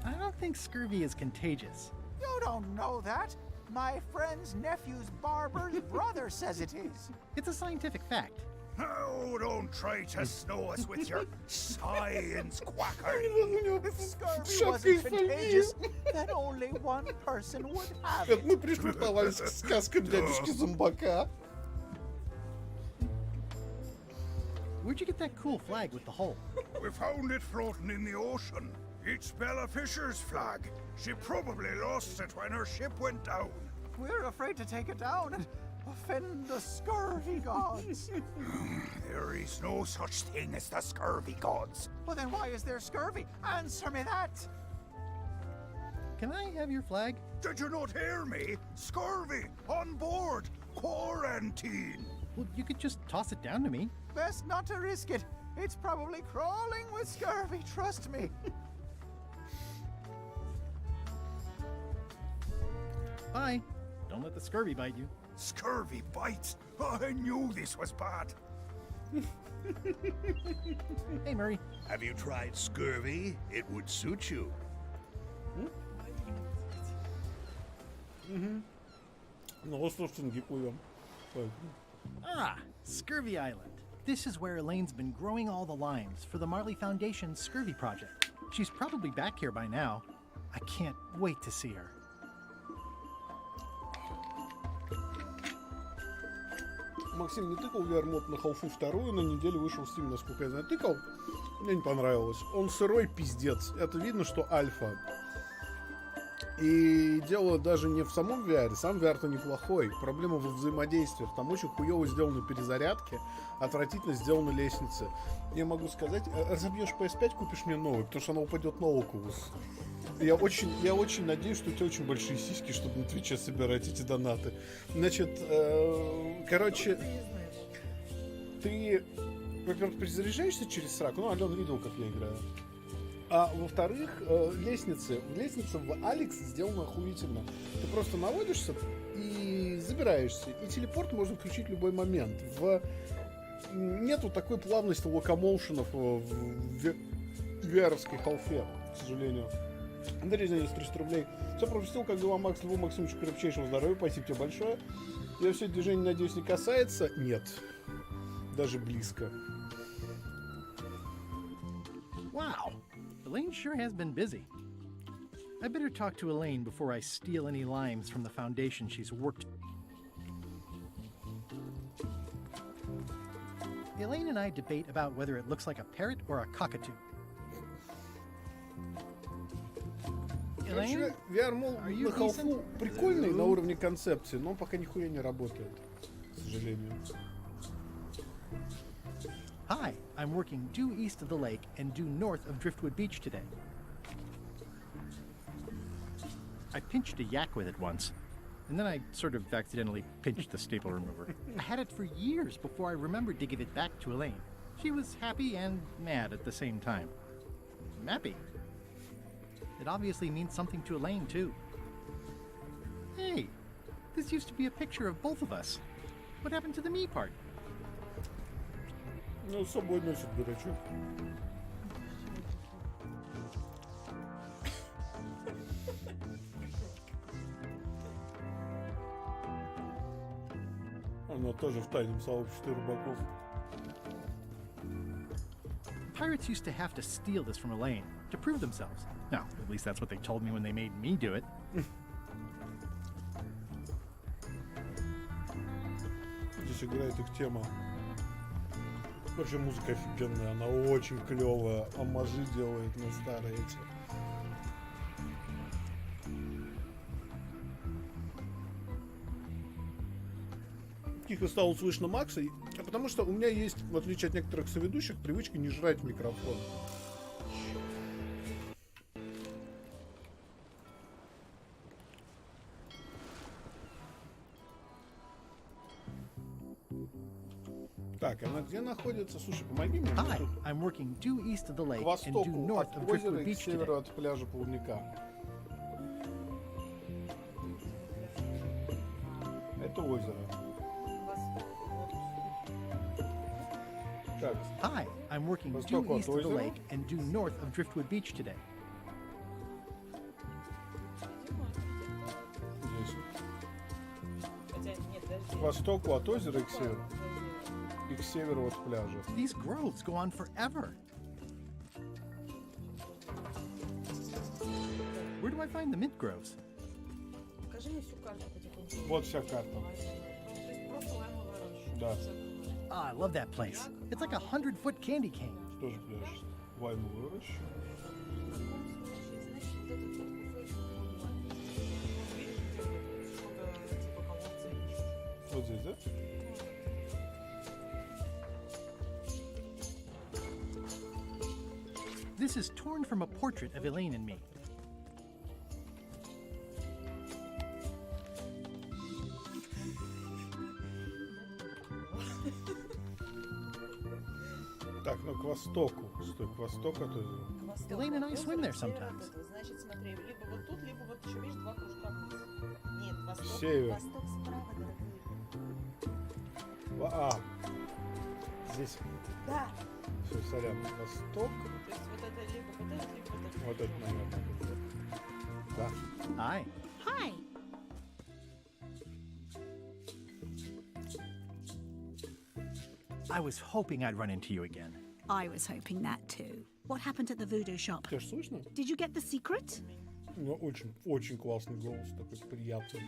I don't think scurvy is contagious.
You don't know that. My friend's nephew's barber's brother says it is.
It's a scientific fact.
Oh, don't try to snow us with your science quackery.
If scurvy wasn't contagious, then only one person would have it.
Мы пришвартовались к сказкам дядюшки Зомбака.
Where'd you get that cool flag with the hole?
We found it floating in the ocean. It's Bella Fisher's flag. She probably lost it when her ship went down.
We're afraid to take it down and offend the scurvy gods.
There is no such thing as the scurvy gods.
Well, then why is there scurvy? Answer me that.
Can I have your flag?
Did you not hear me? Scurvy! On board! Quarantine!
Well, you could just toss it down to me.
Best not to risk it. It's probably crawling with scurvy, trust me.
Bye. Don't let the scurvy bite you.
Scurvy bites? I knew this was bad.
Hey, Murray.
Have you tried scurvy? It would suit you.
Ну, остров Цинги плывем.
Ah, Scurvy Island. This is where Elaine's been growing all the limes for the Marley Foundation's Scurvy project. She's probably back here by now. I can't wait to see her.
Максим не тыкал VR-мод на Халфу 2, на неделю вышел в Steam, насколько я знаю. Тыкал? Мне не понравилось. Он сырой пиздец. Это видно, что альфа. И дело даже не в самом VR, сам VR-то неплохой. Проблема во взаимодействиях. Там очень хуёво сделаны перезарядки, отвратительно сделаны лестницы. Я могу сказать, разобьешь PS5, купишь мне новый, потому что она упадет на Oculus. Я очень надеюсь, что у тебя очень большие сиськи, чтобы на Твиче собирать эти донаты. Значит, короче, ты, во-первых, перезаряжаешься через сраку. Ну, Алена видел, как я играю. А во-вторых, лестница в Алекс сделана охуительно. Ты просто наводишься и забираешься. И телепорт можно включить в любой момент. Нету такой плавности локомоушенов в VR-овской халфе, к сожалению. Андрей, за 300 рублей. Все пропустил, как дела, Макс? Любому Максимовичу крепчайшего здоровья. Спасибо тебе большое. Я все движение, надеюсь, не касается? Нет. Даже близко.
Wow. Elaine sure has been busy. I better talk to Elaine before I steal any limes from the foundation she's worked. Elaine and I debate about whether it looks like a parrot or a cockatoo.
Короче, VR, мол, на халфу прикольный на уровне концепции, но он пока нихуя не работает, к сожалению.
Hi, I'm working due east of the lake and due north of Driftwood Beach today. I pinched a yak with it once, and then I sort of accidentally pinched the staple remover. I had it for years before I remembered to give it back to Elaine. She was happy and mad at the same time. Happy. It obviously means something to Elaine, too. Hey, this used to be a picture of both of us. What happened to the me part?
Ну, с собой носит, дурачок. Она тоже в тайном сообществе рыбаков.
Pirates used to have to steal this from Elaine to prove themselves. No, at least that's what they told me when they made me do it.
Здесь играет их тема. Вообще музыка офигенная, она очень клевая, амажи делает на старые эти. Тихо стало слышно Макса, потому что у меня есть, в отличие от некоторых соведущих, привычка не жрать в микрофон. Так, она где находится? Слушай, помоги мне.
Hi, I'm working due east of the lake
К востоку
and due north
от
of
озера
Driftwood
и к
Beach today.
северу от пляжа Плавника. Это озеро. Так.
Hi, I'm working due east of the lake and due north of Driftwood Beach today.
Здесь. К востоку от озера и к северу. И к северу от пляжа.
These groves go on forever. Where do I find the mint groves?
Покажи мне всю карту потихоньку.
Вот вся карта.
То есть просто лаймовая роща.
Да.
Ah, I love that place. It's like a 100-foot candy cane.
Что же пляж? Лаймовая роща. Вот здесь, да?
This is torn from a portrait of Elaine and me.
Так, ну к востоку. Стой, к востоку от озера.
Elaine and I swim there sometimes.
Значит, смотри, либо вот тут, либо вот еще, видишь, два кружка вниз. Нет, восток.
Север.
Восток справа, дорогой.
Здесь.
Да.
Все, сорян. Восток.
То есть вот это либо вот это, либо вот это.
Вот это, наверное. Да.
Hi.
Hi.
I was hoping I'd run into you again.
I was hoping that too. What happened at the voodoo shop?
Тебя ж слышно?
Did you get the secret?
Ну, очень классный голос, такой приятный.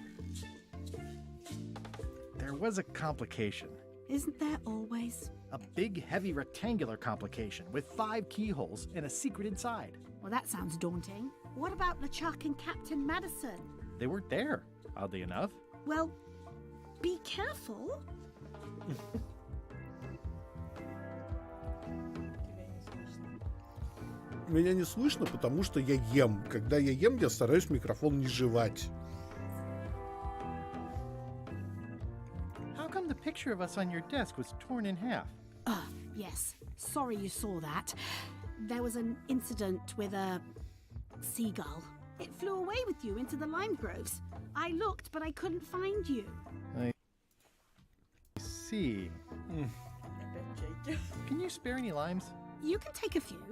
There was a complication.
Isn't there always?
A big, heavy rectangular complication with 5 keyholes and a secret inside.
Well, that sounds daunting. What about LeChuck and Captain Madison?
They weren't there, oddly enough.
Well, be careful.
Меня не слышно, потому что я ем. Когда я ем, я стараюсь микрофон не жевать.
How come the picture of us on your desk was torn in half?
Yes. Sorry you saw that. There was an incident with a seagull. It flew away with you into the lime groves. I looked, but I couldn't find you.
I see. Can you spare any limes?
You can take a few.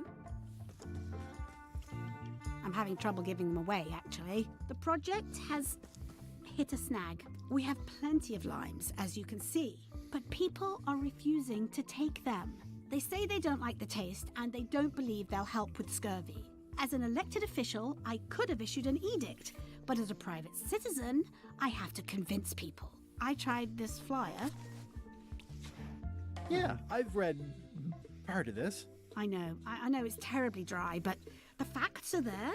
I'm having trouble giving them away, actually. The project has hit a snag. We have plenty of limes, as you can see, but people are refusing to take them. They say they don't like the taste, and they don't believe they'll help with scurvy. As an elected official, I could have issued an edict, but as a private citizen, I have to convince people. I tried this flyer.
Yeah, I've read part of this.
I know it's terribly dry, but the facts are there.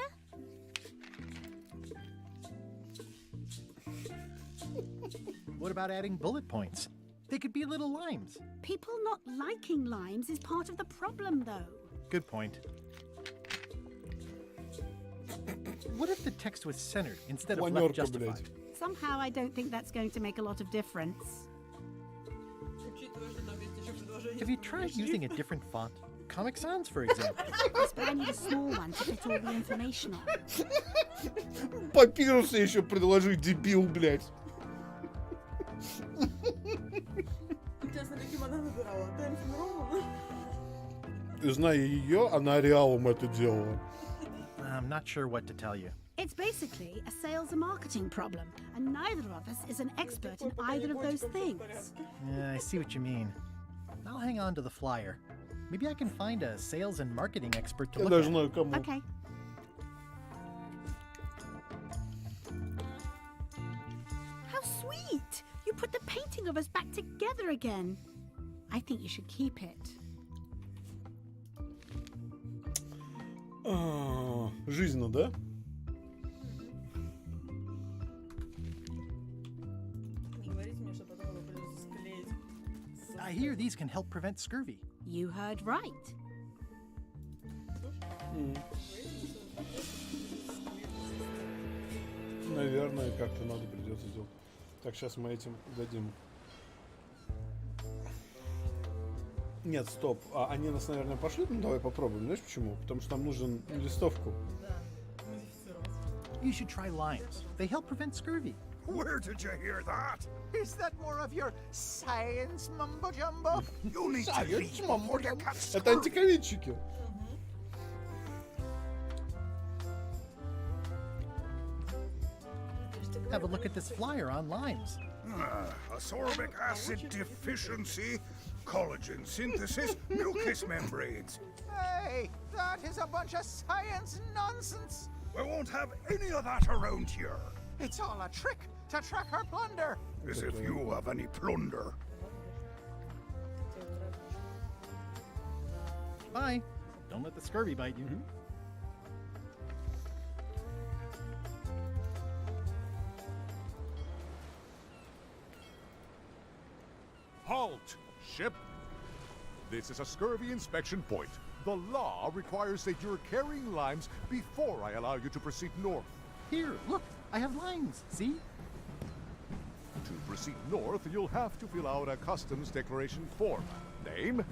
What about adding bullet points? They could be little limes.
People not liking limes is part of the problem, though.
Good point. What if the text was centered instead of left justified?
Somehow I don't think that's going to make a lot of difference.
Have you tried using a different font? Comic Sans, for example.
Yes, but I need a small one to fit all the information on.
Папирусы еще предложи, дебил, блядь.
Интересно, каким она выбирала? Таймс Нью-Роман?
Зная ее, она реалом это делала.
I'm not sure what to tell you.
It's basically a sales and marketing problem, and neither of us is an expert in either of those things.
Yeah, I see what you mean. I'll hang on to the flyer. Maybe I can find a sales and marketing expert to look at.
Okay. How sweet! You put the painting of us back together again. I think you should keep it.
Жизненно, да?
I hear these can help prevent scurvy.
You heard right.
Наверное, как-то надо придется сделать. Так, сейчас мы этим дадим. Нет, стоп. Они нас, наверное, пошлют? Ну, давай попробуем. Знаешь почему? Потому что нам нужен листовку.
You should try limes. They help prevent scurvy.
Where did you hear that?
Is that more of your science mumbo-jumbo?
You need to leave before you catch scurvy.
Это антиковидчики.
Have a look at this flyer on limes.
Ascorbic acid deficiency, collagen synthesis, mucous membranes.
Hey, that is a bunch of science nonsense.
We won't have any of that around here.
It's all a trick to track our plunder.
As if you have any plunder.
Bye. Don't let the scurvy bite you.
Halt, ship! This is a scurvy inspection point. The law requires that you're carrying limes before I allow you to proceed north.
Here, look, I have limes, see?
To proceed north, you'll have to fill out a customs declaration form. Name?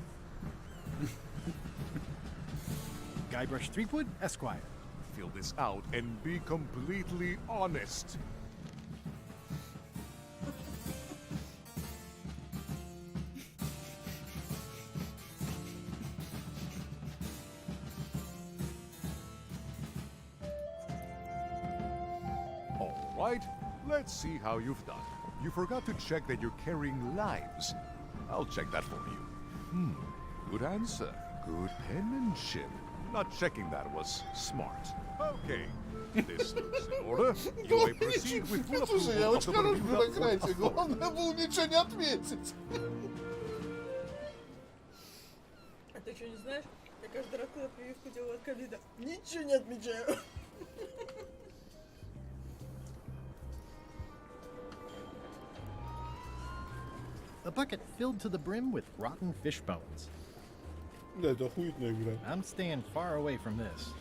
Guybrush Threepwood, Esquire.
Fill this out and be completely honest. All right, let's see how you've done. You forgot to check that you're carrying limes. I'll check that for you. Good answer. Good penmanship. Not checking that was smart. Okay, this looks in order. You may proceed with full
Слушай, я
approval of
очень
the
хорош в
Bermuda
бюрократии.
Port
Главное было ничего не отметить.
А ты что, не знаешь? Я каждый раз, когда прививку делаю от ковида, ничего не отмечаю.
A bucket filled to the brim with rotten fish bones.
Да, это охуительная игра.
I'm staying far away from this.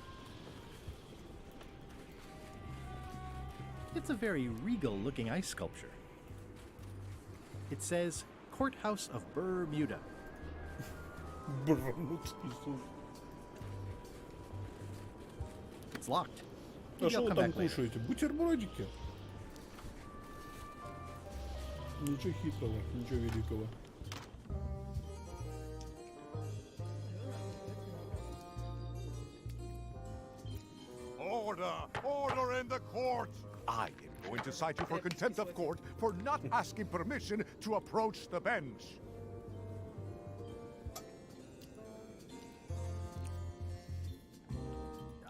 It's a very regal-looking ice sculpture. It says, Courthouse of Bermuda. It's locked.
А
Maybe
что
I'll
вы
come
там
back later.
кушаете? Бутербродики? Ничего хитрого, ничего великого.
Order! Order in the court! I am going to cite you for contempt of court for not asking permission to approach the bench.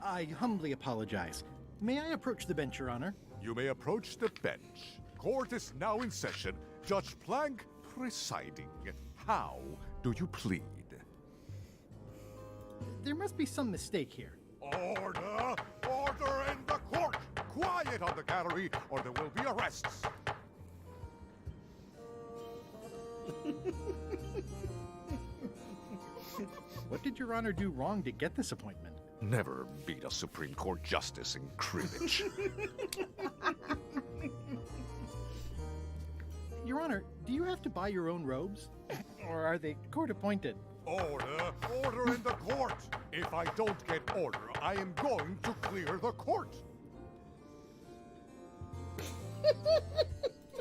I humbly apologize. May I approach the bench, Your Honor?
You may approach the bench. Court is now in session. Judge Plank presiding. How do you plead?
There must be some mistake here.
Order! Order in the court! Quiet on the gallery, or there will be arrests.
What did Your Honor do wrong to get this appointment?
Never beat a Supreme Court justice in cribbage.
Your Honor, do you have to buy your own robes? Or are they court-appointed?
Order! Order in the court! If I don't get order, I am going to clear the court!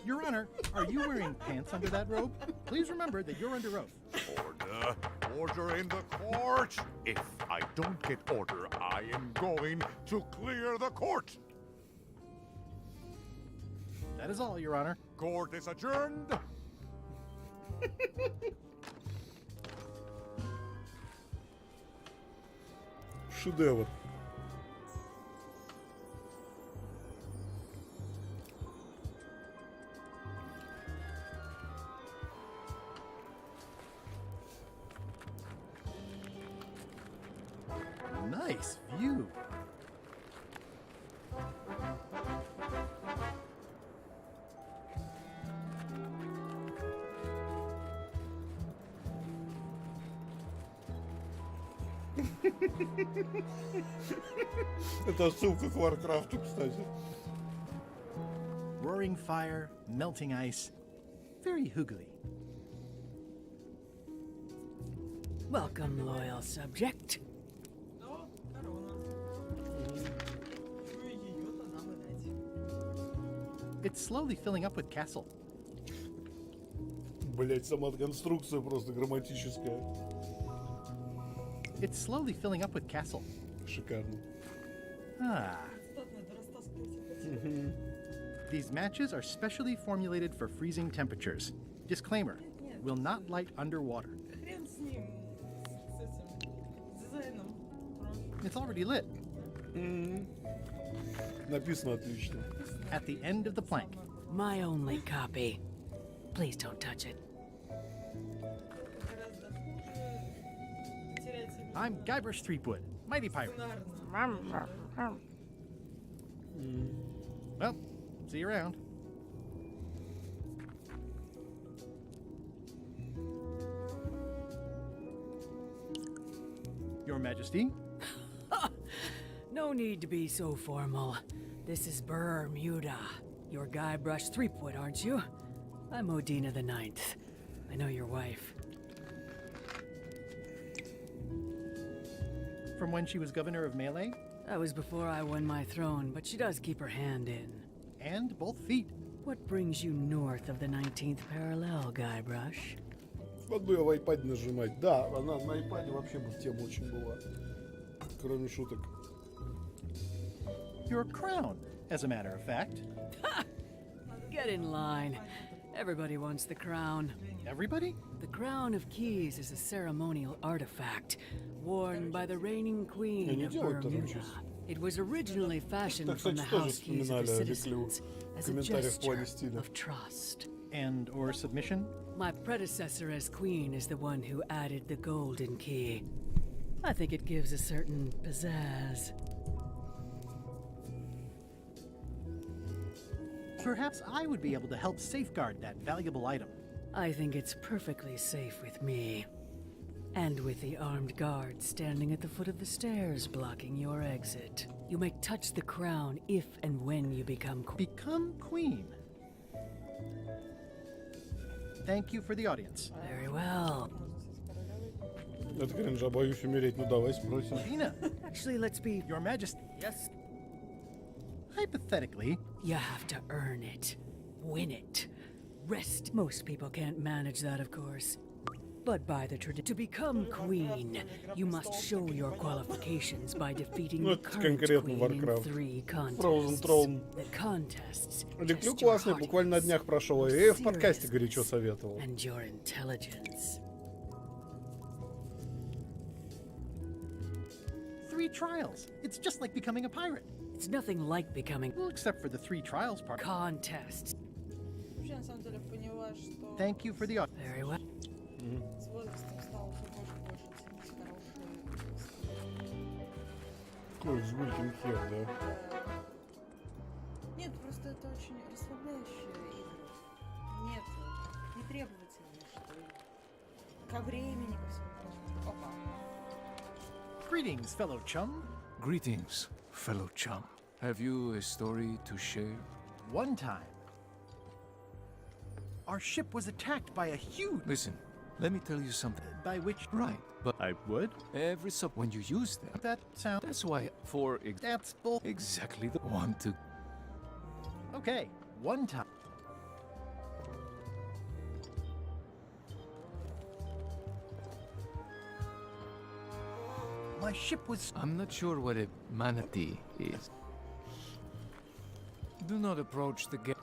Your Honor, are you wearing pants under that robe? Please remember that you're under oath.
Order! Order in the court! If I don't get order, I am going to clear the court!
That is all, Your Honor.
Court is adjourned!
Шедевр.
Nice view.
Это отсылка к Варкрафту, кстати.
Roaring fire, melting ice. Very hoogly.
Welcome, loyal subject.
It's slowly filling up with castle.
Блять, сама конструкция просто грамматическая.
It's slowly filling up with castle.
Шикарно.
Ah. These matches are specially formulated for freezing temperatures. Disclaimer, will not light underwater.
Хрен с ним, с этим дизайном.
It's already lit.
Написано отлично.
At the end of the plank.
My only copy. Please don't touch it.
I'm Guybrush Threepwood, mighty pirate. Well, see you around. Your Majesty?
No need to be so formal. This is Bermuda. You're Guybrush Threepwood, aren't you? I'm Odina the Ninth. I know your wife.
From when she was governor of Melee?
That was before I won my throne, but she does keep her hand in.
And both feet.
What brings you north of the 19th parallel, Guybrush?
Вот бы я в iPad нажимать. Да, она на iPad вообще бы в тему очень была. Кроме шуток.
Your crown, as a matter of fact.
Get in line. Everybody wants the crown.
Everybody?
The crown of keys is a ceremonial artifact worn by the reigning queen of Bermuda. It was originally fashioned from the house keys of the citizens as a gesture of trust.
And or submission?
My predecessor as queen is the one who added the golden key. I think it gives a certain pizzazz.
Perhaps I would be able to help safeguard that valuable item.
I think it's perfectly safe with me. And with the armed guard standing at the foot of the stairs blocking your exit. You may touch the crown if and when you become
queen. Thank you for the audience.
Very well.
Это кринжа, боюсь умереть. Ну давай спросим.
Dina.
Actually, let's be...
Your Majesty.
Yes.
Hypothetically.
You have to earn it. Win it. Rest. Most people can't manage that, of course. But by the tradition, to become queen, you must show your qualifications by defeating the current queen in 3 contests. The contests.
Реклю классный, буквально на днях прошел. Я в подкасте горячо советовал.
And your intelligence.
3 trials. It's just like becoming a pirate.
It's nothing like becoming.
Well, except for the 3 trials part.
Contests.
Вообще, на самом деле, поняла, что...
Thank you for the audience.
Very well.
С возрастом стал все больше ценить хорошие...
Ой, жгулькин хер, да?
Нет, просто это очень расслабляющие игры. Нет, не требовательные, что ли. Ко времени, ко всему прочему. Опа.
Greetings, fellow chum.
Greetings, fellow chum. Have you a story to share?
One time, our ship was attacked by a huge...
Listen, let me tell you something.
By which...
Right, but
I would?
every when you use them...
That sounds...
That's why,
That's bull...
Exactly the one to...
Okay, one time. My ship was...
I'm not sure what a manatee is. Do not approach the gate.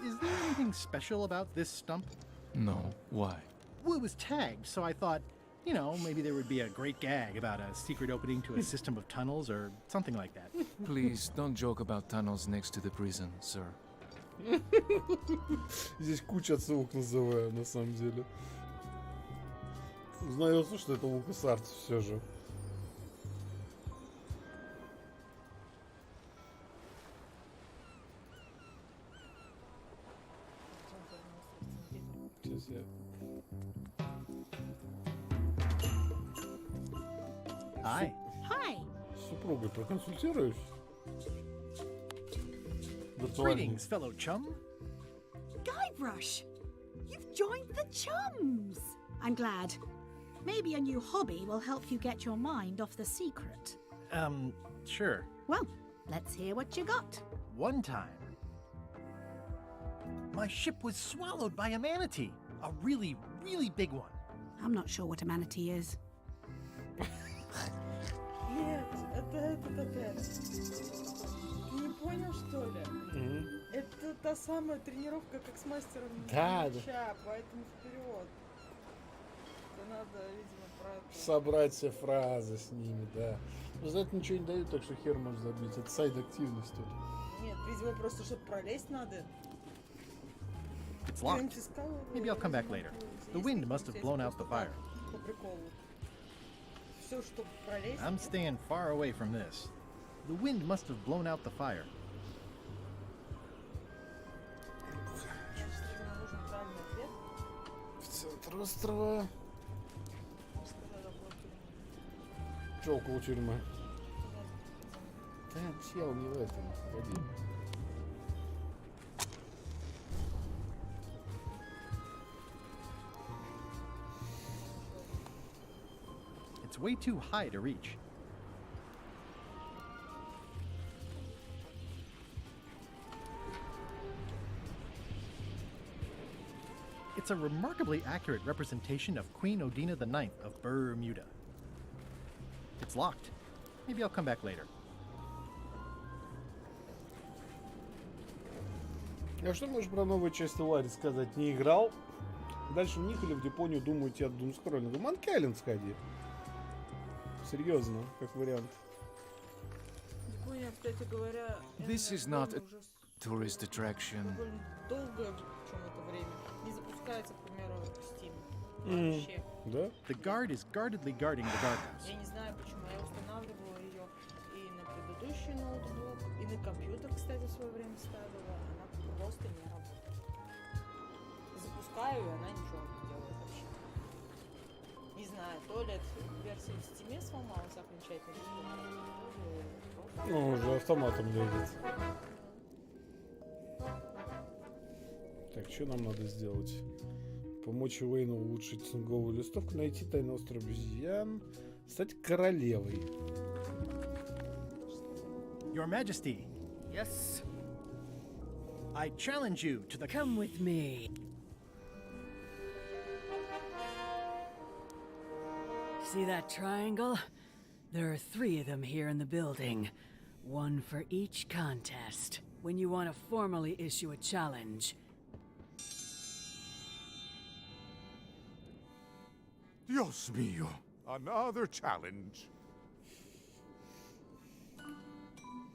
Is there anything special about this stump?
No, why?
Well, it was tagged, so I thought, you know, maybe there would be a great gag about a secret opening to a system of tunnels or something like that.
Please, don't joke about tunnels next to the prison, sir.
Здесь куча отсылок называю, на самом деле. Узнается, что это лукасарц все же. Сейчас я...
Hi.
Hi.
С супругой проконсультируюсь.
Greetings, fellow chum.
Guybrush, you've joined the chums. I'm glad. Maybe a new hobby will help you get your mind off the secret.
Sure.
Well, let's hear what you got.
One time, my ship was swallowed by a manatee. A really, really big one.
I'm not sure what a manatee is.
Нет, это опять. Ты не понял, что ли? Это та самая тренировка, как с мастером меча, поэтому вперед. Это надо, видимо, про это.
Собрать все фразы с ними, да. Но за это ничего не дают, так что хер можно забить. Это сайд-активность тут.
Нет, видимо, просто чтобы пролезть надо.
It's locked. Maybe I'll come back later. The wind must have blown out the fire.
По приколу. Все, чтобы пролезть.
I'm staying far away from this. The wind must have blown out the fire.
В центр острова. Че около тюрьмы? Да, чел, не в этом. Погоди.
It's way too high to reach. It's a remarkably accurate representation of Queen Odina IX of Bermuda. It's locked. Maybe I'll come back later.
А что можешь про новую часть Ларри сказать? Не играл? Дальше в них или в Японию думаю идти от думскроллинга? В Monkey Island сходи. Серьезно, как вариант.
Япония, кстати говоря,
This is not a tourist attraction.
довольно долгое, причем это время, не запускается, к примеру, в Steam. Вообще.
Да?
The guard is guardedly guarding the guardhouse.
Я не знаю почему. Я устанавливала ее и на предыдущий ноутбук, и на компьютер, кстати, в свое время ставила. Она просто не работает. Запускаю, и она ничего не делает вообще. Не знаю, то ли это версия в Steam сломалась окончательно, то ли...
Ну, уже автоматом едет. Так, что нам надо сделать? Помочь Уэйну улучшить цинговую листовку, найти тайный остров обезьян, стать королевой.
Your Majesty.
Yes.
I challenge you to the...
Come with me. See that triangle? There are 3 of them here in the building. One for each contest. When you want to formally issue a challenge.
Dios mío, another challenge.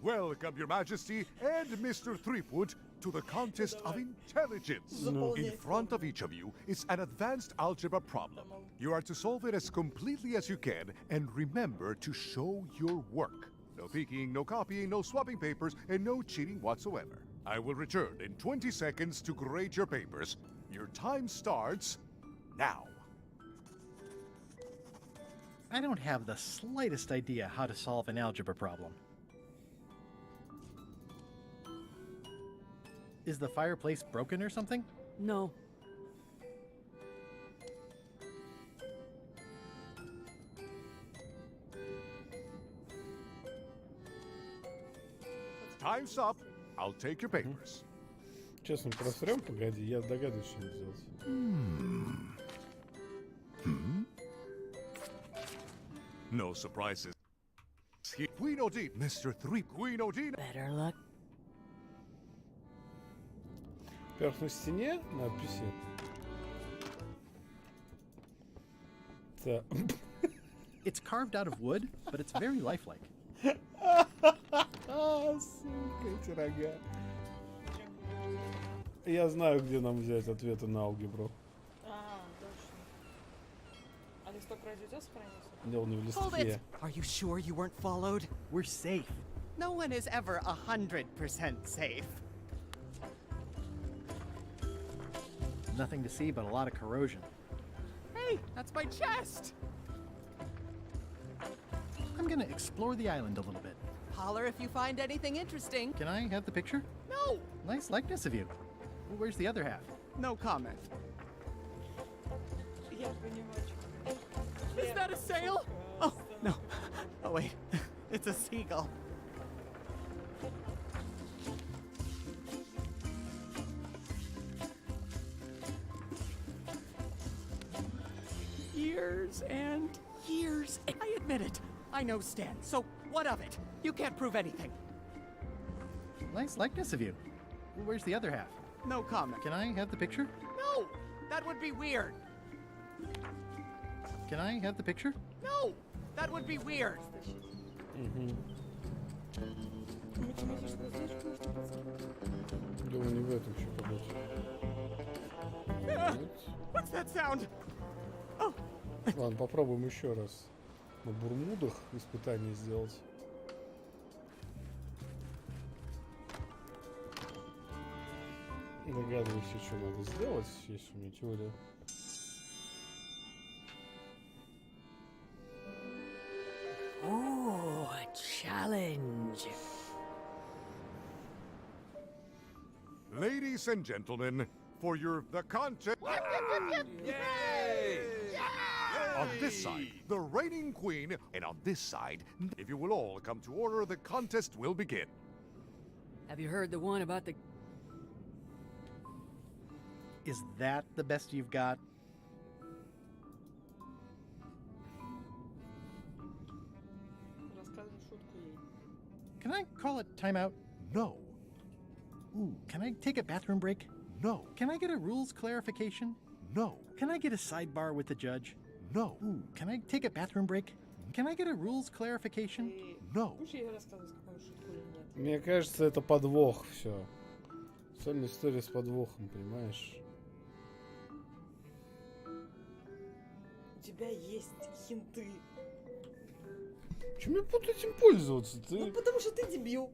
Welcome, Your Majesty and Mr. Threepwood, to the contest of intelligence.
No.
In front of each of you is an advanced algebra problem. You are to solve it as completely as you can, and remember to show your work. No peeking, no copying, no swapping papers, and no cheating whatsoever. I will return in 20 seconds to grade your papers. Your time starts now.
I don't have the slightest idea how to solve an algebra problem. Is the fireplace broken or something?
No.
Time's up. I'll take your papers.
Честно, просрем, погоди, я догадываюсь, что сделать.
No surprises. Queen Odin, Mr. Three, Queen Odin.
Better luck.
Вверх на стене надписи.
It's carved out of wood, but it's very lifelike.
Сука, эти рога. Я знаю, где нам взять ответы на алгебру.
Точно. А листок разве у тебя сохранился?
Дело не в
Hold
листке.
it! Are you sure you weren't followed?
We're safe.
No one is ever 100% safe.
Nothing to see but a lot of corrosion.
Hey, that's my chest!
I'm gonna explore the island a little bit.
Holler if you find anything interesting.
Can I have the picture?
No!
Nice likeness of you. Well, where's the other half?
No comment.
Я понимаю.
Is that a sail? Oh, no. Oh, wait. It's a seagull. Years and years. I admit it. I know Stan, so what of it? You can't prove anything.
Nice likeness of you. Well, where's the other half?
No comment.
Can I have the picture?
No! That would be weird.
Can I have the picture?
No! That would be weird.
Думаю, не в этом еще подать.
What's that sound?
Ладно, попробуем еще раз. На Бурмудах испытание сделать. Догадываюсь, что надо сделать. Есть у меня теория.
Oh, a challenge.
Ladies and gentlemen, for the contest.
Yay!
On this side, the reigning queen, and on this side, if you will all come to order, the contest will begin.
Have you heard the one about the...
Is that the best you've got?
Рассказывай шутку ей.
Can I call it timeout?
No.
Ooh, can I take a bathroom break?
No.
Can I get a rules clarification?
No.
Can I get a sidebar with the judge?
No.
Ooh, can I take a bathroom break? Can I get a rules clarification?
No.
Будешь ей рассказывать какую шутку или нет?
Мне кажется, это подвох все. Сольная история с подвохом, понимаешь?
У тебя есть хинты.
Чем я буду этим пользоваться? Ты...
Ну, потому что ты дебил.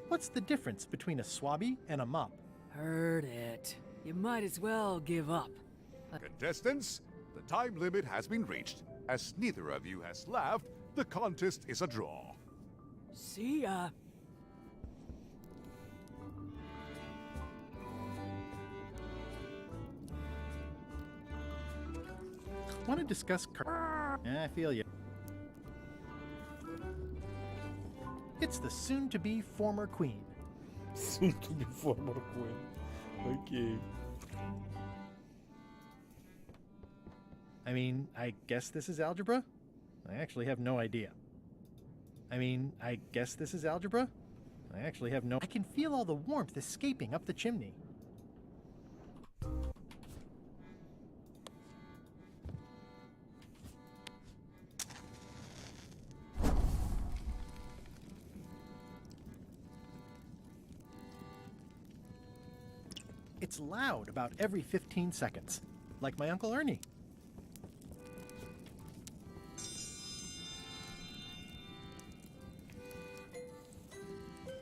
What's the difference between a swabby and a mop?
Heard it. You might as well give up.
Contestants, the time limit has been reached. As neither of you has laughed, the contest is a draw.
See ya.
Want to discuss I feel you. It's the soon-to-be former queen.
Soon-to-be former queen. Okay.
I mean, I guess this is algebra? I actually have no idea. I mean, I guess this is algebra? I actually have no... I can feel all the warmth escaping up the chimney. It's loud about every 15 seconds, like my Uncle Ernie.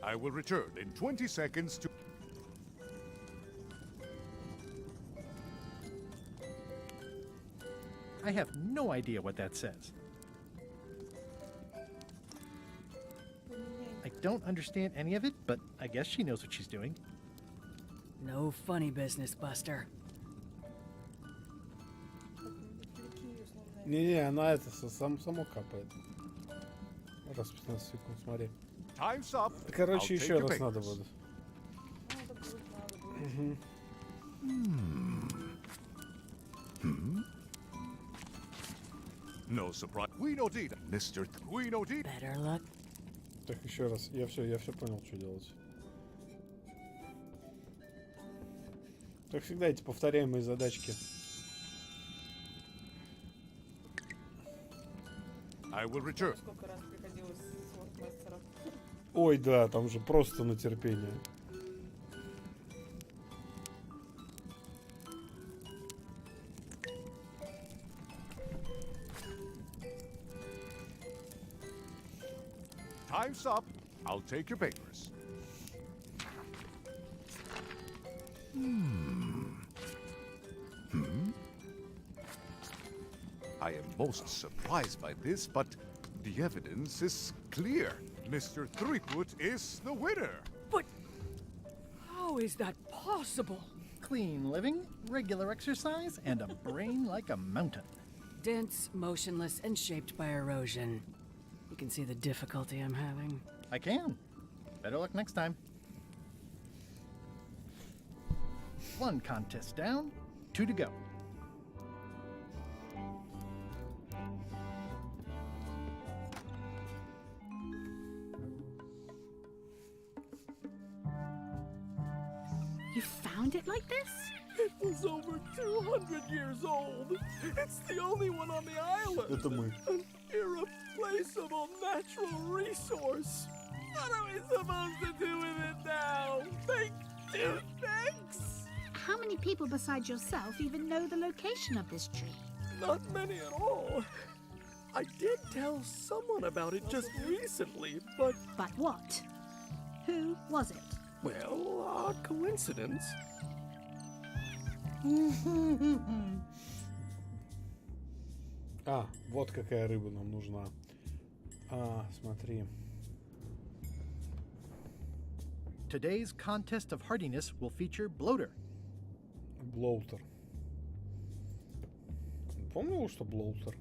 I will return in 20 seconds to...
I have no idea what that says. I don't understand any of it, but I guess she knows what she's doing.
No funny business, Buster.
Не-не, она это само капает. Раз в 15 секунд, смотри.
Time's up.
Короче, еще раз надо будет.
No surprise. We know Dita, Mr. We know Dita.
Better luck.
Так, еще раз. Я все понял, что делать. Как всегда, эти повторяемые задачки.
I will return.
Сколько раз приходилось с мастера.
Ой, да, там же просто на терпение.
Time's up. I'll take your papers. I am most surprised by this, but the evidence is clear. Mr. Threepwood is the winner.
But how is that possible?
Clean living, regular exercise, and a brain like a mountain.
Dense, motionless, and shaped by erosion. You can see the difficulty I'm having.
I can. Better luck next time. One contest down, 2 to go.
You found it like this?
It was over 200 years old. It's the only one on the island.
Это мы.
An irreplaceable natural resource. What are we supposed to do with it now? Make toothpicks?
How many people besides yourself even know the location of this tree?
Not many at all. I did tell someone about it just recently, but...
But what? Who was it?
Well, odd coincidence.
А, вот какая рыба нам нужна. А, смотри.
Today's contest of hardiness will feature bloater.
Блоутер. Помнил, что блоутер?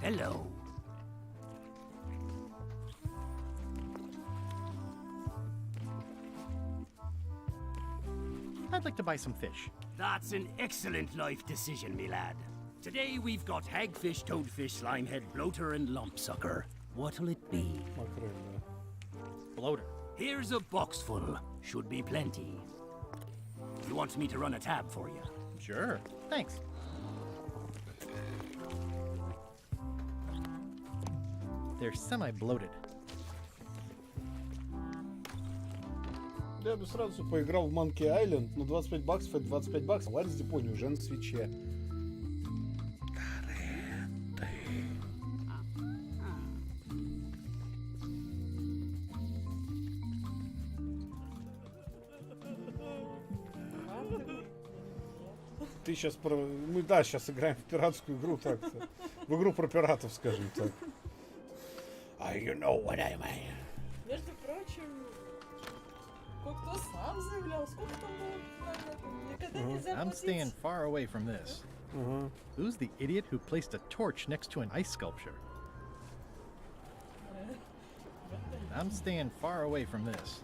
Hello.
I'd like to buy some fish.
That's an excellent life decision, me lad. Today we've got hagfish, toadfish, linehead, bloater, and lumpsucker. What'll it be?
Bloater.
Here's a box full. Should be plenty. You want me to run a tab for you?
Sure. Thanks. They're semi-bloated.
Я бы сразу поиграл в Monkey Island, но 25 баксов это 25 баксов. Ларис Дипони уже на свече. Ты сейчас про... Мы, да, сейчас играем в пиратскую игру, так-то. В игру про пиратов, скажем так. You know what I mean.
Между прочим, кто сам заявлял, сколько там было, никогда нельзя
I'm
платить.
staying far away from this. Who's the idiot who placed a torch next to an ice sculpture? I'm staying far away from this.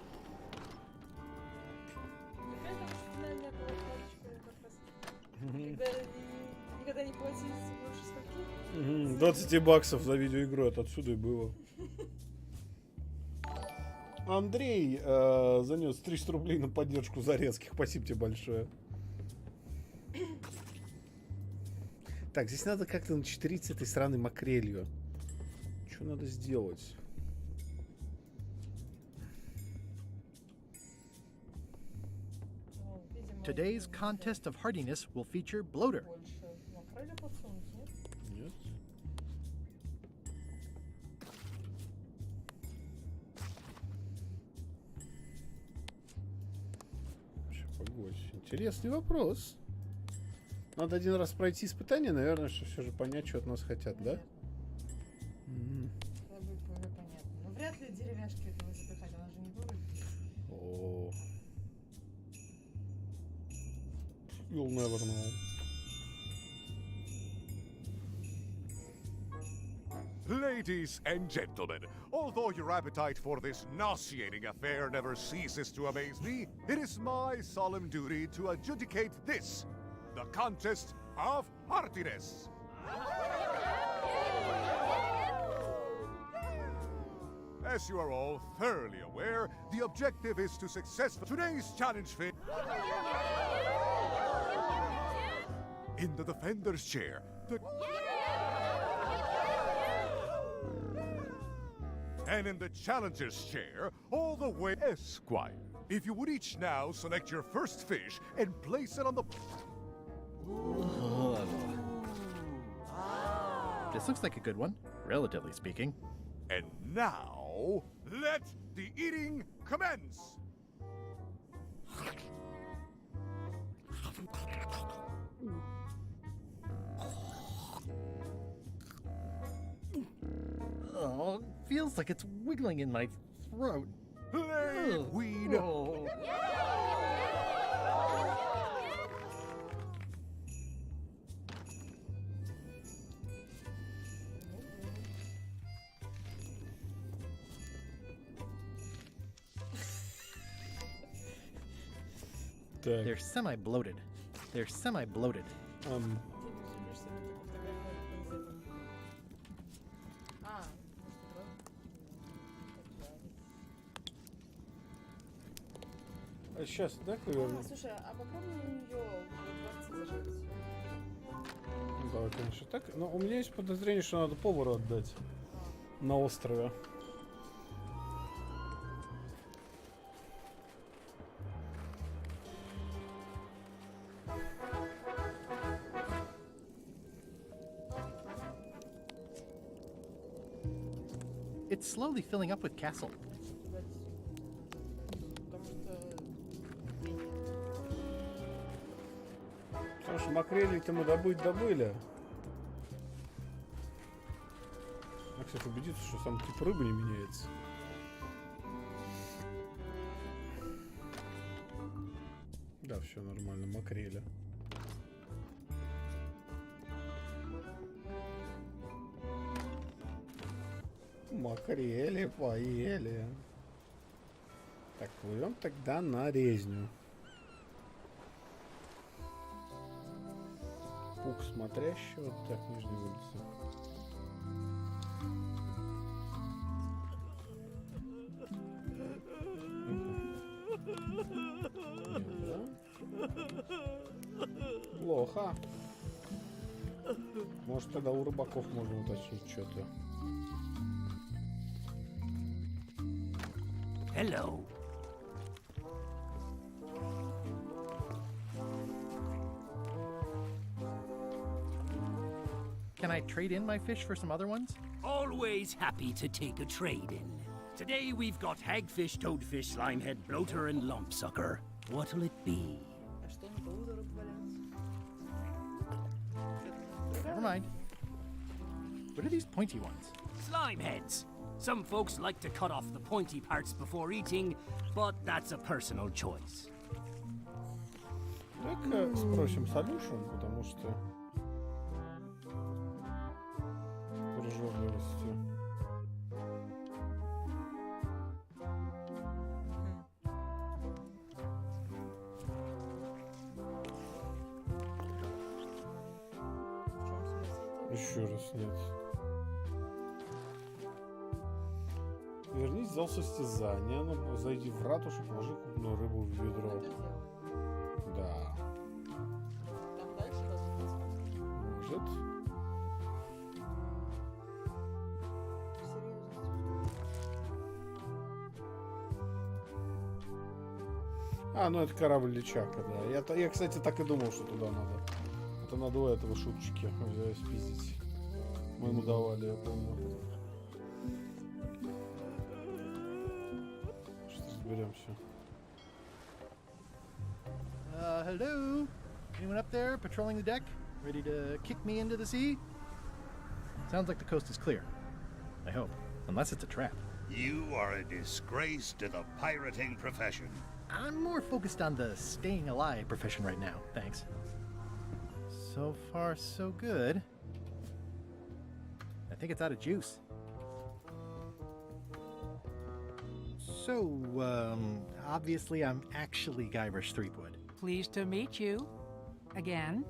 Никогда не платить больше скольки?
20 баксов за видеоигру, это отсюда и было. Андрей занес 300 рублей на поддержку Зарецких. Спасибо тебе большое. Так, здесь надо как-то начитерить с этой сраной макрелью. Что надо сделать?
Today's contest of hardiness will feature bloater.
Нет. Погодь. Интересный вопрос. Надо один раз пройти испытание, наверное, чтобы все же понять, что от нас хотят, да?
Понятно. Но вряд ли деревяшки этого запихать, она же не выглядит.
О. You'll never know.
Ladies and gentlemen, although your appetite for this nauseating affair never ceases to amaze me, it is my solemn duty to adjudicate this, the contest of heartiness. As you are all thoroughly aware, the objective is to successfully today's challenge fit in the defender's chair. And in the challenger's chair, all the way Esquire. If you would each now select your first fish and place it on the...
This looks like a good one, relatively speaking.
And now, let the eating commence!
Oh, feels like it's wiggling in my throat.
Play Queen!
Oh. They're semi-bloated. They're semi-bloated.
Сейчас, да, наверное?
Слушай, а попробуй у нее в дворце зажать.
Да, конечно, так. Но у меня есть подозрение, что надо повару отдать на острове.
It's slowly filling up with castle.
Потому что макрелей-то мы добыли. А, кстати, убедиться, что сам тип рыбы не меняется. Да, все нормально, макреля. Макрели поели. Так, плывем тогда на резню. Пук смотрящего. Так, нижняя улица. Плохо. Может, тогда у рыбаков можно уточнить что-то.
Hello.
Can I trade in my fish for some other ones?
Always happy to take a trade-in. Today we've got hagfish, toadfish, slimehead, bloater, and lumpsucker. What'll it be?
Never mind. What are these pointy ones?
Slimeheads. Some folks like to cut off the pointy parts before eating, but that's a personal choice.
Так, спросим solution, потому что прожорливостью. Еще раз нет. Вернись в зал состязания, зайди в ратушу, положи крупную рыбу в ведро. Да. Может. А, ну это корабль Личака, да. Я, кстати, так и думал, что туда надо. Это надо у этого шуточки спиздить. Мы ему давали, я помню. Что разберемся.
Hello? Anyone up there patrolling the deck? Ready to kick me into the sea? Sounds like the coast is clear. I hope. Unless it's a trap.
You are a disgrace to the pirating profession.
I'm more focused on the staying alive profession right now, thanks. So far, so good. I think it's out of juice. So, obviously I'm actually Guybrush Threepwood.
Pleased to meet you. Again.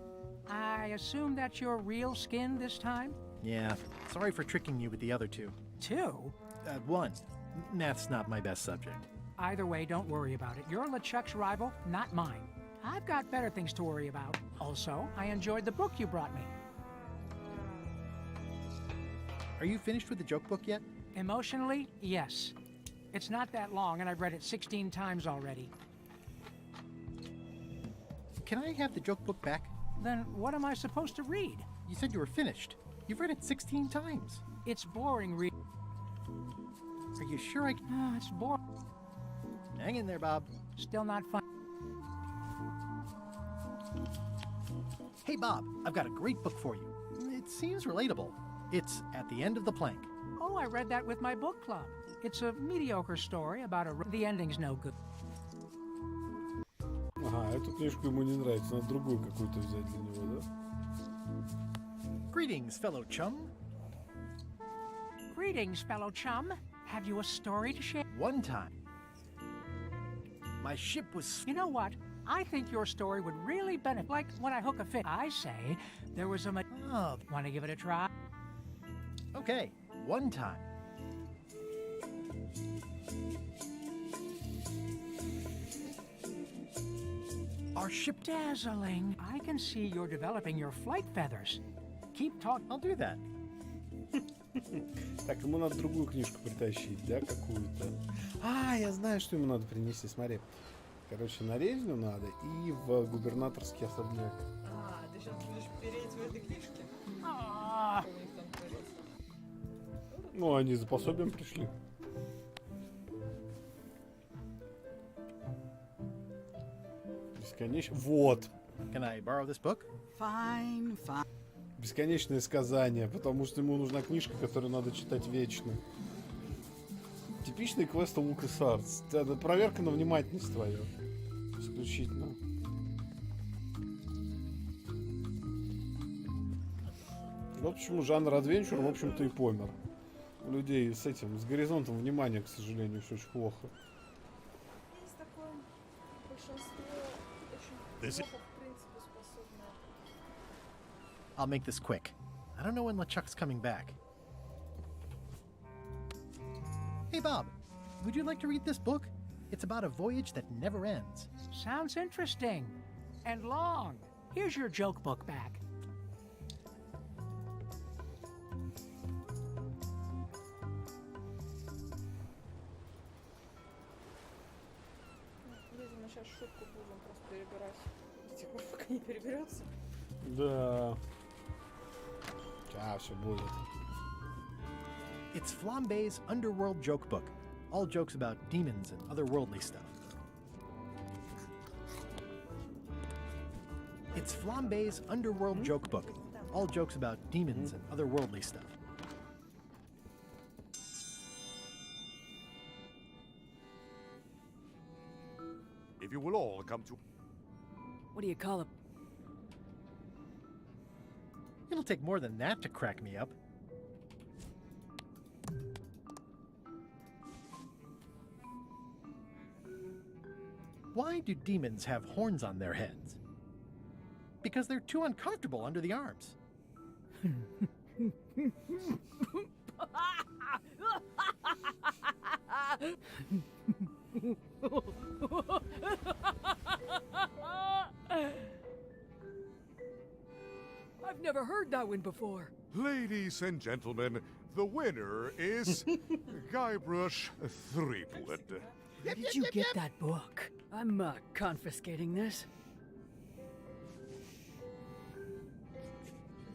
I assume that's your real skin this time?
Yeah, sorry for tricking you with the other two.
Two?
One. Math's not my best subject.
Either way, don't worry about it. You're LeChuck's rival, not mine. I've got better things to worry about. Also, I enjoyed the book you brought me.
Are you finished with the joke book yet?
Emotionally, yes. It's not that long, and I've read it 16 times already.
Can I have the joke book back?
Then what am I supposed to read?
You said you were finished. You've read it 16 times.
It's boring read.
Are you sure I can?
It's boring.
Hang in there, Bob.
Still not fun.
Hey, Bob, I've got a great book for you. It seems relatable. It's At the End of the Plank.
Oh, I read that with my book club. It's a mediocre story about a... The ending's no good.
Ага, эту книжку ему не нравится. Надо другую какую-то взять для него, да?
Greetings, fellow chum.
Greetings, fellow chum. Have you a story to share?
One time, my ship was...
You know what? I think your story would really benefit. Like when I hook a fish, I say there was a...
Oh.
Want to give it a try?
Okay, one time. Our ship...
Dazzling. I can see you're developing your flight feathers. Keep talking.
I'll do that.
Так, ему надо другую книжку притащить, да, какую-то. А, я знаю, что ему надо принести, смотри. Короче, на резню надо и в губернаторский особняк.
А, ты сейчас будешь переть в этой книжке?
Ну, они за пособием пришли. Бесконечно. Вот.
Can I borrow this book?
Fine, fine.
Бесконечное сказание, потому что ему нужна книжка, которую надо читать вечно. Типичный квест LucasArts. Это проверка на внимательность твою. Исключительно. Вот почему жанр адвенчур, в общем-то, и помер. У людей с этим, с горизонтом внимания, к сожалению, все очень плохо.
Есть такое большинство очень плохо, в принципе, способно
I'll make this quick. I don't know when LeChuck's coming back. Hey, Bob, would you like to read this book? It's about a voyage that never ends.
Sounds interesting. And long. Here's your joke book back.
Видимо, сейчас шутку будем просто перебирать до тех пор, пока не переберется.
Да. Все будет.
It's Flambe's Underworld Joke Book. All jokes about demons and otherworldly stuff. It's Flambe's Underworld Joke Book. All jokes about demons and otherworldly stuff.
If you will all come to...
What do you call it?
It'll take more than that to crack me up. Why do demons have horns on their heads? Because they're too uncomfortable under the arms.
I've never heard that one before.
Ladies and gentlemen, the winner is Guybrush Threepwood.
Where did you get that book? I'm confiscating this.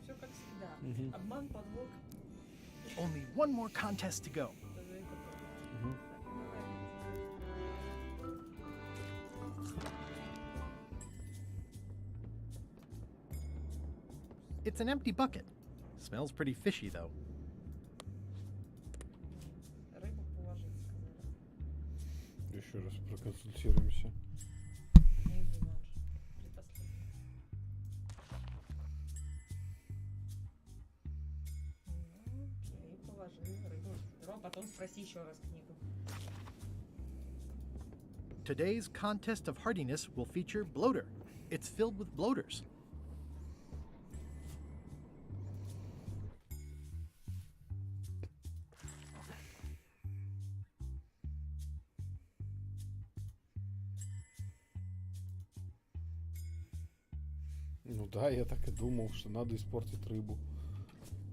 Все как всегда. Обман, подвох.
Only one more contest to go. It's an empty bucket. Smells pretty fishy, though.
Рыбу положить, сказали.
Еще раз проконсультируемся.
Окей, положи рыбу. Ром, потом спроси еще раз книгу.
Today's contest of hardiness will feature bloater. It's filled with bloaters.
Ну да, я так и думал, что надо испортить рыбу.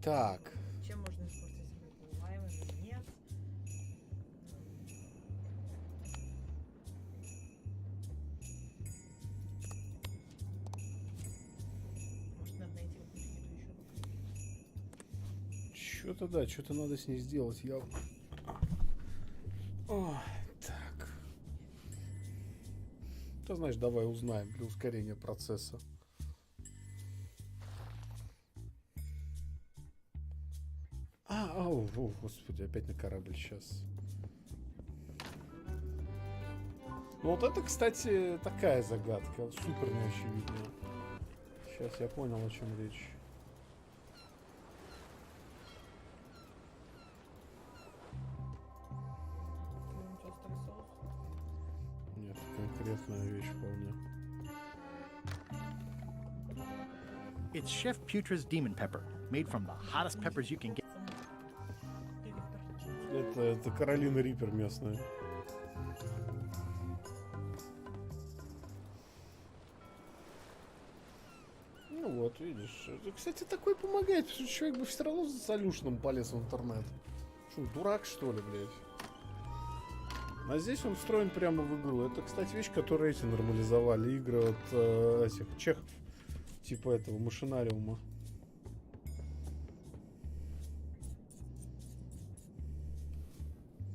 Так.
Чем можно испортить рыбу? Лаймом или нет? Может, надо найти какую-то еду еще?
Что-то да, что-то надо с ней сделать. Я... О, так. Ты знаешь, давай узнаем для ускорения процесса. О, господи, опять на корабль сейчас. Ну вот это, кстати, такая загадка. Супер неочевидная. Сейчас я понял, о чем речь. Нет, конкретная вещь вполне.
It's Chef Putra's Demon Pepper, made from the hottest peppers you can get.
Это Каролина Риппер местная. Ну вот, видишь. Это, кстати, такой помогает, потому что человек бы все равно за солюшном полез в интернет. Что, дурак, что ли, блядь? А здесь он встроен прямо в игру. Это, кстати, вещь, которую эти нормализовали. Игры от этих чехов. Типа этого машинариума.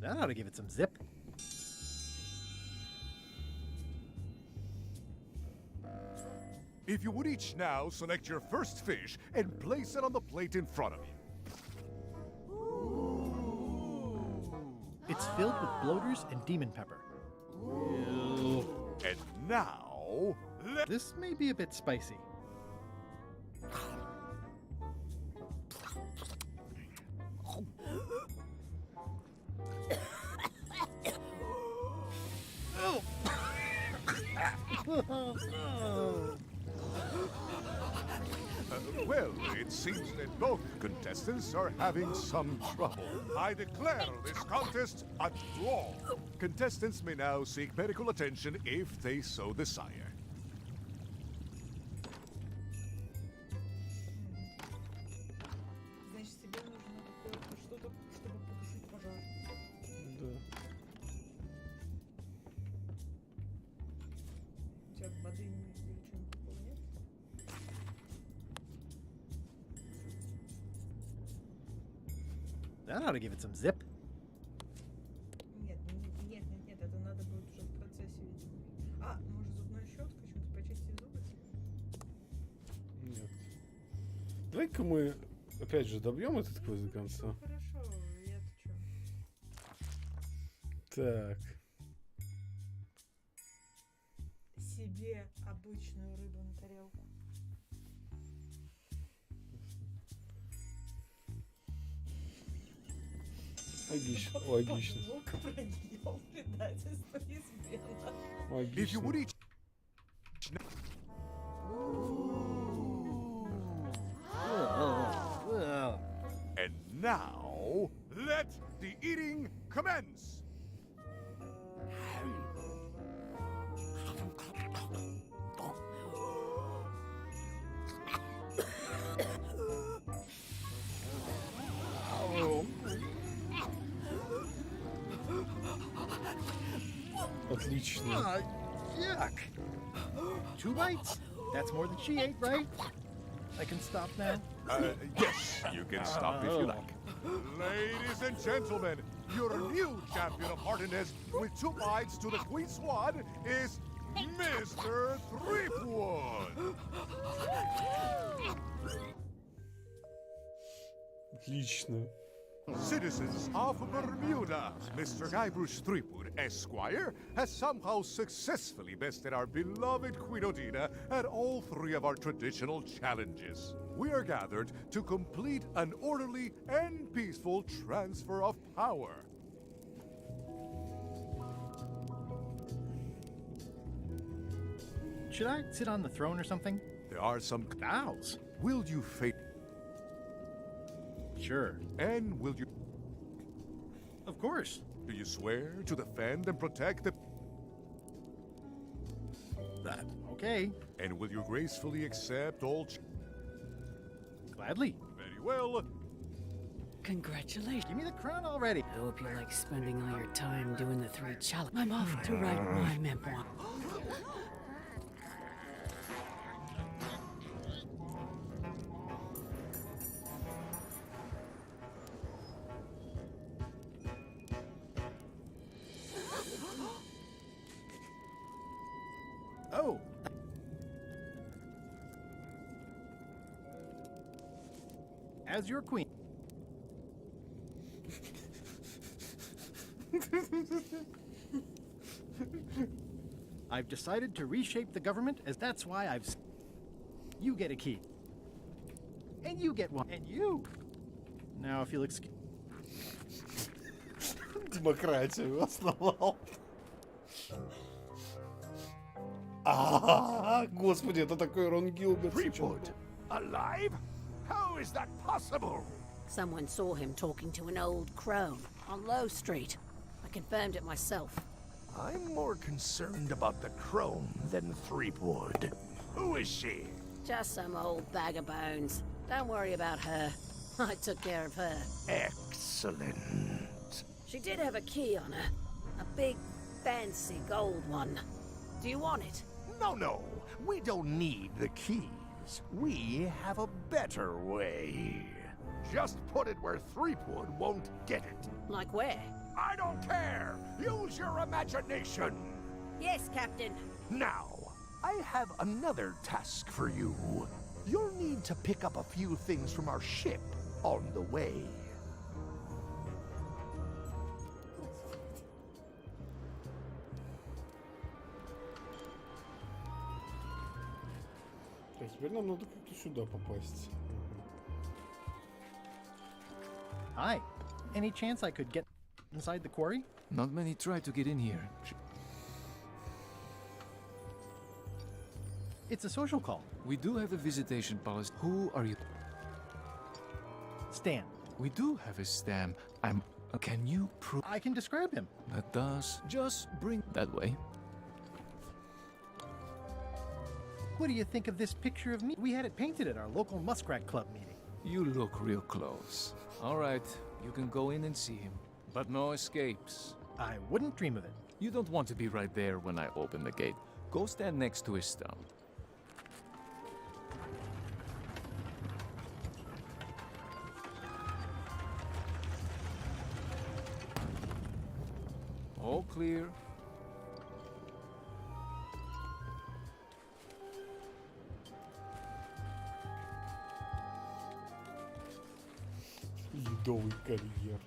That ought to give it some zip.
If you would each now select your first fish and place it on the plate in front of you.
It's filled with bloaters and demon pepper.
And now...
This may be a bit spicy.
Well, it seems that both contestants are having some trouble. I declare this contest a draw. Contestants may now seek medical attention if they so desire.
Значит, тебе нужно какое-то что-то, чтобы потушить пожар.
Да.
У тебя воды или чего-нибудь такого нет?
That ought to give it some zip.
Нет, это надо будет уже в процессе, видимо. А, может зубной щеткой что-то почистить зубы?
Нет. Давай-ка мы опять же добьем этот квест до конца.
Хорошо, я-то чё?
Так.
Себе обычную рыбу на тарелку.
Логично. Логично.
Лук проел предательство измена.
Логично.
And now, let the eating commence.
Отлично.
Yuck. 2 bites? That's more than she ate, right? I can stop now?
Yes, you can stop if you like. Ladies and gentlemen, your new champion of heartiness with 2 bites to the Queen Swan is Mr. Threepwood.
Отлично.
Citizens of Bermuda, Mr. Guybrush Threepwood, Esquire, has somehow successfully bested our beloved Queen Odina at all 3 of our traditional challenges. We are gathered to complete an orderly and peaceful transfer of power.
Should I sit on the throne or something?
There are some
Owls.
Will you fate?
Sure.
And will you?
Of course.
Do you swear to defend and protect the?
That. Okay.
And will you gracefully accept all?
Gladly.
Very well.
Congratulations.
Give me the crown already.
I hope you like spending all your time doing the 3 challenges. I'm off to write my memoir.
Oh. As your queen. I've decided to reshape the government, as that's why you get a key. And you get one. And you. Now, if you'll excuse...
Демократию основал. Господи, это такой Рон Гилберт.
Threepwood, alive? How is that possible?
Someone saw him talking to an old crone on Low Street. I confirmed it myself.
I'm more concerned about the crone than Threepwood. Who is she?
Just some old bag of bones. Don't worry about her. I took care of her.
Excellent.
She did have a key on her. A big, fancy gold one. Do you want it?
No. We don't need the keys. We have a better way. Just put it where Threepwood won't get it.
Like where?
I don't care. Use your imagination.
Yes, Captain.
Now, I have another task for you. You'll need to pick up a few things from our ship on the way.
Так, теперь нам надо как-то сюда попасть.
Hi. Any chance I could get inside the quarry?
Not many try to get in here.
It's a social call.
We do have a visitation policy. Who are you?
Stan.
We do have a Stan. Can you prove?
I can describe him.
That does. Just bring that way.
What do you think of this picture of me? We had it painted at our local Muskrat Club meeting.
You look real close. All right, you can go in and see him. But no escapes.
I wouldn't dream of it.
You don't want to be right there when I open the gate. Go stand next to his stone. All clear.
Ледовый карьер.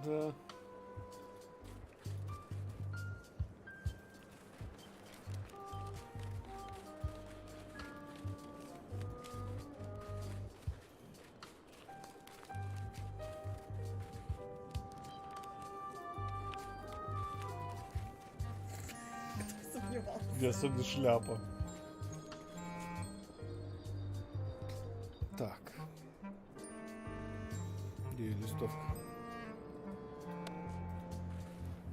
Да.
Сомневался.
Особенно шляпа. Так. Где листовка?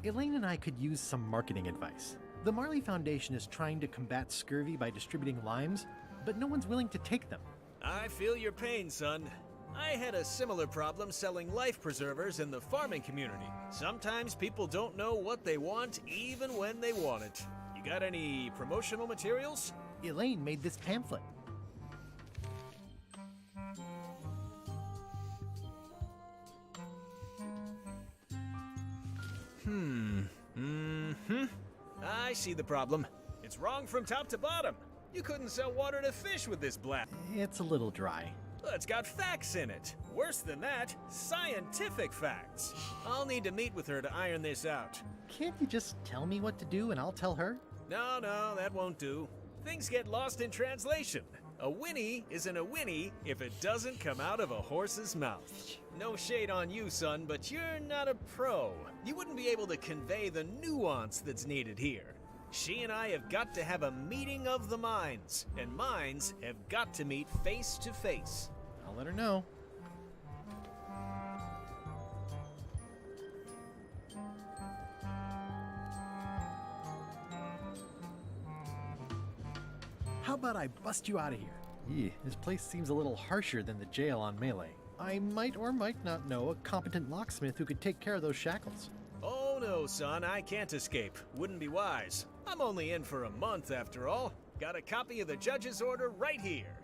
Elaine and I could use some marketing advice. The Marley Foundation is trying to combat scurvy by distributing limes, but no one's willing to take them.
I feel your pain, son. I had a similar problem selling life preservers in the farming community. Sometimes people don't know what they want even when they want it. You got any promotional materials?
Elaine made this pamphlet.
I see the problem. It's wrong from top to bottom. You couldn't sell water to fish with this blast.
It's a little dry.
Well, it's got facts in it. Worse than that, scientific facts. I'll need to meet with her to iron this out.
Can't you just tell me what to do and I'll tell her?
No, that won't do. Things get lost in translation. A whinny isn't a whinny if it doesn't come out of a horse's mouth. No shade on you, son, but you're not a pro. You wouldn't be able to convey the nuance that's needed here. She and I have got to have a meeting of the minds, and minds have got to meet face to face.
I'll let her know. How about I bust you out of here? This place seems a little harsher than the jail on Melee. I might or might not know a competent locksmith who could take care of those shackles.
Oh no, son, I can't escape. Wouldn't be wise. I'm only in for a month after all. Got a copy of the judge's order right here.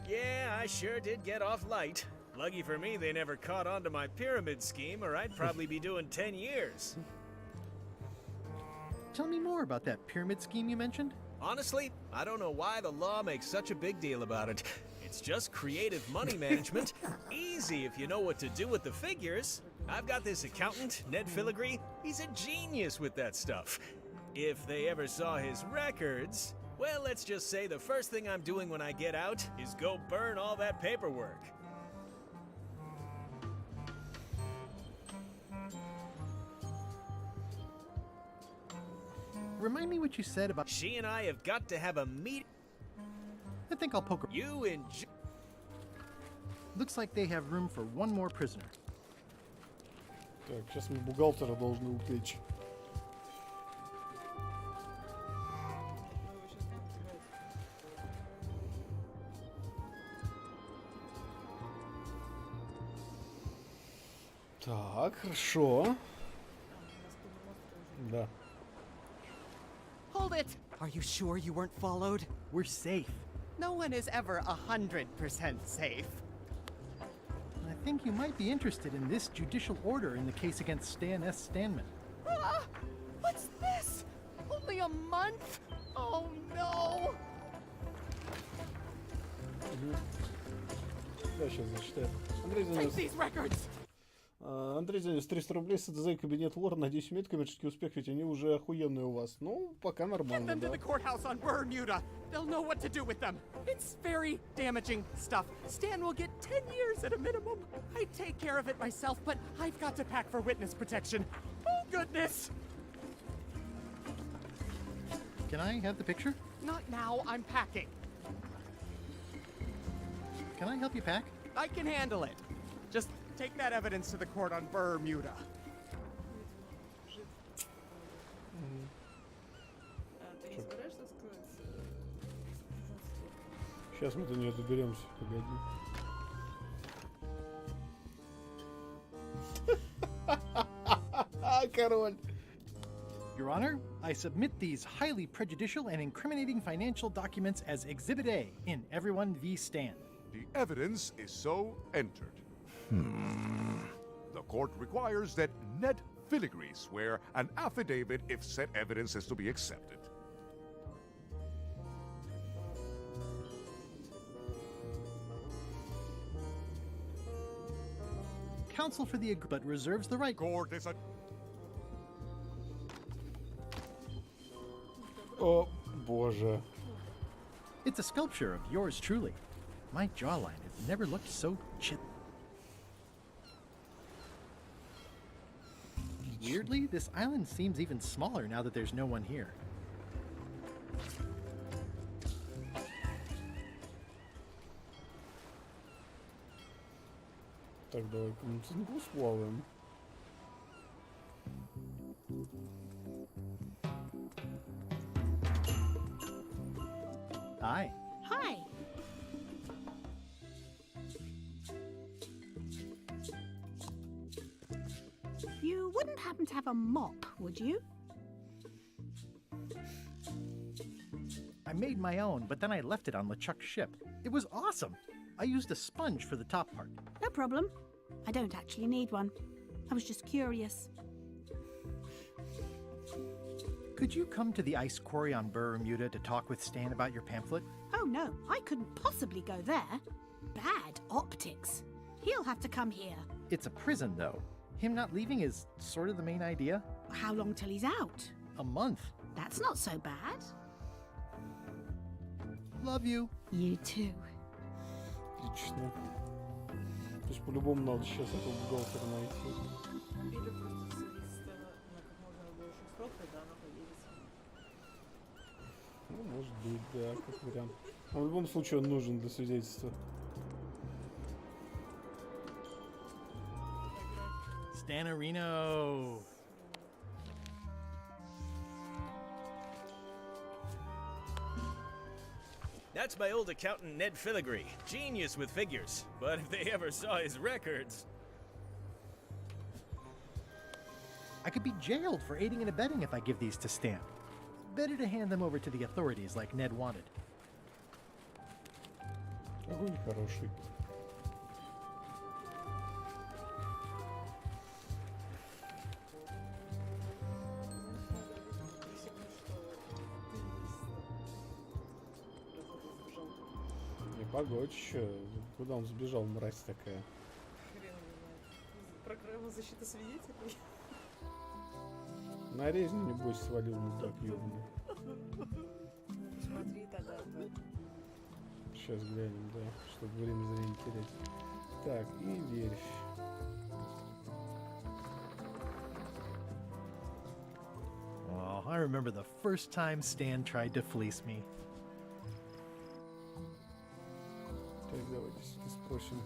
Yeah, I sure did get off light. Lucky for me, they never caught on to my pyramid scheme, or I'd probably be doing 10 years.
Tell me more about that pyramid scheme you mentioned.
Honestly, I don't know why the law makes such a big deal about it. It's just creative money management. Easy if you know what to do with the figures. I've got this accountant, Ned Filigree. He's a genius with that stuff. If they ever saw his records, well, let's just say the first thing I'm doing when I get out is go burn all that paperwork.
Remind me what you said about...
She and I have got to have a meet...
I think I'll poke her.
You and...
Looks like they have room for one more prisoner.
Так, сейчас мы бухгалтера должны упечь. Так, хорошо. Да.
Hold it! Are you sure you weren't followed?
We're safe.
No one is ever 100% safe.
I think you might be interested in this judicial order in the case against Stan S. Stanman.
Ah! What's this? Only a month? Oh no!
Да, сейчас зачитаю. Андрей,
Take these records!
Андрей Зенис, 300 рублей, СДЗ и кабинет вора. Надеюсь, имеет коммерческий успех, ведь они уже охуенные у вас. Ну, пока нормально, да.
They'll know what to do with them. It's very damaging stuff. Stan will get 10 years at a minimum. I'd take care of it myself, but I've got to pack for witness protection. Oh, goodness!
Can I have the picture?
Not now, I'm packing.
Can I help you pack?
I can handle it. Just take that evidence to the court on Bermuda.
Ты не собираешься сказать?
Сейчас мы до нее доберемся, погоди. Король.
Your Honor, I submit these highly prejudicial and incriminating financial documents as Exhibit A in Everyone v. Stan.
The evidence is so entered. The court requires that Ned Filigree swear an affidavit if said evidence is to be accepted.
Counsel for the but reserves the right.
Court is a...
О, боже.
It's a sculpture of yours truly. My jawline has never looked so chit. Weirdly, this island seems even smaller now that there's no one here.
Так, давай комнату сплаваем.
Hi.
Hi. You wouldn't happen to have a mop, would you?
I made my own, but then I left it on LeChuck's ship. It was awesome. I used a sponge for the top part.
No problem. I don't actually need one. I was just curious.
Could you come to the ice quarry on Bermuda to talk with Stan about your pamphlet?
Oh no, I couldn't possibly go there. Bad optics. He'll have to come here.
It's a prison, though. Him not leaving is sort of the main idea.
How long till he's out?
A month.
That's not so bad.
Love you.
You too.
Отлично. То есть по-любому надо сейчас этого бухгалтера найти.
Или просто садить Стэна на как можно больший срок, тогда она поедет.
Ну, может быть, да, как вариант. Но в любом случае он нужен для свидетельства.
Stanarino.
That's my old accountant Ned Filigree. Genius with figures. But if they ever saw his records...
I could be jailed for aiding and abetting if I give these to Stan. Better to hand them over to the authorities like Ned wanted.
Какой нехороший. Погодь еще. Куда он сбежал, мразь такая?
Хрен его знает. Программа защиты свидетелей.
На резне, небось, свалил мудак ёбаный.
Смотри тогда.
Сейчас глянем, да, чтобы время зря не терять. Так, и верфь.
Oh, I remember the first time Stan tried to fleece me.
Так, давайте спросим.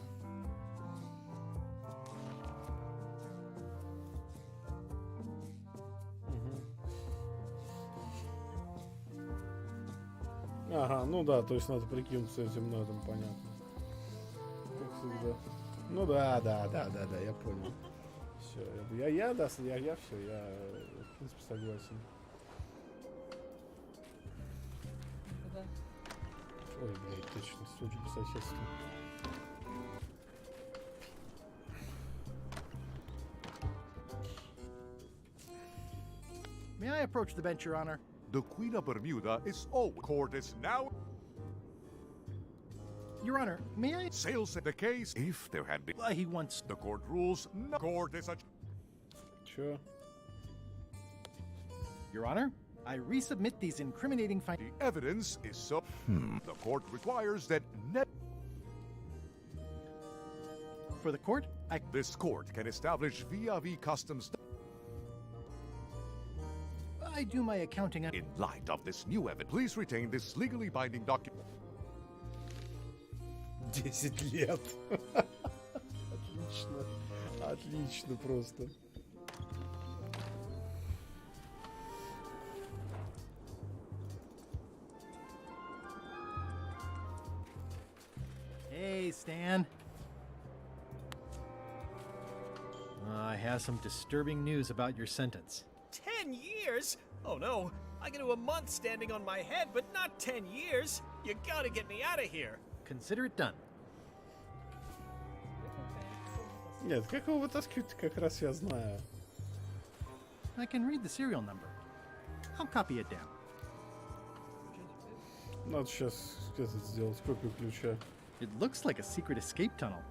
Ага, ну да, то есть надо прикинуться этим надом, понятно. Как всегда. Ну да, я понял. Все, я все, я в принципе согласен.
Да.
Ой, блядь, точно, случай по соседству.
May I approach the bench, Your Honor?
The Queen of Bermuda is all. Court is now...
Your Honor, may I?
Sales at the case, if there had been...
He wants...
The court rules, no court is such...
Sure.
Your Honor, I resubmit these incriminating findings.
The evidence is so... The court requires that...
For the court,
This court can establish vis-a-vis customs...
I do my accounting on...
In light of this new evidence, please retain this legally binding document.
10 лет. Отлично. Отлично просто.
Hey, Stan. I have some disturbing news about your sentence.
10 years? Oh no, I can do a month standing on my head, but not 10 years. You gotta get me out of here.
Consider it done.
Нет, как его вытаскивать, как раз я знаю.
I can read the serial number. I'll copy it down.
Надо сейчас это сделать, копию ключа.
It looks like a secret escape tunnel.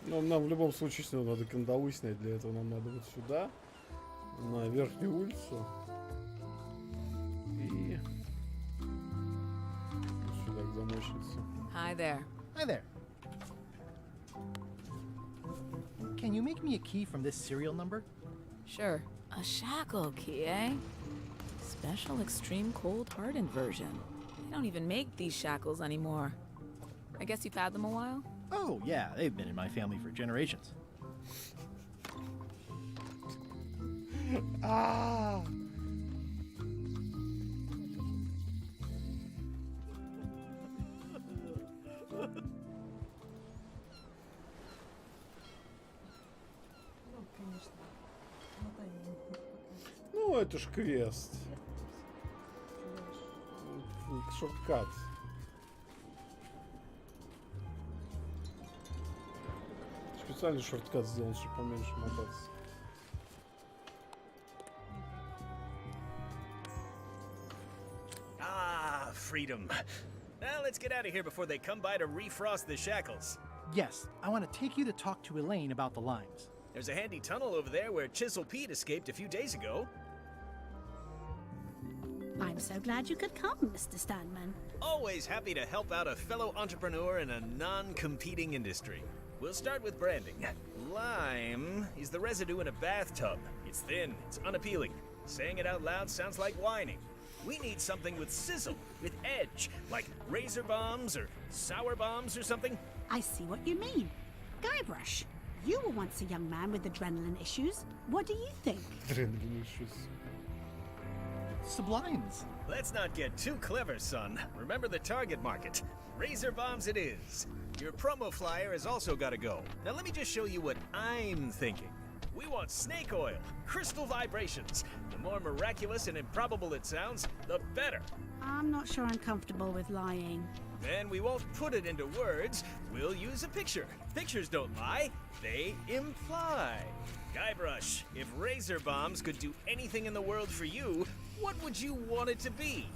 Но нам в любом случае снова надо кандалы снять. Для этого нам надо вот сюда, на верхнюю улицу. И сюда к замочнице.
Hi there.
Hi there. Can you make me a key from this serial number?
Sure. A shackle key, eh? Special extreme cold hardened version. They don't even make these shackles anymore. I guess you've had them a while?
Oh, yeah, they've been in my family for generations.
Ah! Ну, это ж квест. Шорткат. Специальный шорткат сделан, чтобы поменьше мотаться.
Ah, freedom. Now let's get out of here before they come by to refrost the shackles.
Yes, I want to take you to talk to Elaine about the limes.
There's a handy tunnel over there where Chisel Pete escaped a few days ago.
I'm so glad you could come, Mr. Stanman.
Always happy to help out a fellow entrepreneur in a non-competing industry. We'll start with branding. Lime is the residue in a bathtub. It's thin, it's unappealing. Saying it out loud sounds like whining. We need something with sizzle, with edge, like razor bombs or sour bombs or something.
I see what you mean. Guybrush, you were once a young man with adrenaline issues. What do you think?
Adrenaline issues.
Sublimes.
Let's not get too clever, son. Remember the target market. Razor bombs it is. Your promo flyer has also got to go. Now let me just show you what I'm thinking. We want snake oil, crystal vibrations. The more miraculous and improbable it sounds, the better.
I'm not sure I'm comfortable with lying.
Then we won't put it into words. We'll use a picture. Pictures don't lie, they imply. Guybrush, if razor bombs could do anything in the world for you, what would you want it to be?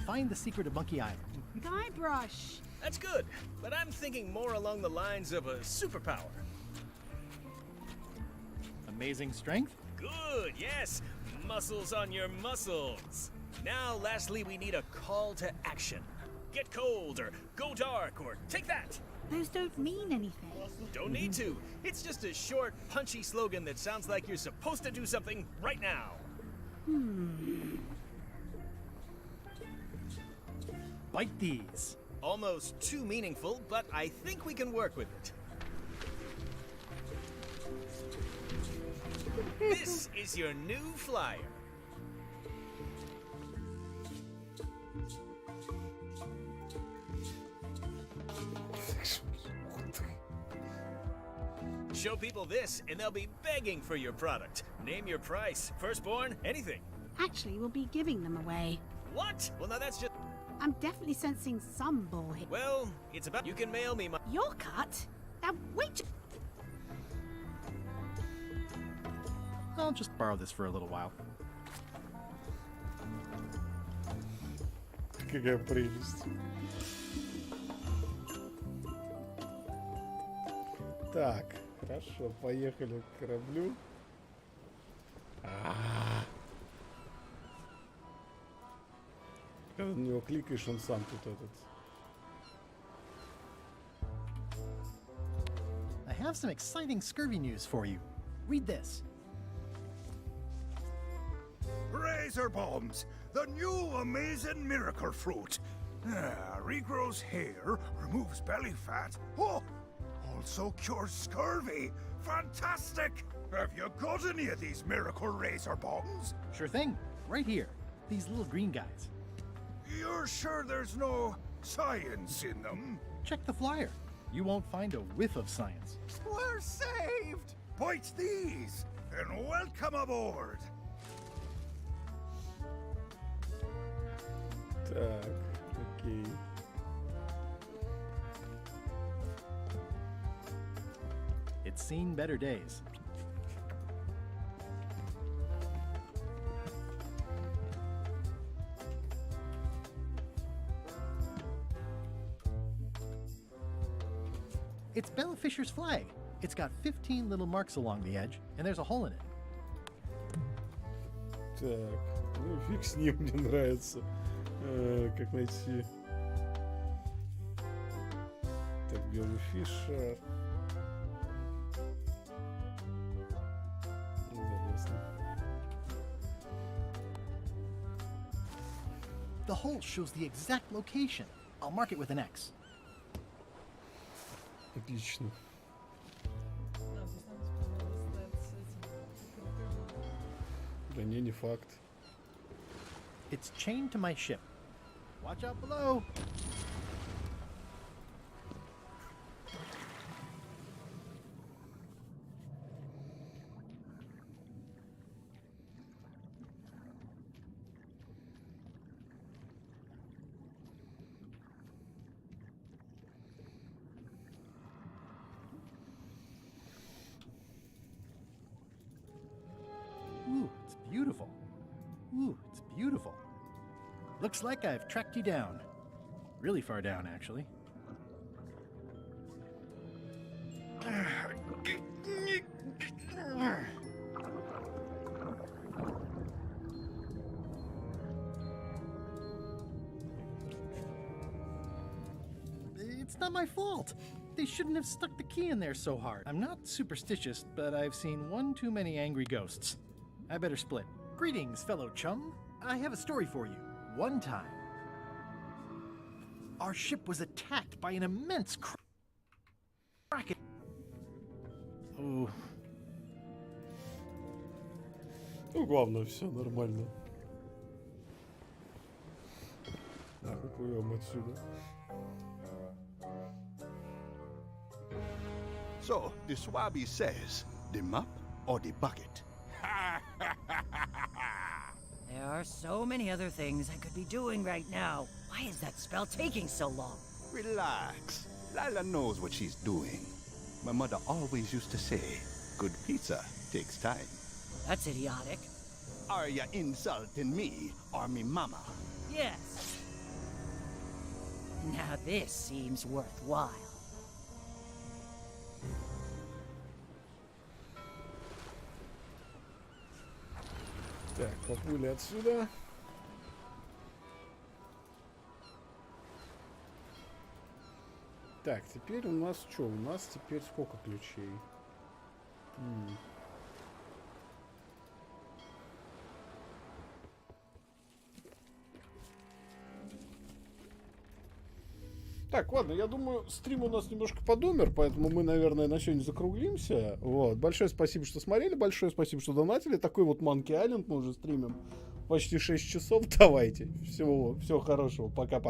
Find the secret of Monkey Island.
Guybrush!
That's good, but I'm thinking more along the lines of a superpower.
Amazing strength?
Good, yes. Muscles on your muscles. Now, lastly, we need a call to action. Get cold, or go dark, or take that.
Those don't mean anything.
Don't need to. It's just a short, punchy slogan that sounds like you're supposed to do something right now.
Bite these.
Almost too meaningful, but I think we can work with it. This is your new flyer. Show people this, and they'll be begging for your product. Name your price, firstborn, anything.
Actually, we'll be giving them away.
What? Well, now that's just...
I'm definitely sensing some bull here.
Well, it's about... You can mail me my...
Your cut? Now, wait.
I'll just borrow this for a little while.
Какая прелесть. Так, хорошо, поехали к кораблю. Когда на него кликаешь, он сам тут этот.
I have some exciting scurvy news for you. Read this.
Razor bombs, the new amazing miracle fruit. Regrows hair, removes belly fat. Oh, also cures scurvy. Fantastic! Have you got any of these miracle razor bombs?
Sure thing. Right here. These little green guys.
You're sure there's no science in them?
Check the flyer. You won't find a whiff of science.
We're saved! Bite these, and welcome aboard!
Так, окей.
It's seen better days. It's Bella Fisher's flag. It's got 15 little marks along the edge, and there's a hole in it.
Так, ну фиг с ним, мне нравится. Как найти? Так, Белый Фишер. Интересно.
The hole shows the exact location. I'll mark it with an X.
Отлично. Да не факт.
It's chained to my ship. Watch out below. Ooh, it's beautiful. Ooh, it's beautiful. Looks like I've tracked you down. Really far down, actually. It's not my fault. They shouldn't have stuck the key in there so hard. I'm not superstitious, but I've seen one too many angry ghosts. I better split. Greetings, fellow chum. I have a story for you. One time, our ship was attacked by an immense kraken. Oh.
Ну, главное, все нормально. Так, уплывем отсюда.
So, the Swabby says, the mop or the bucket?
There are so many other things I could be doing right now. Why is that spell taking so long?
Relax. Lila knows what she's doing. My mother always used to say, good pizza takes time.
That's idiotic.
Are you insulting me or me mama?
Yes. Now this seems worthwhile.
Так, поплыли отсюда. Так, теперь у нас что? У нас теперь сколько ключей? Так, ладно, я думаю, стрим у нас немножко подумер, поэтому мы, наверное, на сегодня закруглимся. Вот. Большое спасибо, что смотрели, большое спасибо, что донатили. Такой вот Monkey Island мы уже стримим почти 6 часов. Давайте. Всего хорошего. Пока-пока.